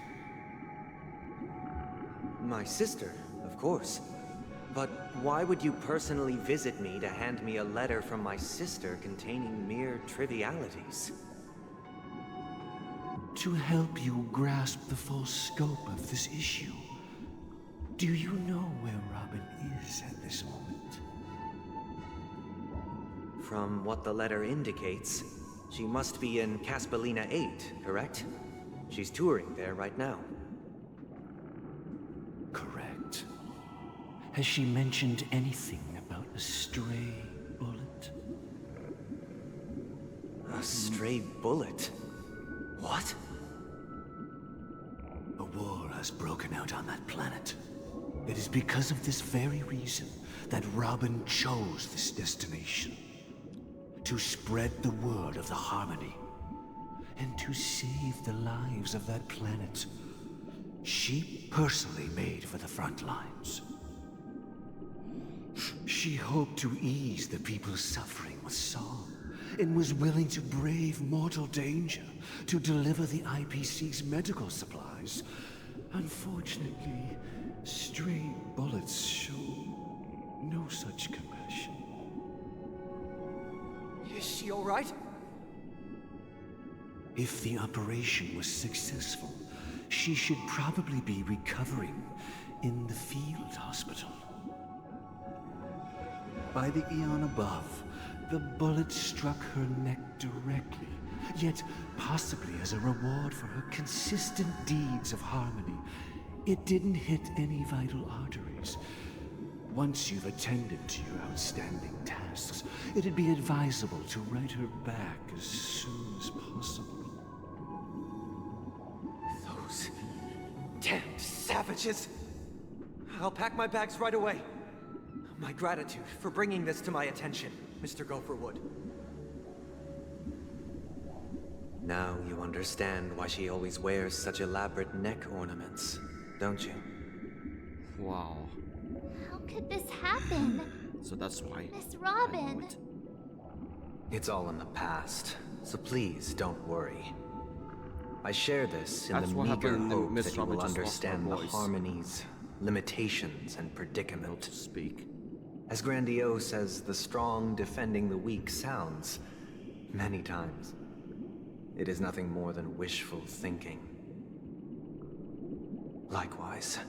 My sister, of course. But why would you personally visit me to hand me a letter from my sister containing mere trivialities? To help you grasp the full scope of this issue. Do you know where Robin is at this moment? From what the letter indicates, she must be in Caspelina 8, correct? She's touring there right now. Correct. Has she mentioned anything about a stray bullet? A stray bullet? What? A war has broken out on that planet. It is because of this very reason that Robin chose this destination. To spread the word of the Harmony. And to save the lives of that planet. She personally made for the front lines. She hoped to ease the people's suffering with song, and was willing to brave mortal danger to deliver the IPC's medical supplies. Unfortunately, stray bullets show no such compassion. Is she all right? If the operation was successful, she should probably be recovering in the field hospital. By the eon above, the bullet struck her neck directly, yet possibly as a reward for her consistent deeds of harmony. It didn't hit any vital arteries. Once you've attended to your outstanding tasks, it'd be advisable to write her back as soon as possible. Those damned savages! I'll pack my bags right away. My gratitude for bringing this to my attention, Mr. Gopherwood. Now you understand why she always wears such elaborate neck ornaments, don't you? Wow. How could this happen? So that's why. Miss Robin. It's all in the past, so please don't worry. I share this in That's the what meager happened when hope Miss that you Robin will just lost her understand the voice. Harmony's limitations and predicament. To speak. As grandiose as the strong defending the weak sounds, many times, it is nothing more than wishful thinking. Likewise,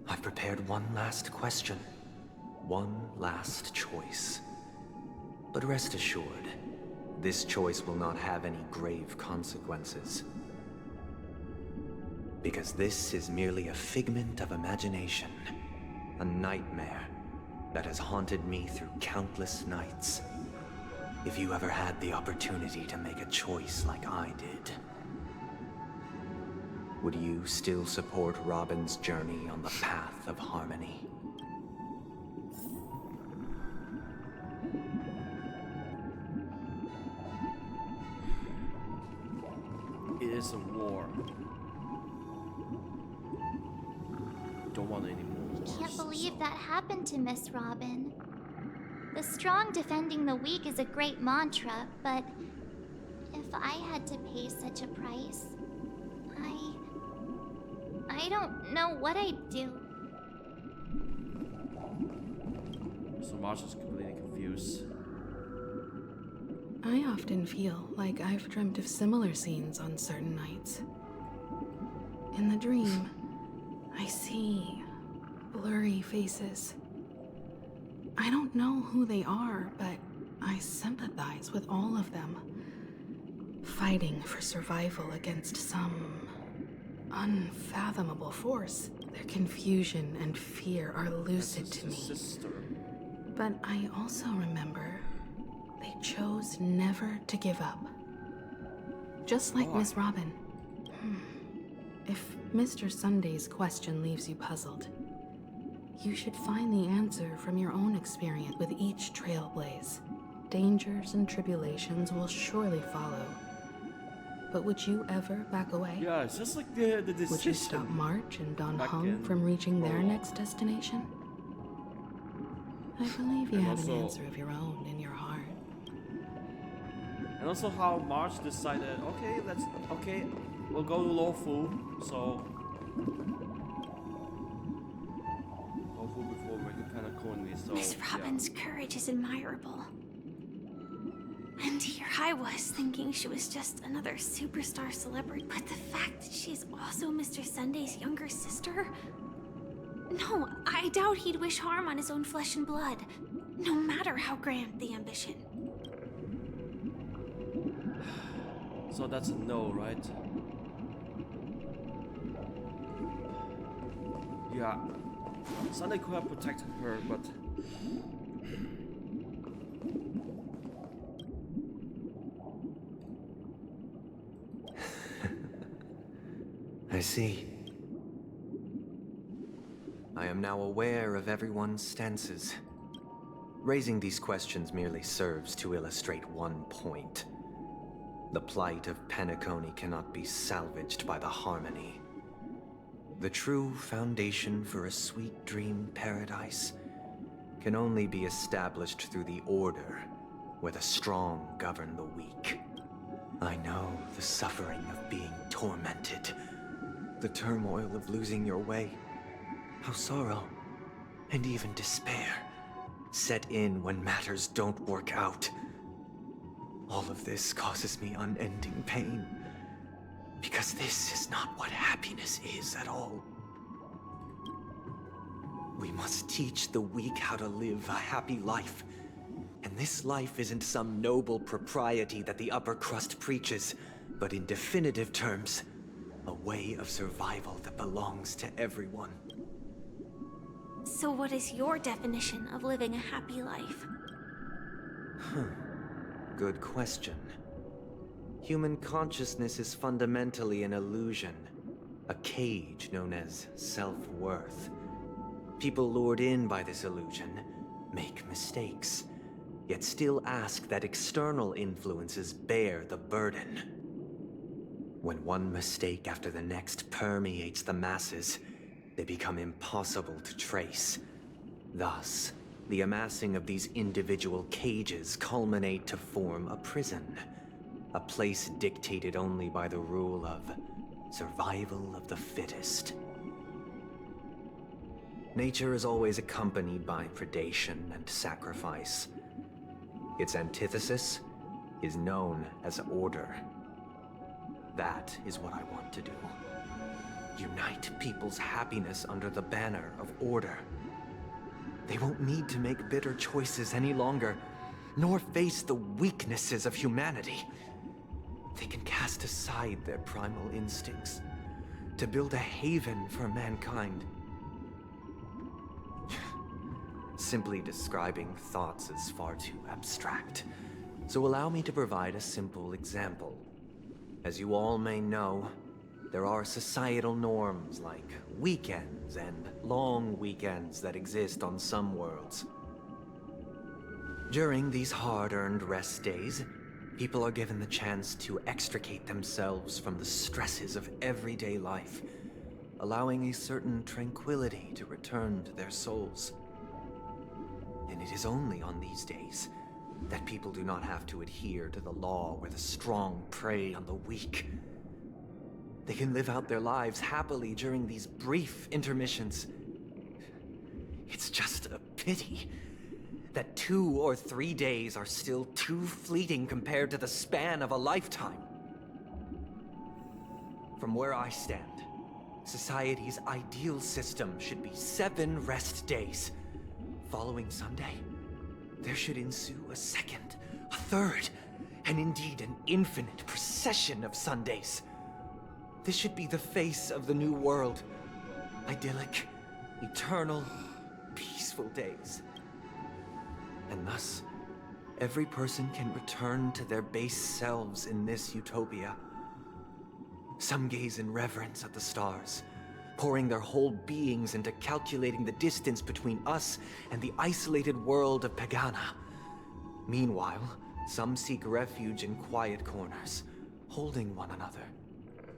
I've prepared one last question, one last choice. But rest assured, this choice will not have any grave consequences. Because this is merely a figment of imagination, a nightmare that has haunted me through countless nights. If you ever had the opportunity to make a choice like I did, would you still support Robin's journey on the path of harmony? is a war. Don't want any more wars. Can't believe that happened to Miss Robin. The strong defending the weak is a great mantra, but if I had to pay such a price, I don't know what I'd do. So Marsh is completely confused. I often feel like I've dreamt of similar scenes on certain nights. In the dream, I see blurry faces. I don't know who they are, but I sympathize with all of them. Fighting for survival against some unfathomable force. Their confusion and fear are lucid to me. But I also remember they chose never to give up. Just like Miss Robin. If Mr. Sunday's question leaves you puzzled, you should find the answer from your own experience with each Trailblaze. Dangers and tribulations will surely follow. But would you ever back away? Yeah, it's just like the decision. Would you stop March and Don Hung from reaching their next destination? I believe you have an answer of your own in your heart. And also how March decided, okay, we'll go to lawful, so lawful before making Penacony, so Miss Robin's courage is admirable. And here I was thinking she was just another superstar celebrity, but the fact that she's also Mr. Sunday's younger sister? No, I doubt he'd wish harm on his own flesh and blood, no matter how grand the ambition. So that's a no, right? Yeah. Sunday could have protected her, but I see. I am now aware of everyone's stances. Raising these questions merely serves to illustrate one point. The plight of Penacony cannot be salvaged by the harmony. The true foundation for a sweet dream paradise can only be established through the order, where the strong govern the weak. I know the suffering of being tormented, the turmoil of losing your way, how sorrow and even despair set in when matters don't work out. All of this causes me unending pain, because this is not what happiness is at all. We must teach the weak how to live a happy life. And this life isn't some noble propriety that the upper crust preaches, but in definitive terms, a way of survival that belongs to everyone. So what is your definition of living a happy life? Good question. Human consciousness is fundamentally an illusion, a cage known as self-worth. People lured in by this illusion make mistakes, yet still ask that external influences bear the burden. When one mistake after the next permeates the masses, they become impossible to trace. Thus, the amassing of these individual cages culminate to form a prison, a place dictated only by the rule of survival of the fittest. Nature is always accompanied by predation and sacrifice. Its antithesis is known as order. That is what I want to do. Unite people's happiness under the banner of order. They won't need to make bitter choices any longer, nor face the weaknesses of humanity. They can cast aside their primal instincts to build a haven for mankind. Simply describing thoughts is far too abstract, so allow me to provide a simple example. As you all may know, there are societal norms like weekends and long weekends that exist on some worlds. During these hard-earned rest days, People are given the chance to extricate themselves from the stresses of everyday life, allowing a certain tranquility to return to their souls. And it is only on these days that people do not have to adhere to the law where the strong prey on the weak. They can live out their lives happily during these brief intermissions. It's just a pity that 2 or 3 days are still too fleeting compared to the span of a lifetime. From where I stand, society's ideal system should be 7 rest days. Following Sunday, there should ensue a second, a third, and indeed an infinite procession of Sundays. This should be the face of the new world. Idyllic, eternal, peaceful days. And thus, every person can return to their base selves in this utopia. Some gaze in reverence at the stars, pouring their whole beings into calculating the distance between us and the isolated world of Pagana. Meanwhile, some seek refuge in quiet corners, holding one another,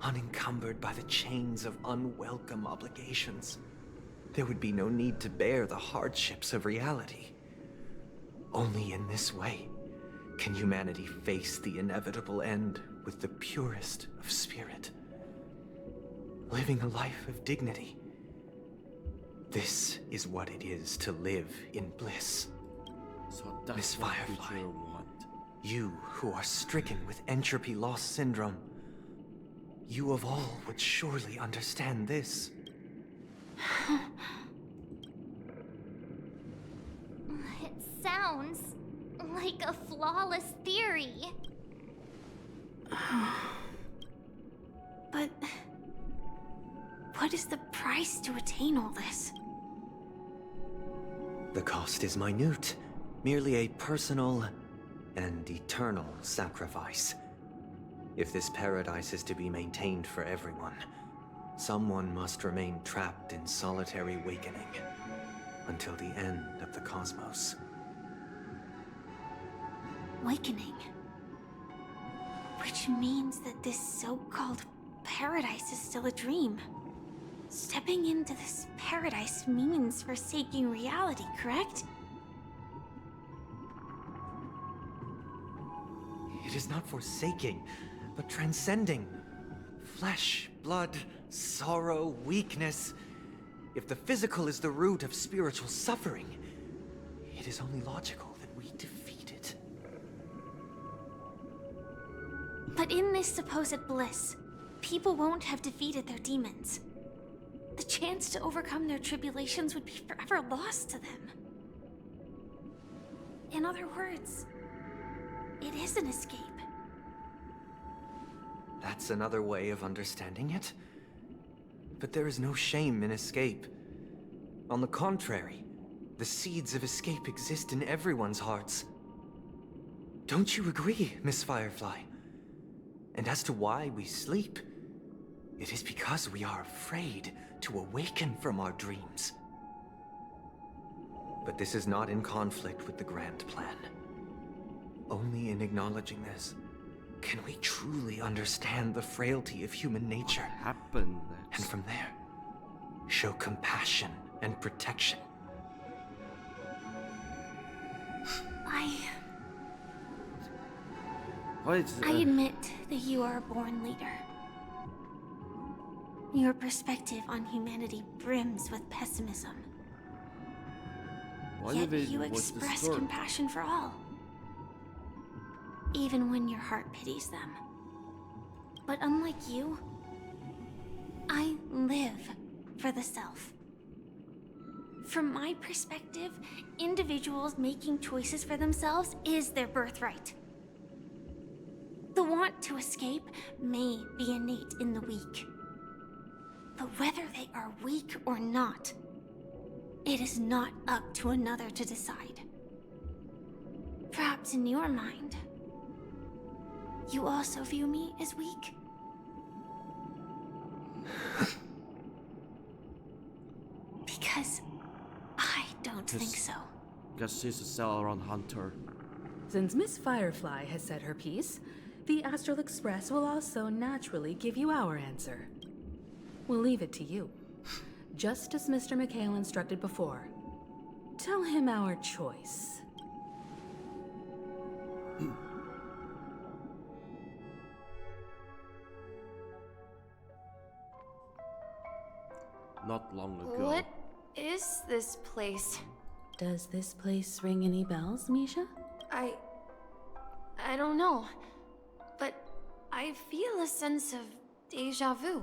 unencumbered by the chains of unwelcome obligations. There would be no need to bear the hardships of reality. Only in this way can humanity face the inevitable end with the purest of spirit, living a life of dignity. This is what it is to live in bliss. So that's Miss what Firefly, you want. you who are stricken with entropy loss syndrome, you of all would surely understand this. It sounds like a flawless theory. But what is the price to attain all this? The cost is minute, merely a personal and eternal sacrifice. If this paradise is to be maintained for everyone, someone must remain trapped in solitary awakening until the end of the cosmos. Awakening. Which means that this so-called paradise is still a dream. Stepping into this paradise means forsaking reality, correct? It is not forsaking, but transcending. Flesh, blood, sorrow, weakness. If the physical is the root of spiritual suffering, it is only logical that we defeat it. But in this supposed bliss, people won't have defeated their demons. The chance to overcome their tribulations would be forever lost to them. In other words, it is an escape. That's another way of understanding it. But there is no shame in escape. On the contrary, the seeds of escape exist in everyone's hearts. Don't you agree, Miss Firefly? And as to why we sleep, it is because we are afraid to awaken from our dreams. But this is not in conflict with the grand plan. Only in acknowledging this can we truly understand the frailty of human nature. What happened? And from there, show compassion and protection. I admit that you are a born leader. Your perspective on humanity brims with pessimism. Yet you express compassion for all. Even when your heart pities them. But unlike you, I live for the self. From my perspective, individuals making choices for themselves is their birthright. The want to escape may be innate in the weak. But whether they are weak or not, it is not up to another to decide. Perhaps in your mind, you also view me as weak? Because I don't think so. Because she's a Celeron hunter. Since Miss Firefly has said her piece, the Astral Express will also naturally give you our answer. We'll leave it to you. Just as Mr. McHale instructed before. Tell him our choice. Not long ago. What is this place? Does this place ring any bells, Misha? I don't know, but I feel a sense of deja vu.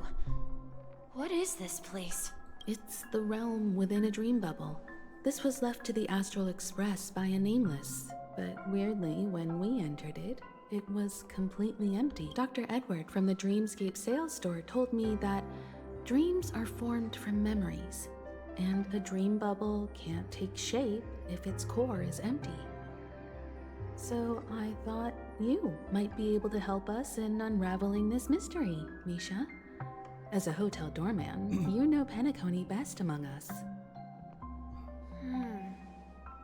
What is this place? It's the realm within a dream bubble. This was left to the Astral Express by a nameless, but weirdly, when we entered it, it was completely empty. Dr. Edward from the Dreamscape sales store told me that dreams are formed from memories, and a dream bubble can't take shape if its core is empty. So I thought you might be able to help us in unraveling this mystery, Misha. As a hotel doorman, you know Penacony best among us.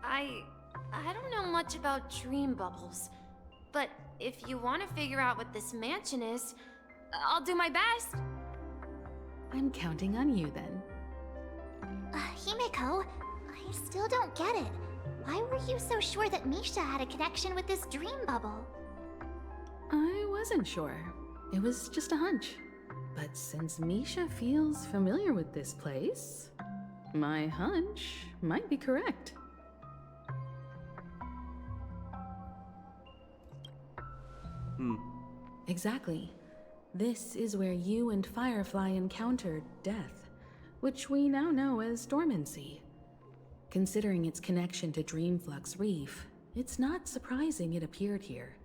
I don't know much about dream bubbles, but if you want to figure out what this mansion is, I'll do my best. I'm counting on you then. Himeko, I still don't get it. Why were you so sure that Misha had a connection with this dream bubble? I wasn't sure. It was just a hunch. But since Misha feels familiar with this place, my hunch might be correct. Exactly. This is where you and Firefly encountered death, which we now know as dormancy. Considering its connection to Dreamflux Reef, it's not surprising it appeared here.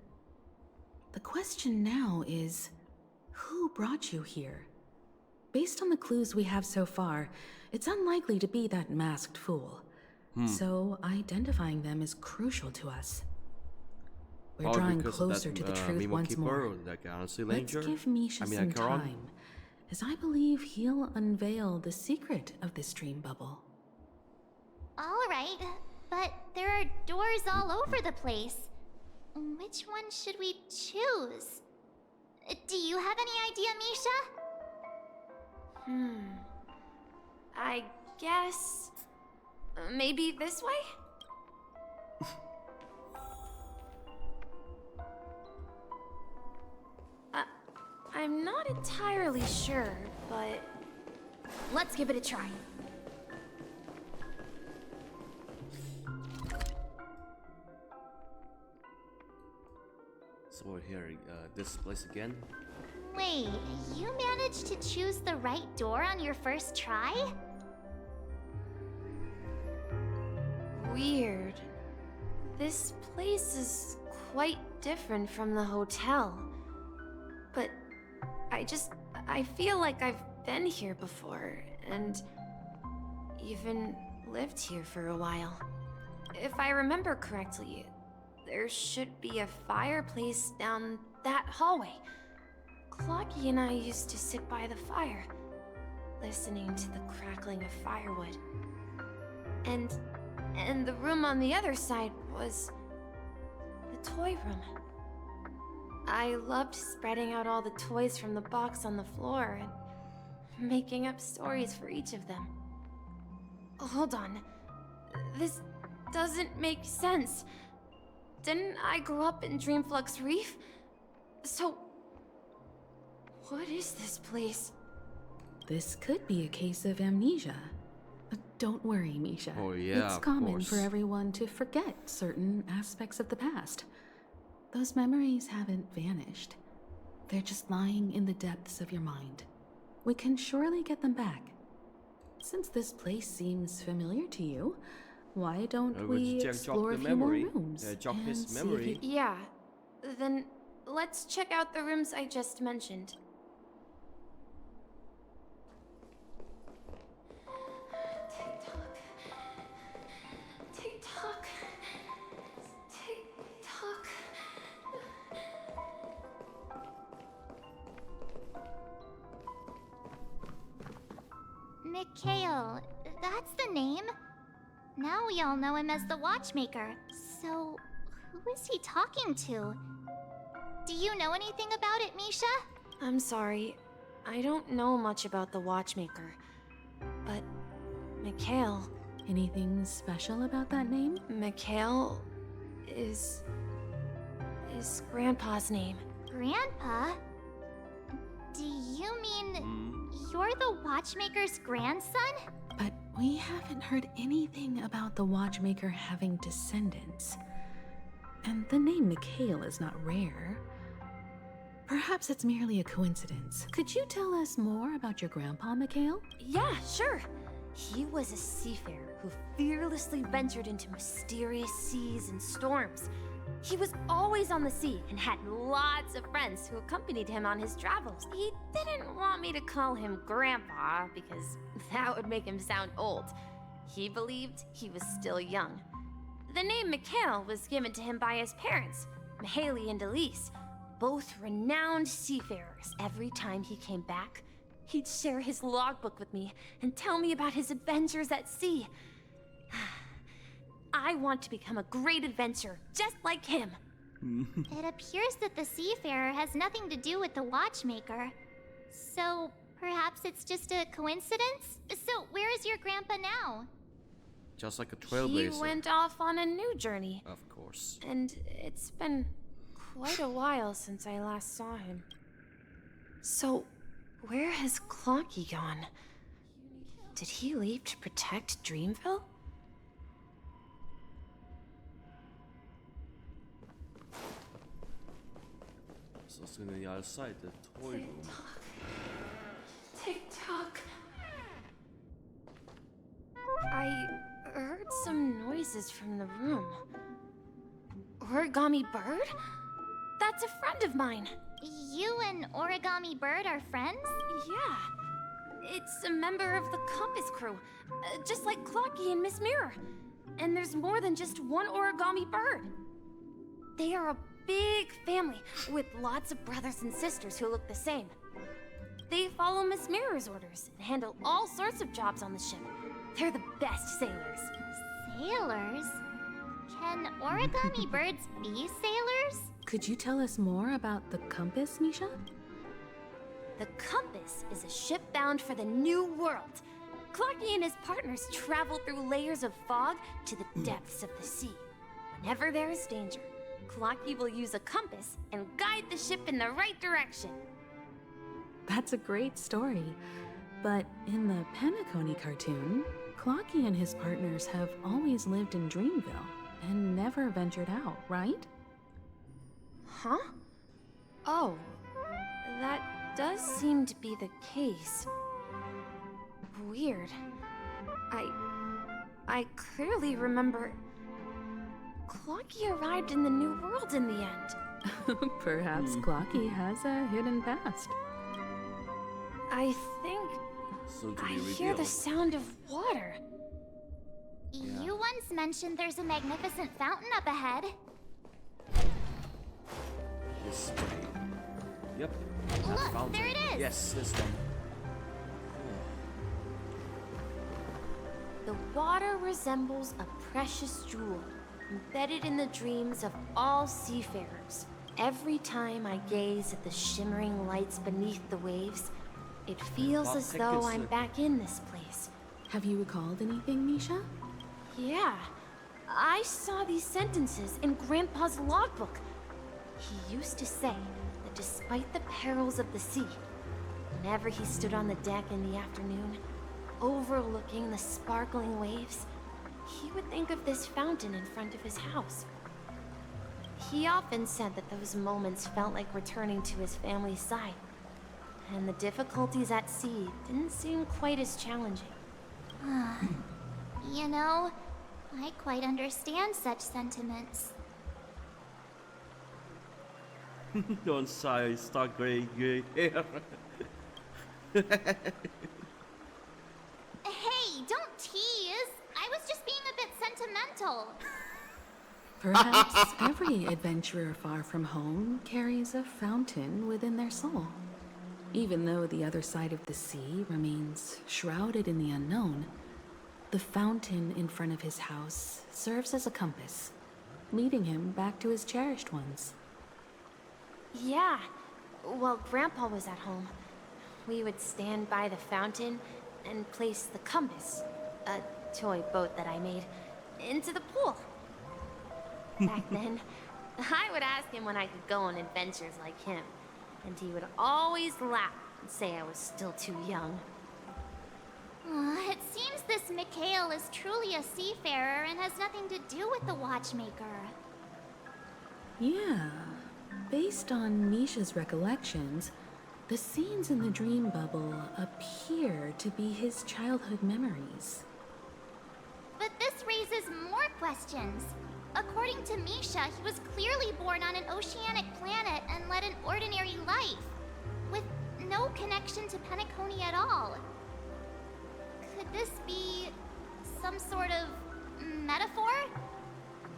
The question now is, who brought you here? Based on the clues we have so far, it's unlikely to be that masked fool. So identifying them is crucial to us. We're drawing closer to the truth once more. Let's give Misha some time, as I believe he'll unveil the secret of this dream bubble. Alright, but there are doors all over the place. Which one should we choose? Do you have any idea, Misha? I guess... maybe this way? I'm not entirely sure, but... let's give it a try. So we're here, this place again. Wait, you managed to choose the right door on your first try? Weird. This place is quite different from the hotel. But I feel like I've been here before, and even lived here for a while. If I remember correctly, there should be a fireplace down that hallway. Clockie and I used to sit by the fire, listening to the crackling of firewood. And the room on the other side was the toy room. I loved spreading out all the toys from the box on the floor and making up stories for each of them. Hold on. This doesn't make sense. Didn't I grow up in Dreamflux Reef? So, what is this place? This could be a case of amnesia. Don't worry, Misha. Oh yeah, it's of common course. for everyone to forget certain aspects of the past. Those memories haven't vanished. They're just lying in the depths of your mind. We can surely get them back. Since this place seems familiar to you, why don't we explore a few more rooms jog and his see memory. if you... Yeah, then let's check out the rooms I just mentioned. Tick-tock. Tick-tock. Mikhail, that's the name. Now we all know him as the Watchmaker. So, Who is he talking to? Do you know anything about it, Misha? I'm sorry. I don't know much about the Watchmaker. But Mikhail... Anything special about that name? Mikhail is Grandpa's name. Grandpa? Do you mean you're the Watchmaker's grandson? But we haven't heard anything about the Watchmaker having descendants. And the name Mikhail is not rare. Perhaps it's merely a coincidence. Could you tell us more about your grandpa, Mikhail? Yeah, sure. He was a seafarer who fearlessly ventured into mysterious seas and storms. He was always on the sea and had lots of friends who accompanied him on his travels. He didn't want me to call him Grandpa because that would make him sound old. He believed he was still young. The name Mikhail was given to him by his parents, Mihaly and Elise, both renowned seafarers. Every time he came back, he'd share his logbook with me and tell me about his adventures at sea. I want to become a great adventurer, just like him. It appears that the seafarer has nothing to do with the Watchmaker. So, perhaps it's just a coincidence? So, where is your grandpa now? Just like a trailblazer. He went off on a new journey. Of course. And it's been quite a while since I last saw him. So, where has Clockie gone? Did he leave to protect Dreamville? So it's on the other side, the toy room. Tick-tock. I heard some noises from the room. Origami Bird? That's a friend of mine. You and Origami Bird are friends? Yeah. It's a member of the Compass crew, just like Clockie and Miss Mirror. And there's more than just one Origami Bird. They are a big family with lots of brothers and sisters who look the same. They follow Miss Mirror's orders and handle all sorts of jobs on the ship. They're the best sailors. Sailors? Can Origami Birds be sailors? Could you tell us more about the Compass, Misha? The Compass is a ship bound for the New World. Clockie and his partners travel through layers of fog to the depths of the sea. Whenever there is danger, Clockie will use a compass and guide the ship in the right direction. That's a great story. But in the Penacony cartoon, Clockie and his partners have always lived in Dreamville and never ventured out, right? Huh? Oh, that does seem to be the case. Weird. I clearly remember Clockie arrived in the New World in the end. Perhaps Clockie has a hidden past. I think I hear the sound of water. You once mentioned there's a magnificent fountain up ahead. This way. Yep. Look, there it is! Yes, this one. The water resembles a precious jewel, embedded in the dreams of all seafarers. Every time I gaze at the shimmering lights beneath the waves, it feels as though I'm back in this place. Have you recalled anything, Misha? Yeah. I saw these sentences in Grandpa's logbook. He used to say that despite the perils of the sea, whenever he stood on the deck in the afternoon, overlooking the sparkling waves, he would think of this fountain in front of his house. He often said that those moments felt like returning to his family's side, and the difficulties at sea didn't seem quite as challenging. You know, I quite understand such sentiments. Don't sigh, start gray hair. Hey, don't tease! I was just being a bit sentimental. Perhaps every adventurer far from home carries a fountain within their soul. Even though the other side of the sea remains shrouded in the unknown, the fountain in front of his house serves as a compass, leading him back to his cherished ones. Yeah. While Grandpa was at home, we would stand by the fountain and place the compass, a toy boat that I made, into the pool. Back then, I would ask him when I could go on adventures like him, and he would always laugh and say I was still too young. It seems this Mikhail is truly a seafarer and has nothing to do with the Watchmaker. Yeah. Based on Misha's recollections, the scenes in the dream bubble appear to be his childhood memories. But this raises more questions. According to Misha, he was clearly born on an oceanic planet and led an ordinary life, with no connection to Penacony at all. Could this be some sort of metaphor?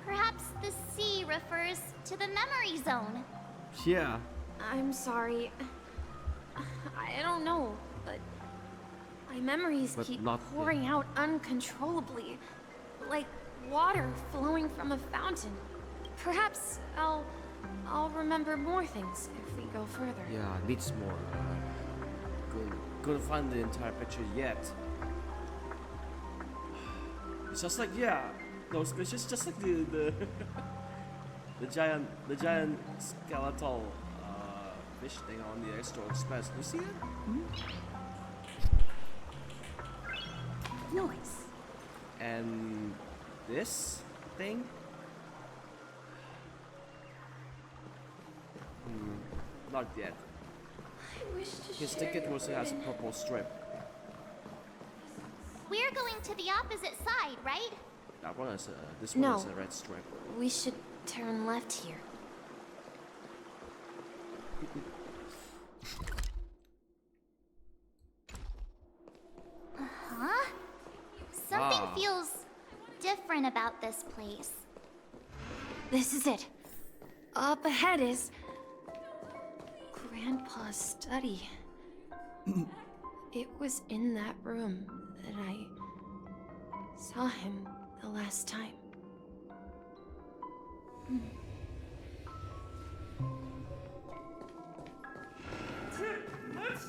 Perhaps the sea refers to the memory zone. Yeah. I'm sorry. I don't know, but my memories keep pouring out uncontrollably, like water flowing from a fountain. Perhaps I'll remember more things if we go further. Yeah, needs more. Couldn't find the entire picture yet. It's just like, yeah, those fishes, just like the the giant skeletal fish thing on the Astral Express. Do you see it? Noise. And this thing? Not yet. I wish to His share ticket your was has a burden. purple strip. We're going to the opposite side, right? That one is this one No. is a red strip. We should turn left here. Huh? Something feels different about this place. This is it. Up ahead is Grandpa's study. It was in that room that I saw him the last time.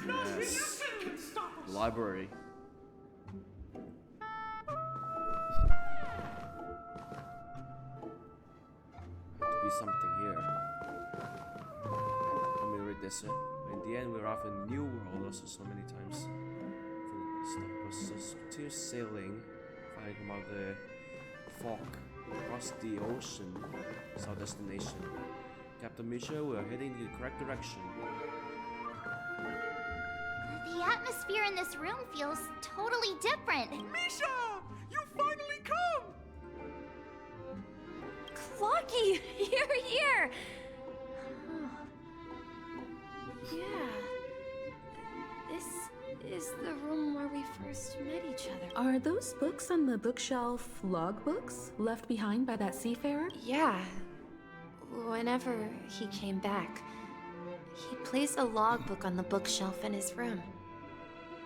Yes. Library. To be something here. Let me read this. In the end, we're off a new world, also so many times. Continue sailing, flying about the fog across the ocean. It's our destination. Captain Misha, we are heading in the correct direction. The atmosphere in this room feels totally different. Misha! You finally come! Clockie, you're here! Yeah. This is the room where we first met each other. Are those books on the bookshelf logbooks left behind by that seafarer? Yeah. Whenever he came back, he placed a logbook on the bookshelf in his room.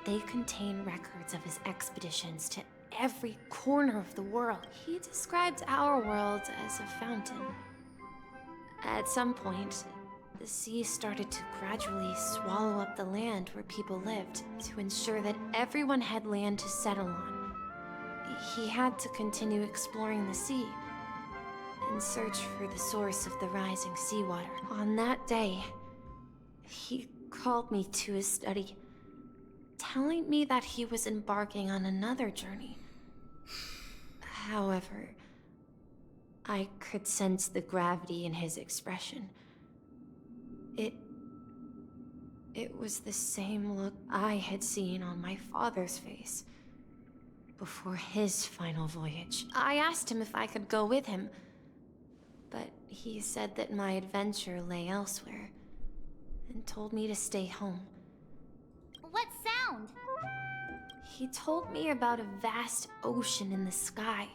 They contain records of his expeditions to every corner of the world. He described our world as a fountain. At some point, the sea started to gradually swallow up the land where people lived to ensure that everyone had land to settle on. He had to continue exploring the sea in search for the source of the rising seawater. On that day, he called me to his study, telling me that he was embarking on another journey. However, I could sense the gravity in his expression. It was the same look I had seen on my father's face before his final voyage. I asked him if I could go with him, but he said that my adventure lay elsewhere and told me to stay home. What sound? He told me about a vast ocean in the sky.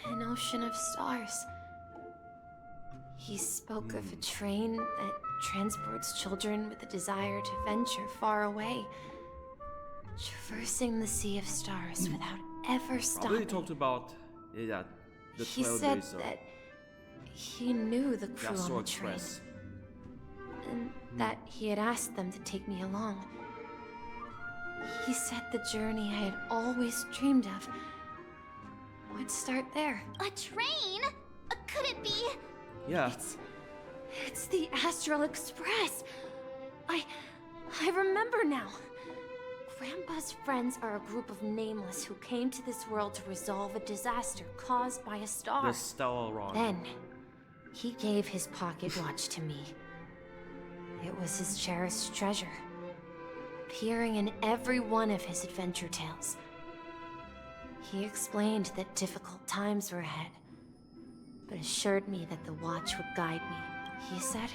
An ocean of stars. He spoke of a train that transports children with a desire to venture far away, traversing the sea of stars without ever stopping. Probably talked about The He said Trailblazer. that he knew the crew Astral on the train, Express. and that he had asked them to take me along. He said the journey I had always dreamed of would start there. A train? Could it be? Yeah. It's the Astral Express. I remember now. Grandpa's friends are a group of nameless who came to this world to resolve a disaster caused by a star. The Stellaron. Then, he gave his pocket watch to me. It was his cherished treasure, appearing in every one of his adventure tales. He explained that difficult times were ahead, but assured me that the watch would guide me. He said,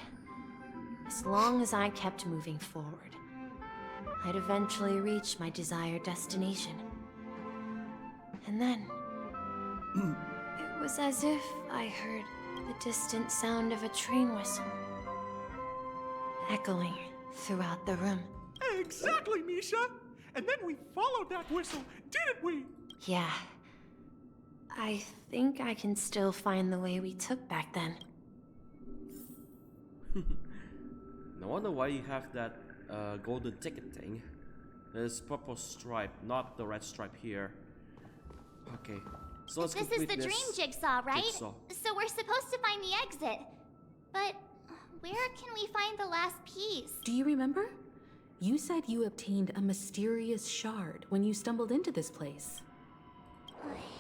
as long as I kept moving forward, I'd eventually reach my desired destination. And then, it was as if I heard the distant sound of a train whistle, echoing throughout the room. Exactly, Misha! And then we followed that whistle, didn't we? Yeah. I think I can still find the way we took back then. No wonder why you have that golden ticket thing. There's purple stripe, not the red stripe here. Okay, so let's This is complete the this dream jigsaw, right? jigsaw. So we're supposed to find the exit. But where can we find the last piece? Do you remember? You said you obtained a mysterious shard when you stumbled into this place.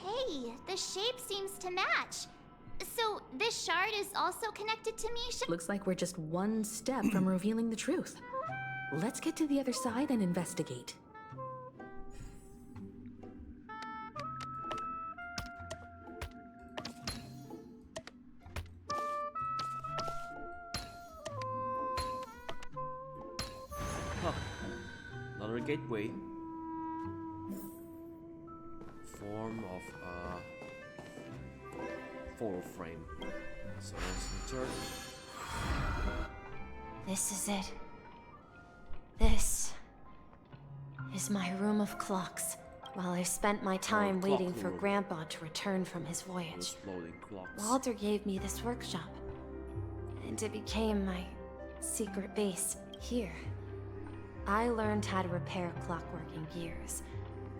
Hey, the shape seems to match. So this shard is also connected to Misha? Looks like we're just one step from revealing the truth. Let's get to the other side and investigate. Huh. Another gateway. Form of photo frame. So let's enter. This is it. This is my room of clocks, while I spent my time clock waiting for room. Grandpa to return from his voyage. Exploding clocks. Walter gave me this workshop, and it became my secret base here. I learned how to repair clockwork and gears,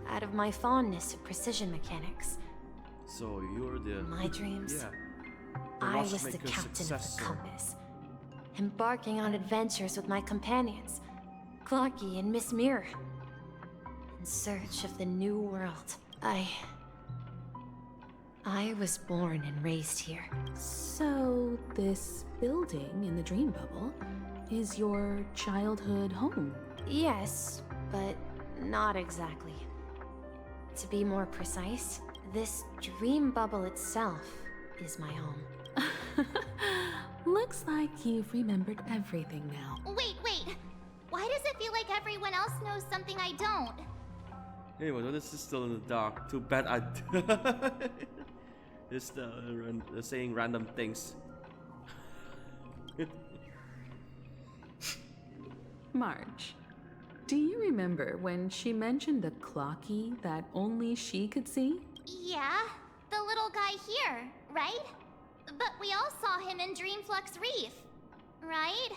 out of my fondness of precision mechanics. So you're the My dreams. Yeah. I was the Watchmaker's captain of the successor. compass, embarking on adventures with my companions, Clockie and Miss Mirror, in search of the new world. I was born and raised here. So, this building in the dream bubble is your childhood home? Yes, but not exactly. To be more precise, this dream bubble itself is my home. Looks like you've remembered everything now. Wait. Why does it feel like everyone else knows something I don't? Anyway, well, this is still in the dark. Too bad I. Just saying random things. Marge, do you remember when she mentioned the Clockie that only she could see? Yeah, the little guy here, right? But we all saw him in Dreamflux Reef, right?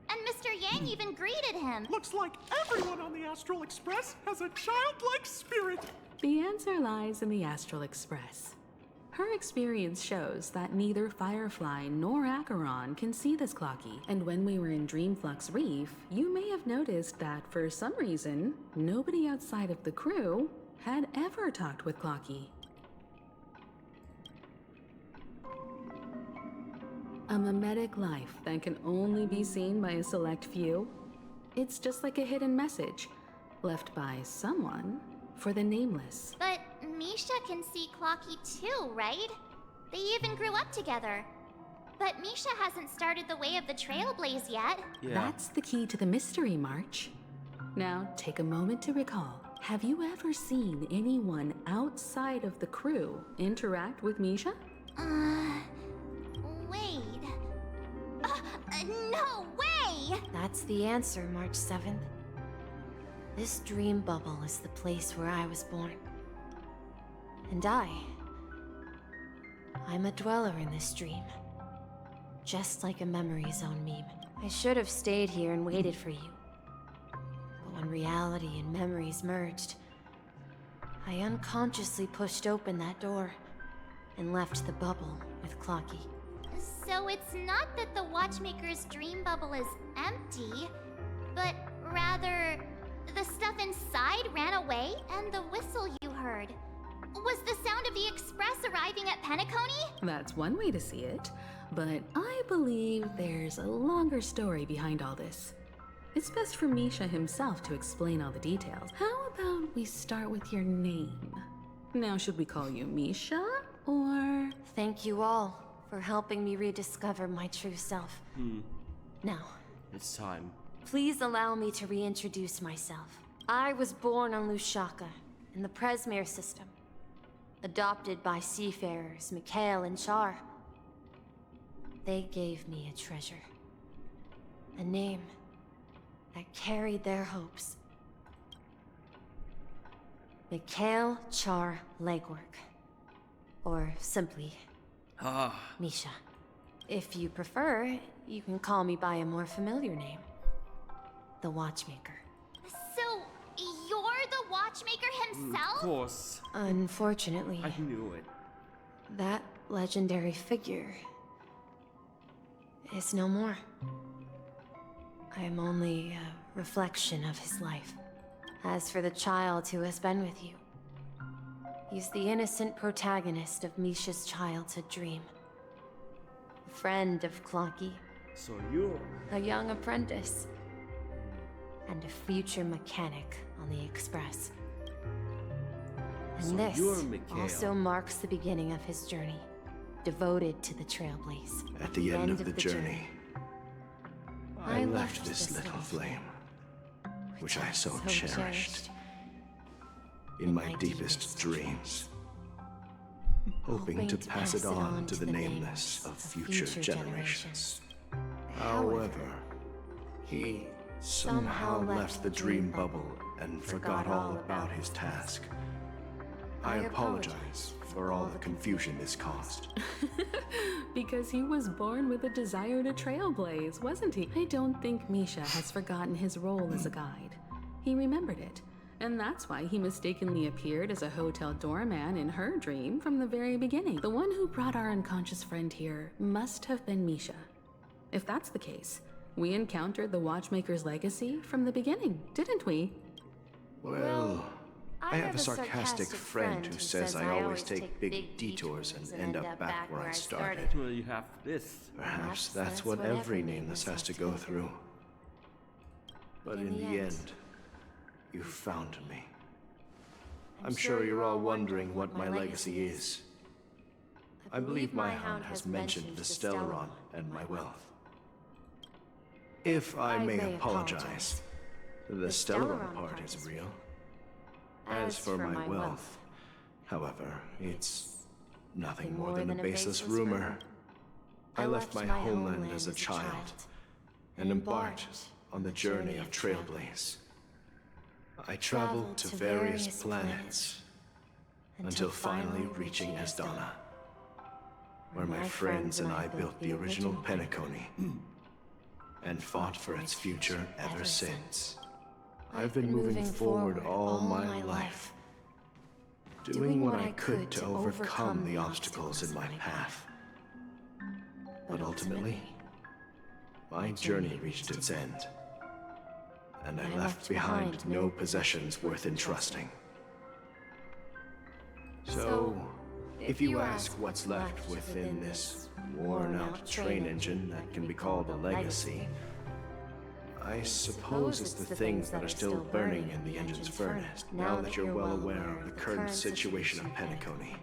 And Mr. Yang even greeted him. Looks like everyone on the Astral Express has a childlike spirit. The answer lies in the Astral Express. Her experience shows that neither Firefly nor Acheron can see this Clockie, and when we were in Dreamflux Reef, you may have noticed that for some reason, nobody outside of the crew had ever talked with Clockie. A mimetic life that can only be seen by a select few. It's just like a hidden message, left by someone for the nameless. But Misha can see Clockie too, right? They even grew up together. But Misha hasn't started the way of the Trailblaze yet. Yeah. That's the key to the mystery, March. Now, take a moment to recall. Have you ever seen anyone outside of the crew interact with Misha? Wait. No way! That's the answer, March 7th. This dream bubble is the place where I was born. And I'm a dweller in this dream. Just like a memory zone meme. I should have stayed here and waited for you. But when reality and memories merged, I unconsciously pushed open that door and left the bubble with Clockie. So it's not that the Watchmaker's dream bubble is empty, but rather the stuff inside ran away and the whistle you heard was the sound of the express arriving at Penacony? That's one way to see it, but I believe there's a longer story behind all this. It's best for Misha himself to explain all the details. How about we start with your name? Now, should we call you Misha, or...? Thank you all for helping me rediscover my true self. Now, it's time. Please allow me to reintroduce myself. I was born on Lushaka, in the Presmere system. Adopted by seafarers Mikhail and Char. They gave me a treasure. A name that carried their hopes. Mikhail Char Legwork. Or simply, Misha. If you prefer, you can call me by a more familiar name. The Watchmaker. So, you're the Watchmaker himself? Of course. Unfortunately, I knew it. That legendary figure is no more. I am only a reflection of his life. As for the child who has been with you, he's the innocent protagonist of Misha's childhood dream. A friend of Clockie. So you're... a young apprentice. And a future mechanic on the Express. And So this you're Mikhail. also marks the beginning of his journey, devoted to the Trailblaze. At the end of the journey, I left this little flame, which I so cherished, in my deepest dreams, hoping to pass it on to the nameless of future generations. However, he somehow left the dream bubble and forgot all about his task. I apologize for all the confusion this caused. Because he was born with a desire to trailblaze, wasn't he? I don't think Misha has forgotten his role as a guide. He remembered it, and that's why he mistakenly appeared as a hotel doorman in her dream from the very beginning. The one who brought our unconscious friend here must have been Misha. If that's the case, we encountered the Watchmaker's legacy from the beginning, didn't we? Well, I have a sarcastic friend who says I always take big detours and end up back where I started. Well, you have this. Perhaps that's what every nameless has to go through. But in the end, you found me. I'm sure you're all wondering what my legacy is. I believe my hound has mentioned the Stellaron and my wealth. If I may apologize, the Stellaron part is real. As for my wealth, however, it's nothing more than a baseless rumor. I left my homeland as a child and embarked on the journey of Trailblaze. I traveled to various planets until finally reaching Asdana, where my friends and I built the original Penacony and fought for its future ever since. I've been moving forward all my life, doing what I could to overcome the obstacles in my path. But ultimately, my journey reached its end, and I left behind no possessions worth entrusting. So, if you ask what's left within this worn-out train engine that can be called a legacy, I suppose it's the things that are still burning in the engine's furnace. Now that you're well aware of the current situation of Penacony,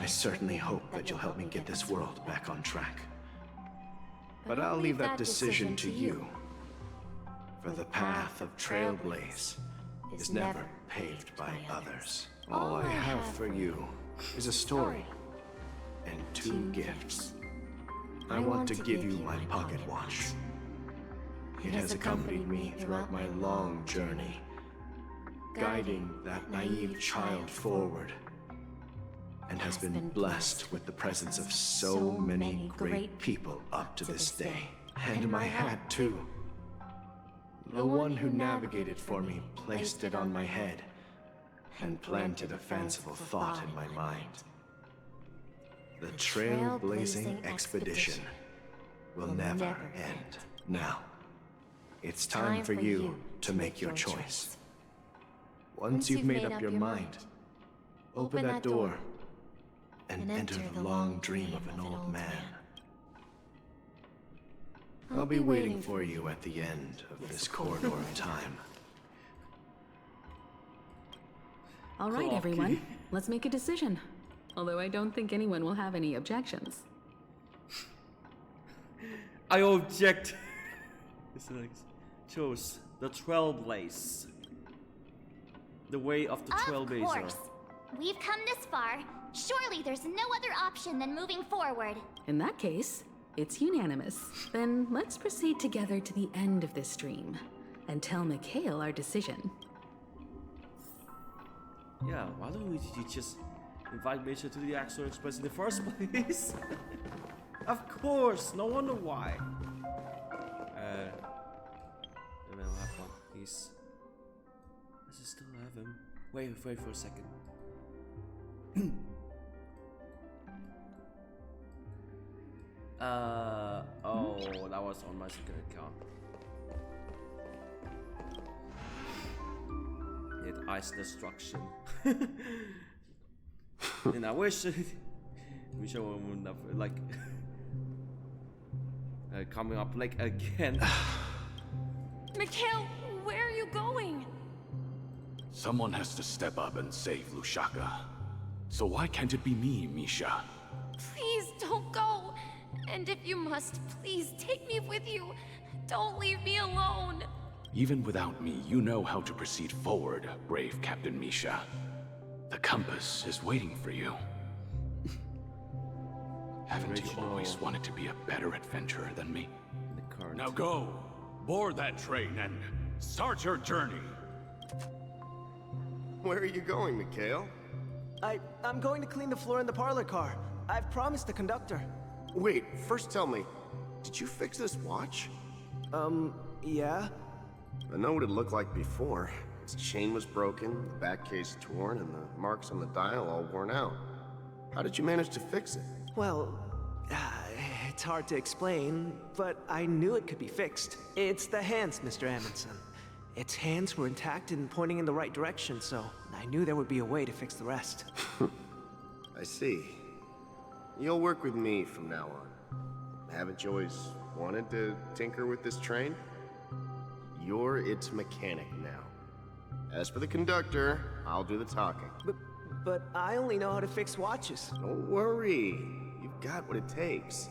I certainly hope that you'll help me get this world back on track. But I'll leave that decision to you, for the path of Trailblaze is never paved by others. All I have for you is a story and 2 gifts. I want to give you my pocket watch. It has accompanied me throughout my long journey, guiding that naive child forward. and has been blessed with the presence of so many great people up to this day. And my hat, too. The one who navigated for me placed it on my head and planted a fanciful thought in my mind. The Trailblazing expedition will never end. Now, it's time for you to make your choice. Once you've made up your mind, open that door and enter the long dream of an old man. I'll be waiting for you at the end of this corridor of time. All right, everyone. Let's make a decision. Although I don't think anyone will have any objections. I object. Chose the Trailblaze. The way of the Trailblazer. Of course. We've come this far. Surely there's no other option than moving forward. In that case, it's unanimous. Then let's proceed together to the end of this stream and tell Mikhail our decision. Yeah, why don't we just invite Misha to the Astral Express in the first place? Of course, no wonder why. And I'll have one piece. Does it still have him? Wait for a second. Oh, that was on my second account. It ice destruction. And I wish Misha wouldn't have like coming up like again. Mikhail, where are you going? Someone has to step up and save Lushaka. So why can't it be me, Misha? Please don't go. And if you must, please take me with you. Don't leave me alone. Even without me, you know how to proceed forward, brave Captain Misha. The compass is waiting for you. Haven't you always wanted to be a better adventurer than me? Now go, board that train and start your journey. Where are you going, Mikhail? I'm going to clean the floor in the parlor car. I've promised the conductor. Wait, first tell me, did you fix this watch? Yeah? I know what it looked like before. Its chain was broken, the back case torn, and the marks on the dial all worn out. How did you manage to fix it? Well, it's hard to explain, but I knew it could be fixed. It's the hands, Mr. Amundsen. Its hands were intact and pointing in the right direction, so I knew there would be a way to fix the rest. I see. You'll work with me from now on. Haven't you always wanted to tinker with this train? You're its mechanic now. As for the conductor, I'll do the talking. But I only know how to fix watches. Don't worry. You've got what it takes.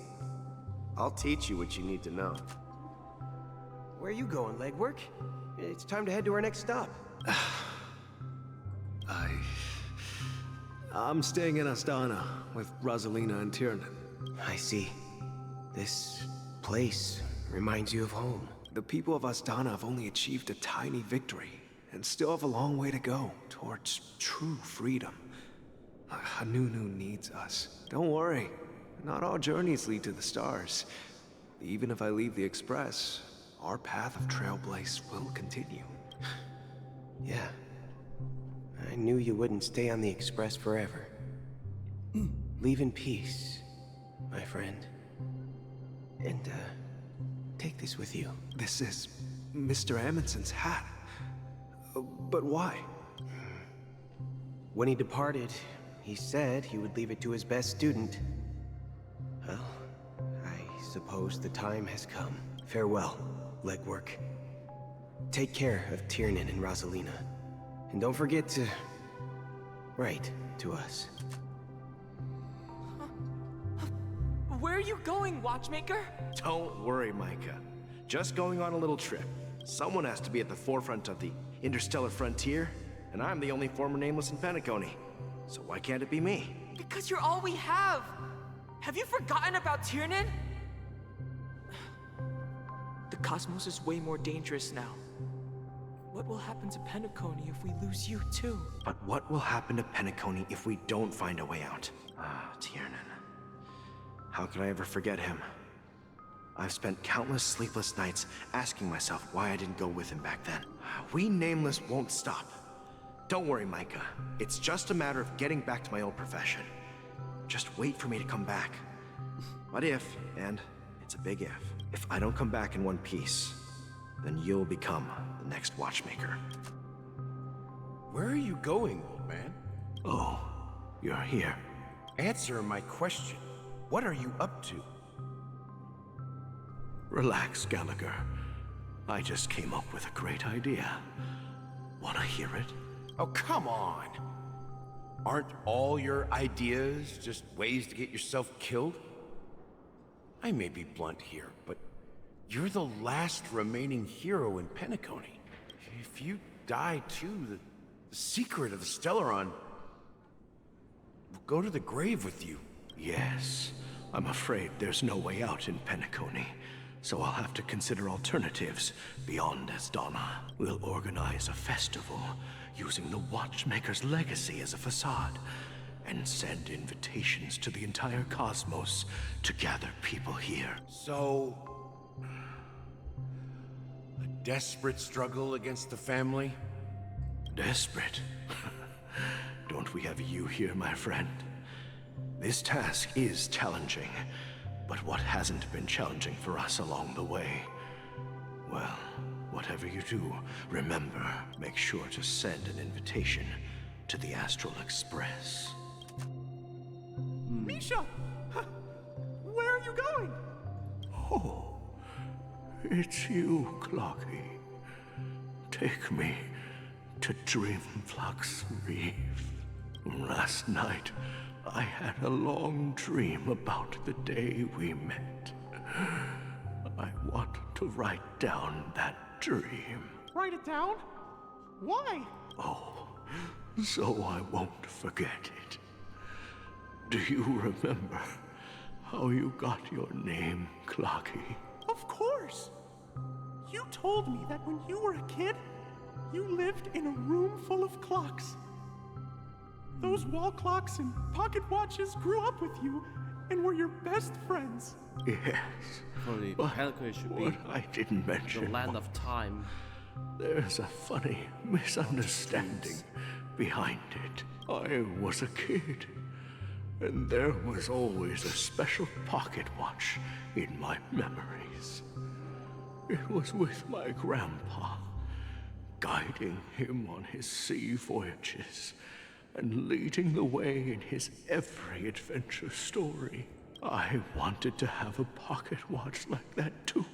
I'll teach you what you need to know. Where are you going, legwork? It's time to head to our next stop. I'm staying in Astana with Rosalina and Tiernan. I see. This place reminds you of home. The people of Astana have only achieved a tiny victory and still have a long way to go towards true freedom. Hanunu needs us. Don't worry, not all journeys lead to the stars. Even if I leave the Express, our path of Trailblaze will continue. Yeah. I knew you wouldn't stay on the Express forever. Leave in peace, my friend. And, take this with you. This is Mr. Amundsen's hat. But why? When he departed, he said he would leave it to his best student. Well, I suppose the time has come. Farewell, legwork. Take care of Tiernan and Rosalina. And don't forget to write to us. Where are you going, Watchmaker? Don't worry, Micah. Just going on a little trip. Someone has to be at the forefront of the interstellar frontier, and I'm the only former nameless in Penacony. So why can't it be me? Because you're all we have. Have you forgotten about Tiernan? The cosmos is way more dangerous now. what will happen to Penacony if we lose you too? But what will happen to Penacony if we don't find a way out? Ah, Tiernan. How could I ever forget him? I've spent countless sleepless nights asking myself why I didn't go with him back then. We Nameless won't stop. Don't worry, Micah. It's just a matter of getting back to my old profession. Just wait for me to come back. But if, and it's a big if I don't come back in one piece, then you'll become the next Watchmaker. Where are you going, old man? Oh, you're here. Answer my question. What are you up to? Relax, Gallagher. I just came up with a great idea. Wanna hear it? Oh, come on! Aren't all your ideas just ways to get yourself killed? I may be blunt here, but you're the last remaining hero in Penacony. If you die too, the secret of the Stellaron will go to the grave with you. Yes, I'm afraid there's no way out in Penacony, so I'll have to consider alternatives beyond Asdana. We'll organize a festival using the Watchmaker's legacy as a facade, and send invitations to the entire cosmos to gather people here. So, a desperate struggle against the family? Desperate? Don't we have you here, my friend? This task is challenging, but what hasn't been challenging for us along the way? Well, whatever you do, remember, make sure to send an invitation to the Astral Express. Misha! Where are you going? Oh, it's you, Clockie. Take me to Dreamflux Reef. Last night, I had a long dream about the day we met. I want to write down that dream. Write it down? Why? Oh, so I won't forget it. Do you remember how you got your name, Clockie? Of course! You told me that when you were a kid, you lived in a room full of clocks. Those wall clocks and pocket watches grew up with you and were your best friends. Yes. Probably But Penacony should what be I didn't mention the land of time. There's a funny misunderstanding behind it. I was a kid, and there was always a special pocket watch in my memories. It was with my grandpa, guiding him on his sea voyages and leading the way in his every adventure story. I wanted to have a pocket watch like that too.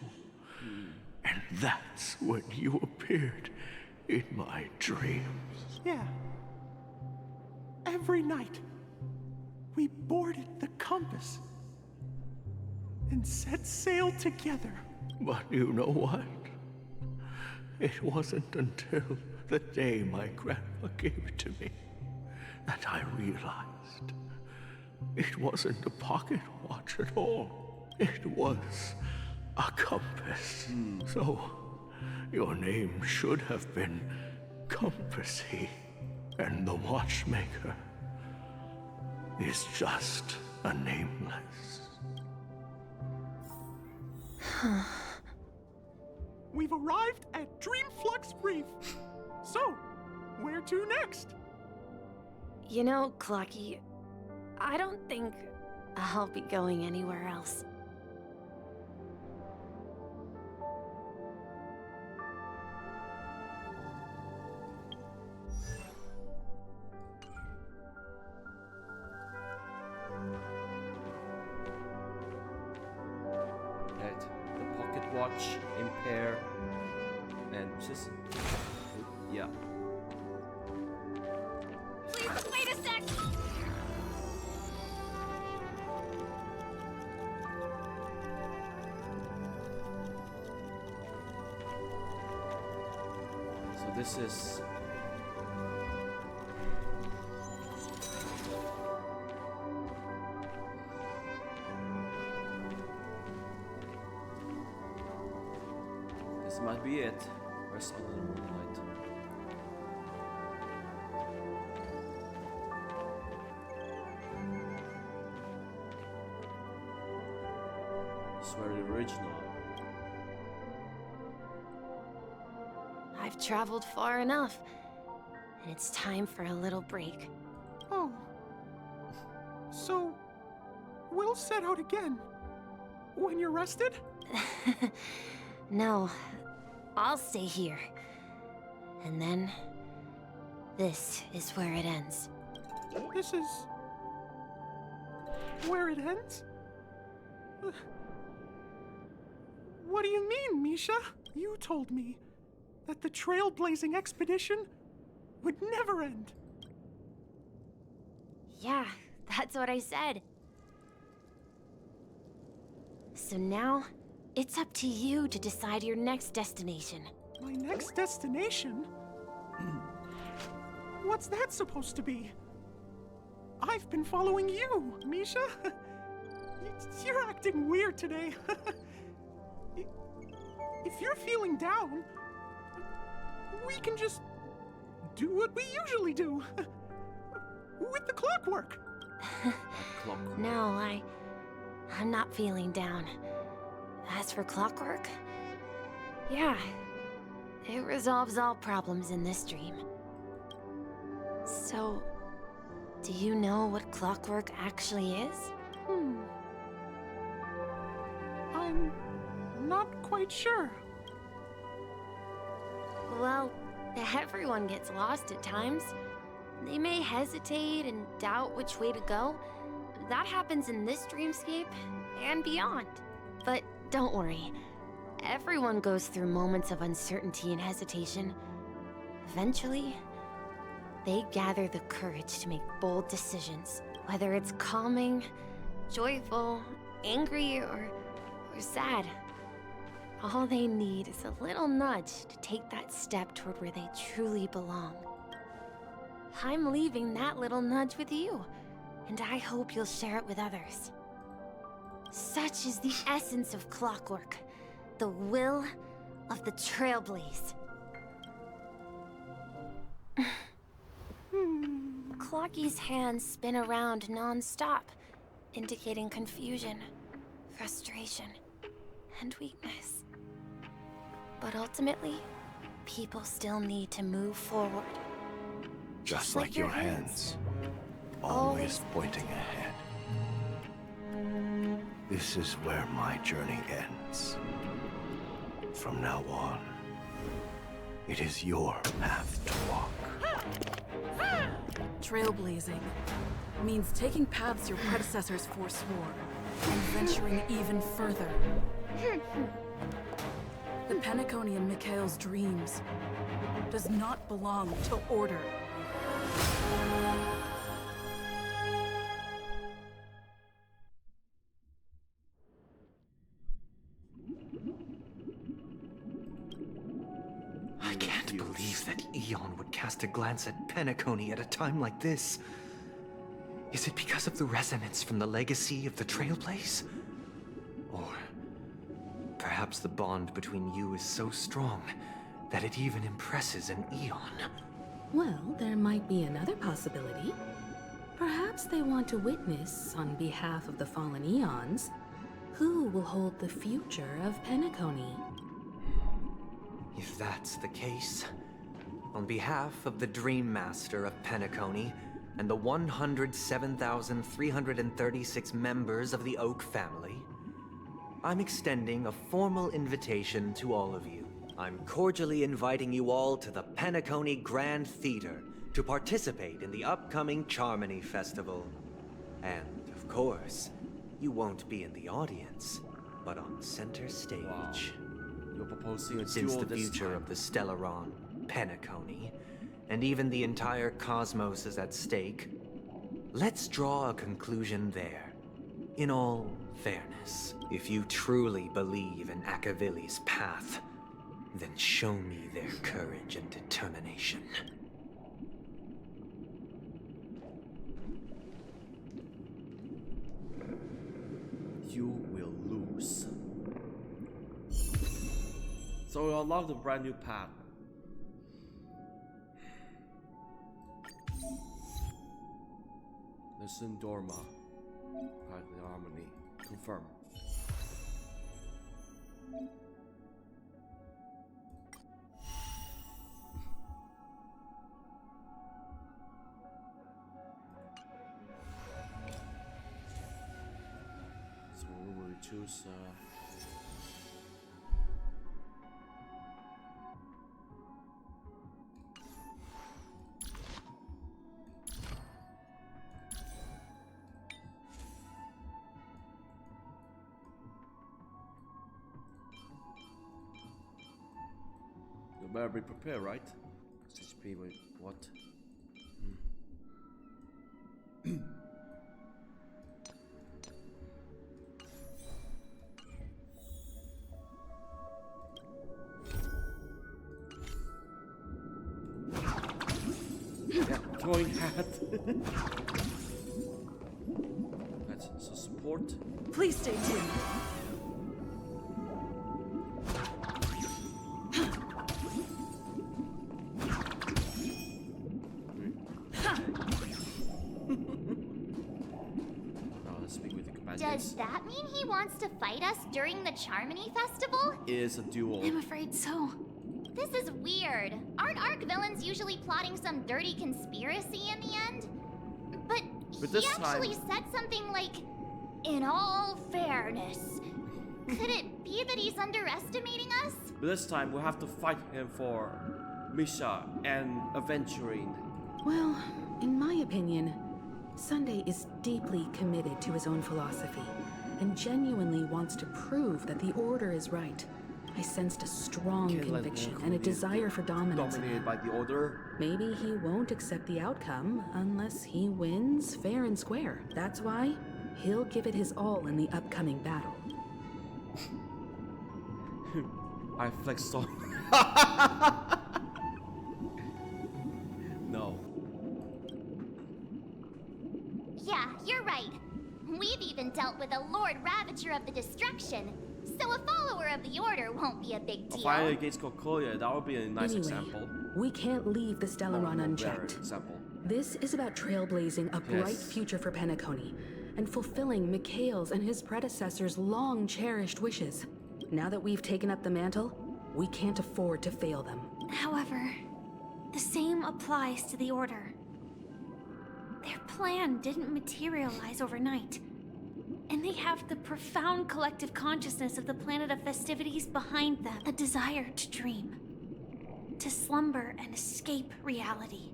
And that's when you appeared in my dreams. Yeah. Every night, we boarded the compass and set sail together. But you know what? It wasn't until the day my grandpa gave it to me that I realized it wasn't a pocket watch at all. It was a compass. So, your name should have been Compassy, and the Watchmaker is just a nameless. We've arrived at Dreamflux Reef. So, where to next? You know, Clockie, I don't think I'll be going anywhere else. Right. The pocket watch, impair, and just yeah. Please, wait a sec! So this is this might be it. Rest under the moonlight. It's very original. I've traveled far enough, and it's time for a little break. Oh. So, we'll set out again. When you're rested? No, I'll stay here. And then, this is where it ends. This is... where it ends? What do you mean, Misha? You told me that the trailblazing expedition would never end. Yeah, that's what I said. So now, it's up to you to decide your next destination. My next destination? What's that supposed to be? I've been following you, Misha. You're acting weird today. If you're feeling down, we can just do what we usually do. With the clockwork. No, I'm not feeling down. As for clockwork, yeah, it resolves all problems in this dream. So, do you know what clockwork actually is? I'm not quite sure. Well, everyone gets lost at times. They may hesitate and doubt which way to go. That happens in this dreamscape and beyond. But don't worry. Everyone goes through moments of uncertainty and hesitation. Eventually, they gather the courage to make bold decisions. Whether it's calming, joyful, angry, or sad. All they need is a little nudge to take that step toward where they truly belong. I'm leaving that little nudge with you, and I hope you'll share it with others. Such is the essence of clockwork, the will of the Trailblaze. Clockie's hands spin around non-stop, indicating confusion, frustration, and weakness. But ultimately, people still need to move forward. Just like your hands, always pointing ahead. This is where my journey ends. From now on, it is your path to walk. Trailblazing means taking paths your predecessors forswore and venturing even further. The Penacony in Mikhail's dreams does not belong to order. I can't believe that Eon would cast a glance at Penacony at a time like this. Is it because of the resonance from the legacy of the Trailblaze? Or perhaps the bond between you is so strong that it even impresses an Eon? Well, there might be another possibility. Perhaps they want to witness, on behalf of the fallen Eons, who will hold the future of Penacony. If that's the case, on behalf of the Dream Master of Penacony and the 107,336 members of the Oak family, I'm extending a formal invitation to all of you. I'm cordially inviting you all to the Penacony Grand Theater to participate in the upcoming Charmony Festival. And, of course, you won't be in the audience, but on center stage. Wow. You're proposing a Since duel the this future time. of the Stellaron, Penacony, and even the entire cosmos is at stake, let's draw a conclusion there. In all fairness, if you truly believe in Akavili's path, then show me their courage and determination. You will lose. So we unlock the brand new path. Listen, Dorma. The harmony. Confirm. So we will choose. You better be prepared, right? HP, wait, what? Yeah, throwing hat. That's so support. Please stay tuned. Does that mean he wants to fight us during the Charmony Festival? Is a duel. I'm afraid so. This is weird. Aren't Arc villains usually plotting some dirty conspiracy in the end? But he actually said something like, "In all fairness." Could it be that he's underestimating us? But this time we'll have to fight him for Misha and Aventuring. Well, in my opinion, Sunday is deeply committed to his own philosophy and genuinely wants to prove that the Order is right. I sensed a strong conviction and a desire for dominance. Dominated by the Order. Maybe he won't accept the outcome unless he wins fair and square. That's why he'll give it his all in the upcoming battle. I flexed on. No. Yeah, you're right. We've even dealt with a Lord Ravager of the Destruction, so a follower of the Order won't be a big deal. A fight against Kokoya, that would be a nice example. We can't leave the Stellaron unchecked. This is about trailblazing a bright future for Penacony and fulfilling Mikhail's and his predecessors' long-cherished wishes. Now that we've taken up the mantle, we can't afford to fail them. However, the same applies to the Order. Their plan didn't materialize overnight, and they have the profound collective consciousness of the planet of festivities behind them, a desire to dream, to slumber and escape reality.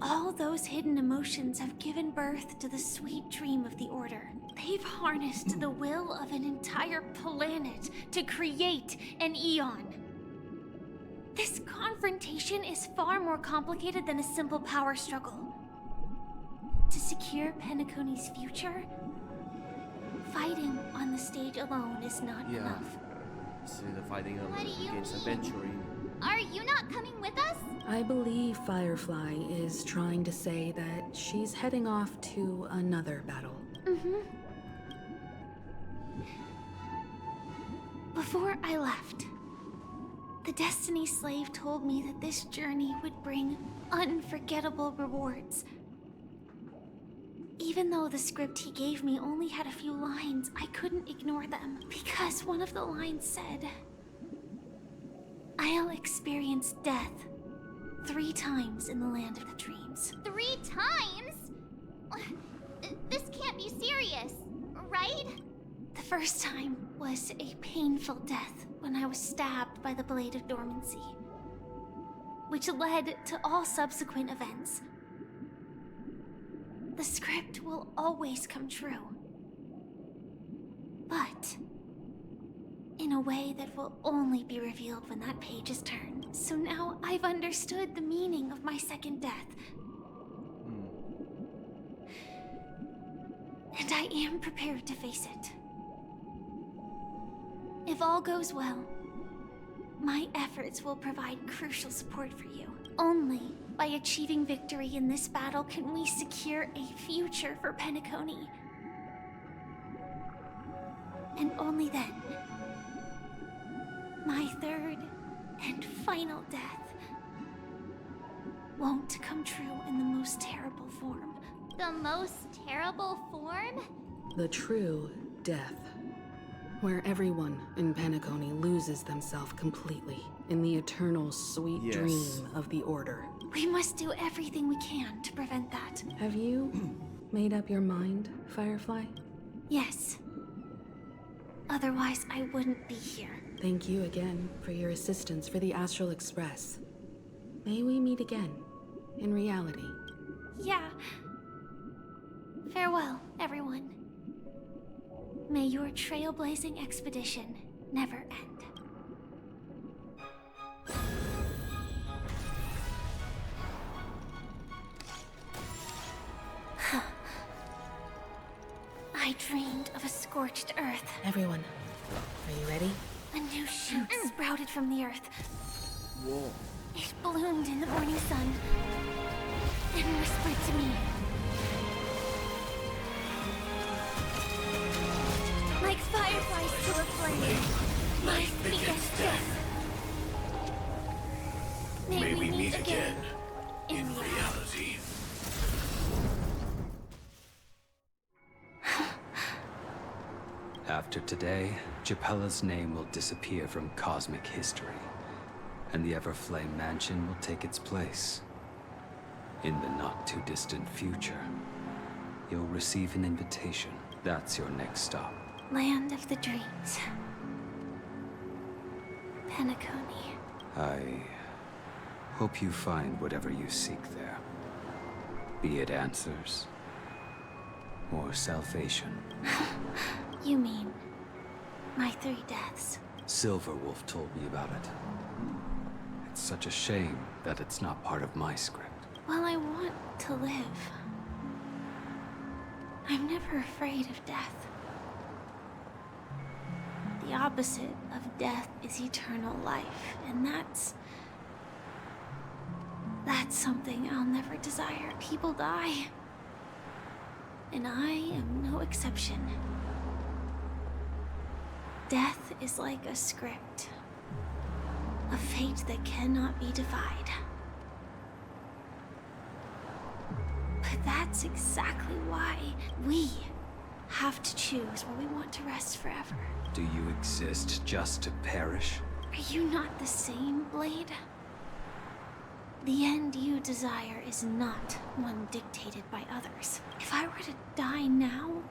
All those hidden emotions have given birth to the sweet dream of the Order. They've harnessed the will of an entire planet to create an Eon. This confrontation is far more complicated than a simple power struggle. To secure Penacony's future, fighting on the stage alone is not enough. See the fighting What do you against mean? Aventuring. Are you not coming with us? I believe Firefly is trying to say that she's heading off to another battle. Before I left, the Destiny Slave told me that this journey would bring unforgettable rewards. Even though the script he gave me only had a few lines, I couldn't ignore them, because one of the lines said, "I'll experience death 3 times in the land of the dreams." 3 times? This can't be serious, right? The first time was a painful death when I was stabbed by the Blade of Dormancy, which led to all subsequent events. The script will always come true, but in a way that will only be revealed when that page is turned. So now I've understood the meaning of my second death. And I am prepared to face it. If all goes well, my efforts will provide crucial support for you. Only by achieving victory in this battle can we secure a future for Penacony. And only then, my third and final death won't come true in the most terrible form. The most terrible form? The true death. Where everyone in Penacony loses themselves completely in the eternal sweet Yes. dream of the Order. We must do everything we can to prevent that. Have you made up your mind, Firefly? Yes. Otherwise, I wouldn't be here. Thank you again for your assistance for the Astral Express. May we meet again, in reality. Yeah. Farewell, everyone. May your trailblazing expedition never end. I dreamed of a scorched earth. Everyone, are you ready? A new shoot sprouted from the earth. Whoa. It bloomed in the morning sun and whispered to me. Like fireflies to a flame, life begets death. May we meet again in reality. After today, Japella's name will disappear from cosmic history, and the Everflame Mansion will take its place. In the not-too-distant future, you'll receive an invitation. That's your next stop. Land of the dreams. Penacony. I hope you find whatever you seek there. Be it answers or salvation. You mean my 3 deaths? Silverwolf told me about it. It's such a shame that it's not part of my script. Well, I want to live. I'm never afraid of death. The opposite of death is eternal life, and that's something I'll never desire. People die, and I am no exception. Death is like a script, a fate that cannot be defied. But that's exactly why we have to choose where we want to rest forever. Do you exist just to perish? Are you not the same, Blade? The end you desire is not one dictated by others. If I were to die now,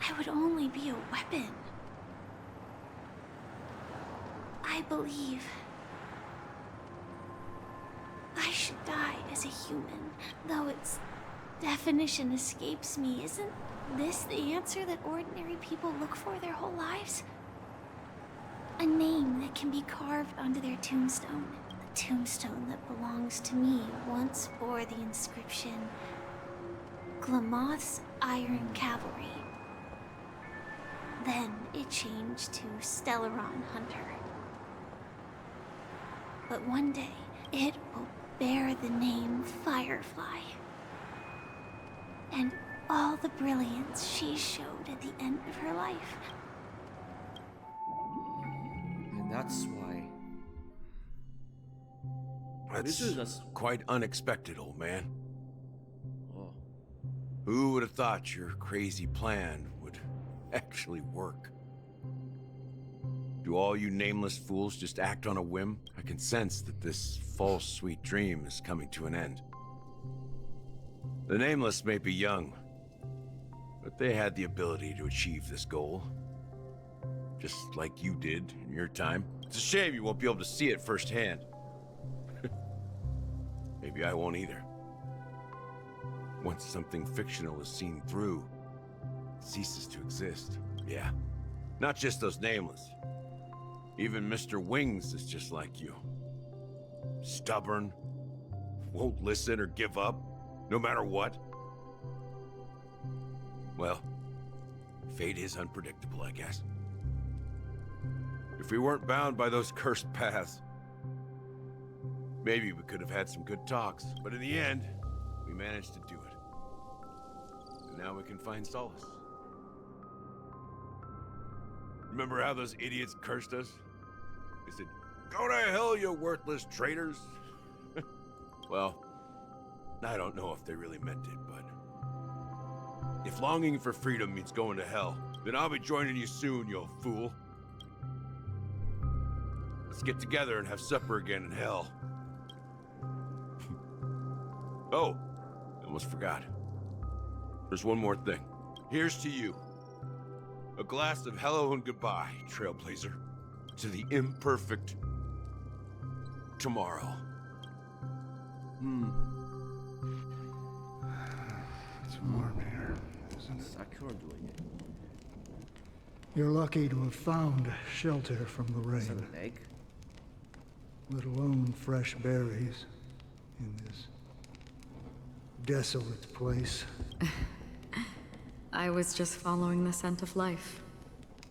I would only be a weapon. I believe I should die as a human, though its definition escapes me. Isn't this the answer that ordinary people look for their whole lives? A name that can be carved onto their tombstone. The tombstone that belongs to me once bore the inscription, Glamoth's Iron Cavalry. Then it changed to Stellaron Hunter. But one day, it will bear the name Firefly. And all the brilliance she showed at the end of her life. And that's why. That's quite unexpected, old man. Oh. Who would have thought your crazy plan would actually work? Do all you nameless fools just act on a whim? I can sense that this false sweet dream is coming to an end. The nameless may be young, but they had the ability to achieve this goal. Just like you did in your time. It's a shame you won't be able to see it firsthand. Maybe I won't either. Once something fictional is seen through, it ceases to exist. Yeah, not just those nameless. Even Mr. Wings is just like you. Stubborn, won't listen or give up, no matter what. Well, fate is unpredictable, I guess. If we weren't bound by those cursed paths, maybe we could have had some good talks. But in the end, we managed to do it. And now we can find solace. Remember how those idiots cursed us? They said, "Go to hell, you worthless traitors." Well, I don't know if they really meant it, but... if longing for freedom means going to hell, then I'll be joining you soon, you old fool. Let's get together and have supper again in hell. Oh, I almost forgot. There's one more thing. Here's to you. A glass of hello and goodbye, Trailblazer. To the imperfect tomorrow. It's warm here, isn't it? Sakura doing it. You're lucky to have found shelter from the rain. Is that an egg? Let alone fresh berries in this desolate place. I was just following the scent of life.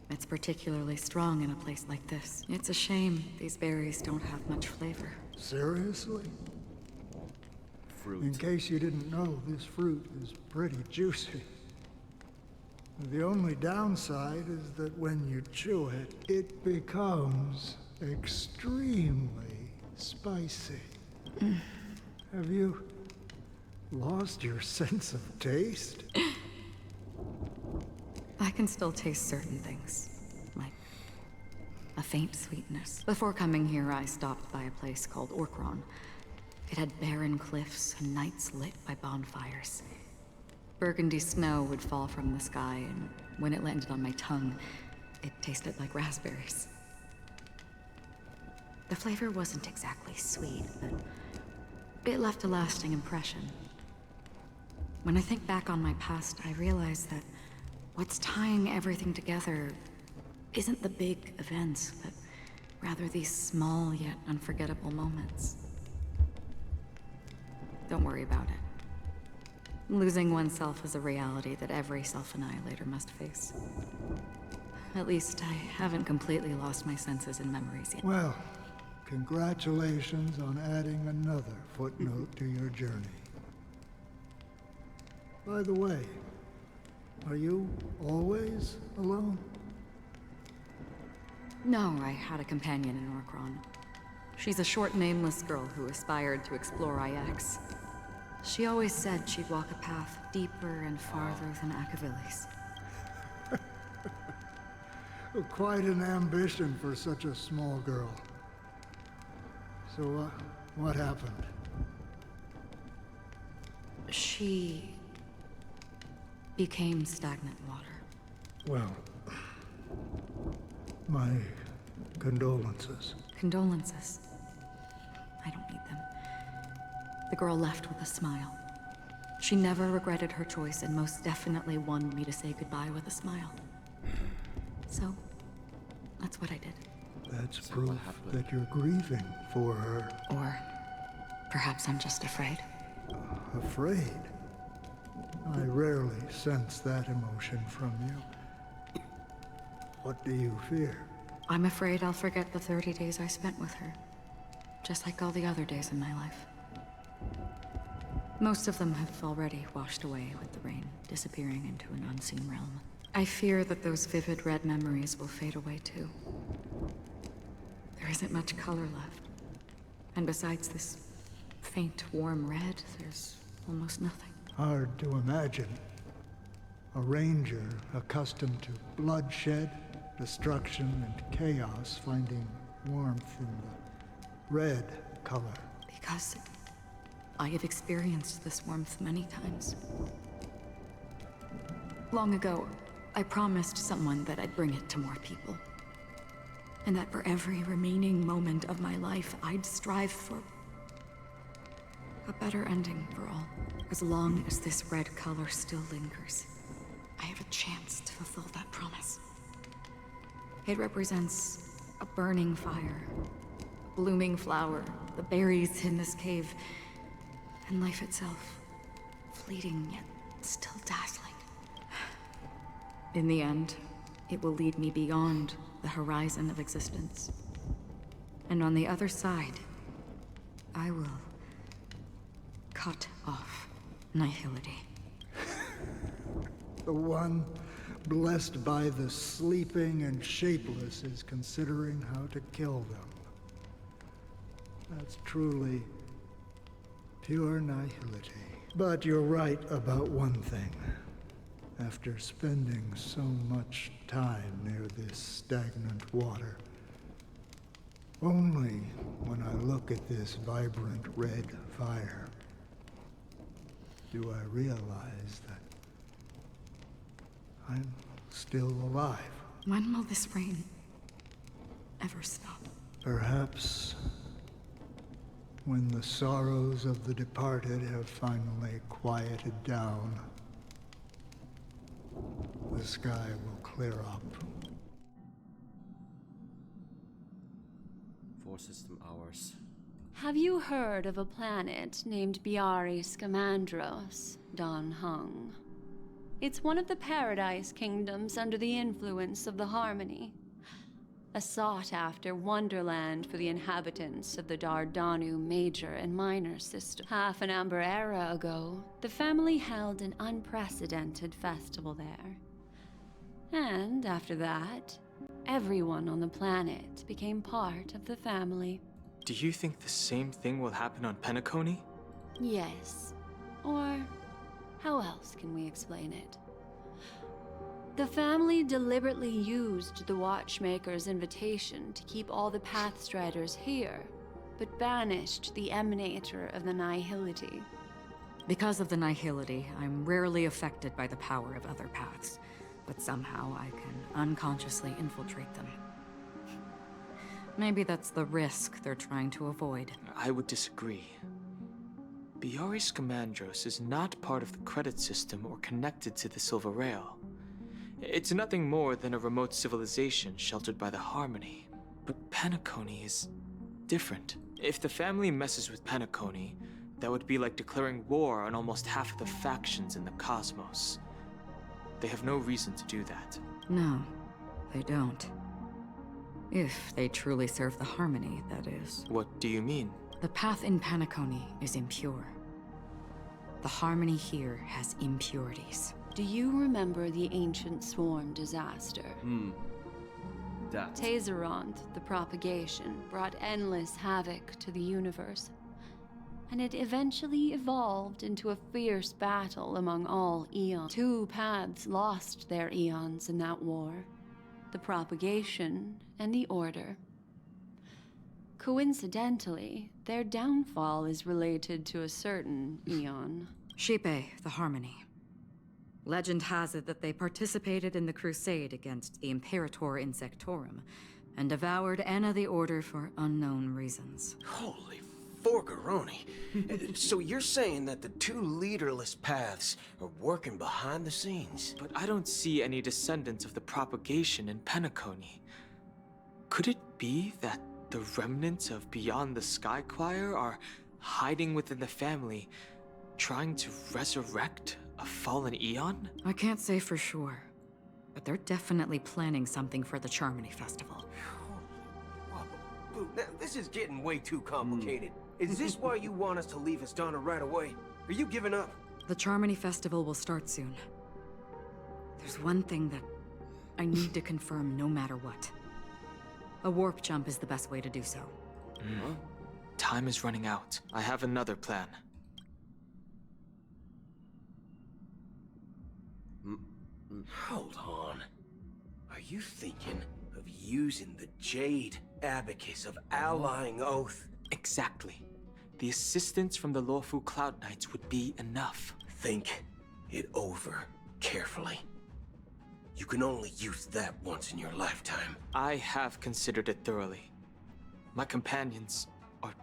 It's particularly strong in a place like this. It's a shame these berries don't have much flavor. Seriously? Fruit. In case you didn't know, this fruit is pretty juicy. The only downside is that when you chew it, it becomes extremely spicy. Have you lost your sense of taste? I can still taste certain things, like a faint sweetness. Before coming here, I stopped by a place called Orkron. It had barren cliffs and nights lit by bonfires. Burgundy snow would fall from the sky, and when it landed on my tongue, it tasted like raspberries. The flavor wasn't exactly sweet, but it left a lasting impression. When I think back on my past, I realize that what's tying everything together isn't the big events, but rather these small yet unforgettable moments. Don't worry about it. Losing oneself is a reality that every self-annihilator must face. At least I haven't completely lost my senses and memories yet. Well, congratulations on adding another footnote to your journey. By the way, are you always alone? No, I had a companion in Orkron. She's a short, nameless girl who aspired to explore IX. She always said she'd walk a path deeper and farther than Akavili's. Quite an ambition for such a small girl. So, what happened? She became stagnant water. Well, my condolences. Condolences. I don't need them. The girl left with a smile. She never regretted her choice and most definitely wanted me to say goodbye with a smile. So, that's what I did. That's proof that you're grieving for her. Or perhaps I'm just afraid. Afraid? I rarely sense that emotion from you. What do you fear? I'm afraid I'll forget the 30 days I spent with her. Just like all the other days in my life. Most of them have already washed away with the rain, disappearing into an unseen realm. I fear that those vivid red memories will fade away too. There isn't much color left. And besides this faint, warm red, there's almost nothing. Hard to imagine. A ranger accustomed to bloodshed, destruction, and chaos finding warmth in the red color. Because I have experienced this warmth many times. Long ago, I promised someone that I'd bring it to more people. And that for every remaining moment of my life, I'd strive for a better ending for all. As long as this red color still lingers, I have a chance to fulfill that promise. It represents a burning fire, a blooming flower, the berries in this cave, and life itself, fleeting yet still dazzling. In the end, it will lead me beyond the horizon of existence. And on the other side, I will cut off nihility. The one blessed by the sleeping and shapeless is considering how to kill them. That's truly Pure nihility. But you're right about one thing. After spending so much time near this stagnant water, only when I look at this vibrant red fire do I realize that I'm still alive. When will this rain ever stop? Perhaps when the sorrows of the departed have finally quieted down, the sky will clear up. 4 system hours. Have you heard of a planet named Biari Scamandros, Don Hung? It's one of the Paradise Kingdoms under the influence of the Harmony. A sought-after wonderland for the inhabitants of the Dardanu Major and Minor system. Half an Amber era ago, the family held an unprecedented festival there. And after that, everyone on the planet became part of the family. Do you think the same thing will happen on Penacony? Yes. Or how else can we explain it? The family deliberately used the Watchmaker's invitation to keep all the Pathstriders here, but banished the Emanator of the Nihility. Because of the Nihility, I'm rarely affected by the power of other paths, but somehow I can unconsciously infiltrate them. Maybe that's the risk they're trying to avoid. I would disagree. Biari Scamandros is not part of the credit system or connected to the Silver Rail. It's nothing more than a remote civilization sheltered by the Harmony. But Penacony is different. If the family messes with Penacony, that would be like declaring war on almost half of the factions in the cosmos. They have no reason to do that. No, they don't. If they truly serve the Harmony, that is. What do you mean? The path in Penacony is impure. The Harmony here has impurities. Do you remember the Ancient Swarm disaster? That. Tazeront, the propagation, brought endless havoc to the universe. And it eventually evolved into a fierce battle among all eons. 2 paths lost their eons in that war. The propagation and the order. Coincidentally, their downfall is related to a certain eon. Shipe, the Harmony. Legend has it that they participated in the crusade against the Imperator Insectorum, and devoured Anna the Order for unknown reasons. Holy forgaroni. So you're saying that the 2 leaderless paths are working behind the scenes? But I don't see any descendants of the propagation in Penacony. Could it be that the remnants of Beyond the Sky Choir are hiding within the family, trying to resurrect a fallen eon? I can't say for sure, but they're definitely planning something for the Charmony Festival. Now, this is getting way too complicated. Is this why you want us to leave Astana right away? Are you giving up? The Charmony Festival will start soon. There's one thing that I need to confirm no matter what. A warp jump is the best way to do so. Time is running out. I have another plan. Hold on. Are you thinking of using the Jade Abacus of Allying Oath? Exactly. The assistance from the Lawful Cloud Knights would be enough. Think it over carefully. You can only use that once in your lifetime. I have considered it thoroughly. My companions are...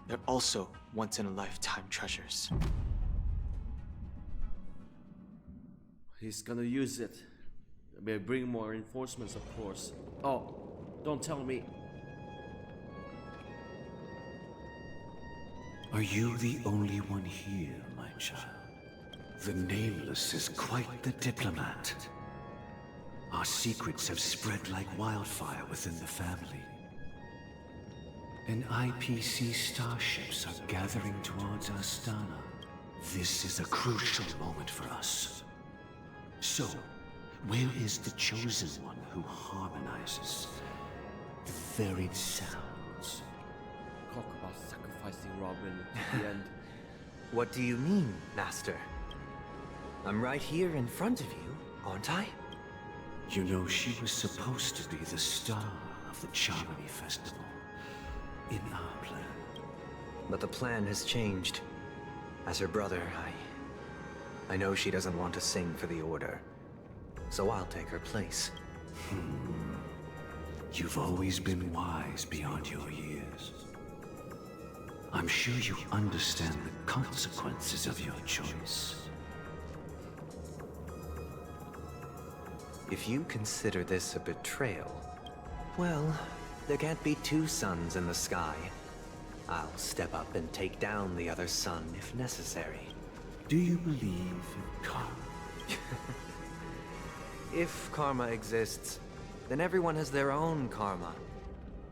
they're also once-in-a-lifetime treasures. He's gonna use it. May bring more reinforcements, of course. Oh, don't tell me. Are you the only one here, my child? The Nameless is quite the diplomat. Our secrets have spread like wildfire within the family. And IPC starships are gathering towards Astana. This is a crucial moment for us. So, where is the Chosen One who harmonizes the varied sounds talk about sacrificing Robin to the end. What do you mean, Master? I'm right here in front of you, aren't I? You know, she was supposed to be the star of the Charmony Festival. In our plan. But the plan has changed. As her brother, I know she doesn't want to sing for the Order. So I'll take her place. You've always been wise beyond your years. I'm sure you understand the consequences of your choice. If you consider this a betrayal, well, there can't be two suns in the sky. I'll step up and take down the other sun if necessary. Do you believe in karma? If karma exists, then everyone has their own karma.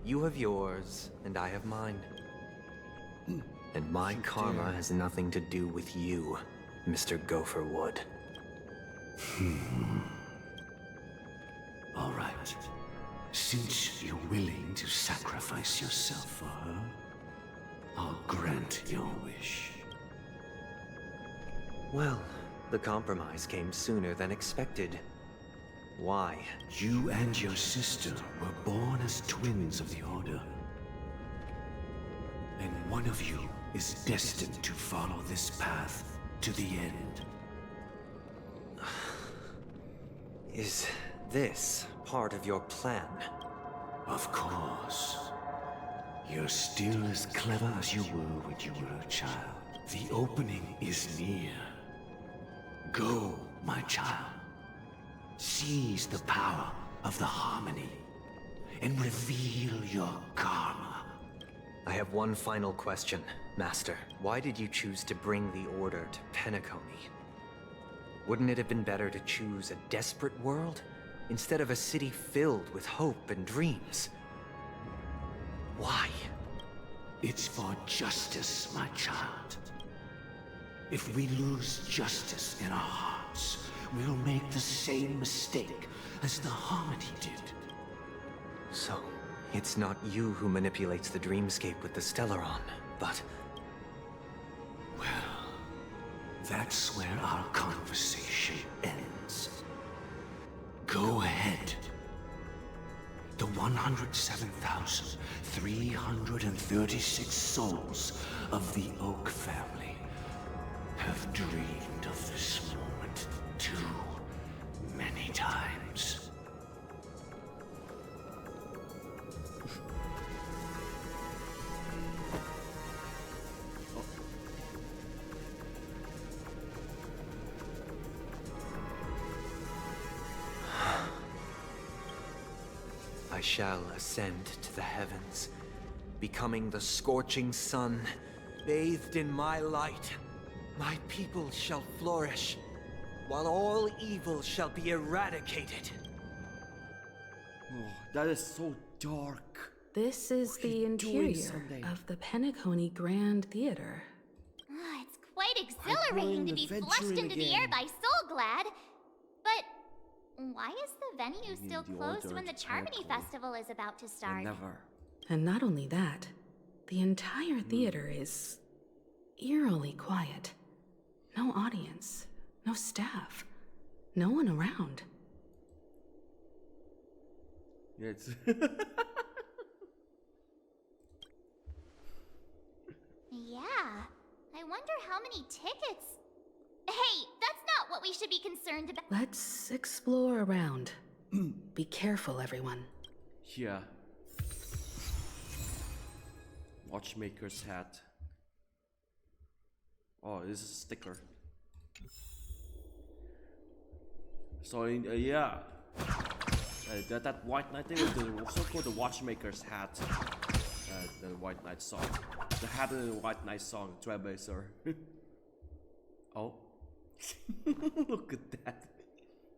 You have yours, and I have mine. And my karma has nothing to do with you, Mr. Gopherwood. All right. Since you're willing to sacrifice yourself for her, I'll grant your wish. Well, the compromise came sooner than expected. Why? You and your sister were born as twins of the Order. And one of you is destined to follow this path to the end. Is this part of your plan? Of course. You're still as clever as you were when you were a child. The opening is near. Go, my child. Seize the power of the Harmony and reveal your karma. I have one final question, Master. Why did you choose to bring the Order to Penacony? Wouldn't it have been better to choose a desperate world instead of a city filled with hope and dreams? Why? It's for justice, my child. If we lose justice in our hearts, we'll make the same mistake as the Harmony did. So, it's not you who manipulates the dreamscape with the Stellaron, but... Well, that's where our conversation ends. Go ahead. The 107,336 souls of the Oak family have dreamed of this moment too many times. I shall ascend to the heavens, becoming the scorching sun, bathed in my light. My people shall flourish, while all evil shall be eradicated. Oh, that is so dark. This is the interior of the Penacony Grand Theater. It's quite exhilarating to be flushed into the air by Soulglad. But why is the venue still closed when the Charmony Festival is about to start? Never. And not only that, the entire theater is eerily quiet. No audience, no staff, no one around. It's Yeah, I wonder how many tickets... Hey, that's not what we should be concerned about. Let's explore around. Be careful, everyone. Yeah. Watchmaker's hat. Oh, this is a sticker. So yeah, that White Knight thing was also called the Watchmaker's hat. The White Knight song. The hat in the White Knight song, Trailblazer. Oh. Look at that.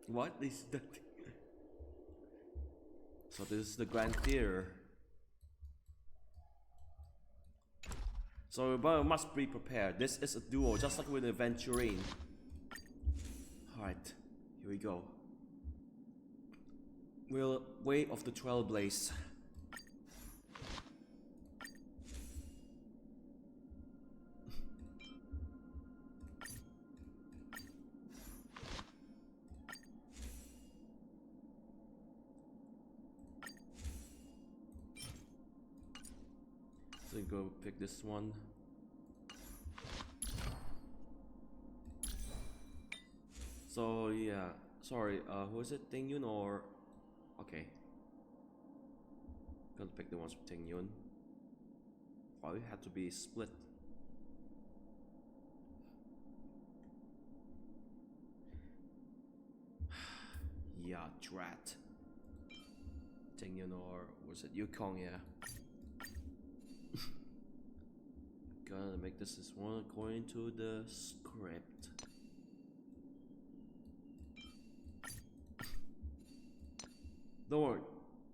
What is that? So this is the Grand Theater. So we must be prepared. This is a duo, just like with Aventurine. Alright, here we go. Way of the Trailblaze. So go pick this one. So yeah, sorry, who is it? Ting Yun or okay. Gonna pick the ones with Ting Yun. Why it had to be split? Yeah, drat. Ting Yun or was it Yukong? Yeah. Gonna make this one according to the script. Don't worry,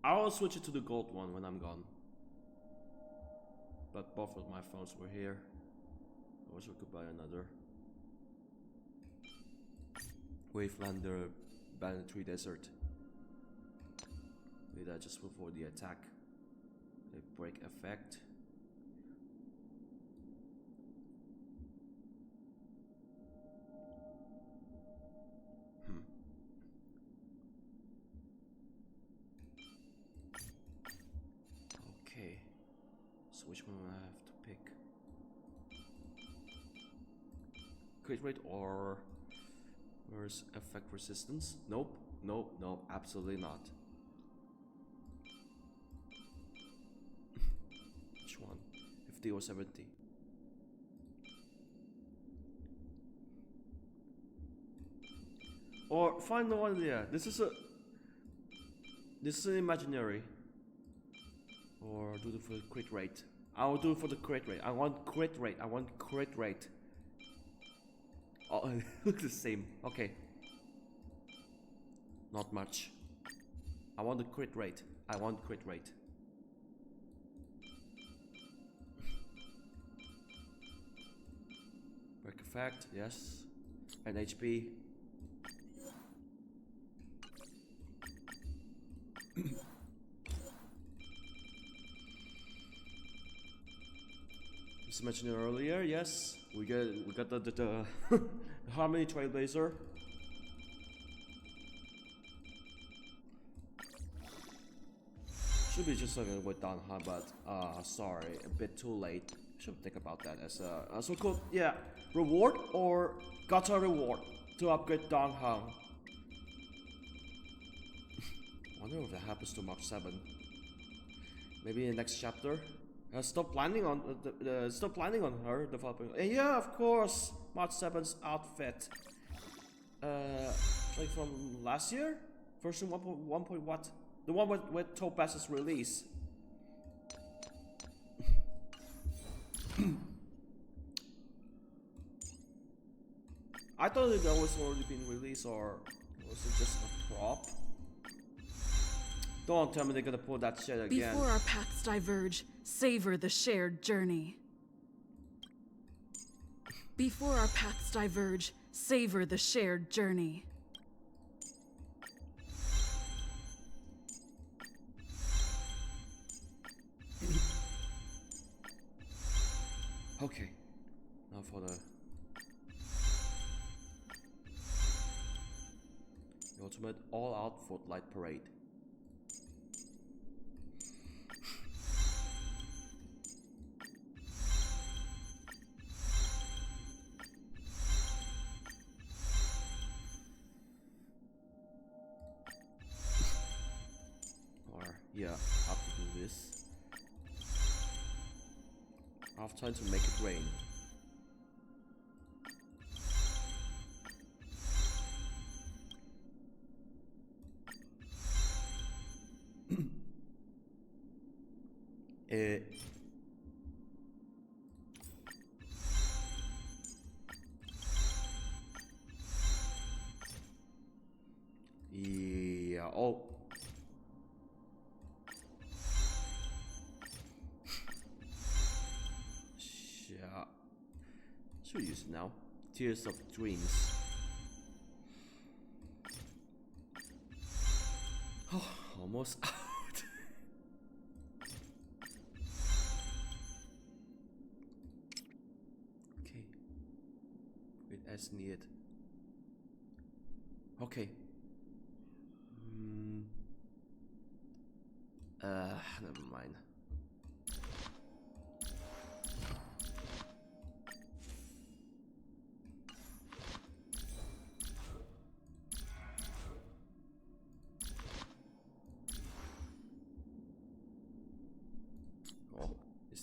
I'll switch it to the gold one when I'm gone. But both of my phones were here. I wish I could buy another. Wavelander, Banditry Desert. Maybe that just before the attack. A break effect. Okay. So which one do I have to pick? Crit rate or where's effect resistance? Nope, nope, no, absolutely not. Which one? 50 or 70? Or find the one there. This is an imaginary. Or do it for the crit rate. I'll do it for the crit rate. I want crit rate. I want crit rate. Oh, it looks the same. Okay. Not much. I want the crit rate. I want crit rate. Break effect, yes. And HP. As mentioned earlier, yes, we got the Harmony Trailblazer. Should be just something with Danha, but sorry, a bit too late. Should think about that as a so-called reward or gacha reward to upgrade Danha. Wonder if that happens to Mark 7. Maybe in the next chapter. Stop planning on her developing. Yeah, of course, March 7's outfit. Like from last year, version 1.1. What? The one with Topaz's release. I thought that was already been released, or was it just a prop? Don't tell me they're gonna pull that shit again. Before our paths diverge, savor the shared journey. Before our paths diverge, savor the shared journey. Okay, now for the ultimate all-out footlight parade. Yeah, I have to do this. I have time to make it rain. Yeah, oh. Should use it now. Tears of Dreams. Oh, almost out. Okay. Wait, as needed. Okay. Never mind.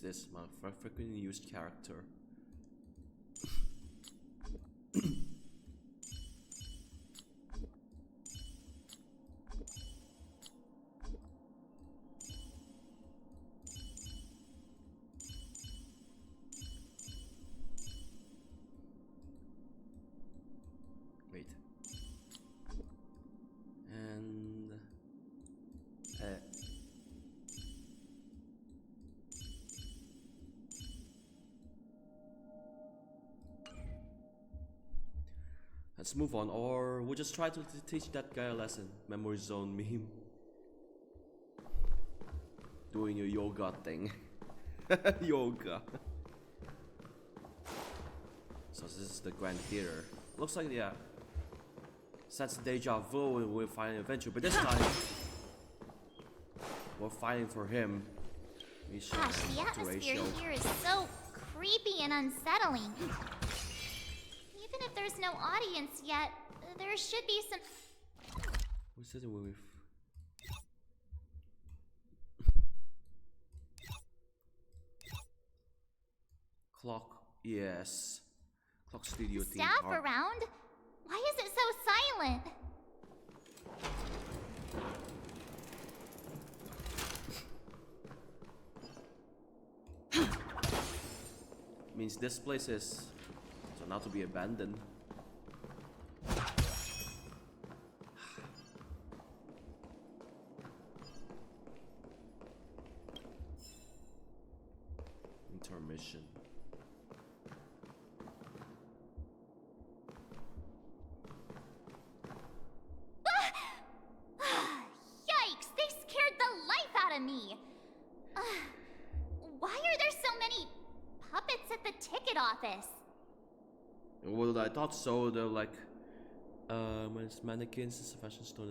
this? My frequently used character. Wait. And let's move on, or we'll just try to teach that guy a lesson. Memory zone meme. Doing your yoga thing. Yoga. So this is the Grand Theater. Looks like, yeah. Sense deja vu and we'll find an adventure, but this time we're fighting for him. Misha. Gosh, the atmosphere here is so creepy and unsettling. Even if there's no audience yet, there should be some. What's it with? Clock, yes. Clock Studio theme Staff park. around? Why is it so silent? Means this place is so now to be abandoned. Intermission. Yikes! They scared the life out of me! Why are there so many puppets at the ticket office? Well, I thought so. They're like, mannequins is a fashion store.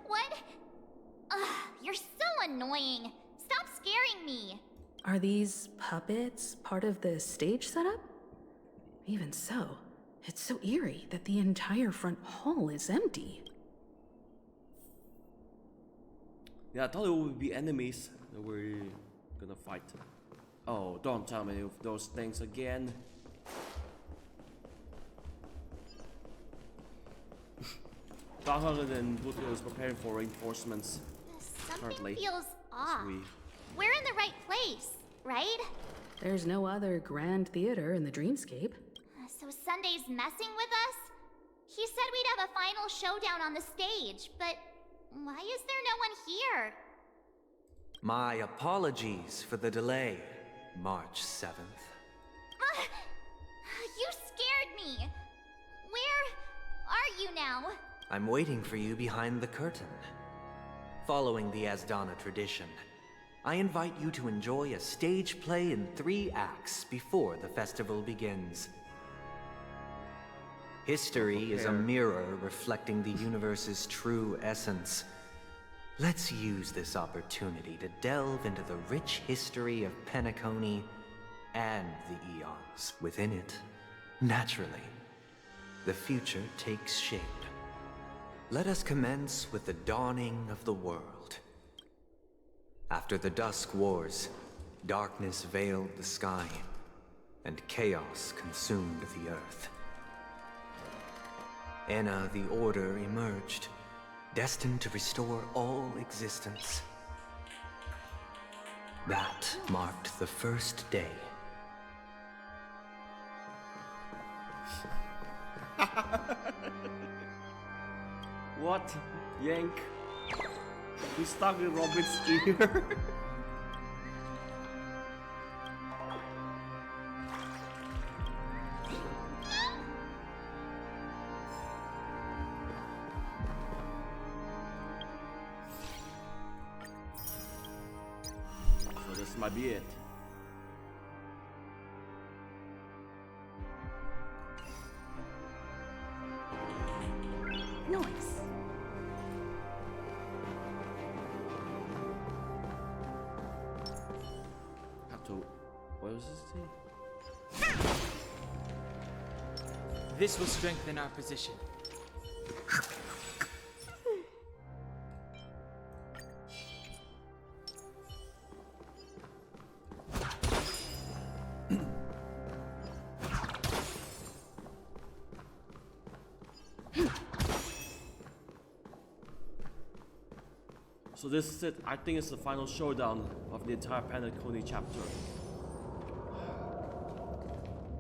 What? You're so annoying. Stop scaring me. Are these puppets part of the stage setup? Even so, it's so eerie that the entire front hall is empty. Yeah, I thought it would be enemies that we're gonna fight. Oh, don't tell me those things again. Boothill and Boothill is preparing for reinforcements. Something feels off. We're in the right place, right? There's no other grand theater in the dreamscape. So Sunday's messing with us? He said we'd have a final showdown on the stage, but why is there no one here? My apologies for the delay, March 7th. You scared me. Where are you now? I'm waiting for you behind the curtain. Following the Asdana tradition, I invite you to enjoy a stage play in 3 acts before the festival begins. History is a mirror reflecting the universe's true essence. Let's use this opportunity to delve into the rich history of Penacony and the eons within it. Naturally, the future takes shape. Let us commence with the dawning of the world. After the Dusk Wars, darkness veiled the sky, and chaos consumed the earth. Enna the Order emerged, destined to restore all existence. That marked the first day. What? Yank? We stuck with Robin's here. So this might be it. Noise. Have to. What was this thing? This will strengthen our position. So this is it. I think it's the final showdown of the entire Penacony chapter.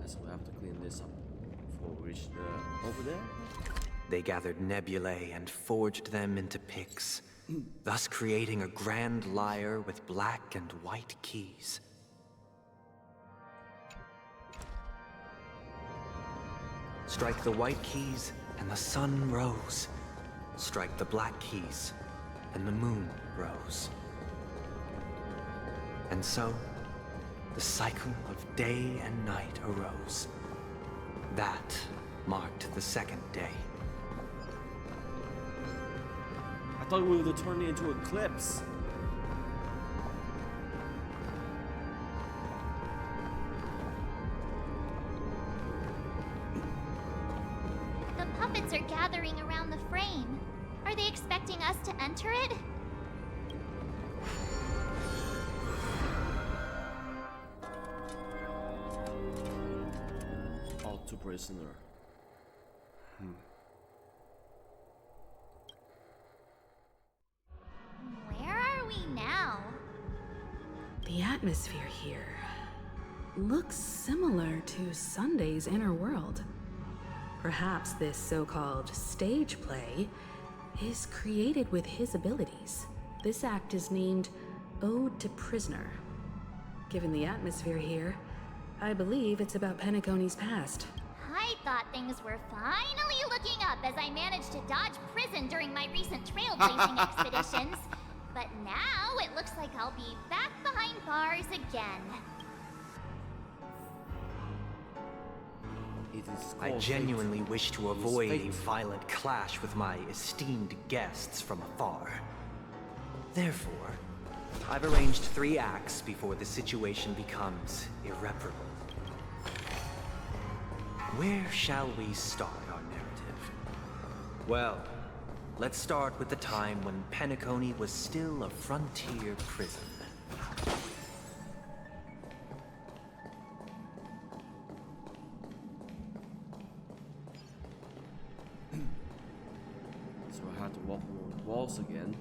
So we have to clean this up before we reach over there. They gathered nebulae and forged them into picks, thus creating a grand lyre with black and white keys. Strike the white keys, and the sun rose. Strike the black keys, and the moon rose. And so, the cycle of day and night arose. That marked the second day. I thought we would turn it into an eclipse. The puppets are gathering around the frame. Are they expecting us to enter it? All to prisoner. Where are we now? The atmosphere here looks similar to Sunday's inner world. Perhaps this so-called stage play is created with his abilities. This act is named Ode to Prisoner. Given the atmosphere here, I believe it's about Penacony's past. I thought things were finally looking up as I managed to dodge prison during my recent trailblazing expeditions. But now it looks like I'll be back behind bars again. I genuinely wish to avoid a violent clash with my esteemed guests from afar. Therefore, I've arranged 3 acts before the situation becomes irreparable. Where shall we start our narrative? Well, let's start with the time when Penacony was still a frontier prison. So I had to walk along the walls again.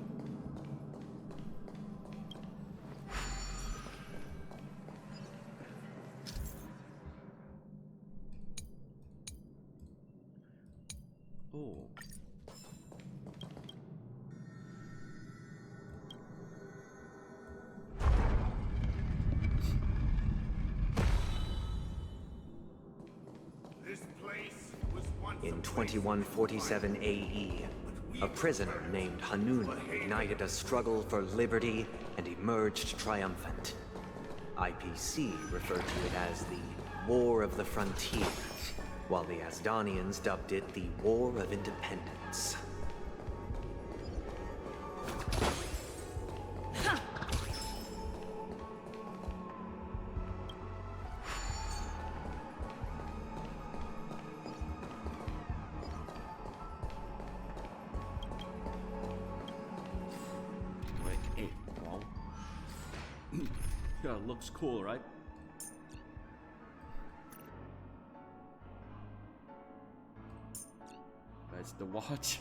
Oh. This place was once In 2147 AE, a prisoner named Hanunu ignited a struggle for liberty and emerged triumphant. IPC referred to it as the War of the Frontier, while the Asdanians dubbed it the War of Independence. Yeah, it looks cool, right? That's the watch.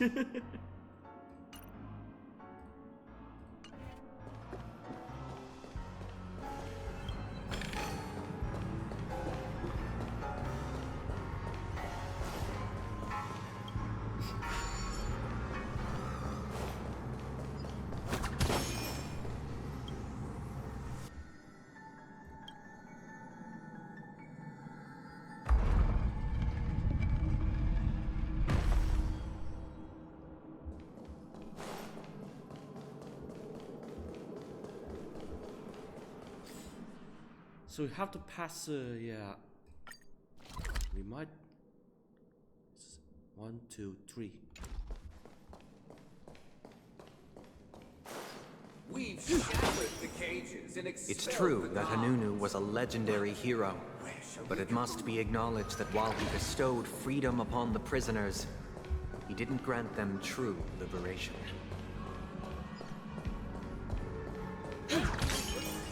So we have to pass, yeah. We might. 1, 2, 3. We've shattered the cages and It's true that Hanunu was a legendary hero, but it must be acknowledged that while he bestowed freedom upon the prisoners, he didn't grant them true liberation.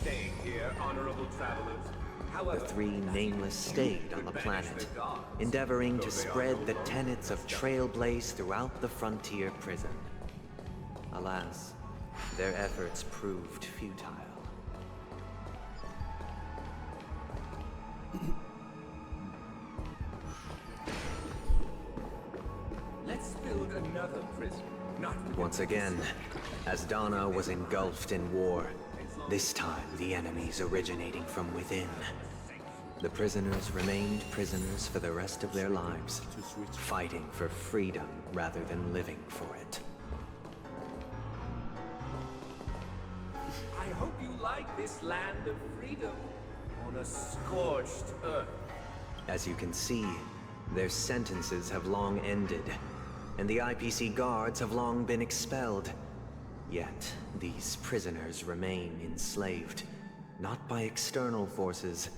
Staying here, honorable travelers. the three nameless stayed on the planet, endeavoring to spread the tenets of Trailblaze throughout the frontier prison. Alas, their efforts proved futile. Let's build another prison. Once again, Asdana was engulfed in war. This time, the enemies originating from within. The prisoners remained prisoners for the rest of their lives, fighting for freedom rather than living for it. I hope you like this land of freedom on a scorched earth. As you can see, their sentences have long ended, and the IPC guards have long been expelled. Yet, these prisoners remain enslaved, not by external forces,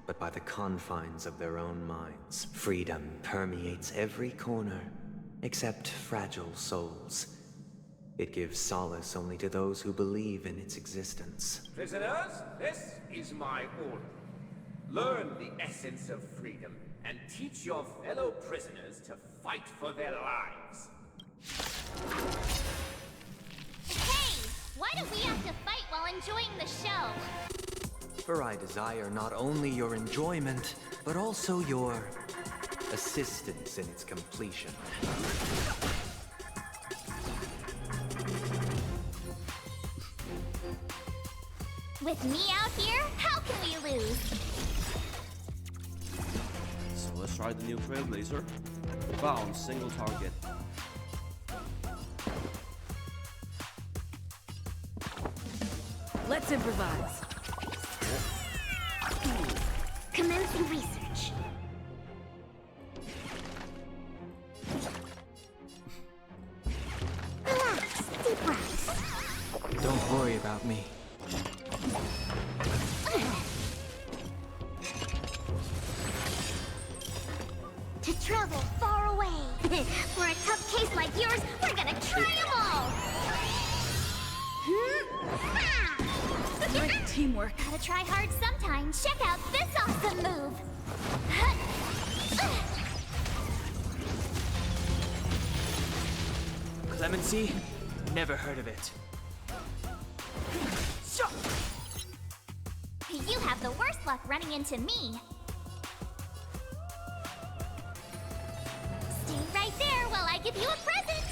but by the confines of their own minds. Freedom permeates every corner, except fragile souls. It gives solace only to those who believe in its existence. Prisoners, this is my order. Learn the essence of freedom and teach your fellow prisoners to fight for their lives. Hey! Why do we have to fight while enjoying the show? For I desire not only your enjoyment, but also your assistance in its completion. With me out here, how can we lose? So let's try the new Trailblazer. Bound, single target. Let's improvise. Commencing research. Relax, deep breaths. Don't worry about me. To travel far away. For a tough case like yours, we're gonna try them all. Great teamwork. Gotta try hard sometimes. Check out this awesome move. Clemency? Never heard of it. You have the worst luck running into me. Stay right there while I give you a present.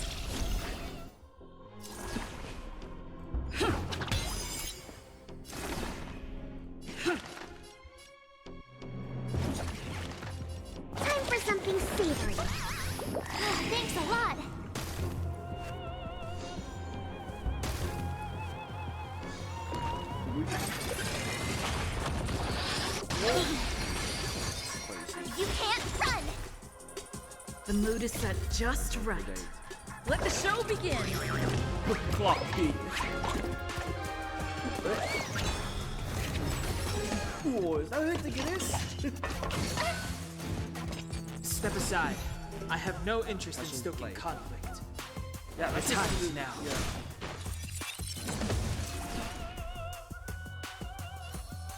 Time for something savory. Thanks a lot. You can't run! The mood is set just right. Let the show begin! Clockie! Oh, is that what I think it is? Step aside. I have no interest in stoking conflict. Yeah, the time is now. Yeah.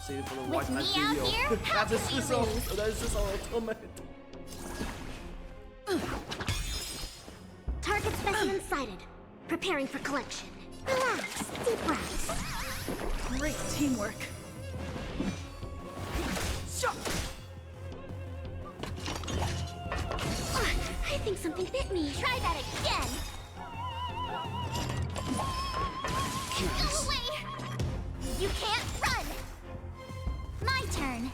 Save it for the With me out video. here, how That is can we just our, lose? that is just our ultimate. Target specimen sighted. Preparing for collection. Relax, deep breaths. Great teamwork. I think something bit me. Try that again! Go away! You can't run! My turn.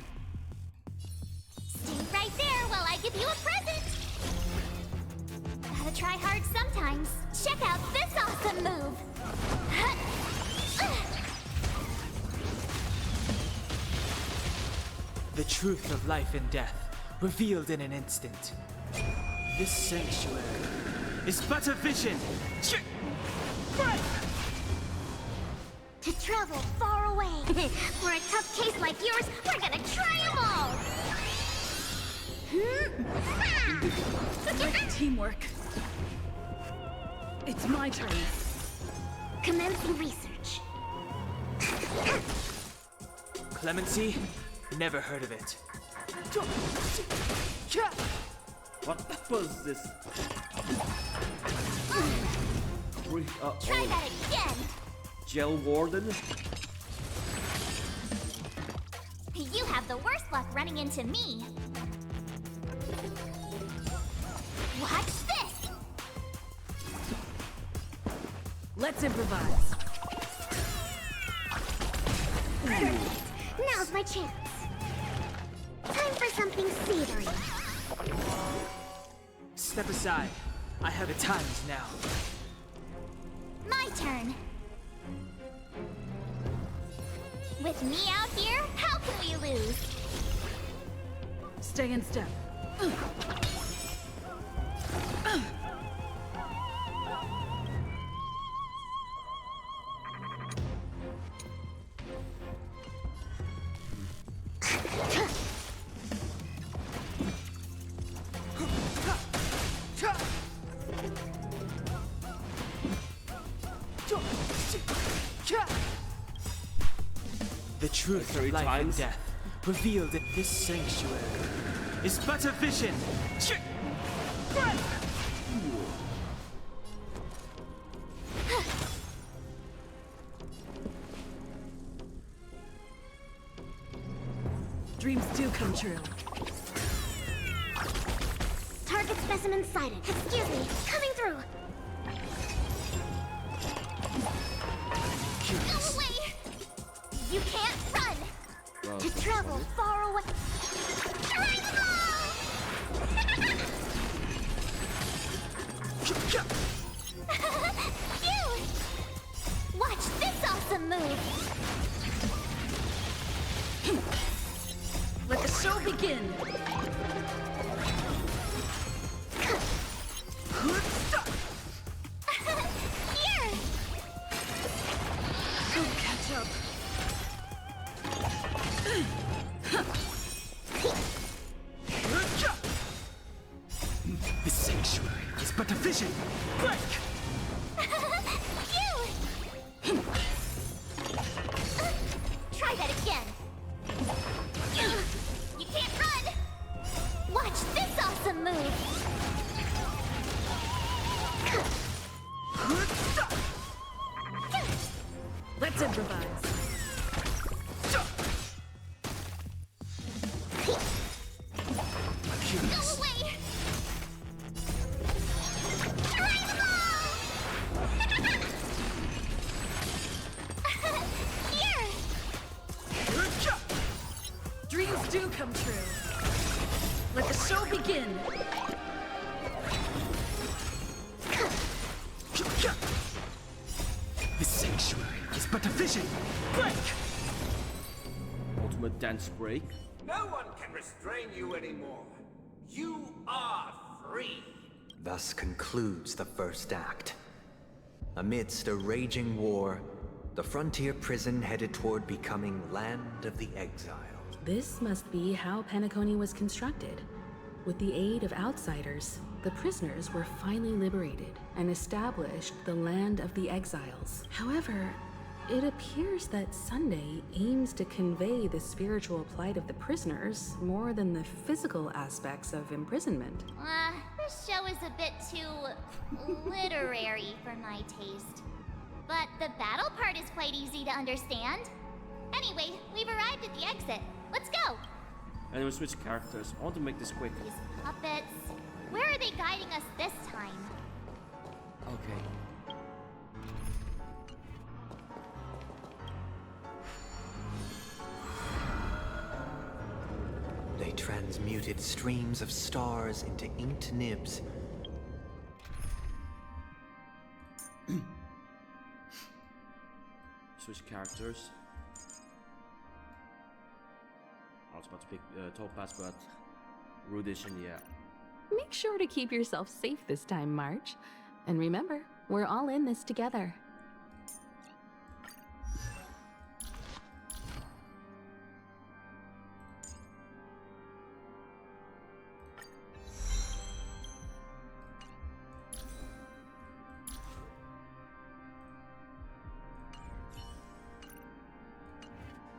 Stay right there while I give you a present! Gotta try hard sometimes. Check out this awesome move! The truth of life and death, revealed in an instant. This sanctuary is but a vision. To travel far away. For a tough case like yours, we're gonna try them all. Great teamwork. It's my turn. Commencing research. Clemency? Never heard of it. What was this? Try that again! Gel Warden? You have the worst luck running into me. Watch this! Let's improvise. Perfect. Now's my chance. Time for something savory. Step aside. I have the times now. My turn. With me out here, how can we lose? Stay in step. The truth of life and death, revealed in this sanctuary, is but a vision. Dreams do come true. Target specimen sighted. Excuse me, coming through. Go away! You can't run! To travel far away. Phew! Watch this awesome move! Let the show begin! Here! Don't catch up. The sanctuary is but a vision. Break! Phew! Try that again. You can't run! Watch this awesome move! Let's improvise. Go away! Here! Dreams do come true. Let the show begin. The sanctuary is but a vision. Break! Ultimate dance break. No one can restrain you anymore. You are free. Thus concludes the first act. Amidst a raging war, the frontier prison headed toward becoming Land of the Exile. This must be how Penacony was constructed. With the aid of outsiders, the prisoners were finally liberated and established the Land of the Exiles. However, it appears that Sunday aims to convey the spiritual plight of the prisoners more than the physical aspects of imprisonment. This show is a bit too literary for my taste. But the battle part is quite easy to understand. Anyway, we've arrived at the exit. Let's go! And we switch characters. I want to make this quick. These puppets. Where are they guiding us this time? Okay. They transmuted streams of stars into inked nibs. Switch characters. I was about to pick Topaz, but Rudish and yeah. Make sure to keep yourself safe this time, March. And remember, we're all in this together.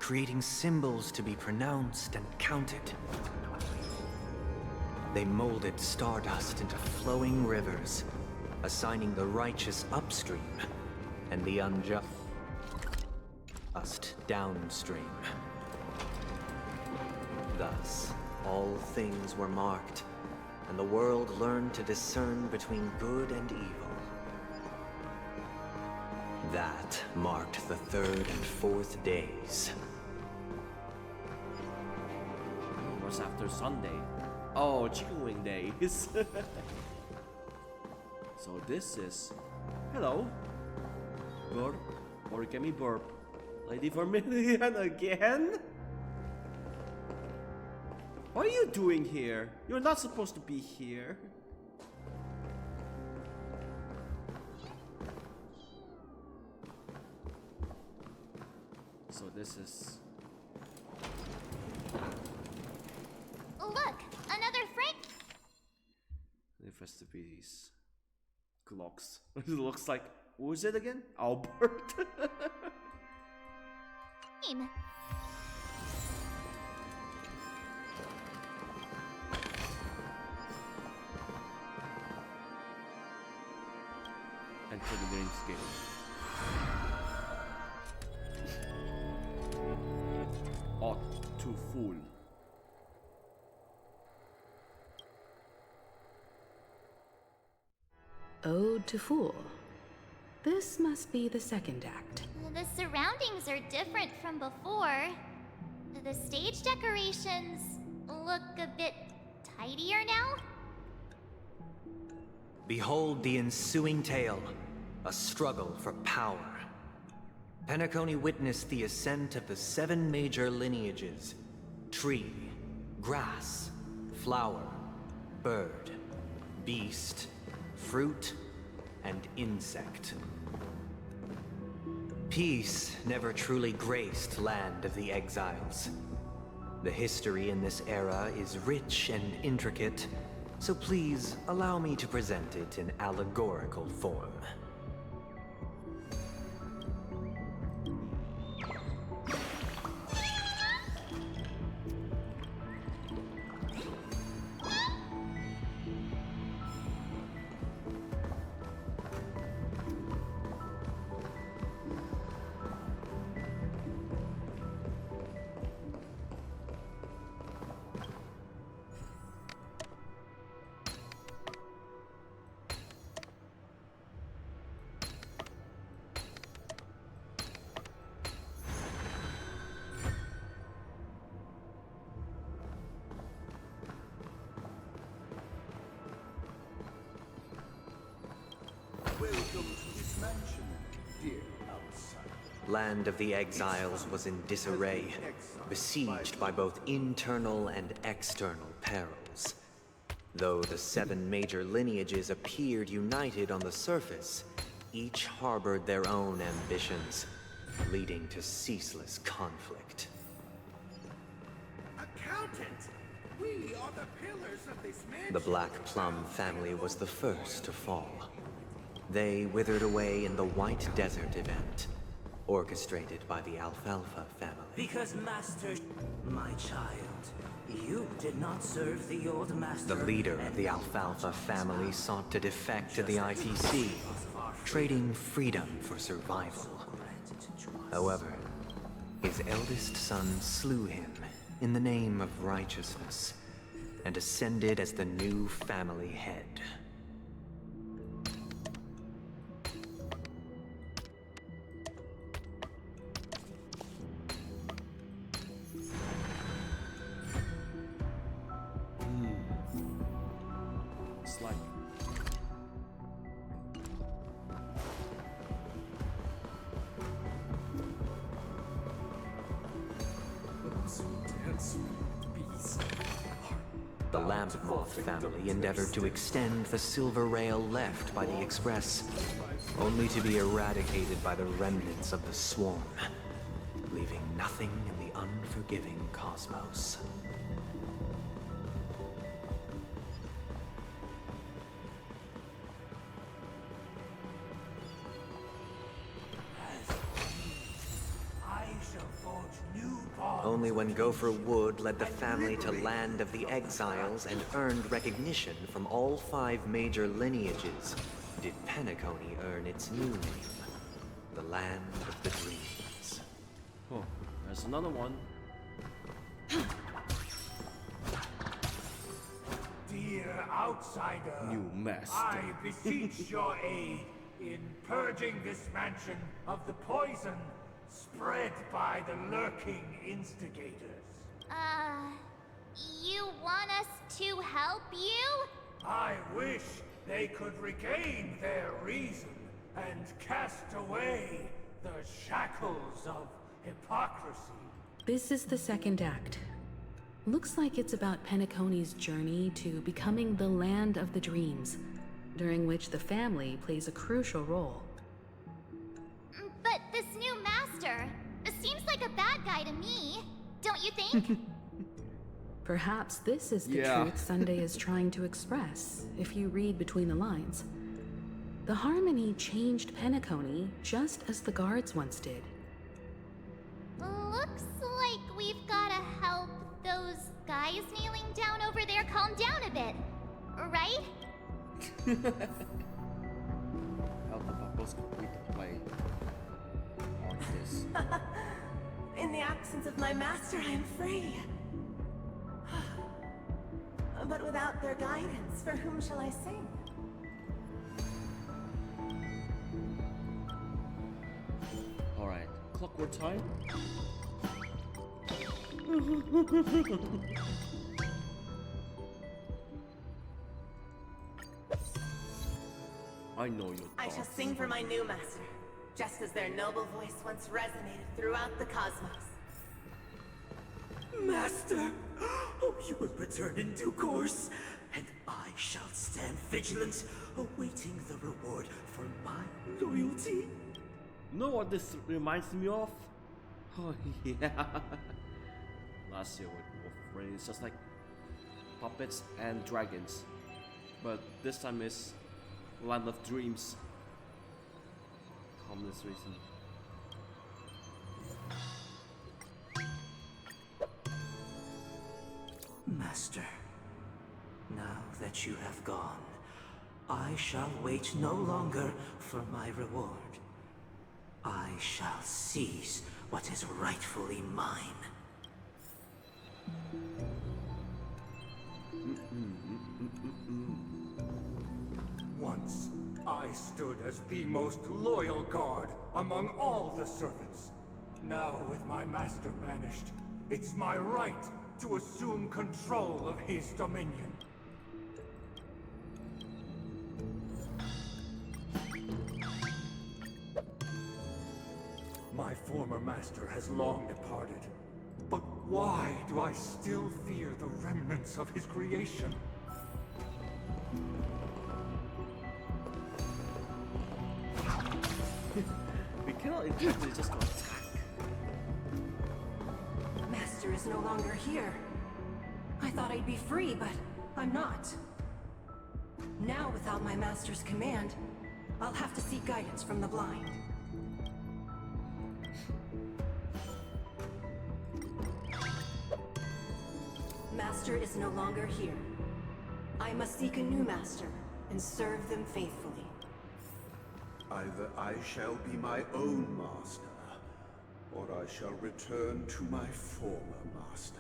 creating symbols to be pronounced and counted. They molded stardust into flowing rivers, assigning the righteous upstream and the unjust downstream. Thus, all things were marked, and the world learned to discern between good and evil. That marked the third and fourth days. What's after Sunday? Oh, chicken wing days. So this is... Hello. Burp. Origami burp. Lady Vermilion again? What are you doing here? You're not supposed to be here. So this is... Look! Another Frank! The festivities. Clocks. It looks like... What was it again? Albert. And for the game's game. Ought to fool. Ode to Fool. This must be the second act. The surroundings are different from before. The stage decorations look a bit tidier now. Behold the ensuing tale, a struggle for power. Penacony witnessed the ascent of the 7 major lineages: tree, grass, flower, bird, beast, fruit, and insect. Peace never truly graced Land of the Exiles. The history in this era is rich and intricate, so please allow me to present it in allegorical form. Welcome to this mansion, dear outsider. Land of the Exiles was in disarray, besieged by both internal and external perils. Though the 7 major lineages appeared united on the surface, each harbored their own ambitions, leading to ceaseless conflict. Accountant! We are the pillars of this mansion. The Black Plum family was the first to fall. They withered away in the White Desert event, orchestrated by the Alfalfa family. Because Master, my child, you did not serve the old master. The leader of the Alfalfa family sought to defect to the ITC, trading freedom for survival. However, his eldest son slew him in the name of righteousness, and ascended as the new family head. It's like... The Lamp Moth family endeavored to extend the silver rail left by the Express, only to be eradicated by the remnants of the Swarm, leaving nothing in the unforgiving cosmos. I shall forge new only when Gopher Wood led the family to Land of the Exiles and earned recognition from all 5 major lineages did Penacony earn its new name, the Land of the Dreams. Oh, there's another one. Dear outsider, New master. I beseech your aid in purging this mansion of the poison spread by the lurking instigators. You want us to help you? I wish they could regain their reason and cast away the shackles of hypocrisy. This is the second act. Looks like it's about Penacony's journey to becoming the Land of the Dreams, during which the family plays a crucial role. But this new master seems like a bad guy to me, don't you think? Perhaps this is the truth Sunday is trying to express, if you read between the lines. The Harmony changed Penacony just as the guards once did. Looks like we've gotta help those guys kneeling down over there calm down a bit, right? Help the Buckles complete the play. On this. In the absence of my master, I am free. But without their guidance, for whom shall I sing? Alright, clockwork time. I know your I shall thoughts. sing for my new master, just as their noble voice once resonated throughout the cosmos. Master! Oh, you will return in due course, and I shall stand vigilant, awaiting the reward for my loyalty. You know what this reminds me of? Oh yeah. Last year with Wolverine, it's just like puppets and dragons. But this time it's Land of Dreams. Harmless reason. Master, now that you have gone, I shall wait no longer for my reward. I shall seize what is rightfully mine. Once, I stood as the most loyal guard among all the servants. Now, with my master banished, it's my right to assume control of his dominion. My former master has long departed, but why do I still fear the remnants of his creation? We cannot intentionally just go attack. Master is no longer here. I thought I'd be free, but I'm not. Now, without my master's command, I'll have to seek guidance from the blind. Master is no longer here. I must seek a new master and serve them faithfully. Either I shall be my own master, or I shall return to my former master.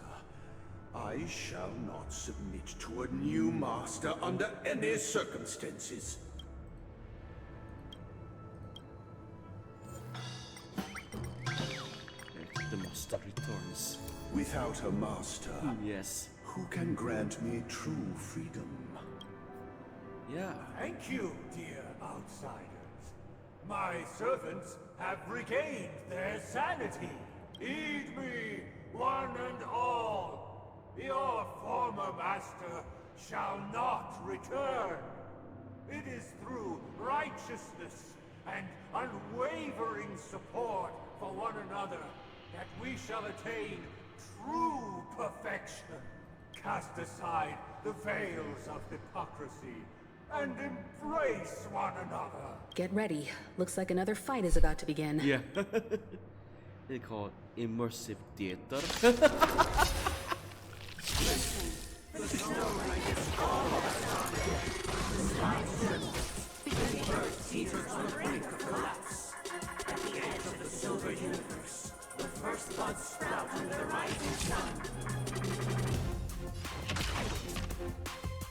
I shall not submit to a new master under any circumstances. The master returns. Without a master, yes, who can grant me true freedom? Yeah. Thank you, dear outsiders. My servants have regained their sanity. Heed me, one and all. Your former master shall not return. It is through righteousness and unwavering support for one another that we shall attain true perfection. Cast aside the veils of hypocrisy and embrace one another. Get ready. Looks like another fight is about to begin. Yeah. They call it immersive theater.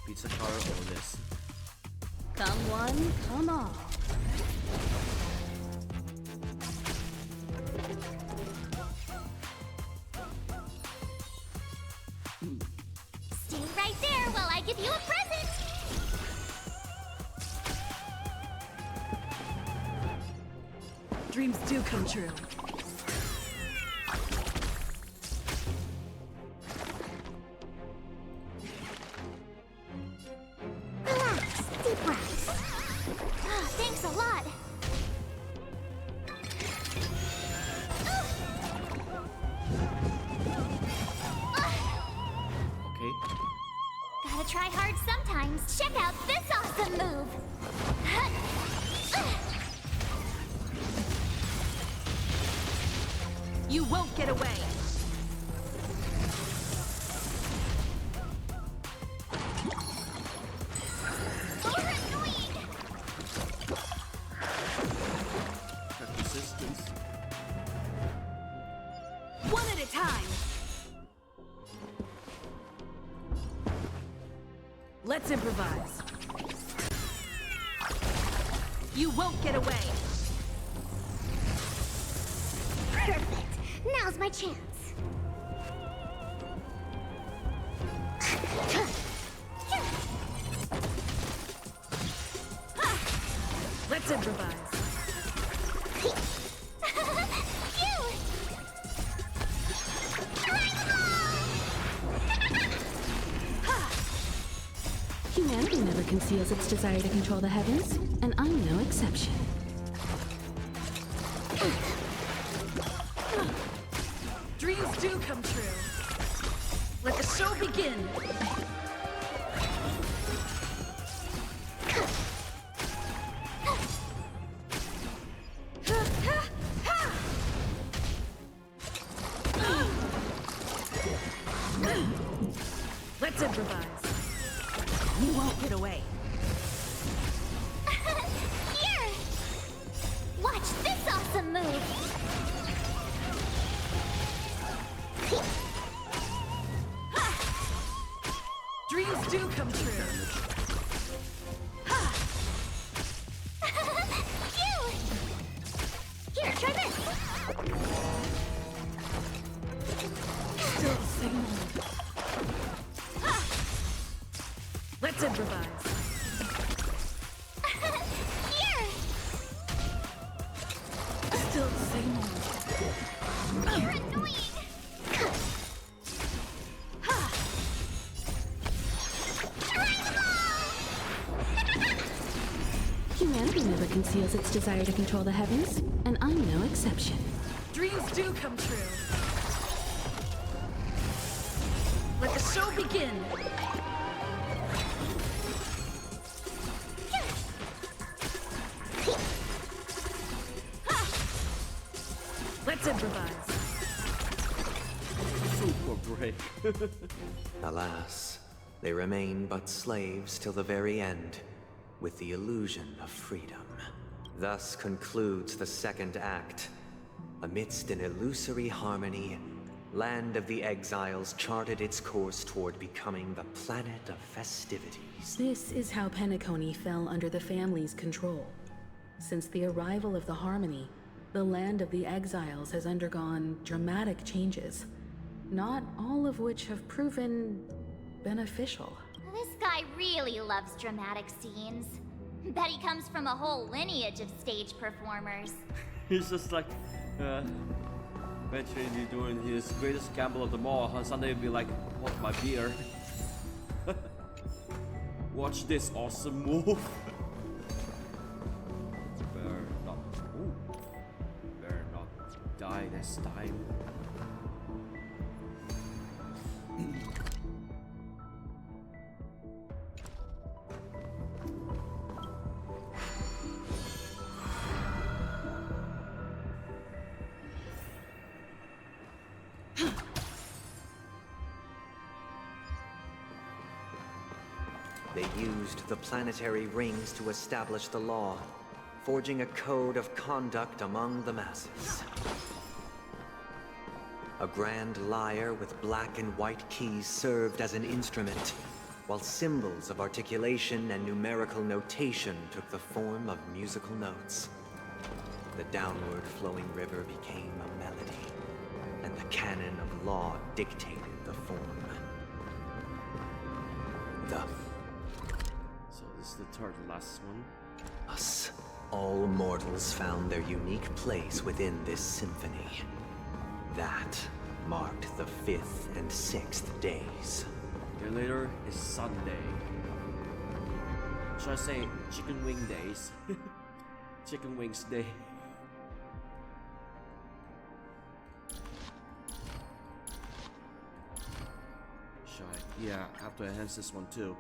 Pizza car or this. Come one, come all. Stay right there while I give you a present. Dreams do come true. Relax, deep breaths. Oh, thanks a lot. Okay. Gotta try hard sometimes. Check out this awesome move. You won't get away. Got resistance. One at a time. Let's improvise. You won't get away. Perfect. Now's my chance. Let's improvise. Humanity never conceals its desire to control the heavens, and I'm no exception. Dreams do come true. Let the show begin. Let's improvise. You won't get away. Here! Watch this awesome move! Dreams do come true. Phew! Here, try this! Still the same move. Let's improvise. Here! Still the same move. You're annoying! Humanity never conceals its desire to control the heavens, and I'm no exception. Dreams do come true. Let the show begin. Let's improvise. Super break. Alas, they remain but slaves till the very end, with the illusion of freedom. Thus concludes the second act. Amidst an illusory harmony, Land of the Exiles charted its course toward becoming the planet of festivities. This is how Penacony fell under the family's control. Since the arrival of the Harmony, the Land of the Exiles has undergone dramatic changes, not all of which have proven beneficial. This guy really loves dramatic scenes. Bet he comes from a whole lineage of stage performers. He's just like, eventually doing his greatest gamble of them all. On Sunday he'll be like, what's my beer? Watch this awesome move. Better not. Ooh. Better not die this time. used the planetary rings to establish the law, forging a code of conduct among the masses. A grand lyre with black and white keys served as an instrument, while symbols of articulation and numerical notation took the form of musical notes. The downward flowing river became a melody, and the canon of law dictated the form. So this is the third last one. Us, all mortals found their unique place within this symphony. That marked the 5th and 6th days. Then later is Sunday. Should I say chicken wing days? Chicken wings day. Should I? Yeah, I have to enhance this one too.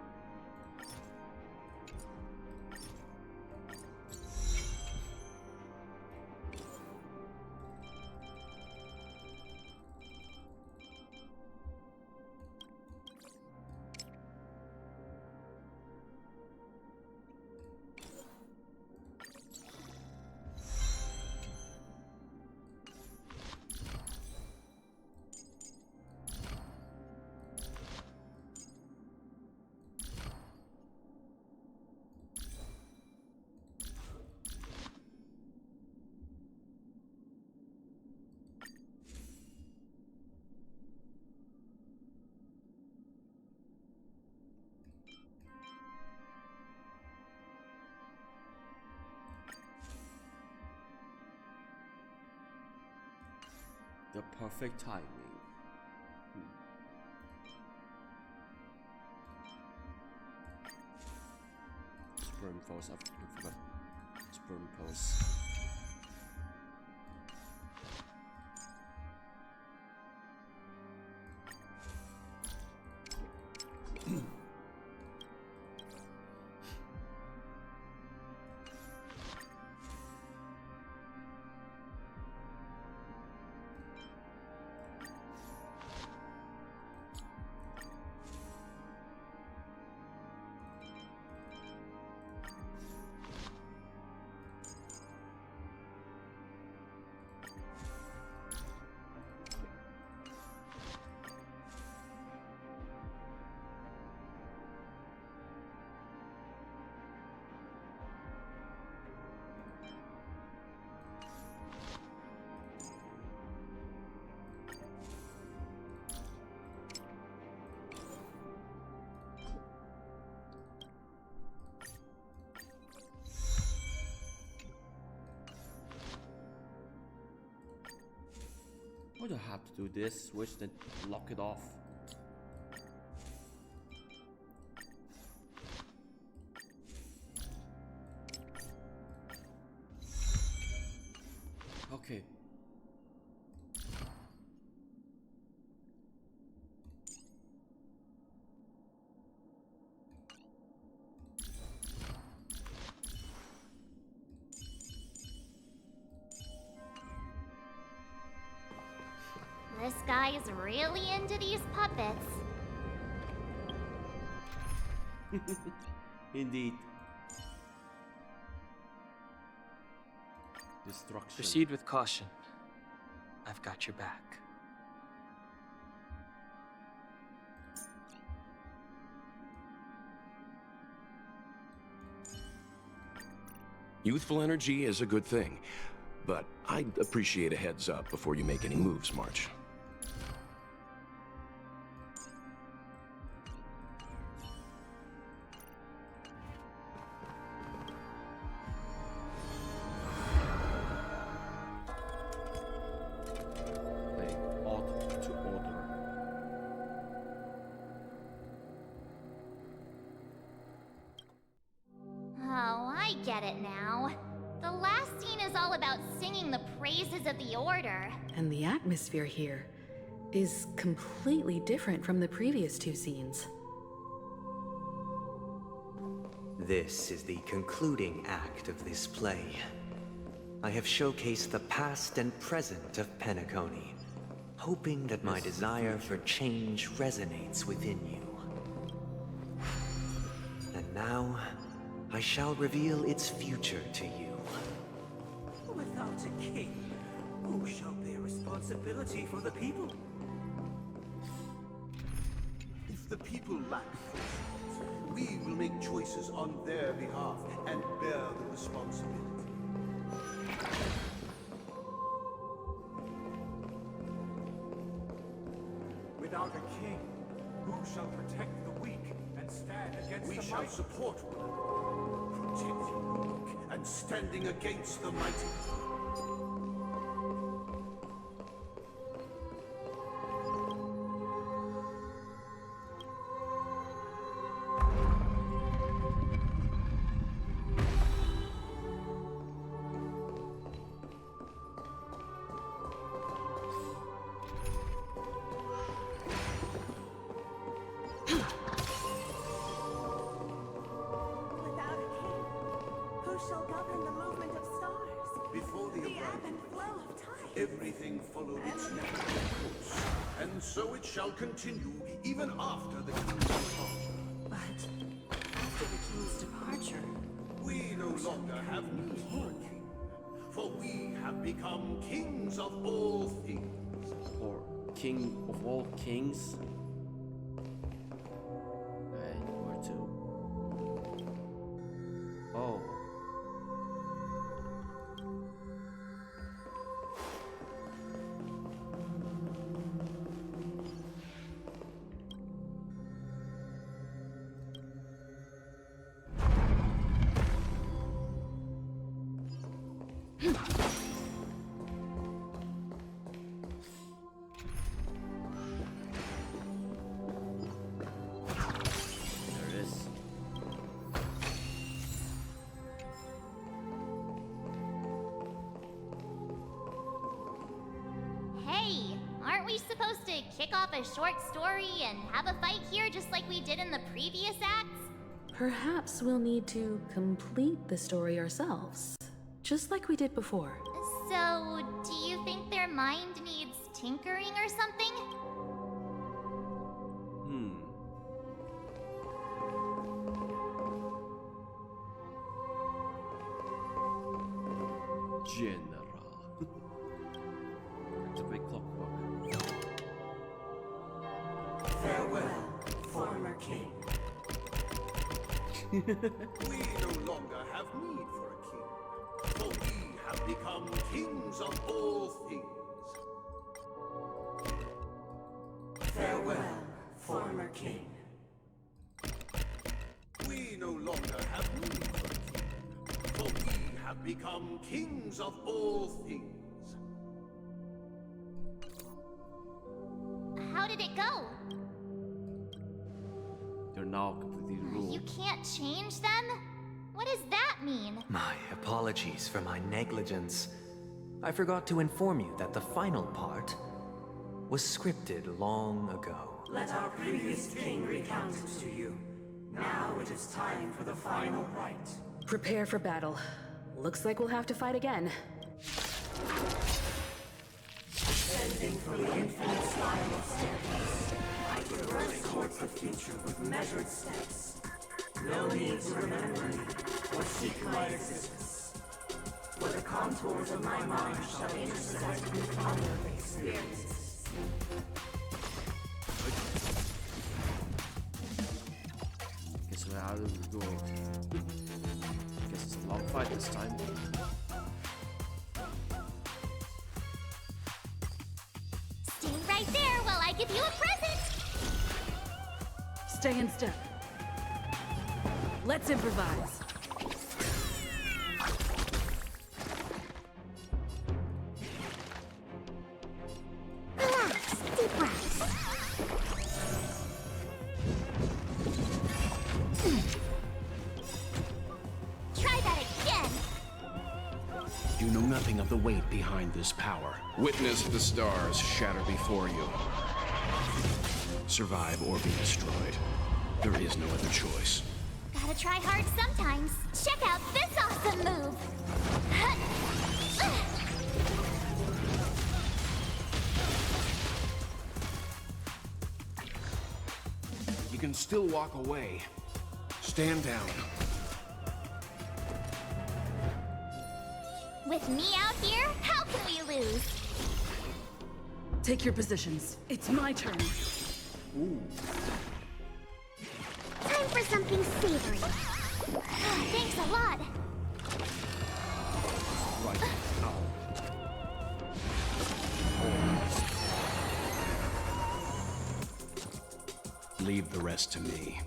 The perfect timing. Sperm pose. I forgot. Sperm pose. Why do I have to do this? Switch, then lock it off. Okay. This guy is really into these puppets. Indeed. Destruction. Proceed with caution. I've got your back. Youthful energy is a good thing, but I'd appreciate a heads up before you make any moves, March. Oh, I get it now. The last scene is all about singing the praises of the Order. And the atmosphere here is completely different from the previous two scenes. This is the concluding act of this play. I have showcased the past and present of Penacony, hoping that my desire for change resonates within you. And now, I shall reveal its future to you. Without a king, who shall bear responsibility for the people? If the people lack foresight, we will make choices on their behalf and bear the responsibility. Without a king, who shall protect the weak and stand against the mighty? We shall support one another, protecting the weak and standing against the mighty. Everything followed its natural course, and so it shall continue even after the king's departure. But after the king's departure, we no longer have need for a king, for we have become kings of all things. Or king of all kings? Right, where to? Oh. Kick off a short story and have a fight here just like we did in the previous acts? Perhaps we'll need to complete the story ourselves, just like we did before. So, do you think their mind needs tinkering or something? General. It's a big clockwork. Farewell, former king. We no longer have need for a king, for we have become kings of all things. Farewell, former king. We no longer have need for a king, for we have become kings of all things. How did it go? They're now completely ruled. You can't change them? What does that mean? My apologies for my negligence. I forgot to inform you that the final part was scripted long ago. Let our previous king recount it to you. Now it is time for the final rite. Prepare for battle. Looks like we'll have to fight again. Ascending from the infinite spiral staircase, I traverse towards the future with measured steps. No need to remember me or seek my existence. For the contours of my mind shall intersect with other experiences. Guess we're out of the door. Guess it's a long fight this time. Stay right there while I give you a present! Stay in step. Let's improvise. Relax, deep breaths. Try that again! You know nothing of the weight behind this power. Witness the stars shatter before you. Survive or be destroyed. There is no other choice. Gotta try hard sometimes. Check out this awesome move! You can still walk away. Stand down. With me out here, how can we lose? Take your positions. It's my turn. Ooh. Time for something savory. Thanks a lot. Right. Leave the rest to me.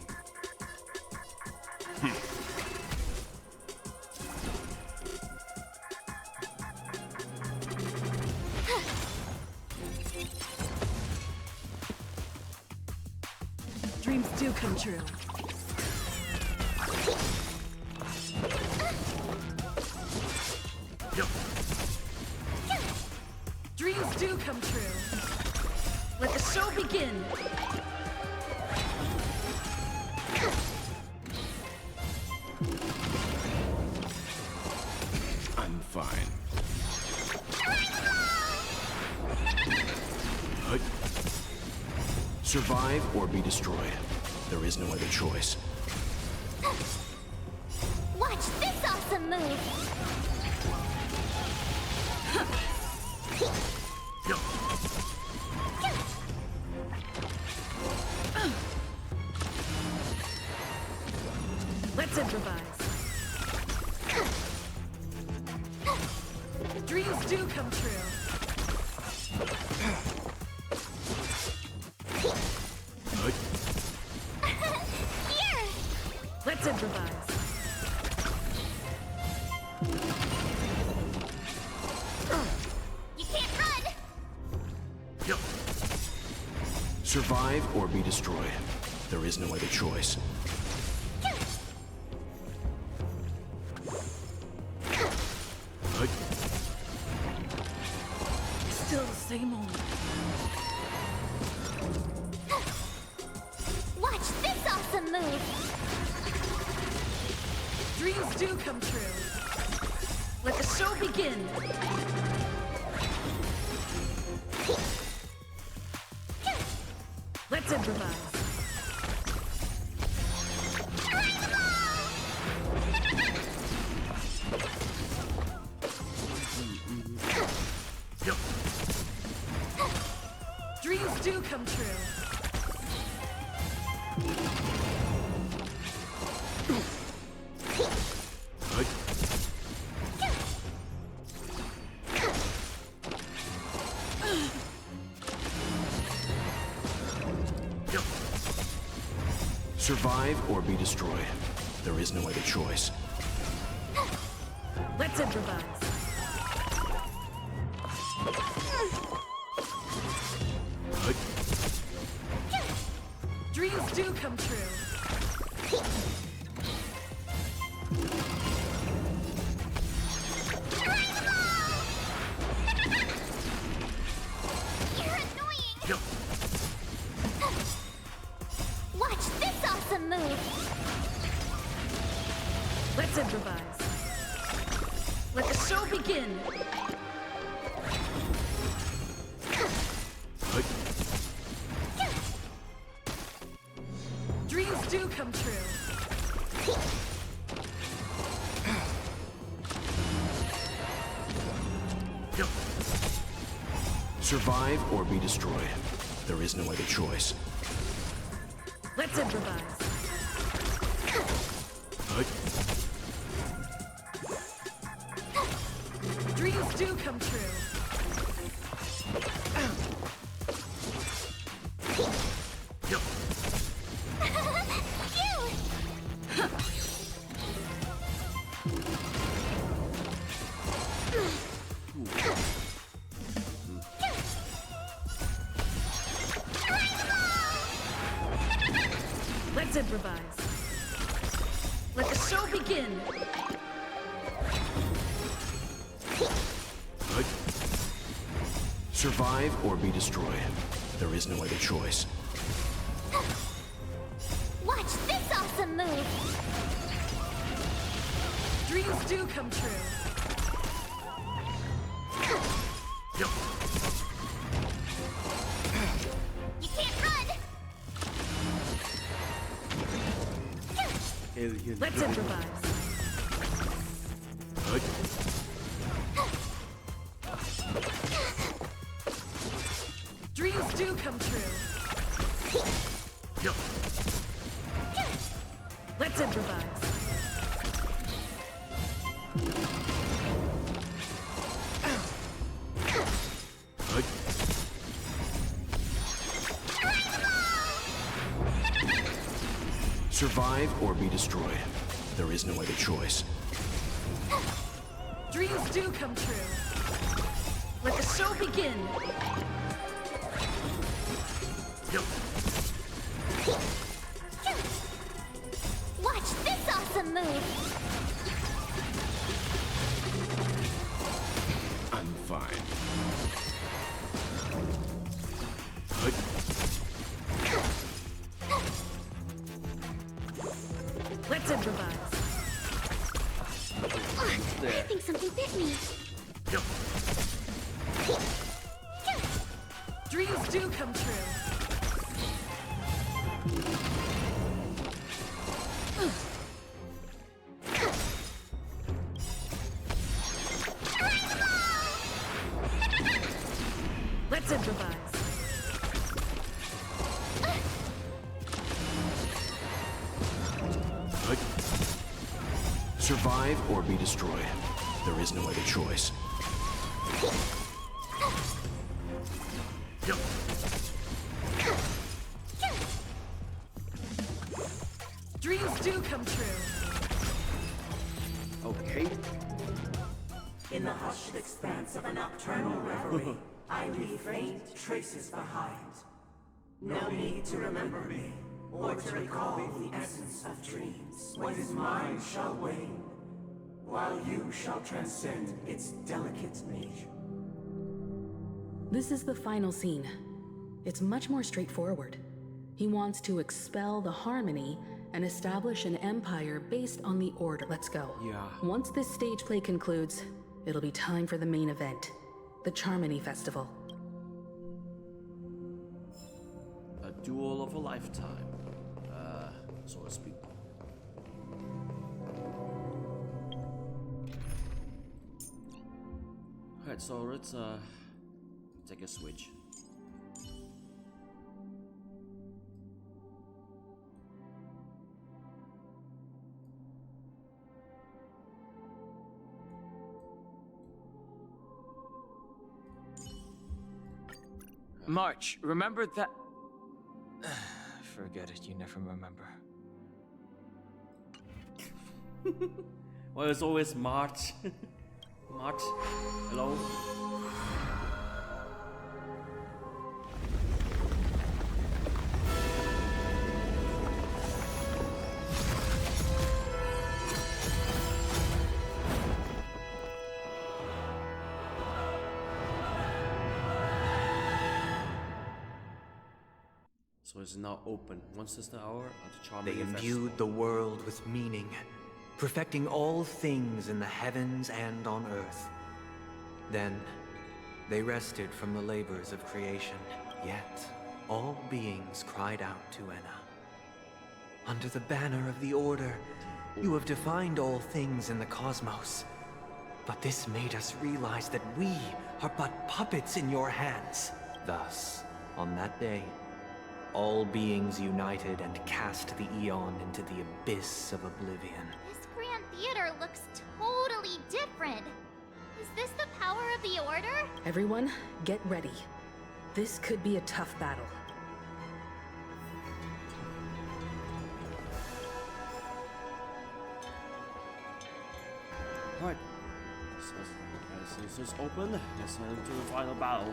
Dreams do come true. Dreams do come true. Let the show begin. I'm fine. Survive or be destroyed. There is no other choice. Watch this awesome move. Let's improvise. Dreams do come true. Here. Let's improvise. You can't run. Survive or be destroyed. There is no other choice. Still the same old. Watch this awesome move. Dreams do come true. Let the show begin. Let's improvise. Dreams do come true. Survive or be destroyed. There is no other choice. Let's improvise. Dreams do come true. You're annoying. Watch this awesome move. Let's improvise. Let the show begin. Dreams do come true. Survive or be destroyed. There is no other choice. Let's improvise. Dreams do come true. Let's improvise. Let the show begin. Survive or be destroyed. There is no other choice. Watch this awesome move. Dreams do come true. You can't run. million. Let's improvise. Good. Dreams do come true. Yep. Let's improvise. Good. Survive or be destroyed. There is no other choice. Dreams do come true. Let the show begin. Yep. Watch this awesome move! I'm fine. Good. Let's improvise. I think something bit me. Yep. Dreams do come true. Let's improvise. Good. Survive or be destroyed. There is no other choice. Yep. Dreams do come true. Okay. In the hushed expanse of a nocturnal reverie, I leave faint traces behind. No need to remember me, or to recall the essence of dreams. What is mine shall wane, while you shall transcend its delicate nature. This is the final scene. It's much more straightforward. He wants to expel the Harmony and establish an empire based on the Order. Let's go. Yeah. Once this stage play concludes, it'll be time for the main event, the Charmony Festival. A duel of a lifetime, so to speak. Alright, so let's take a switch. March, remember that... Forget it, you never remember. Well, it's always March. March, hello? So it's now open. Once is the hour of the Charmony They Festival. imbued the world with meaning, perfecting all things in the heavens and on earth. Then, they rested from the labors of creation. Yet, all beings cried out to Enna. Under the banner of the Order, you have defined all things in the cosmos. But this made us realize that we are but puppets in your hands. Thus, on that day, all beings united and cast the Eon into the abyss of oblivion. This Grand Theater looks totally different. Is this the power of the Order? Everyone, get ready. This could be a tough battle. Alright. So, since it's open, let's head into the final battle.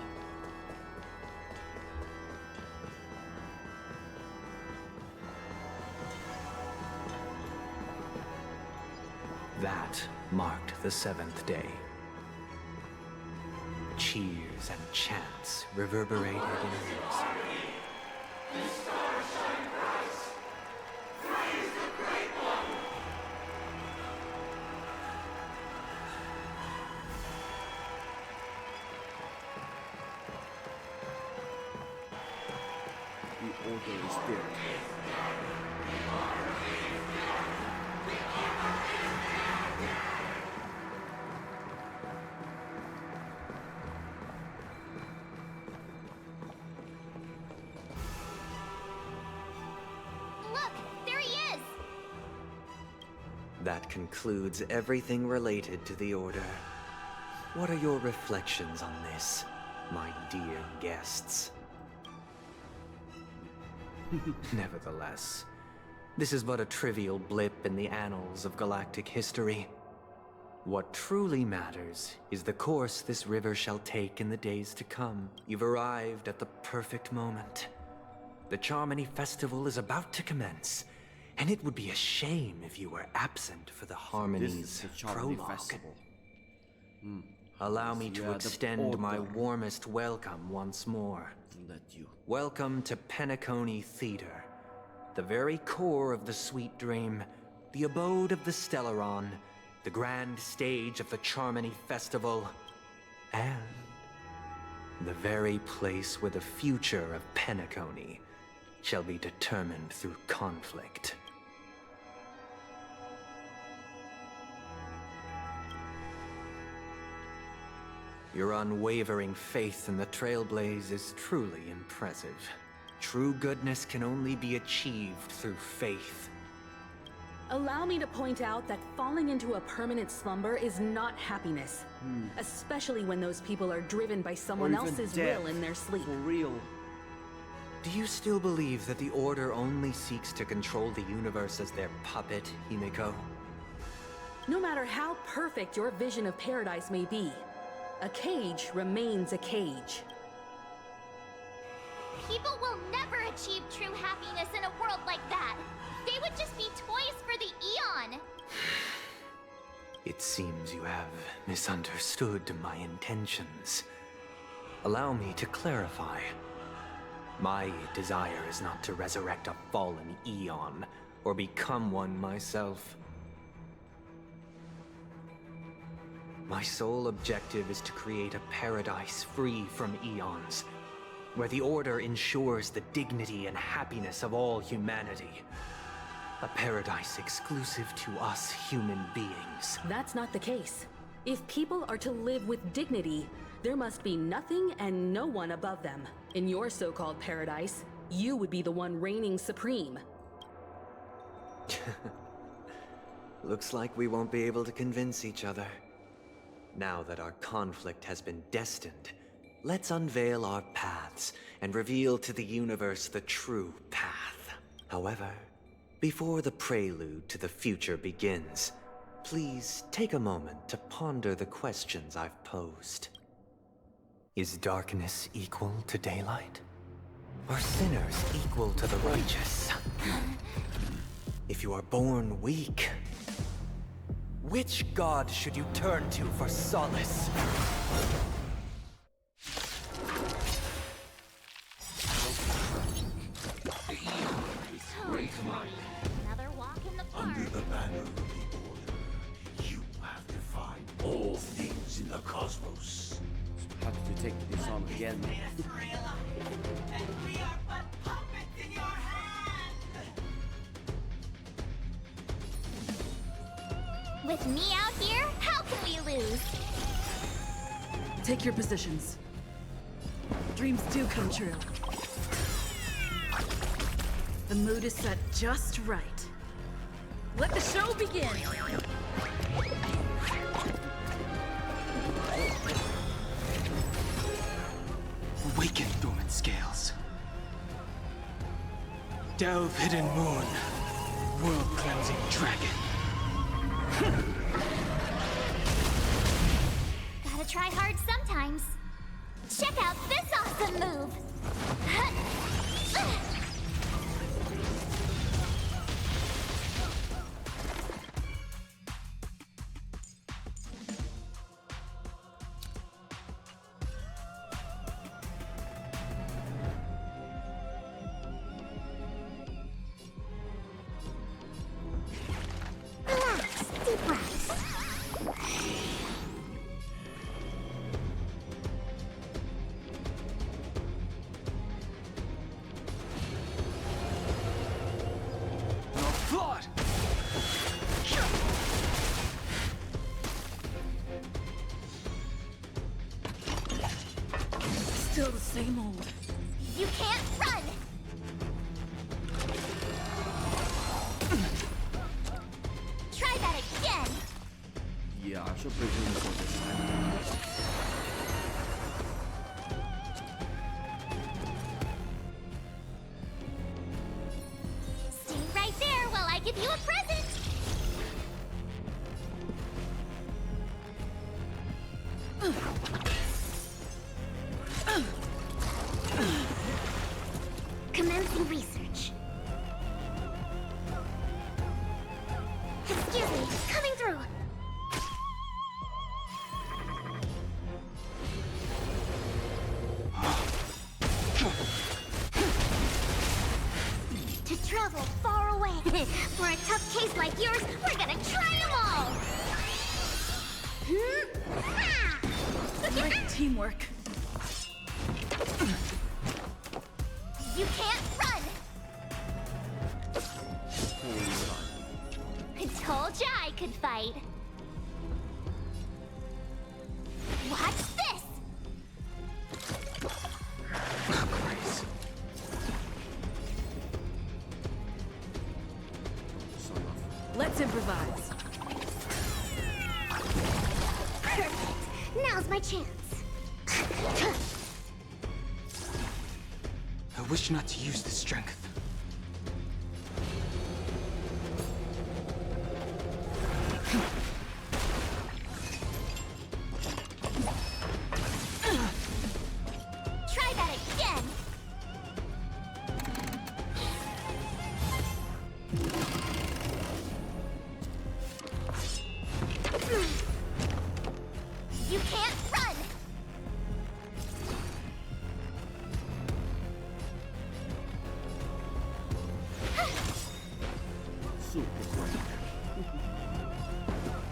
That marked the 7th day. Cheers and chants reverberated in unison. The Order is dead. That concludes everything related to the Order. What are your reflections on this, my dear guests? Nevertheless, this is but a trivial blip in the annals of galactic history. What truly matters is the course this river shall take in the days to come. You've arrived at the perfect moment. The Charmony Festival is about to commence, and it would be a shame if you were absent for the Harmony's prologue. Allow me to extend my warmest welcome once more. Welcome to Penacony Theater, the very core of the Sweet Dream, the abode of the Stellaron, the grand stage of the Charmony Festival, and the very place where the future of Penacony shall be determined through conflict. Your unwavering faith in the Trailblazer is truly impressive. True goodness can only be achieved through faith. Allow me to point out that falling into a permanent slumber is not happiness. Especially when those people are driven by someone else's will in their sleep. For real. Do you still believe that the Order only seeks to control the universe as their puppet, Himiko? No matter how perfect your vision of paradise may be, a cage remains a cage. People will never achieve true happiness in a world like that. They would just be toys for the Eon. It seems you have misunderstood my intentions. Allow me to clarify. My desire is not to resurrect a fallen Eon, or become one myself. My sole objective is to create a paradise free from Eons, where the Order ensures the dignity and happiness of all humanity. A paradise exclusive to us human beings. That's not the case. If people are to live with dignity, there must be nothing and no one above them. In your so-called paradise, you would be the one reigning supreme. Looks like we won't be able to convince each other. Now that our conflict has been destined, let's unveil our paths and reveal to the universe the true path. However, before the prelude to the future begins, please take a moment to ponder the questions I've posed. Is darkness equal to daylight? Are sinners equal to the righteous? If you are born weak, which god should you turn to for solace? Another walk in the park. Under the banner of the Order, you have defined all things in the cosmos. Have to take this on again. With me out here, how can we lose? Take your positions. Dreams do come true. The mood is set just right. Let the show begin! Awaken, dormant scales. Delve, hidden moon. World-cleansing dragon. Gotta try hard sometimes. Check out this awesome move! Relax, deep breaths. Blood! Still the same old. You can't run! Try that should bring him for this time. Stay right there while I give you a present. Commencing research. Excuse me, coming through. To travel far away. For a tough case like yours, we're gonna try them all. Great teamwork. You can't run. I told ya I could fight. Watch this. Let's improvise. Perfect. Now's my chance. I wish not to use the strength. Try that again. You can't run.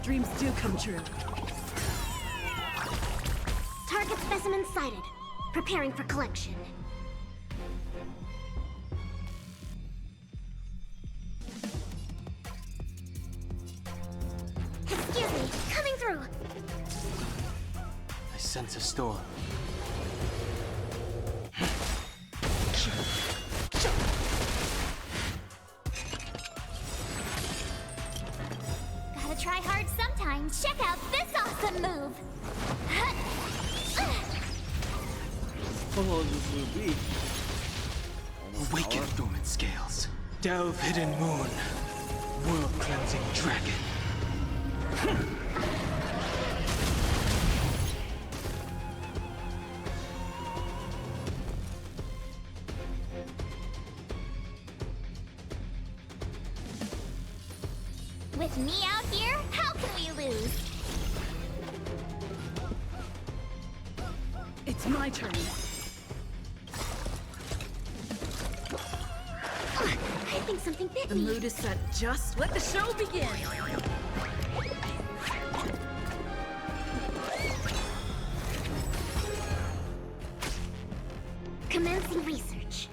Dreams do come true. Target specimen sighted. Preparing for collection. Excuse me, coming through. I sense a storm. Gotta try hard sometimes. Check out this awesome move. Oh, this will be. Awaken dormant scales. Delve hidden moon. World cleansing dragon. With me out here, how can we lose? It's my turn. I think something bit The me. mood is set just. Let the show begin. Commencing research.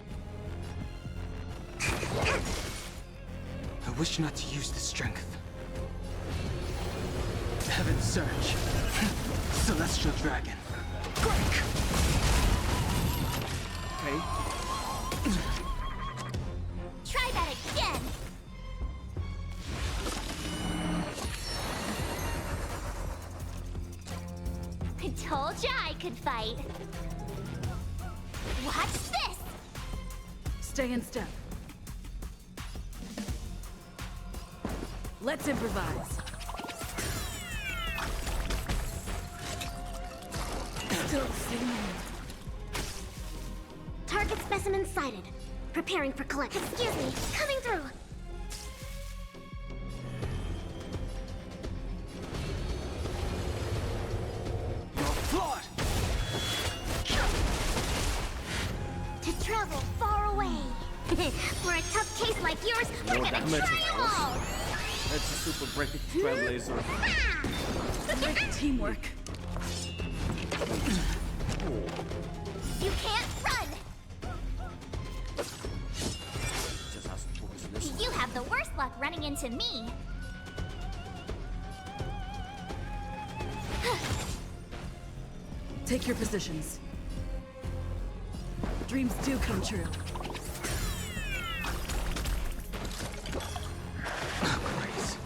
I wish not to use the strength. Heaven's Surge. Celestial Dragon. Break! Okay. Try that again. I told ya I could fight. Watch this. Stay in step. Let's improvise. Still singing. Target specimen sighted. Preparing for collection. Excuse me, coming through. You're flawed! To travel far away. For a tough case like yours, we're More gonna damage, try of them course. all. That's a super break Trailblazer. Great teamwork. You can't run. Just has to focus on this one. You have the worst luck running into me. Take your positions. Dreams do come true. Grace.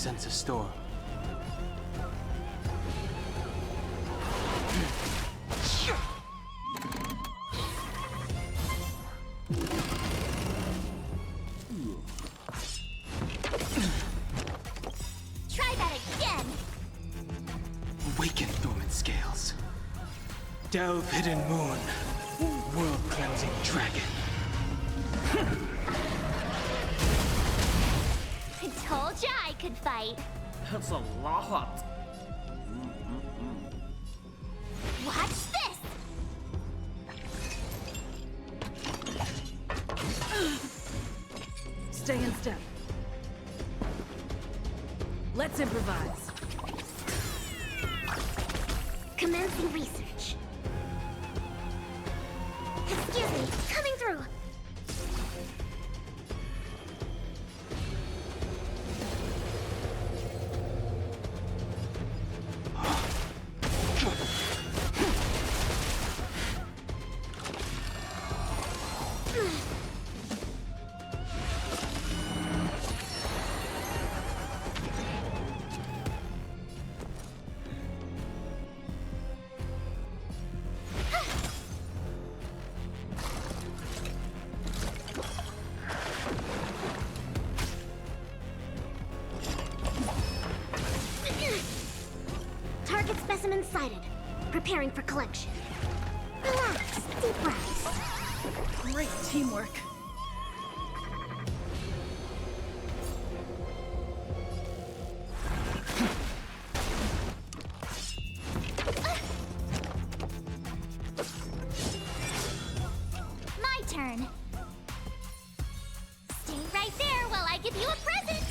sense a storm. Try that again! Awaken dormant scales. Delve hidden moon. World cleansing dragon. I told ya I could fight. That's a lot. Watch this! Stay in step. Let's improvise. Commencing research. Excuse me, coming through. Target specimen sighted. Preparing for collection. Relax, deep breaths. Great teamwork. My turn. Stay right there while I give you a present.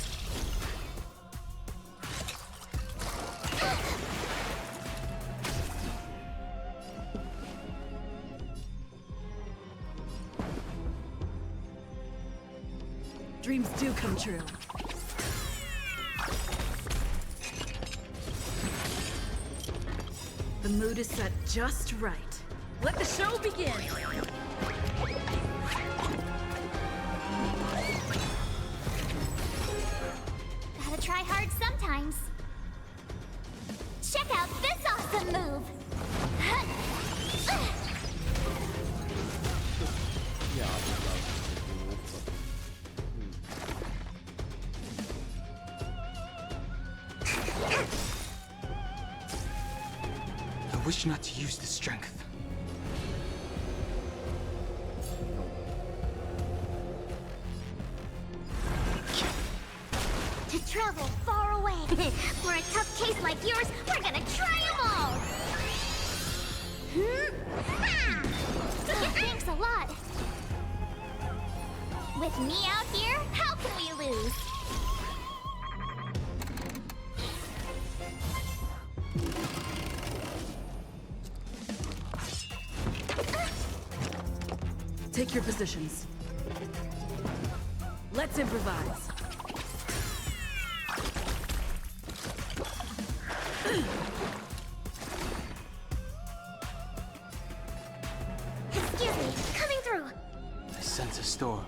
Dreams do come true. The mood is set just right. Let the show begin! Gotta try hard sometimes. Check out this awesome move. Yeah, I would love to move, I wish not to use the strength. To travel far away. For a tough case like yours, we're gonna try them all. Thanks a lot. With me out here, how can we lose? Take your positions. Let's improvise. Excuse me, coming through. I sense a storm.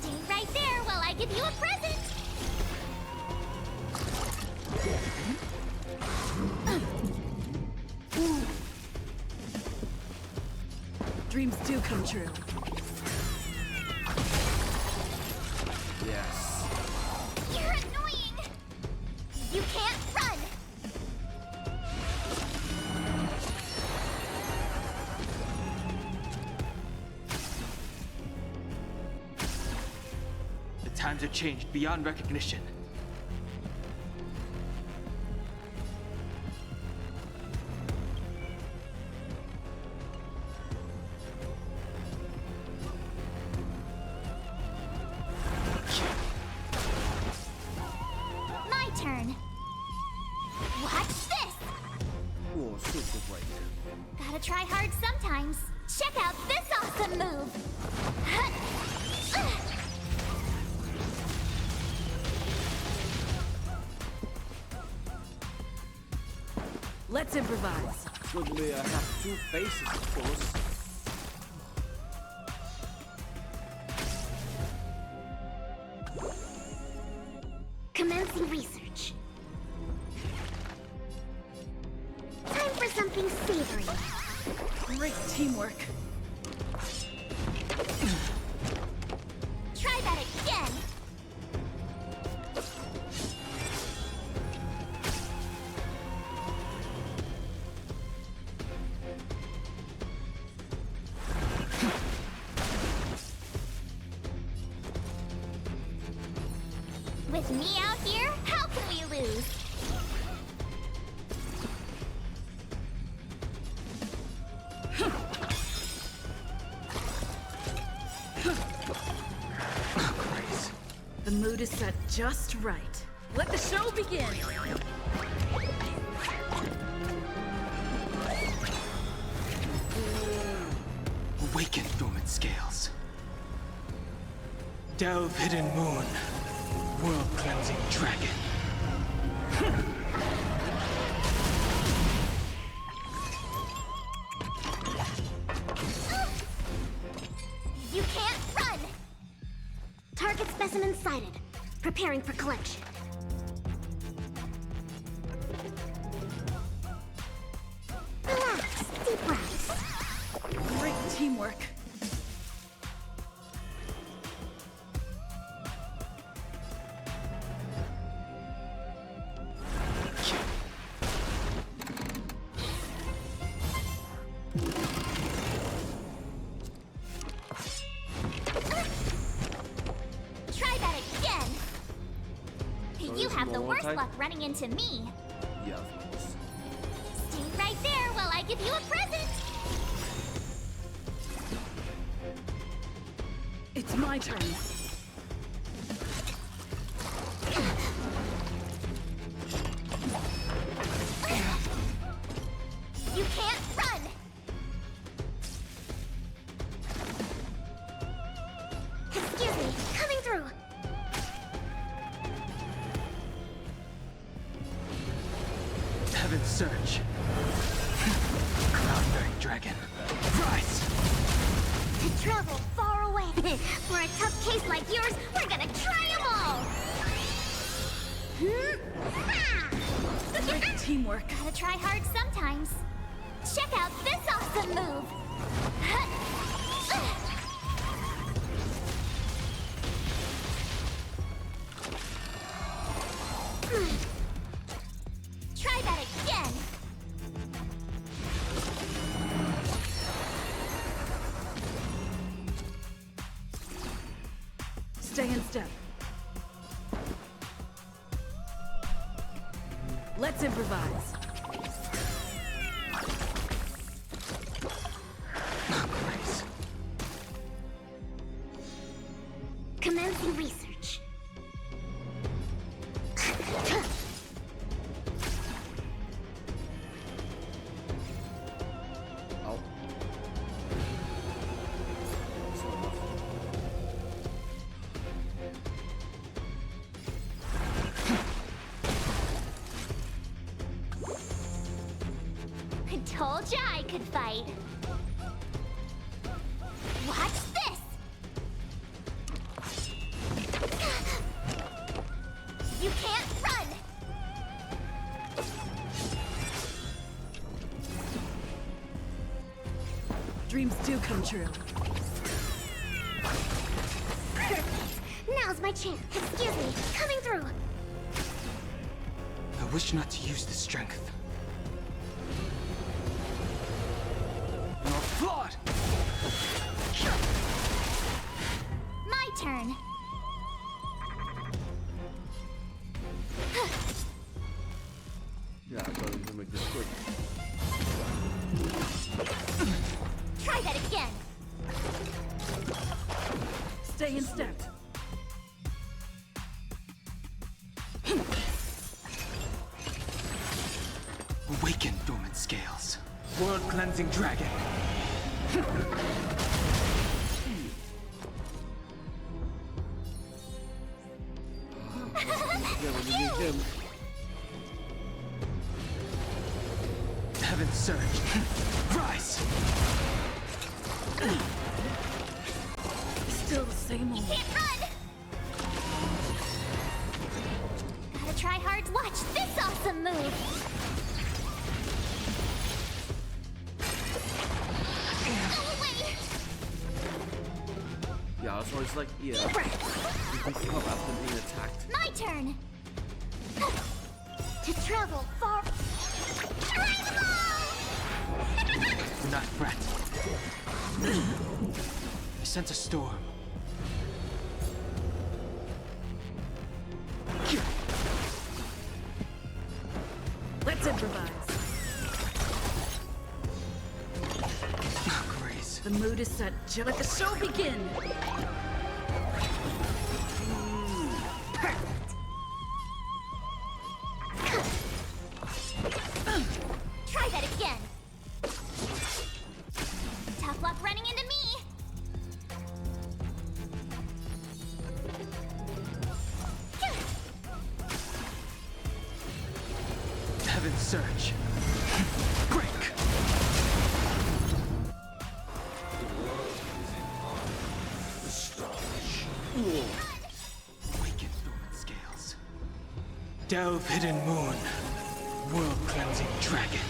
Stay right there while I give you a present. Dreams do come true. yes. You're annoying. You can't run. The times are changed beyond recognition. My turn. Watch this. Oh, super break. Gotta try hard sometimes. Check out this awesome move. Let's improvise. Certainly, I have two faces, of course. Commencing research. Time for something savory. Great teamwork. Try that again. With me out here, how can we lose? The mood is set just right. Let the show begin! Awaken dormant scales. Delve hidden moon. World cleansing dragon. You can't run! Target specimen sighted. Preparing for collection. Relax, deep breaths. Great teamwork. Try that again. You it's have the more worst type? luck running into me. Yeah, of course. Stay right there while I give you a present. It's my turn. You can't run. Excuse me, coming through. Heaven's surge. Cloud-bearing dragon. Rise! To travel far away. For a tough case like yours, we're gonna try them all. Great teamwork. Gotta try hard sometimes. Check out this awesome move. Try that again. Stay in step. Let's improvise. Commencing research. Oh. I told ya I could fight. Watch this! You can't run! Dreams do come true. Perfect. Now's my chance. Excuse me, coming through. I wish not to use the strength. You're flawed! My turn. Yeah, I thought we could make this quick. Try that again. Stay in step. Awaken dormant scales. World cleansing dragon. Yeah, when you need him. Heaven surge. Rise! Still the same old. Can't run! Gotta try hard to watch this awesome move! Go away! Yeah, so it's like, yeah. You can think about them being attacked. My turn! To travel far... Do not fret. I sense a storm. Let's improvise. Oh, Grace. The mood is set. Let the show begin. Try that again! Tough luck running into me! Heaven surge. Break. Awaken dormant scales. Delve hidden moon. World cleansing dragon.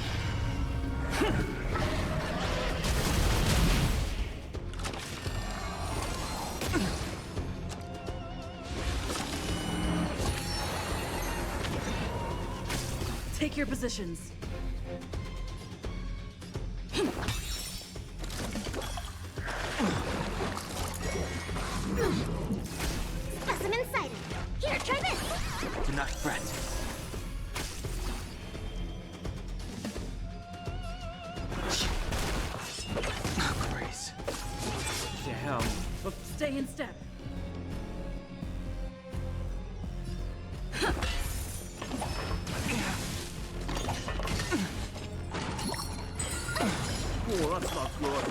Take your positions. Specimen sighted! Here, try this! Do not fret. Oh, Grace. Damn. Stay in step. Oh, that's not good.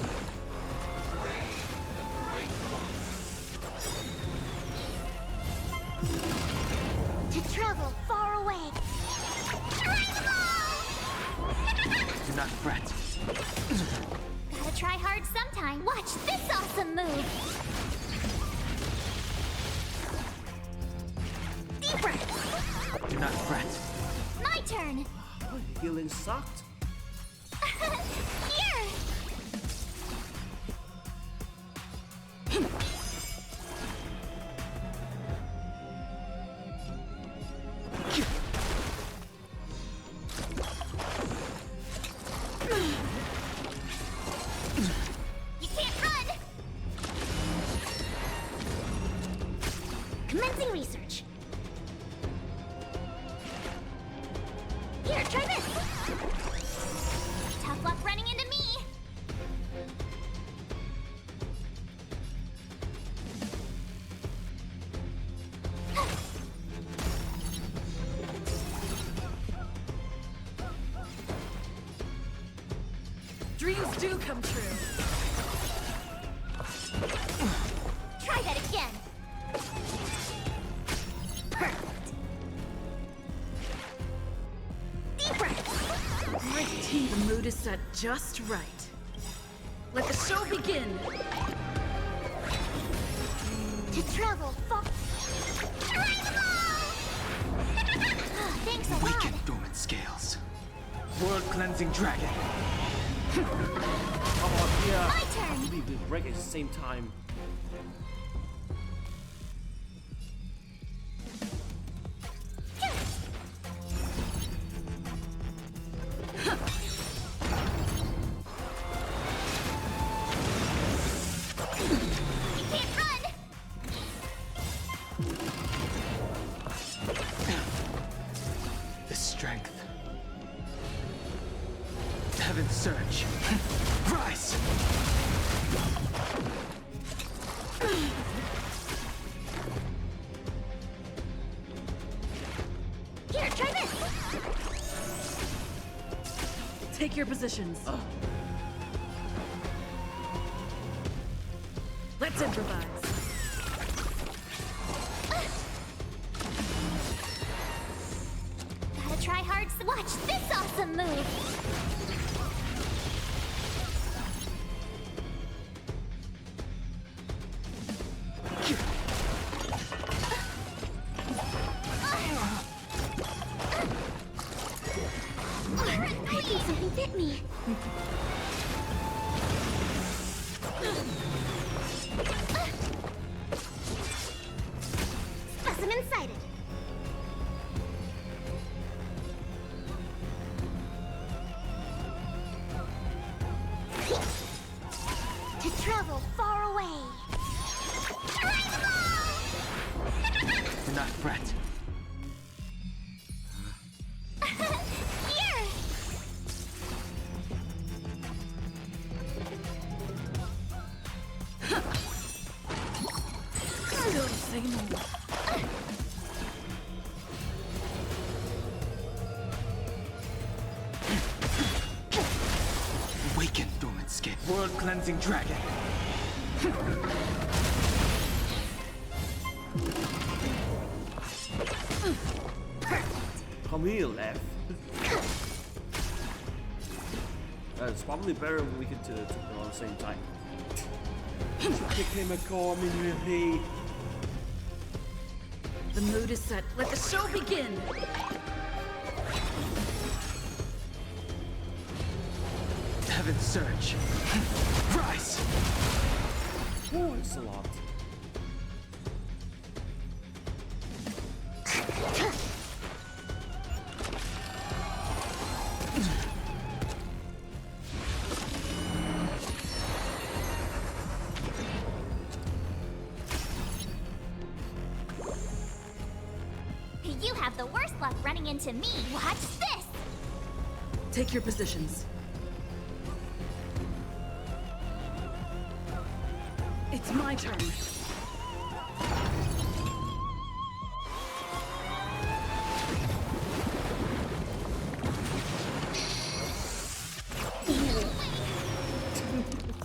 To travel far away! Do not fret. Gotta try hard sometime. Watch this awesome move! Deep breath! Do not fret. My turn! Oh, healing sucked. Here! You can't run! Commencing research. Here, try this! Tough luck running into me! Dreams do come true. Try that again! Perfect! Deep breath! My team. The mood is set just right. Let the show begin. To travel far... Thanks a lot! Awaken dormant scales. World cleansing dragon. Oh, yeah. My turn! We break at the same time. You can't run! The strength. Heaven surge. Rise! Here, try this! Take your positions. Let's improvise. Gotta try hard to watch this awesome move! excited. To travel far away. Do not fret. Here! Don't say no more. Awaken, dormant scale. World cleansing dragon. Come here, left. It's probably better if we could do it all at the same time. Kick him a call, me. The mood is set. Let the show begin. Heaven surge. Rise. Oh, it's a lot. You have the worst luck running into me. Watch this! Take your positions. It's my turn.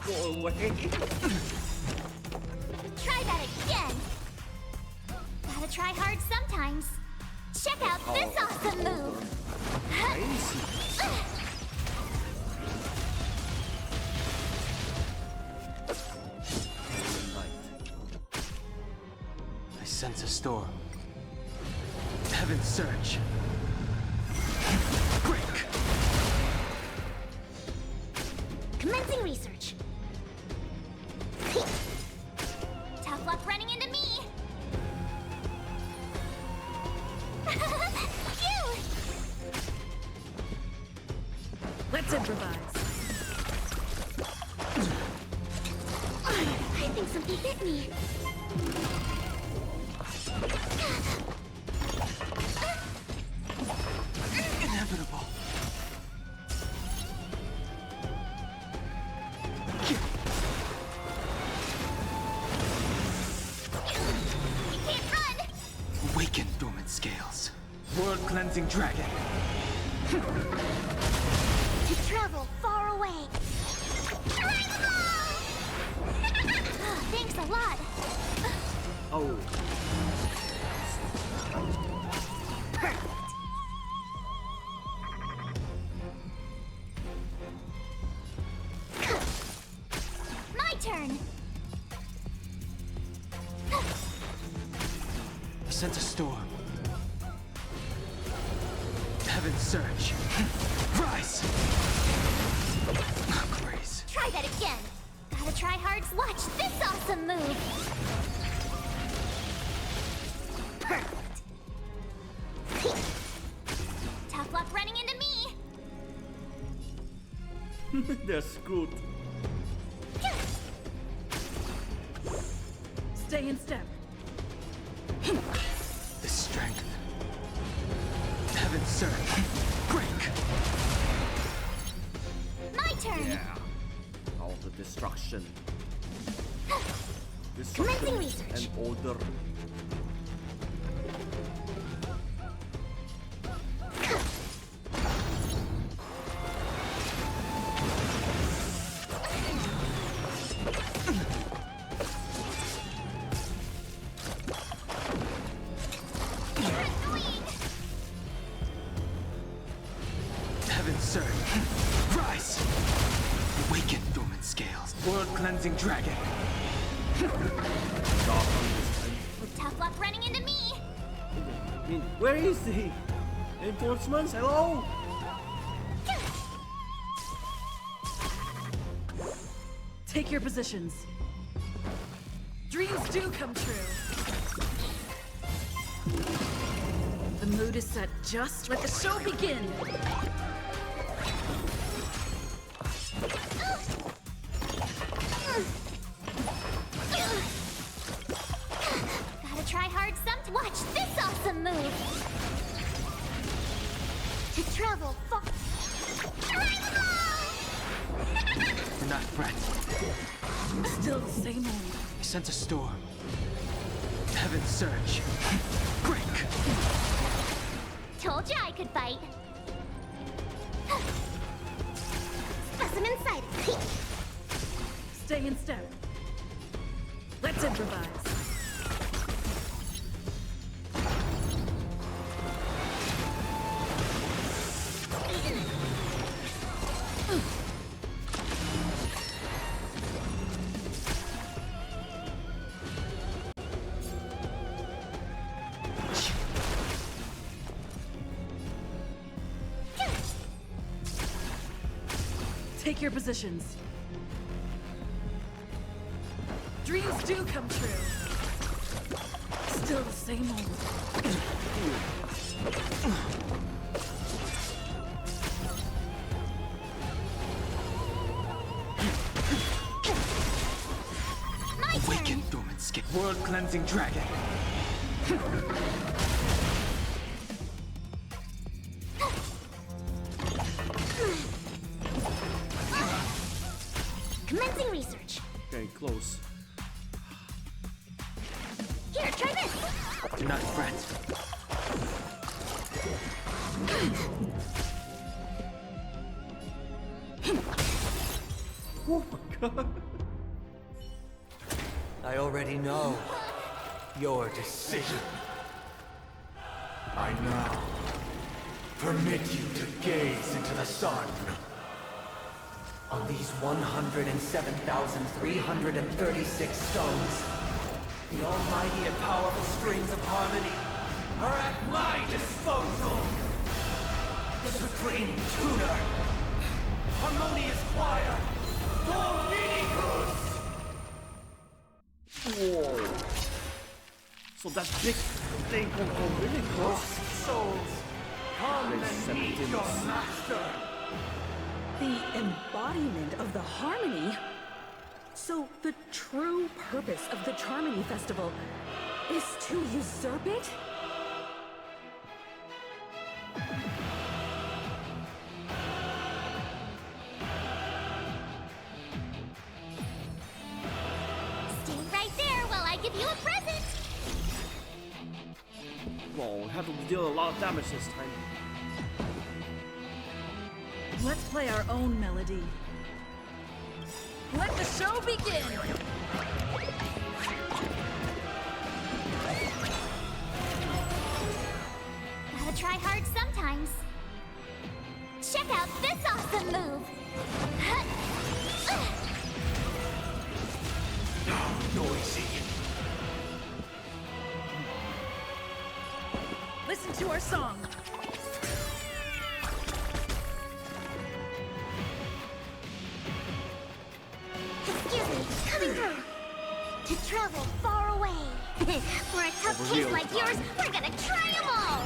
Go away. Try that again! Gotta try hard sometimes. Check out this awesome move! I sense a storm. Heaven surge. Break. Commencing research. Tough luck running into me! Phew! Let's improvise. I think something hit me. Inevitable. You can't run! Awaken, dormant scales. World cleansing dragon. To travel far away. Thanks a lot. Oh. My turn. I sense a storm. Heaven surge. Rise. Grace. Try that again. Gotta try hard. Watch this awesome move. Perfect. Tough luck running into me. They're screwed. Stay in step. The strength. Heaven surge. Break. My turn. Yeah. All the destruction. Commencing research. And order. Heaven surge. Rise. Awaken, dormant scales. World cleansing dragon. With tough luck running into me. I mean, where is the enforcements? Hello? Take your positions. Dreams do come true. mood is set just. Let the show begin! Gotta try hard some. Watch this awesome move. To travel far. Do not fret. Still the same old. I sense a storm. Heaven's surge. Break! Told ya I could fight. Specimen sighted. Stay in step. Let's improvise. Take your positions. Dreams do come true. Still the same old. Awaken, dormant skin. World-cleansing dragon. Commencing research. Getting close. Here, try this. Do not fret. Oh my god. I already know your decision. I now permit you to gaze into the sun. On these 107,336 stones, the almighty and powerful strings of harmony are at my disposal. The supreme tuner, harmonious choir, Whoa. So that big thing can go really close. Souls, come and meet your master. The embodiment of the harmony? So the true purpose of the Charmony Festival is to usurp it? Stay right there while I give you a present. Whoa, have to deal a lot of damage this time. Let's play our own melody. Let the show begin! Gotta try hard sometimes. Check out this awesome move. Noisy. Listen to our song. Excuse me, coming through. To travel far away. For a tough case like yours, we're gonna try them all.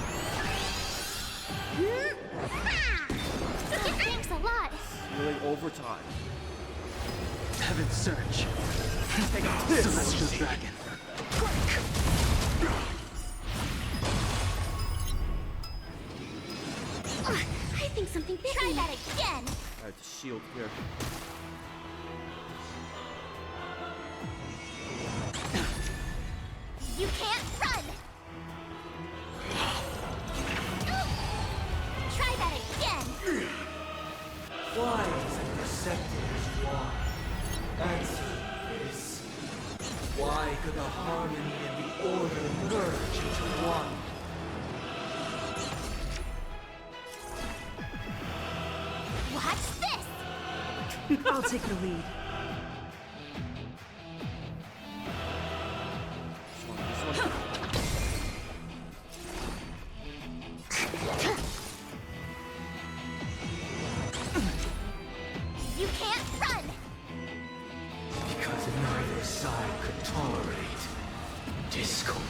Thanks a lot. Really overtime. Heaven's surge. Take off this celestial dragon. I think something big. Try that again. Alright, the shield here. You can't run. Try that again. Why is it receptive as you are? Answer this. Why could the harmony and the order merge into one? Watch this. I'll take the lead. You can't run. Because neither side could tolerate discord.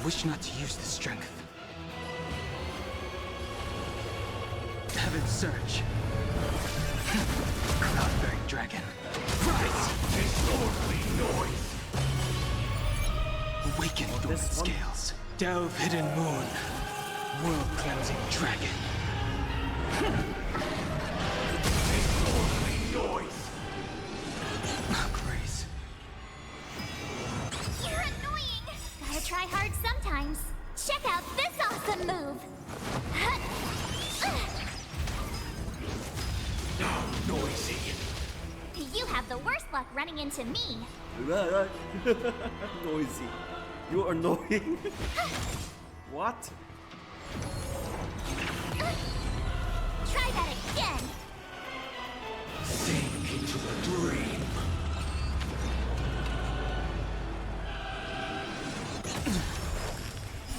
wish not to use the strength. Heaven's Surge. Cloud-bearing dragon. Rise! Disorderly noise! Awaken dormant scales. Delve hidden moon. World-cleansing dragon. Disorderly noise! Grace. You're annoying! Gotta try hard sometimes. Check out this awesome move! Now noisy! You have the worst luck running into me. Noisy. You're annoying. What? Try that again. Sink into a dream.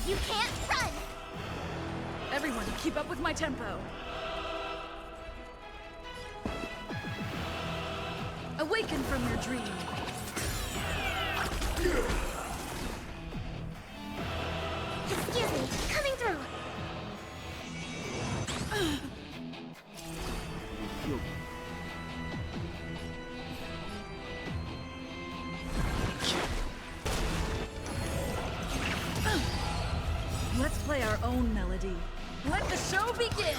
You can't run. Everyone, keep up with my tempo. Awaken from your dream. Excuse me, coming through. Let's play our own melody. Let the show begin!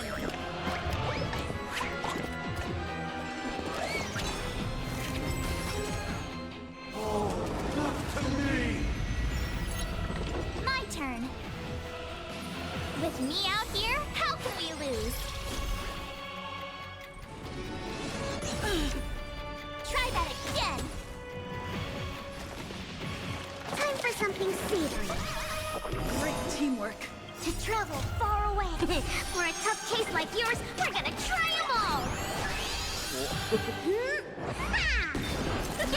My turn. With me out here, how can we lose? Try that again. Time for something savory. Great teamwork. To travel far away. For a tough case like yours, we're gonna try them all.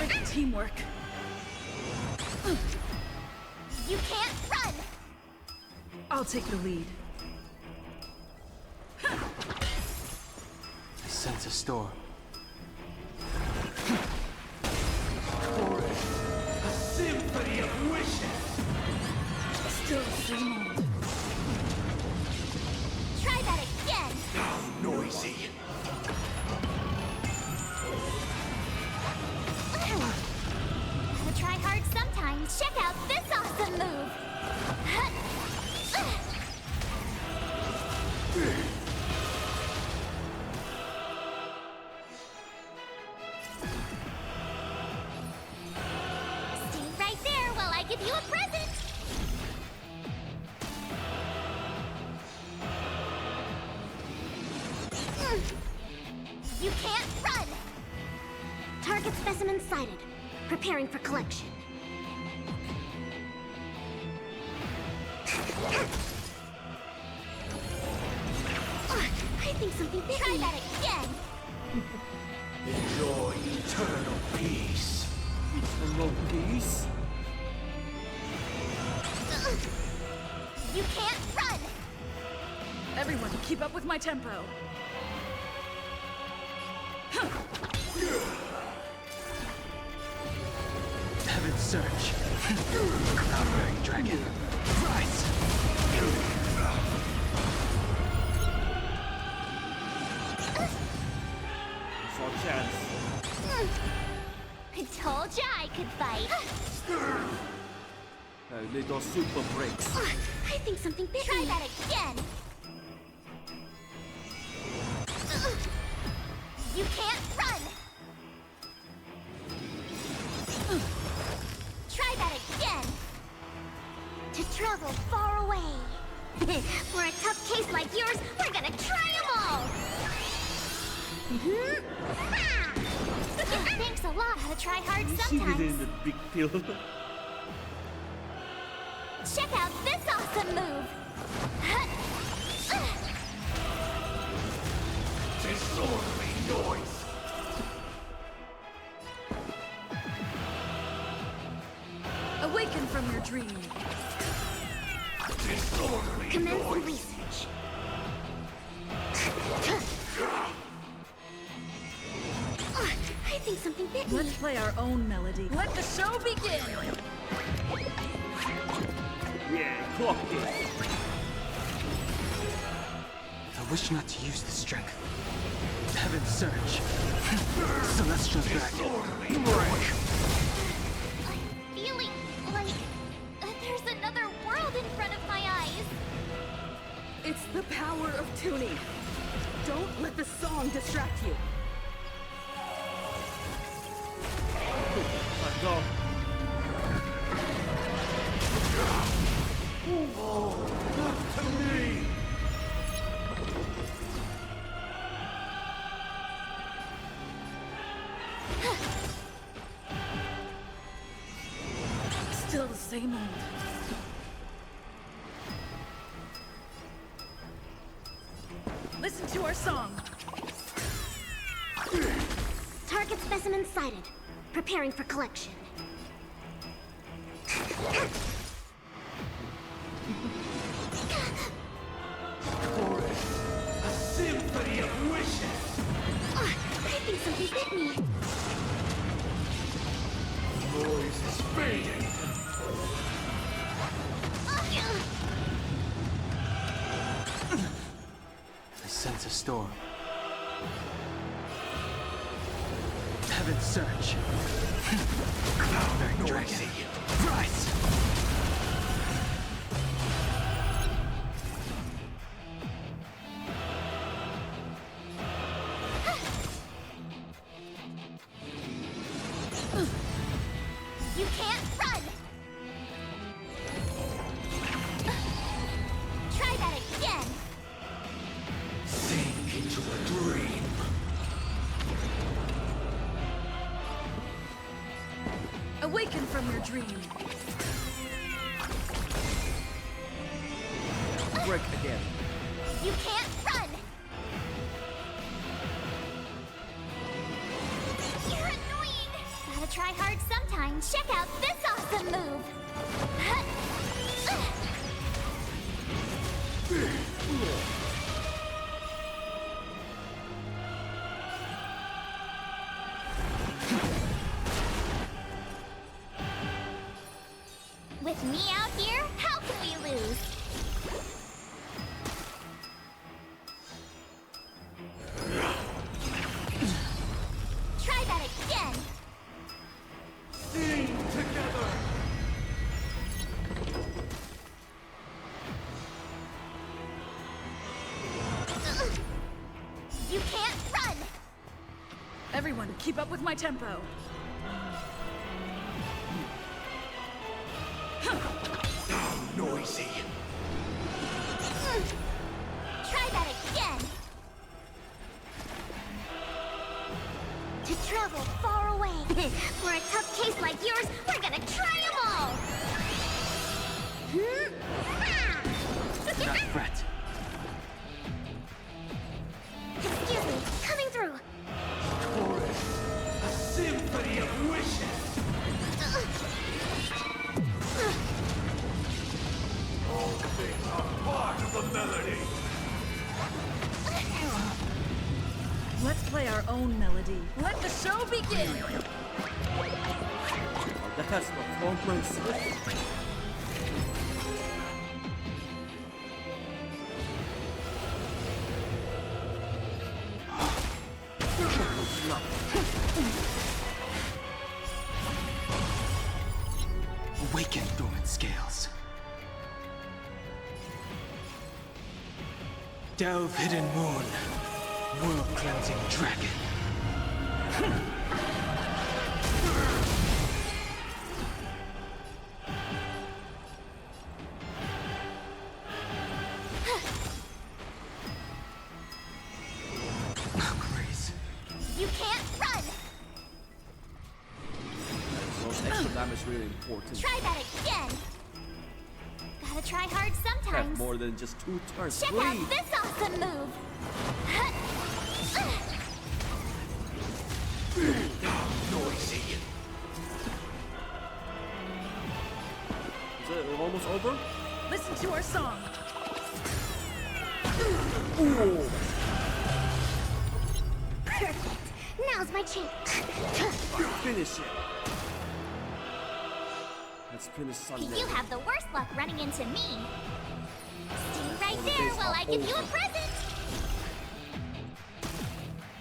Great teamwork. You can't run. I'll take the lead. I sense a storm. A symphony of wishes! Still dreaming. Try that again. Now noisy! Gotta try hard sometimes. Check out this awesome move. Stay right there while I give you a present. You can't run. Target specimen sighted. Preparing for collection. I think something big. Try that again. Enjoy eternal peace. Eternal peace? You can't run. Everyone, keep up with my tempo. Heaven's Surge. Cloud-bearing dragon. Rise! For a chance. I told ya I could fight. Little super breaks. I think something big. Try that again. You can't run. Try that again. To travel far away. For a tough case like yours, we're gonna try them all. Thanks a lot. How to try hard She did it in sometimes. the big pill. Check out this awesome move. Disorderly noise! Awaken from your dream. Disorderly Commencing noise! research. I think something bit me. Let's play our own melody. Let the show begin! Yeah, Clockie. I wish not to use the strength. Heaven's surge. Celestial's back. Feeling like there's another world in front of my eyes. It's the power of tuning. Don't let the song distract you. Let's go. Oh, not to me! Still the same old. Listen to our song. Target specimen sighted. Preparing for collection. Chorus, a symphony of wishes! I think something bit me. Noise is fading. I sense a storm. Heaven's surge. Very dragon. Rise! You can't run! Try that again! Sink into a dream. Awaken from your dream. Break again. You can't run! You're annoying! Gotta try hard sometimes. Check out this awesome move! With me out here, how can we lose? Try that again! Sing together! You can't run! Everyone, keep up with my tempo. Noisy. Try that again! To travel far away. For a tough case like yours, we're gonna try them all! Not fret. Excuse me, coming through. Chorus, a symphony of wishes! All things are part of the melody! Let's play our own melody. Let the show begin! Oh, that's performance. Awaken, dormant scales. Delve, hidden moon. World-cleansing dragon. Grace. You can't run! Those extra damage is really important. Try that again! Gotta try hard Have sometimes. more than just 2 turns. Check out this awesome move! Noisy. Is it almost over? Listen to our song. Ooh. Perfect! Now's my chance. Finish it. let's finish Sunday. You have the worst luck running into me. Stay right there while I give you a present.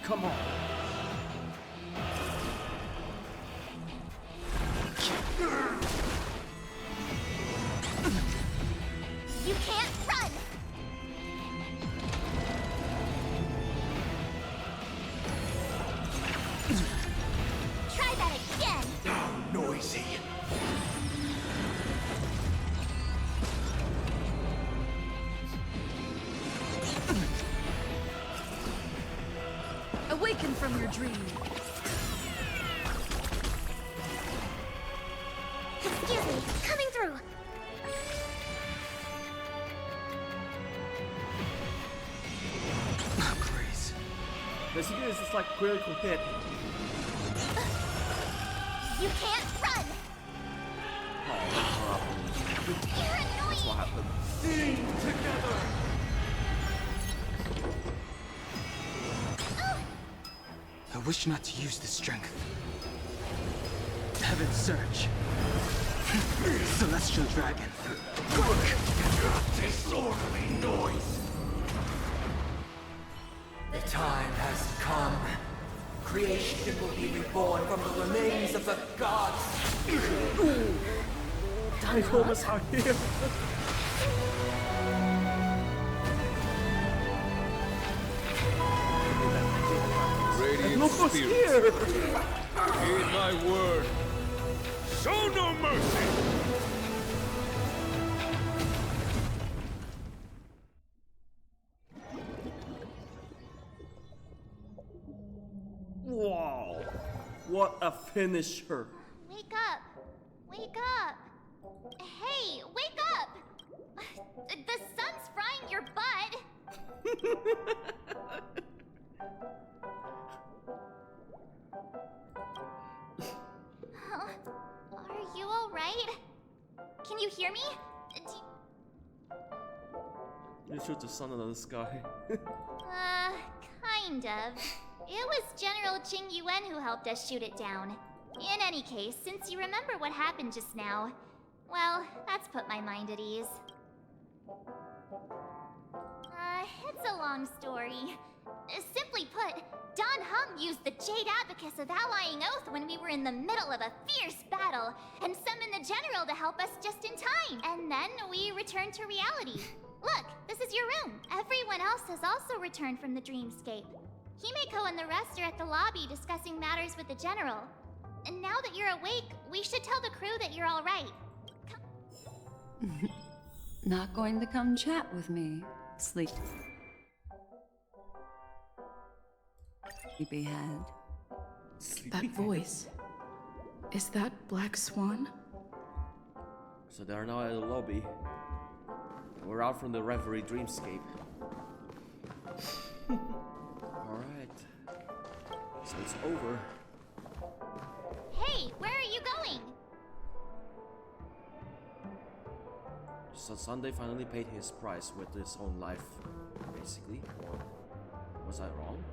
Come on. You can't run. Try that again. Now, noisy. Awaken from your dream. Excuse me, coming through. Grace. Basically, it's just like critical hit. You can't run. Oh, You're annoying. that's what happened. Sing together. I wish not to use this strength. Heaven Surge. Celestial Dragon. Disorderly noise. The time has come. Creation will be reborn from the remains of the gods. Dinosaurs are here. Radiant Look who's spirits, here. heed my word. Show no mercy. Wow. What a finisher. Wake up. Wake up. Hey, wake up. The sun's frying your butt. Are you alright? Can you hear me? You shoot the sun out of the sky. Kind of. It was General Jing Yuan who helped us shoot it down. In any case, since you remember what happened just now, well, that's put my mind at ease. It's a long story. Simply put, Don Hung used the Jade Abacus of Allying Oath when we were in the middle of a fierce battle, and summoned the General to help us just in time. And then we returned to reality. Look, this is your room. Everyone else has also returned from the dreamscape. Himeko and the rest are at the lobby discussing matters with the General. And now that you're awake, we should tell the crew that you're all right. Not going to come chat with me, sleepyhead. That voice. Is that Black Swan? So they are now at the lobby. We're out from the Reverie Dreamscape. Alright. So it's over. Hey, where are you going? So Sunday finally paid his price with his own life, basically. Was I wrong?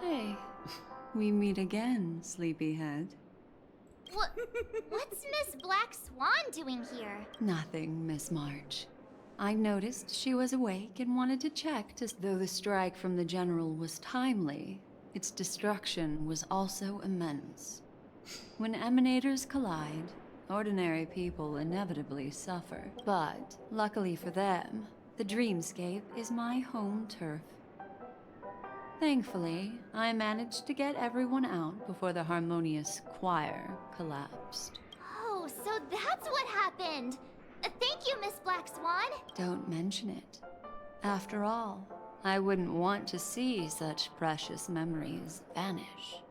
Hey, we meet again, sleepyhead. What's Miss Black Swan doing here? Nothing, Miss March. I noticed she was awake and wanted to check though the strike from the General was timely, its destruction was also immense. When emanators collide, ordinary people inevitably suffer. But, luckily for them, the dreamscape is my home turf. Thankfully, I managed to get everyone out before the harmonious choir collapsed. Oh, so that's what happened! Thank you, Miss Black Swan! Don't mention it. After all, I wouldn't want to see such precious memories vanish.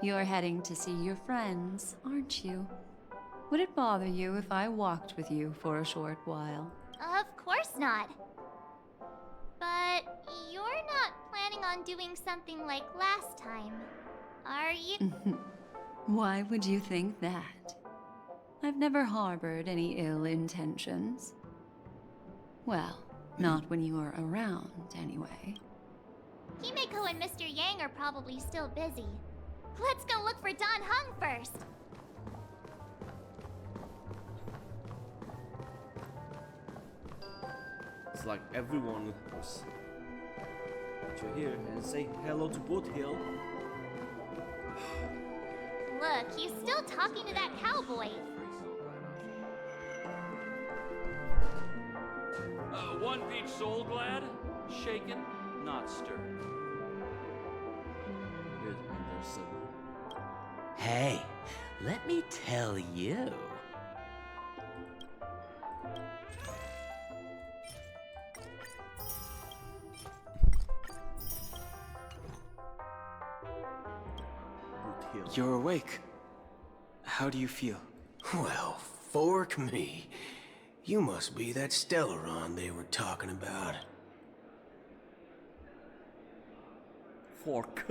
You're heading to see your friends, aren't you? Would it bother you if I walked with you for a short while? Of course not. But you're not planning on doing something like last time, are you? Why would you think that? I've never harbored any ill intentions. Well, not when you are around, anyway. Himeko and Mr. Yang are probably still busy. Let's go look for Don Hung first. It's like everyone was right here and say hello to Boothill. Look, he's still talking to that cowboy. One beach soul glad, shaken, not stirred. Here's Anderson. Hey, let me tell you. You're awake. How do you feel? Well, fork me. You must be that Stellaron they were talking about. Fork.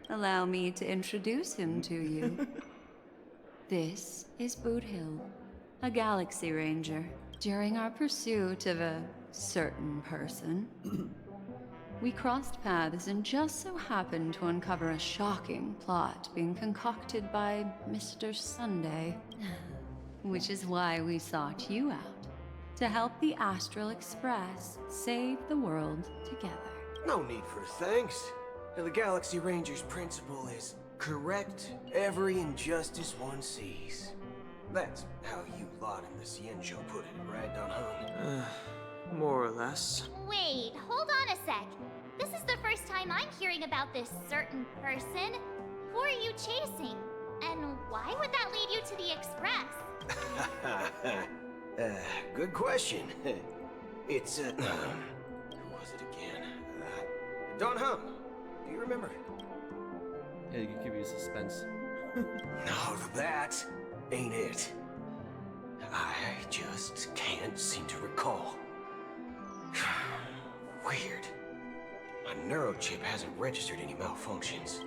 Allow me to introduce him to you. This is Boothill, a Galaxy Ranger. During our pursuit of a certain person, we crossed paths and just so happened to uncover a shocking plot being concocted by Mr. Sunday. Which is why we sought you out, to help the Astral Express save the world together. No need for thanks. The Galaxy Ranger's principle is correct every injustice one sees. That's how you lot in the Cienjo put it, right, Don Hung? More or less. Wait, hold on a sec. This is the first time I'm hearing about this certain person. Who are you chasing? And why would that lead you to the Express? Good question. It's, who was it again? Don Hung. Do you remember? Yeah, you can keep you suspense. No, that ain't it. I just can't seem to recall. Weird. My neurochip hasn't registered any malfunctions.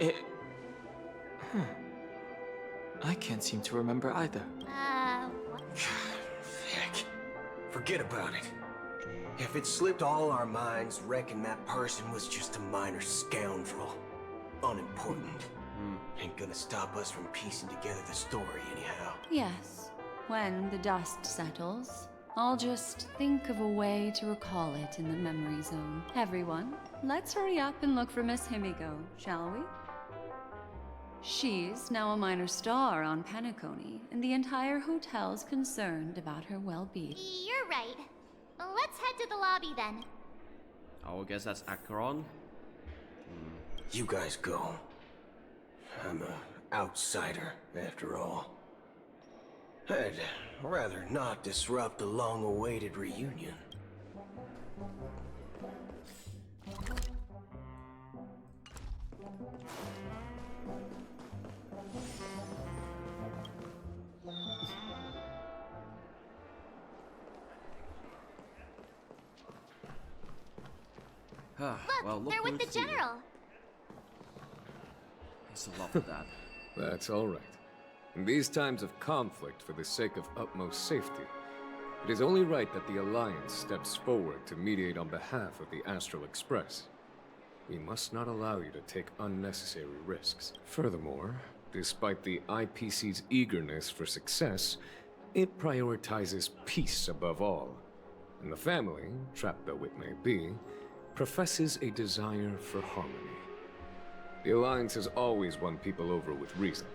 I can't seem to remember either. What? Heck. Forget about it. If it slipped all our minds, reckon that person was just a minor scoundrel. Unimportant. Ain't gonna stop us from piecing together the story anyhow. Yes, when the dust settles, I'll just think of a way to recall it in the memory zone. Everyone, let's hurry up and look for Miss Himiko, shall we? She's now a minor star on Penacony, and the entire hotel's concerned about her well-being. You're right. Let's head to the lobby then. I guess that's Acheron. You guys go. I'm an outsider, after all. I'd rather not disrupt the long-awaited reunion. Look, they're with the general. It's a lot of that. That's all right. In these times of conflict, for the sake of utmost safety, it is only right that the Alliance steps forward to mediate on behalf of the Astral Express. We must not allow you to take unnecessary risks. Furthermore, despite the IPC's eagerness for success, it prioritizes peace above all. And the family, trapped though it may be, professes a desire for harmony. The Alliance has always won people over with reason.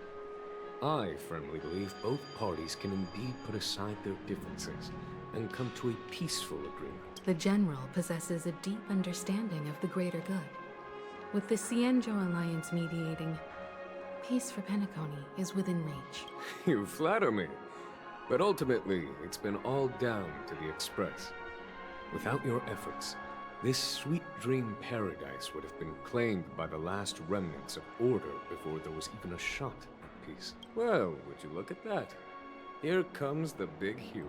I firmly believe both parties can indeed put aside their differences and come to a peaceful agreement. The General possesses a deep understanding of the greater good. With the Cienjo Alliance mediating, peace for Penacony is within reach. You flatter me. But ultimately, it's been all down to the Express. Without your efforts, this sweet dream paradise would have been claimed by the last remnants of order before there was even a shot at peace. Well, would you look at that? Here comes the big hero.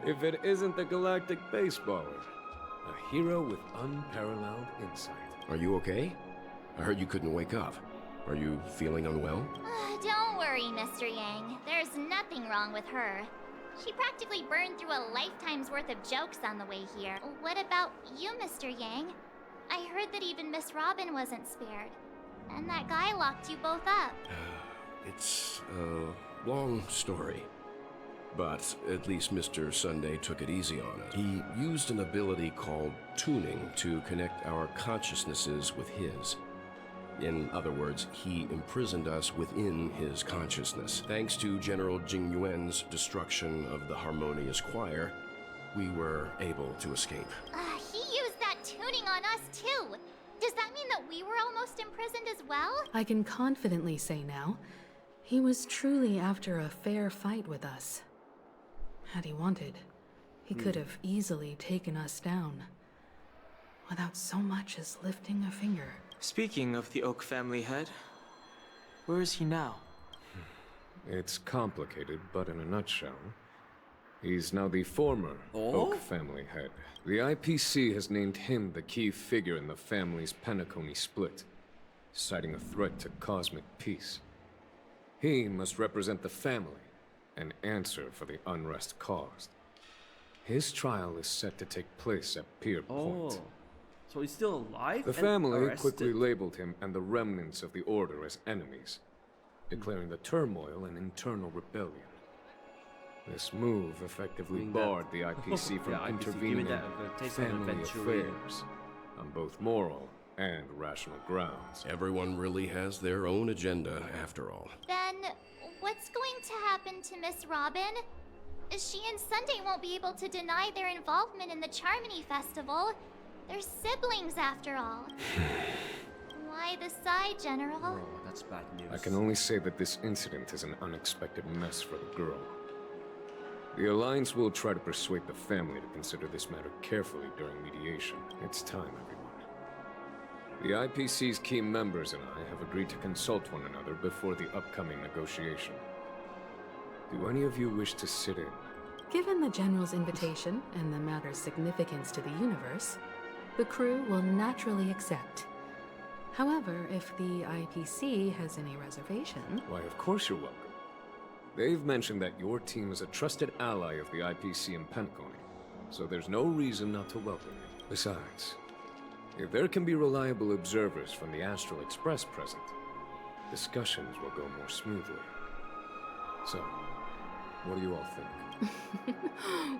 If it isn't the galactic baseballer, a hero with unparalleled insight. Are you okay? I heard you couldn't wake up. Are you feeling unwell? Don't worry, Mr. Yang. There's nothing wrong with her. She practically burned through a lifetime's worth of jokes on the way here. What about you, Mr. Yang? I heard that even Miss Robin wasn't spared. And that guy locked you both up. It's a long story. But at least Mr. Sunday took it easy on us. He used an ability called tuning to connect our consciousnesses with his. In other words, he imprisoned us within his consciousness. Thanks to General Jing Yuan's destruction of the Harmonious Choir, we were able to escape. He used that tuning on us too. Does that mean that we were almost imprisoned as well? I can confidently say now, he was truly after a fair fight with us. Had he wanted, he could have easily taken us down, without so much as lifting a finger. Speaking of the Oak family head, where is he now? It's complicated, but in a nutshell, he's now the former Oak family head. The IPC has named him the key figure in the family's Penacony split, citing a threat to cosmic peace. He must represent the family and answer for the unrest caused. His trial is set to take place at Pier Point. So he's still alive? The family quickly labeled him and the remnants of the Order as enemies, declaring the turmoil an internal rebellion. This move effectively barred the IPC from intervening in family affairs on both moral and rational grounds. Everyone really has their own agenda, after all. Then, what's going to happen to Miss Robin? She and Sunday won't be able to deny their involvement in the Charmony Festival. They're siblings, after all. Why the sigh, General? Oh, that's bad news. I can only say that this incident is an unexpected mess for the girl. The Alliance will try to persuade the family to consider this matter carefully during mediation. It's time, everyone. The IPC's key members and I have agreed to consult one another before the upcoming negotiation. Do any of you wish to sit in? Given the General's invitation and the matter's significance to the universe, the crew will naturally accept. However, if the IPC has any reservation... Why, of course you're welcome. They've mentioned that your team is a trusted ally of the IPC in Penacony, so there's no reason not to welcome you. Besides, if there can be reliable observers from the Astral Express present, discussions will go more smoothly. So, what do you all think?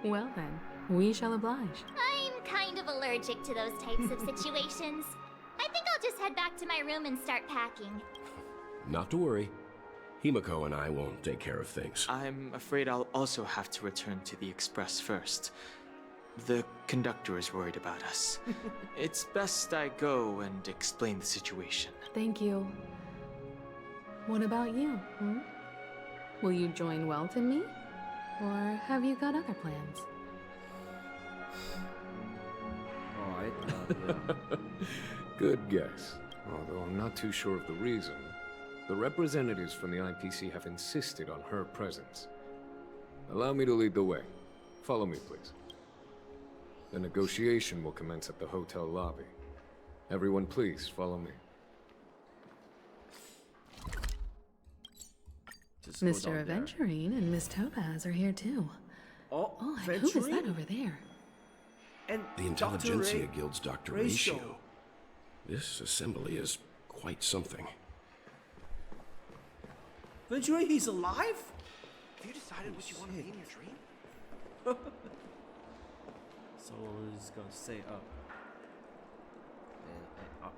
Well then, we shall oblige. I'm kind of allergic to those types of situations. I think I'll just head back to my room and start packing. Not to worry. Himiko and I will take care of things. I'm afraid I'll also have to return to the Express first. The conductor is worried about us. It's best I go and explain the situation. Thank you. What about you, Will you join Welt and me? Or have you got other plans? Alright, yeah. Good guess. Although I'm not too sure of the reason. The representatives from the IPC have insisted on her presence. Allow me to lead the way. Follow me, please. The negotiation will commence at the hotel lobby. Everyone, please follow me. Mr. Aventurine and Miss Topaz are here too. Oh, and who is that over there? And the Intelligentsia Guild's Dr. Ratio. This assembly is quite something. Aventurine, he's alive? Have you decided what you want to be in your dream? So he's gonna say up. And up.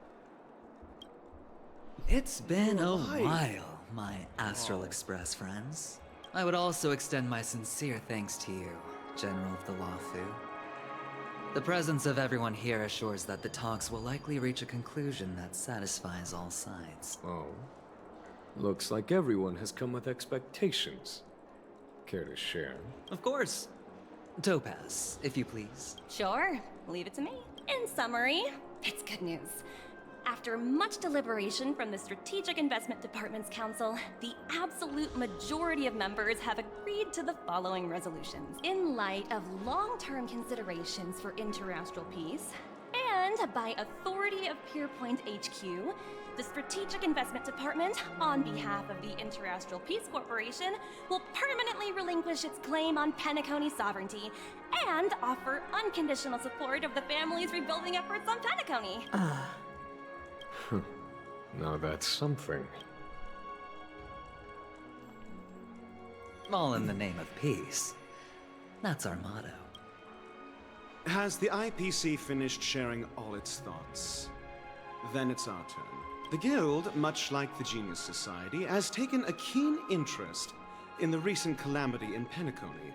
It's been a while, my Astral Express friends. I would also extend my sincere thanks to you, General of the Lawfu. The presence of everyone here assures that the talks will likely reach a conclusion that satisfies all sides. Oh. Looks like everyone has come with expectations. Care to share? Of course. Topaz, if you please. Sure, leave it to me. In summary, it's good news. After much deliberation from the Strategic Investment Department's Council, the absolute majority of members have agreed to the following resolutions. In light of long-term considerations for interastral peace, And by authority of Pierpoint HQ, the Strategic Investment Department, on behalf of the Interastral Peace Corporation, will permanently relinquish its claim on Penacony sovereignty and offer unconditional support of the family's rebuilding efforts on Penacony. Now that's something. All in the name of peace. That's our motto. Has the IPC finished sharing all its thoughts? Then it's our turn. The Guild, much like the Genius Society, has taken a keen interest in the recent calamity in Penacony.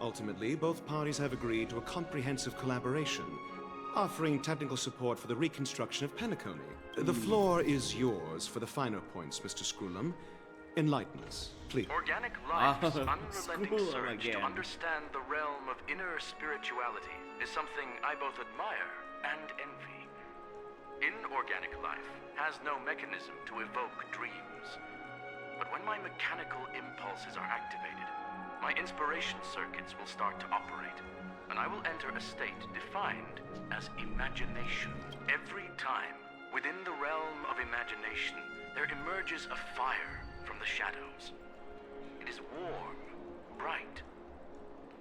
Ultimately, both parties have agreed to a comprehensive collaboration, offering technical support for the reconstruction of Penacony. The floor is yours for the finer points, Mr. Screwlam. Enlighten us, please. Organic life's unrelenting surge to understand the realm of inner spirituality is something I both admire and envy. Inorganic life has no mechanism to evoke dreams. But when my mechanical impulses are activated, my inspiration circuits will start to operate, and I will enter a state defined as imagination. Every time, within the realm of imagination, there emerges a fire from the shadows. It is warm, bright.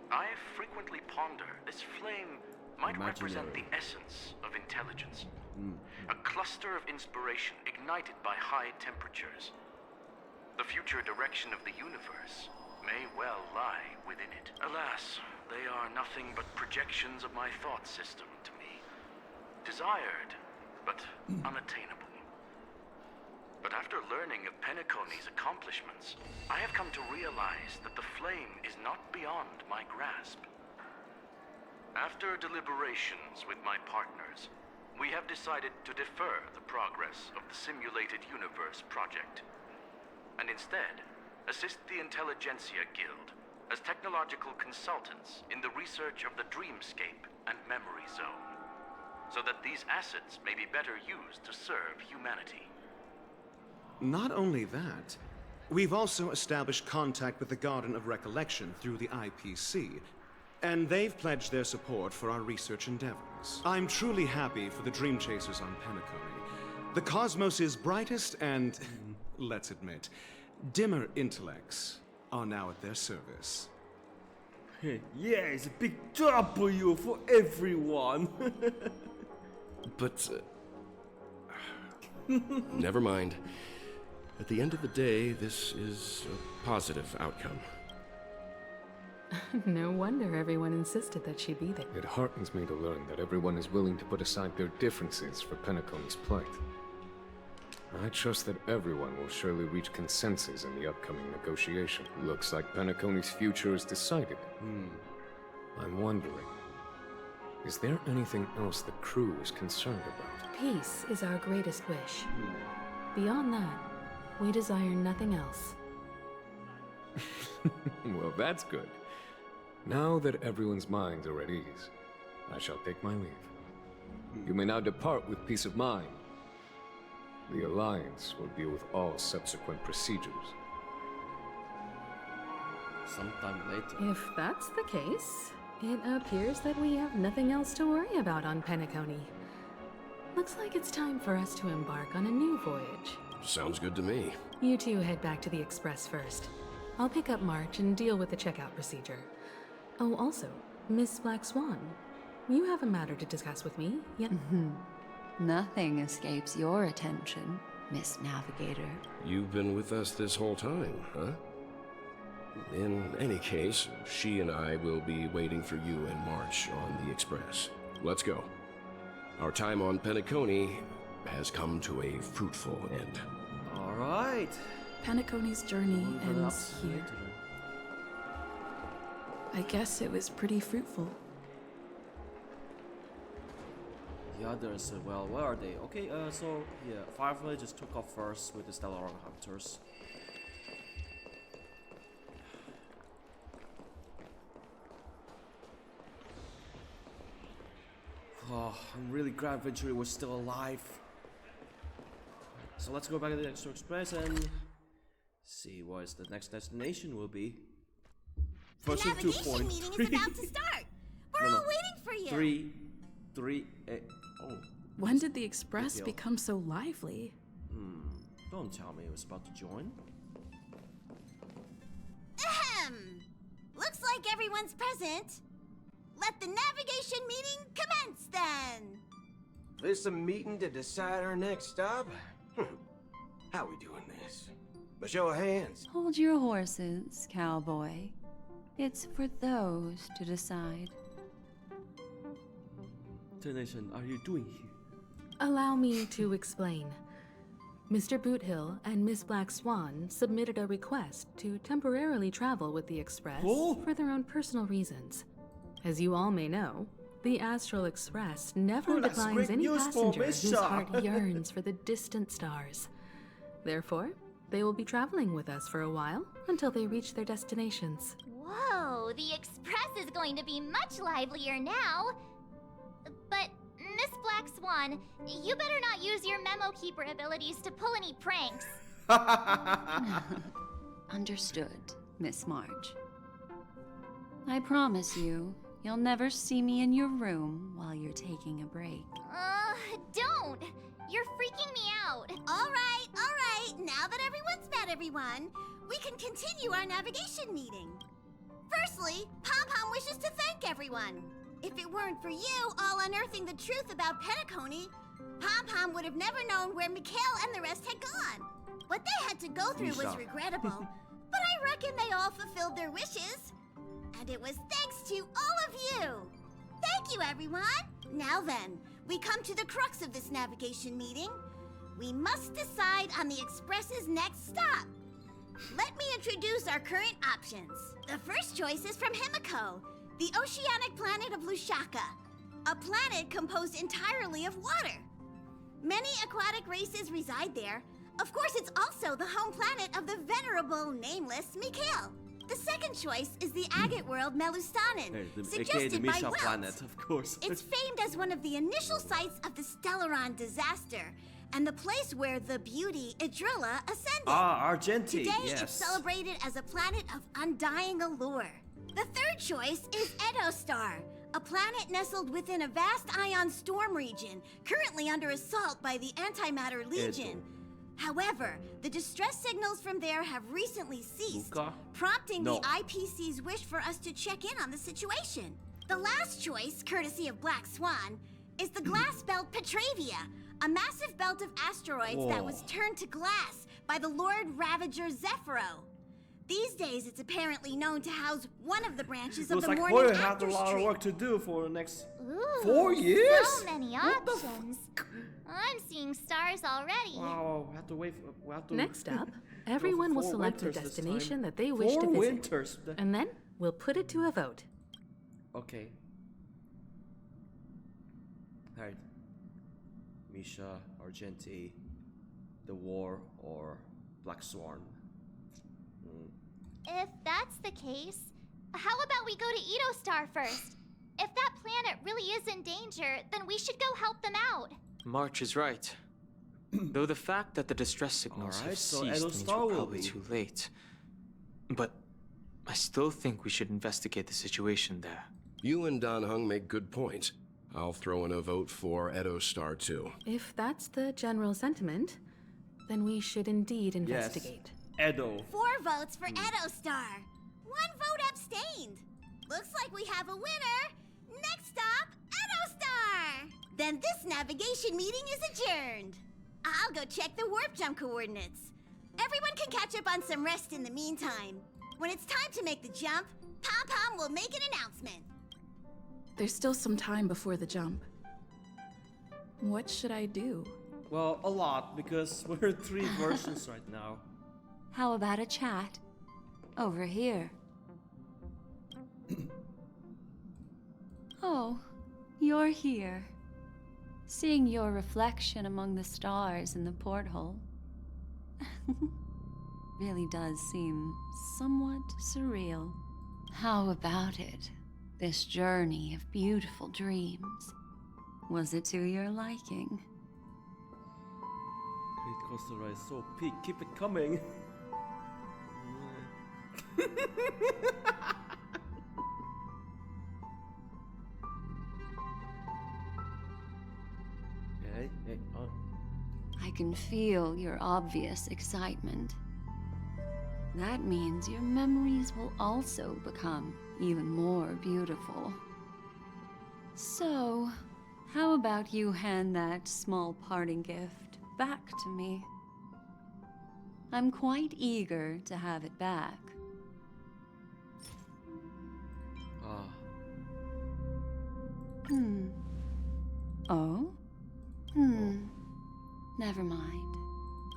I frequently ponder this flame might represent the essence of intelligence. A cluster of inspiration ignited by high temperatures. The future direction of the universe may well lie within it. Alas, they are nothing but projections of my thought system to me. Desired, but unattainable. But after learning of Penacony's accomplishments, I have come to realize that the flame is not beyond my grasp. After deliberations with my partners, we have decided to defer the progress of the Simulated Universe project, and instead assist the Intelligentsia Guild as technological consultants in the research of the Dreamscape and Memory Zone, so that these assets may be better used to serve humanity. Not only that, we've also established contact with the Garden of Recollection through the IPC, and they've pledged their support for our research endeavors. I'm truly happy for the Dream Chasers on Penacony. The cosmos' brightest and, let's admit, dimmer intellects are now at their service. Yeah, it's a big W for everyone. But, never mind. At the end of the day, this is a positive outcome. No wonder everyone insisted that she be there. It heartens me to learn that everyone is willing to put aside their differences for Penacony's plight. I trust that everyone will surely reach consensus in the upcoming negotiation. Looks like Penacony's future is decided. I'm wondering, is there anything else the crew is concerned about? Peace is our greatest wish. Beyond that, we desire nothing else. Well, that's good. Now that everyone's minds are at ease, I shall take my leave. You may now depart with peace of mind. The Alliance will deal with all subsequent procedures. Sometime later. If that's the case, it appears that we have nothing else to worry about on Penacony. Looks like it's time for us to embark on a new voyage. Sounds good to me. You two head back to the Express first. I'll pick up March and deal with the checkout procedure. Oh, also, Miss Black Swan, you have a matter to discuss with me, yeah? Nothing escapes your attention, Miss Navigator. You've been with us this whole time, huh? In any case, she and I will be waiting for you in March on the Express. Let's go. Our time on Penacony has come to a fruitful end. Alright. Penacony's journey ends here. I guess it was pretty fruitful. The others, well, where are they? Okay, so, yeah, Firefly just took off first with the Stellar Hunters. Oh, I'm really glad Venturi was still alive. So let's go back to the Astral Express and see what is the next destination will be. Version 2.3. Meeting is about to start. We're all waiting for you. 3, Oh. When did the Express Boothill. become so lively? Don't tell me it was about to join. Ahem! Looks like everyone's present. Let the navigation meeting commence then! This a meeting to decide our next stop? How we doing this? A show of hands. Hold your horses, cowboy. It's for those to decide. Tenation, are you doing here? Allow me to explain. Mr. Boothill and Miss Black Swan submitted a request to temporarily travel with the Express for their own personal reasons. As you all may know, the Astral Express never that's declines great any news for passenger whose Misha. heart yearns for the distant stars. Therefore, they will be traveling with us for a while until they reach their destinations. Whoa, the Express is going to be much livelier now. But, Miss Black Swan, you better not use your memo keeper abilities to pull any pranks. Understood, Miss March. I promise you, you'll never see me in your room while you're taking a break. Don't! You're freaking me out. Alright. Now that everyone's met everyone, we can continue our navigation meeting. Firstly, Pom-Pom wishes to thank everyone. If it weren't for you all unearthing the truth about Penacony, Pom-Pom would have never known where Mikhail and the rest had gone. What they had to go through was Misha. regrettable, but I reckon they all fulfilled their wishes. And it was thanks to all of you. Thank you, everyone. Now then, we come to the crux of this navigation meeting. We must decide on the Express's next stop. Let me introduce our current options. The first choice is from Himiko, the oceanic planet of Lushaka, a planet composed entirely of water. Many aquatic races reside there. Of course, it's also the home planet of the venerable, nameless Mikhail. The second choice is the agate world Melustanen, Hey, aka the suggested by Misha Wells. planet, of course. It's famed as one of the initial sites of the Stellaron disaster, and the place where the beauty Idrilla ascended. Argenti, Today, yes. it's celebrated as a planet of undying allure. The third choice is Edostar, a planet nestled within a vast ion storm region, currently under assault by the Antimatter Legion. However, the distress signals from there have recently ceased, prompting the IPC's wish for us to check in on the situation. The last choice, courtesy of Black Swan, is the glass belt Petravia, a massive belt of asteroids that was turned to glass by the Lord Ravager Zephyro. These days, it's apparently known to house one of the branches of Looks the like Morning Hoya had a Actors lot of Troupe. work to do for the next Ooh, 4 years. So many options. I'm seeing stars already. Wow, we have to wait. We have to Next up, everyone will 4 select a winters this destination time. that they wish 4 to visit. winters. And then we'll put it to a vote. Okay. Alright. Misha, Argenti, The War, or Black Swan. If that's the case, how about we go to Edostar first? If that planet really is in danger, then we should go help them out. March is right. Though the fact that the distress signals have Alright, so ceased means Edostar we're will probably be. too late. But I still think we should investigate the situation there. You and Dan Hung make good points. I'll throw in a vote for Edostar too. If that's the general sentiment, then we should indeed investigate. Edo. 4 votes for Edostar. 1 vote abstained. Looks like we have a winner. Next stop, Edostar. Then this navigation meeting is adjourned. I'll go check the warp jump coordinates. Everyone can catch up on some rest in the meantime. When it's time to make the jump, Pom-Pom will make an announcement. There's still some time before the jump. What should I do? Well, a lot, because we're in 3 versions right now. How about a chat? Over here. Oh, you're here. Seeing your reflection among the stars in the porthole really does seem somewhat surreal. How about it? This journey of beautiful dreams. Was it to your liking? Great Coastal Ride is so peak. Keep it coming. I can feel your obvious excitement. That means your memories will also become even more beautiful. So, how about you hand that small parting gift back to me? I'm quite eager to have it back. Oh? Never mind.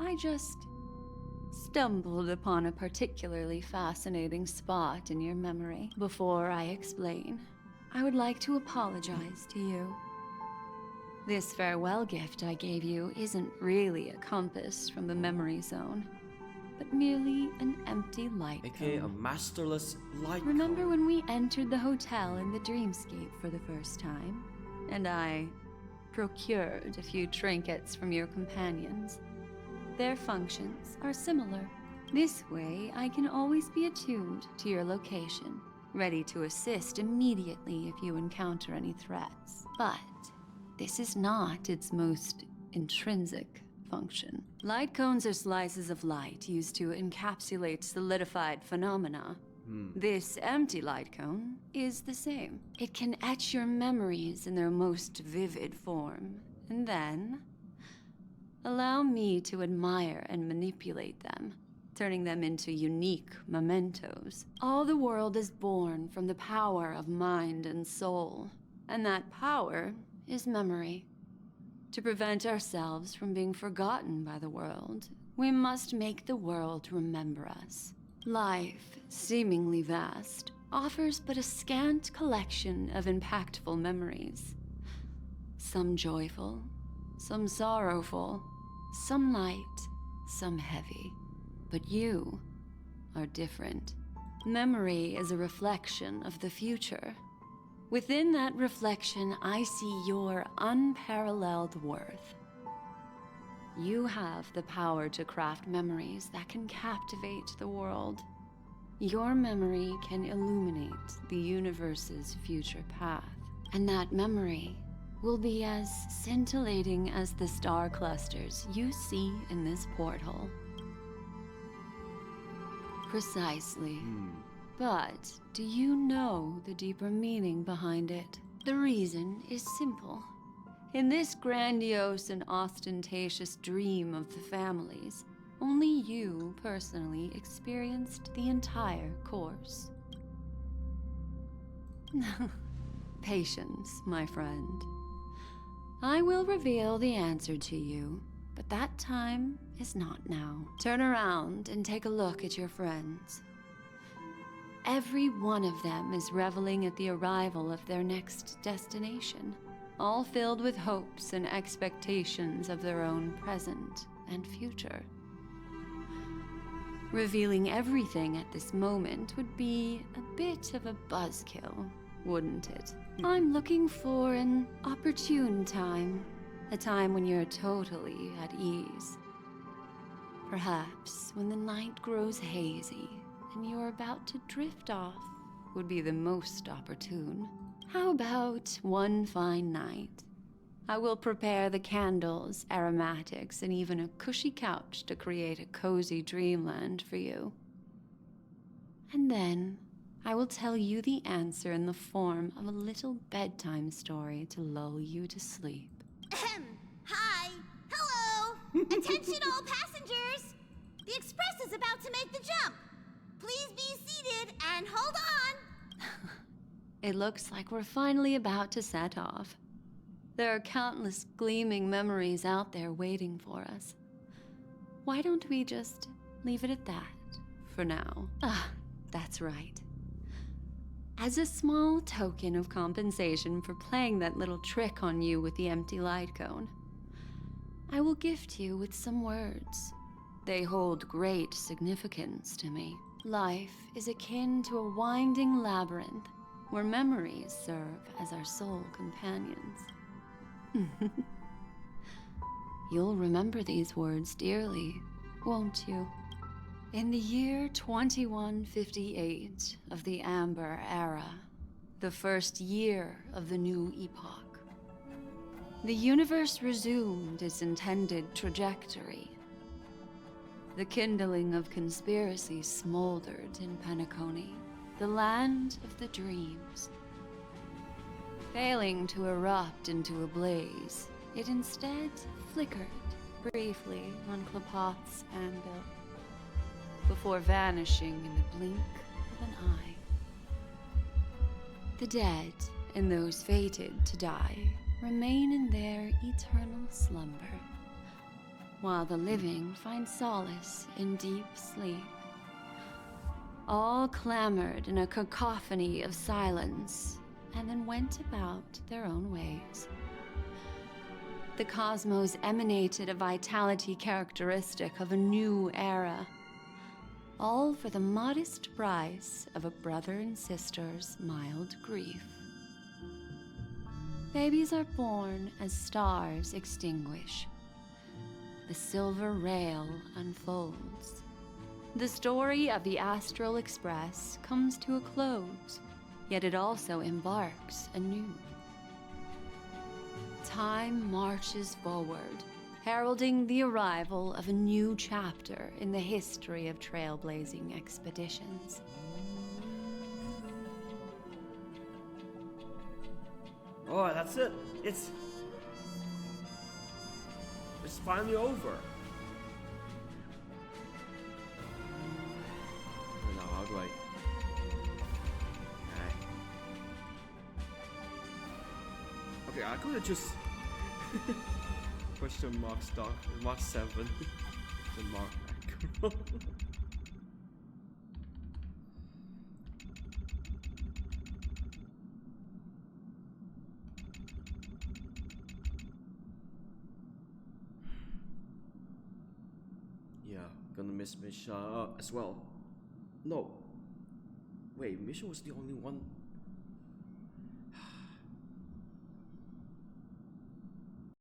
I just stumbled upon a particularly fascinating spot in your memory. Before I explain, I would like to apologize to you. This farewell gift I gave you isn't really a compass from the memory zone, but merely an empty light AKA a cone. masterless light Remember cone. when we entered the hotel in the dreamscape for the first time, and I procured a few trinkets from your companions? Their functions are similar. This way, I can always be attuned to your location, ready to assist immediately if you encounter any threats. But this is not its most intrinsic function. Light cones are slices of light used to encapsulate solidified phenomena. This empty light cone is the same. It can etch your memories in their most vivid form, and then allow me to admire and manipulate them, turning them into unique mementos. All the world is born from the power of mind and soul, and that power is memory. To prevent ourselves from being forgotten by the world, we must make the world remember us. Life, seemingly vast, offers but a scant collection of impactful memories. Some joyful, some sorrowful, some light, some heavy. But you are different. Memory is a reflection of the future. Within that reflection, I see your unparalleled worth. You have the power to craft memories that can captivate the world. Your memory can illuminate the universe's future path, and that memory will be as scintillating as the star clusters you see in this porthole. Precisely. But do you know the deeper meaning behind it? The reason is simple. In this grandiose and ostentatious dream of the families, only you personally experienced the entire course. Patience, my friend. I will reveal the answer to you, but that time is not now. Turn around and take a look at your friends. Every one of them is reveling at the arrival of their next destination, all filled with hopes and expectations of their own present and future. Revealing everything at this moment would be a bit of a buzzkill, wouldn't it? I'm looking for an opportune time, a time when you're totally at ease. Perhaps when the night grows hazy and you're about to drift off would be the most opportune. How about one fine night? I will prepare the candles, aromatics, and even a cushy couch to create a cozy dreamland for you. And then I will tell you the answer in the form of a little bedtime story to lull you to sleep. Hi! Hello! Attention all passengers! The express is about to make the jump! Please be seated and hold on! It looks like we're finally about to set off. There are countless gleaming memories out there waiting for us. Why don't we just leave it at that for now? That's right. As a small token of compensation for playing that little trick on you with the empty light cone, I will gift you with some words. They hold great significance to me. Life is akin to a winding labyrinth where memories serve as our sole companions. You'll remember these words dearly, won't you? In the year 2158 of the Amber Era, the first year of the new epoch, the universe resumed its intended trajectory. The kindling of conspiracy smoldered in Penacony, the land of the dreams. Failing to erupt into a blaze, it instead flickered briefly on Klopoth's anvil, before vanishing in the blink of an eye. The dead, and those fated to die, remain in their eternal slumber, while the living find solace in deep sleep. All clamored in a cacophony of silence, and then went about their own ways. The cosmos emanated a vitality characteristic of a new era, all for the modest price of a brother and sister's mild grief. Babies are born as stars extinguish. The silver rail unfolds. The story of the Astral Express comes to a close, yet it also embarks anew. Time marches forward, heralding the arrival of a new chapter in the history of trailblazing expeditions. Oh, that's it. It's finally over. No, how do I? Okay, I could have just question mark star mark 7 the mark macro. Yeah, gonna miss Misha as well. No, wait, Misha was the only one